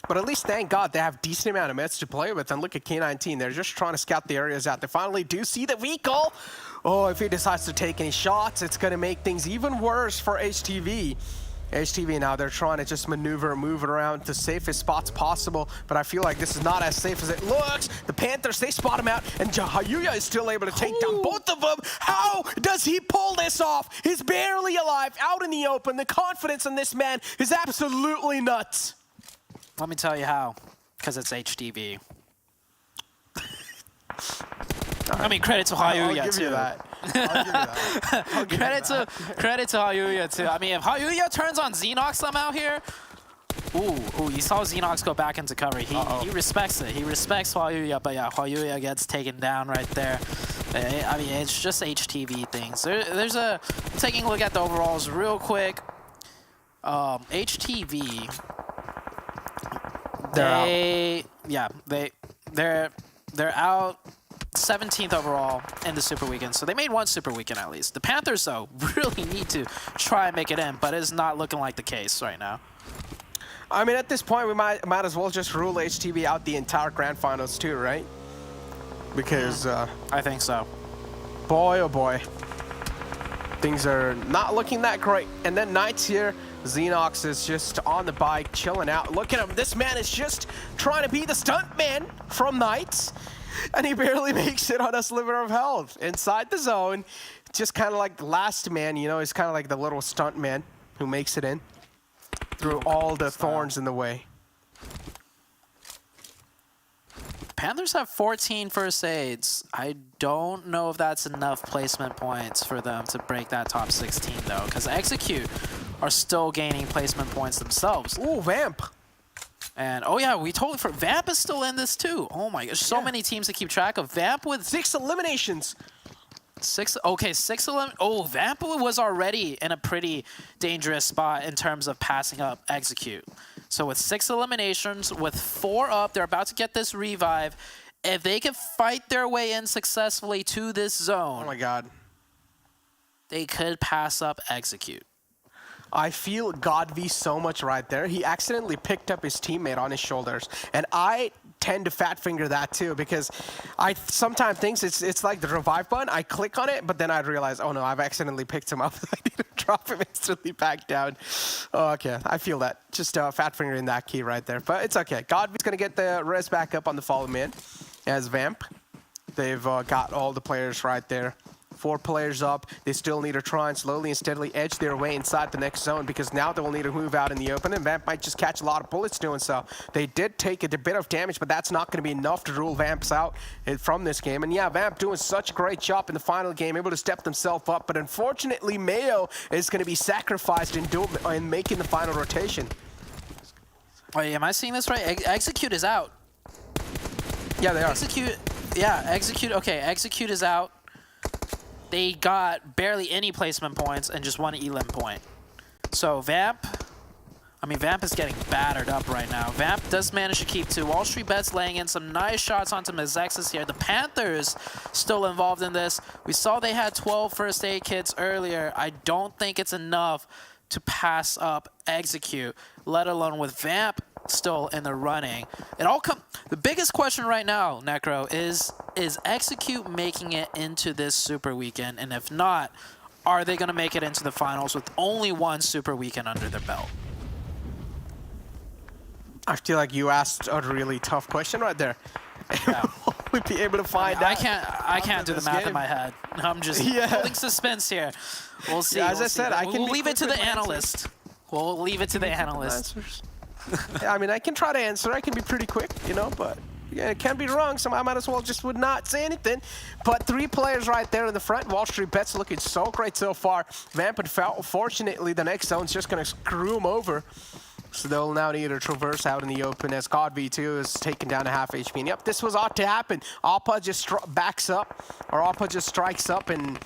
But at least, thank God, they have decent amount of meds to play with. And look at K19. They're just trying to scout the areas out. They finally do see the vehicle. Oh, if he decides to take any shots, it's going to make things even worse for HTV. HTV now, they're trying to just maneuver and move it around to safest spots possible, but I feel like this is not as safe as it looks. The Panthers, they spot him out, and Hayuya is still able to take down both of them. How does he pull this off? He's barely alive, out in the open. The confidence in this man is absolutely nuts. Let me tell you how, because it's HTV. I mean, credit to Hayuya, I'll give too. you that. I'll give you that. Credit to Hayuya, too. I mean, if Hayuya turns on Xenox somehow here, ooh, you saw Xenox go back into cover. He respects it. He respects Hayuya, but yeah, Hayuya gets taken down right there. I mean, it's just HTV things. There's taking a look at the overalls real quick. HTV, they're out 17th overall in the Super Weekend, so they made 1 Super Weekend at least. The Panthers, though, really need to try and make it in, but it's not looking like the case right now. I mean, at this point, we might as well just rule HTV out the entire Grand Finals too, right? Because I think so. Boy, oh boy, things are not looking that great. And then Knights here, Xenox is just on the bike, chilling out. Look at him. This man is just trying to be the stunt man from Knights. And he barely makes it on a sliver of health inside the zone. Just kind of like last man, you know, he's kind of like the little stunt man who makes it in through all the thorns in the way. Panthers have 14 first aids. I don't know if that's enough placement points for them to break that top 16, though, because Execute are still gaining placement points themselves. Ooh, Vamp. And, oh yeah, we totally forgot. Vamp is still in this, too. Oh my gosh, so many teams to keep track of. Vamp with 6 eliminations. 6 eliminations. Oh, Vamp was already in a pretty dangerous spot in terms of passing up Execute. So with 6 eliminations, with 4 up, they're about to get this revive. If they can fight their way in successfully to this zone, oh my god, they could pass up Execute. I feel Godv so much right there. He accidentally picked up his teammate on his shoulders, and I tend to fat finger that too, because I sometimes think it's like the revive button. I click on it, but then I realize, oh no, I've accidentally picked him up. I need to drop him instantly back down. Oh, okay, I feel that. Just fat finger in that key right there, but it's okay. Godv's gonna get the res back up on the follow man as Vamp. They've got all the players right there. 4 players up. They still need to try and slowly and steadily edge their way inside the next zone, because now they will need to move out in the open, and Vamp might just catch a lot of bullets doing so. They did take a bit of damage, but that's not going to be enough to rule Vamps out from this game. And yeah, Vamp doing such a great job in the final game, able to step themselves up, but unfortunately Mayo is going to be sacrificed in making the final rotation. Wait, am I seeing this right? Execute is out. Yeah, they are. Execute, okay, Execute is out. They got barely any placement points and just 1 elim point. So Vamp is getting battered up right now. Vamp does manage to keep 2. WallStreetBets laying in some nice shots onto Mezexis here. The Panthers still involved in this. We saw they had 12 first aid kits earlier. I don't think it's enough to pass up Execute, let alone with Vamp still in the running. The biggest question right now, Necro, is Execute making it into this Super Weekend? And if not, are they going to make it into the finals with only 1 Super Weekend under their belt? I feel like you asked a really tough question right there. Yeah. We'd be able to find out. I can't do the math in my head. I'm just holding suspense here. We'll see. Yeah, as I said, we'll leave it to the analyst. We'll leave it to the analyst. Yeah, I mean, I can try to answer. I can be pretty quick, you know, but yeah, it can be wrong, so I might as well just would not say anything. But 3 players right there in the front. WallStreetBets looking so great so far. Vamp and Foul, fortunately, the next zone's just going to screw them over. So they'll now need to traverse out in the open as Godv2 is taken down to half HP. And yep, this was ought to happen. Appa just backs up, or Appa just strikes up, and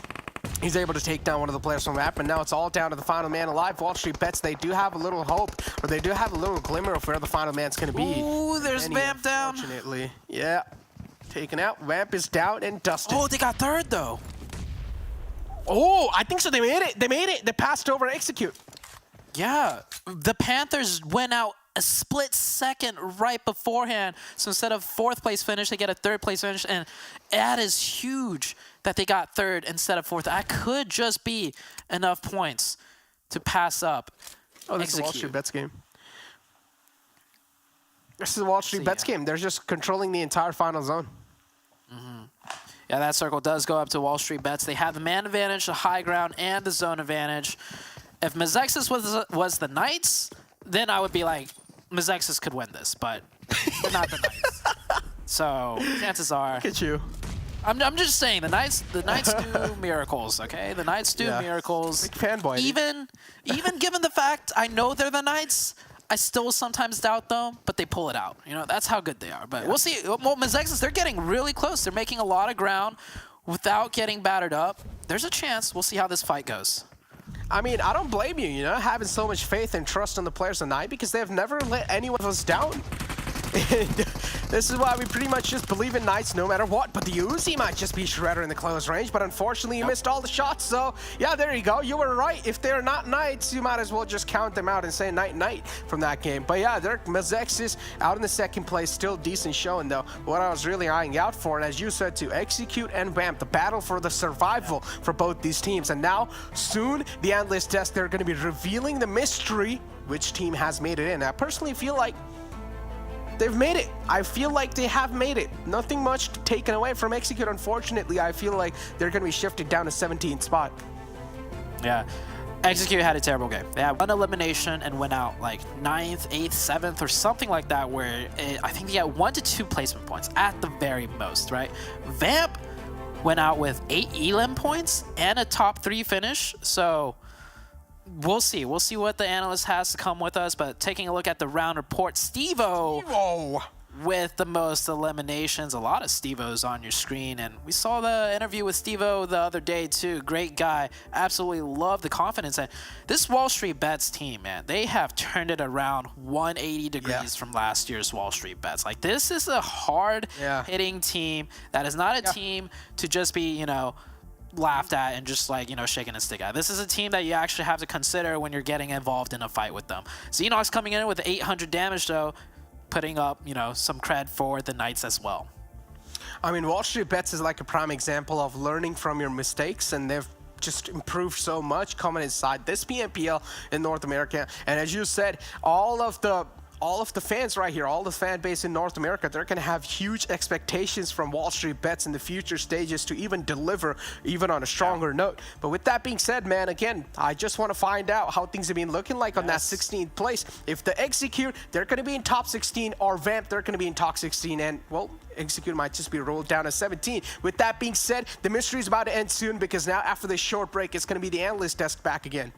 he's able to take down one of the players from Vamp, and now it's all down to the final man alive. WallStreetBets, they do have a little hope, or they do have a little glimmer of where the final man's going to be. Ooh, there's Vamp down. Unfortunately, yeah. Taken out. Vamp is down and dusted. Oh, they got 3rd, though. Oh, I think so. They made it. They made it. They passed over Execute. Yeah. The Panthers went out a split second right beforehand. So instead of 4th place finish, they get a 3rd place finish, and that is huge that they got 3rd instead of 4th. That could just be enough points to pass up. Oh, this is a WallStreetBets game. This is a WallStreetBets game. They're just controlling the entire final zone. Yeah, that circle does go up to WallStreetBets. They have the man advantage, the high ground, and the zone advantage. If Mezexis was the Knights, then I would be like, Mezexis could win this, but they're not the Knights. So chances are. Look at you. I'm just saying the Knights do miracles, okay? The Knights do miracles. Big fanboy. Even given the fact I know they're the Knights, I still sometimes doubt them, but they pull it out. You know, that's how good they are. But we'll see. Well, Mezexis, they're getting really close. They're making a lot of ground without getting battered up. There's a chance. We'll see how this fight goes. I mean, I don't blame you, you know, having so much faith and trust in the players tonight, because they've never let anyone of us down. And this is why we pretty much just believe in Knights no matter what. But the Uzi might just be Shredder in the close range, but unfortunately you missed all the shots. So yeah, there you go. You were right. If they're not Knights, you might as well just count them out and say night from that game. But yeah, they're Mezexis out in the 2nd place. Still decent showing though. What I was really eyeing out for, and as you said, to Execute and Vamp, the battle for the survival for both these teams. And now soon the analyst desk, they're going to be revealing the mystery, which team has made it in. I personally feel like they've made it. I feel like they have made it. Nothing much taken away from Execute. Unfortunately, I feel like they're going to be shifted down to 17th spot. Yeah. Execute had a terrible game. They had one elimination and went out like 9th, 8th, 7th, or something like that, where I think they got 1 to 2 placement points at the very most, right? Vamp went out with 8 elim points and a top 3 finish. So we'll see. We'll see what the analyst has to come with us. But taking a look at the round report, Steve-O with the most eliminations. A lot of Steve-Os on your screen. And we saw the interview with Steve-O the other day too. Great guy. Absolutely love the confidence. And this WallStreetBets team, man, they have turned it around 180 degrees from last year's WallStreetBets. Like, this is a hard hitting team that is not a team to just be, you know, laughed at and just like, you know, shaking a stick at. This is a team that you actually have to consider when you're getting involved in a fight with them. Xenox coming in with 800 damage though, putting up, you know, some cred for the Knights as well. I mean, WallStreetBets is like a prime example of learning from your mistakes, and they've just improved so much coming inside this PMPL in North America. And as you said, all of the fans right here, all the fan base in North America, they're going to have huge expectations from WallStreetBets in the future stages to even deliver even on a stronger note. But with that being said, man, again, I just want to find out how things have been looking like on that 16th place. If the Execute, they're going to be in top 16, or Vamp, they're going to be in top 16, and, well, Execute might just be rolled down to 17. With that being said, the mystery is about to end soon, because now after this short break, it's going to be the analyst desk back again.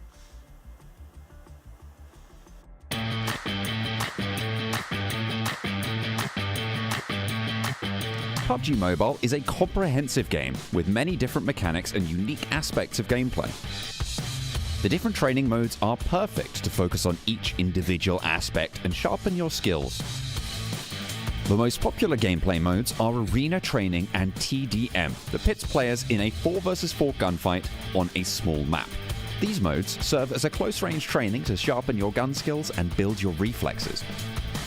PUBG Mobile is a comprehensive game with many different mechanics and unique aspects of gameplay. The different training modes are perfect to focus on each individual aspect and sharpen your skills. The most popular gameplay modes are Arena Training and TDM that pits players in a 4 vs 4 gunfight on a small map. These modes serve as a close-range training to sharpen your gun skills and build your reflexes.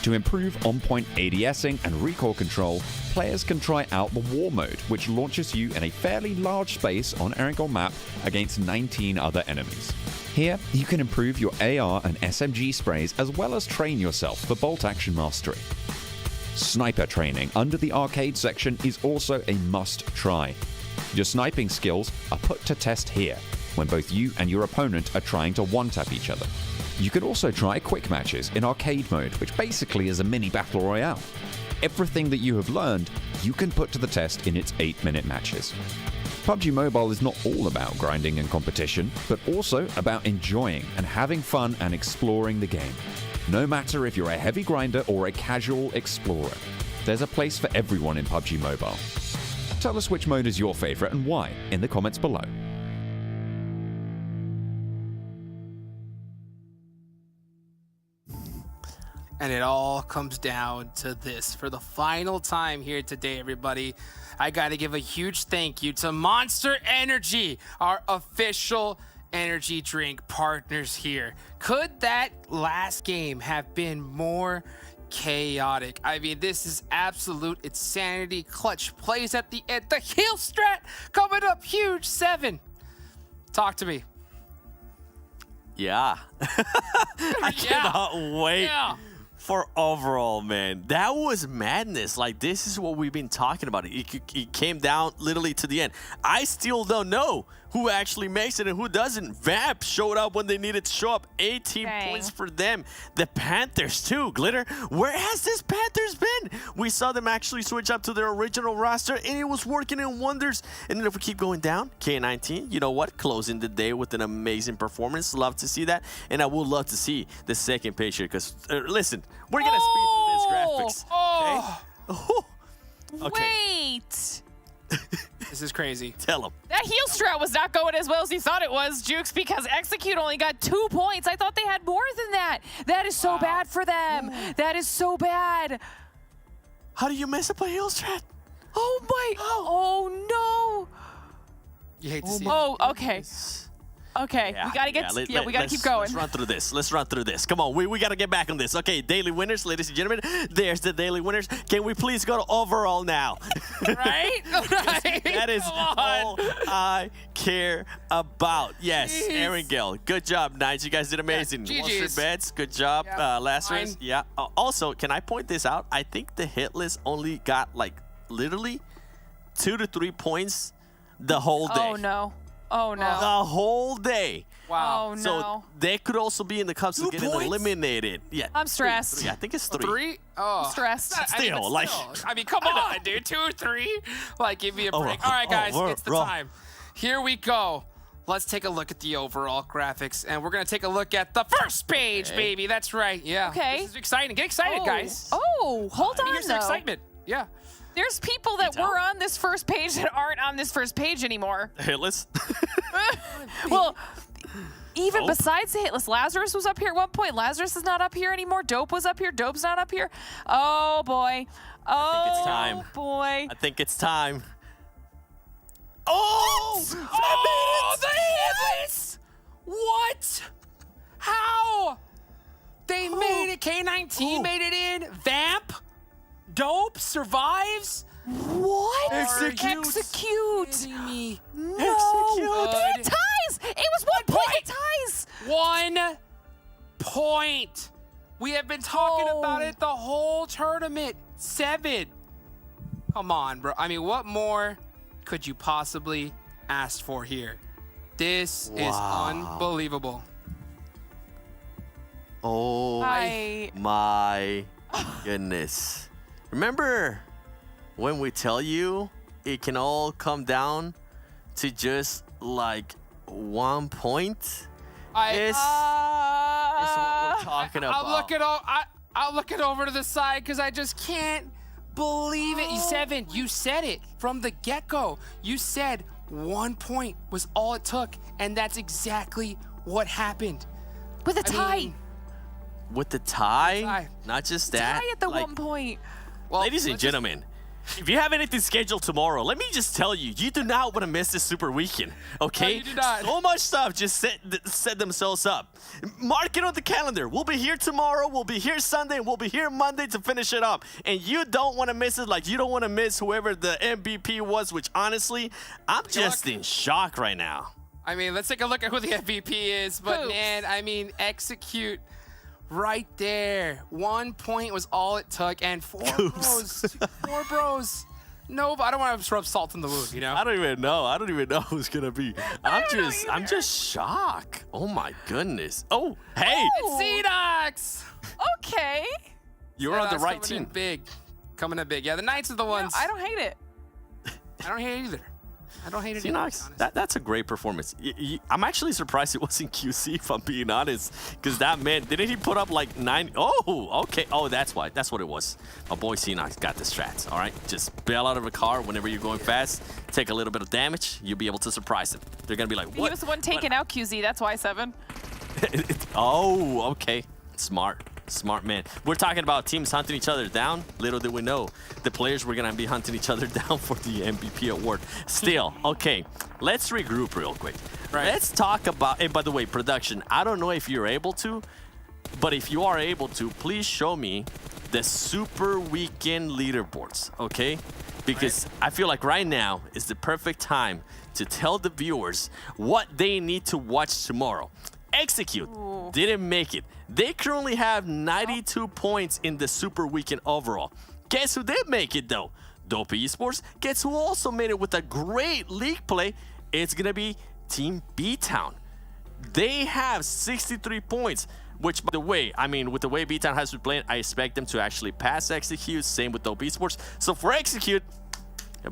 To improve on-point ADSing and recoil control, players can try out the War mode, which launches you in a fairly large space on Erangel map against 19 other enemies. Here, you can improve your AR and SMG sprays as well as train yourself for bolt action mastery. Sniper training under the arcade section is also a must-try. Your sniping skills are put to test here, when both you and your opponent are trying to one-tap each other. You can also try quick matches in arcade mode, which basically is a mini battle royale. Everything that you have learned, you can put to the test in its 8-minute matches. PUBG Mobile is not all about grinding and competition, but also about enjoying and having fun and exploring the game. No matter if you're a heavy grinder or a casual explorer, there's a place for everyone in PUBG Mobile. Tell us which mode is your favorite and why in the comments below. And it all comes down to this. For the final time here today, everybody, I got to give a huge thank you to Monster Energy, our official energy drink partners here. Could that last game have been more chaotic? I mean, this is absolute insanity. Clutch plays at the end. The heel strat coming up huge. 7. Talk to me. Yeah. I cannot wait for overall, man. That was madness. Like, this is what we've been talking about. It came down literally to the end. I still don't know who actually makes it and who doesn't. Vamp showed up when they needed to show up. 18 points for them. The Panthers too. Glitter, where has this Panthers been? We saw them actually switch up to their original roster and it was working in wonders. And then if we keep going down, K19, you know what? Closing the day with an amazing performance. Love to see that. And I would love to see the second page here because, listen, we're going to speed through this graphics. Okay? Wait. This is crazy. Tell him. That heel strat was not going as well as he thought it was, Jukes, because Execute only got 2 points. I thought they had more than that. That is so bad for them. That is so bad. How do you mess up a heel strat? Oh my. Oh no. You hate to see it. Oh, okay. Okay, we gotta get. We gotta keep going. Let's run through this. Let's run through this. Come on, we gotta get back on this. Okay, daily winners, ladies and gentlemen. There's the daily winners. Can we please go to overall now? Right? That is all I care about. Yes, Erangel. Good job, Knights. You guys did amazing. WallStreetBets. Good job, Lazarus. Yeah. Also, can I point this out? I think the hit list only got like literally 2 to 3 points the whole day. Oh no. Oh no. The whole day. Wow. Oh no. So they could also be in the cups of getting eliminated. Yeah. I'm stressed. Three. I think it's 3. 3? Oh. I'm stressed. Still, like. I mean, come on, dude. 2 or 3? Like, give me a break. All right, guys, it's the time. Here we go. Let's take a look at the overall graphics, and we're going to take a look at the first page, baby. That's right. Yeah. Okay. This is exciting. Get excited, guys. Oh, hold on, Here's the excitement. Yeah. There's people that were on this first page that aren't on this first page anymore. Hitless? Well, even besides the Hitless, Lazarus was up here at one point. Lazarus is not up here anymore. Dope was up here. Dope's not up here. Oh, boy. I think it's time. Boy. I think it's time. Oh! Oh, the Hitless! What? How? They made it. K19 made it in. Vamp? Dope survives? What? Execute. Me. No. Execute. It ties. It was 1 point. It ties. 1 point. We have been talking about it the whole tournament. 7. Come on, bro. I mean, what more could you possibly ask for here? This is unbelievable. Oh my goodness. Remember when we tell you it can all come down to just like 1 point? This is what we're talking about. I'll look it over to the side because I just can't believe it. Seven, you said it from the get-go. You said 1 point was all it took, and that's exactly what happened. With a tie. With the tie? Not just that. Tie at the 1 point. Well, ladies and gentlemen, if you have anything scheduled tomorrow, let me just tell you, you do not want to miss this Super Weekend, okay? No, you do not. So much stuff just set themselves up. Mark it on the calendar. We'll be here tomorrow, we'll be here Sunday, and we'll be here Monday to finish it up. And you don't want to miss it like you don't want to miss whoever the MVP was, which honestly, I'm just in shock right now. I mean, let's take a look at who the MVP is. But, man, I mean, execute right there. 1 point was all it took. And 4 bros. 4 bros. No, but I don't want to rub salt in the wound, you know? I don't even know who's going to be. I'm just shocked. Oh, my goodness. Oh, hey. It's Xenox. Okay. You're on the right coming team. In big. Coming in big. Yeah, the Knights are the ones. I don't hate it. I don't hate it either. I don't hate it Xenox, that's a great performance. I'm actually surprised it wasn't QC, if I'm being honest, because that man, didn't he put up like 9? Oh, okay. Oh, that's why. That's what it was. My boy Xenox got the strats, all right? Just bail out of a car whenever you're going fast, take a little bit of damage, you'll be able to surprise them. They're going to be like, what? He was the one taking out QZ, that's why 7. Oh, okay. Smart. Smart man. We're talking about teams hunting each other down. Little did we know the players were going to be hunting each other down for the MVP award. Still, okay, let's regroup real quick. Right. Let's talk about, and by the way, production, I don't know if you're able to, but if you are able to, please show me the Super Weekend leaderboards, okay? Because I feel like right now is the perfect time to tell the viewers what they need to watch tomorrow. Execute didn't make it. They currently have 92 points in the Super Weekend overall. Guess who did make it though? Dope Esports. Guess who also made it with a great league play? It's gonna be Team B-Town. They have 63 points, which, by the way, I mean, with the way B-Town has been playing, I expect them to actually pass Execute. Same with Dope Esports. So for Execute,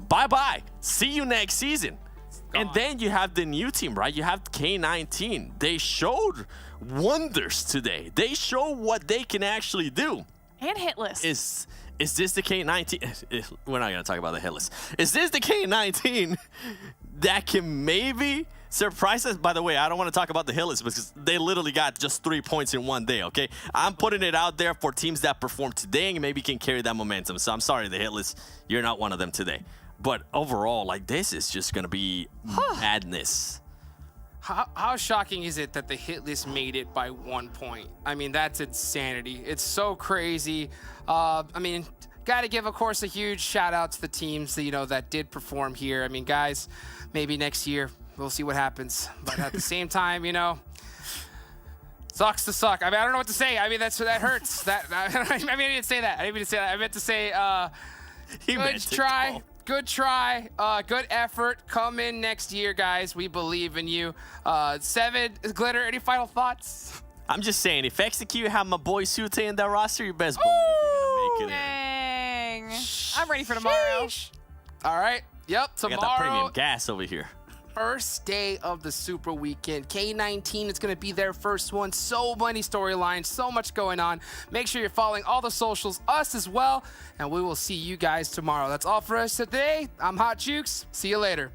bye-bye. See you next season. And then you have the new team, right? You have K19. They showed wonders today. They show what they can actually do. And hitless. Is this the K19? We're not going to talk about the hitless. Is this the K19 that can maybe surprise us? By the way, I don't want to talk about the hitless because they literally got just 3 points in one day, okay? I'm putting it out there for teams that perform today and maybe can carry that momentum. So I'm sorry, the hitless, you're not one of them today. But overall, like, this is just going to be madness. How shocking is it that the hit list made it by 1 point? I mean, that's insanity. It's so crazy. I mean, got to give, of course, a huge shout out to the teams that, that did perform here. I mean, guys, maybe next year we'll see what happens. But at the same time, sucks to suck. I mean, I don't know what to say. I mean, that hurts. I didn't say that. I didn't mean to say that. I meant to say, good try. Good try. Good effort. Come in next year, guys. We believe in you. Seven, Glitter, any final thoughts? I'm just saying, if Execute have my boy Sute in that roster, you best believe they're gonna make it in. Dang. I'm ready for tomorrow. All right. Yep. We got that premium gas over here. First day of the Super Weekend. K19 is going to be their first one. So many storylines, so much going on. Make sure you're following all the socials, us as well, and we will see you guys tomorrow. That's all for us today. I'm Hot Jukes. See you later.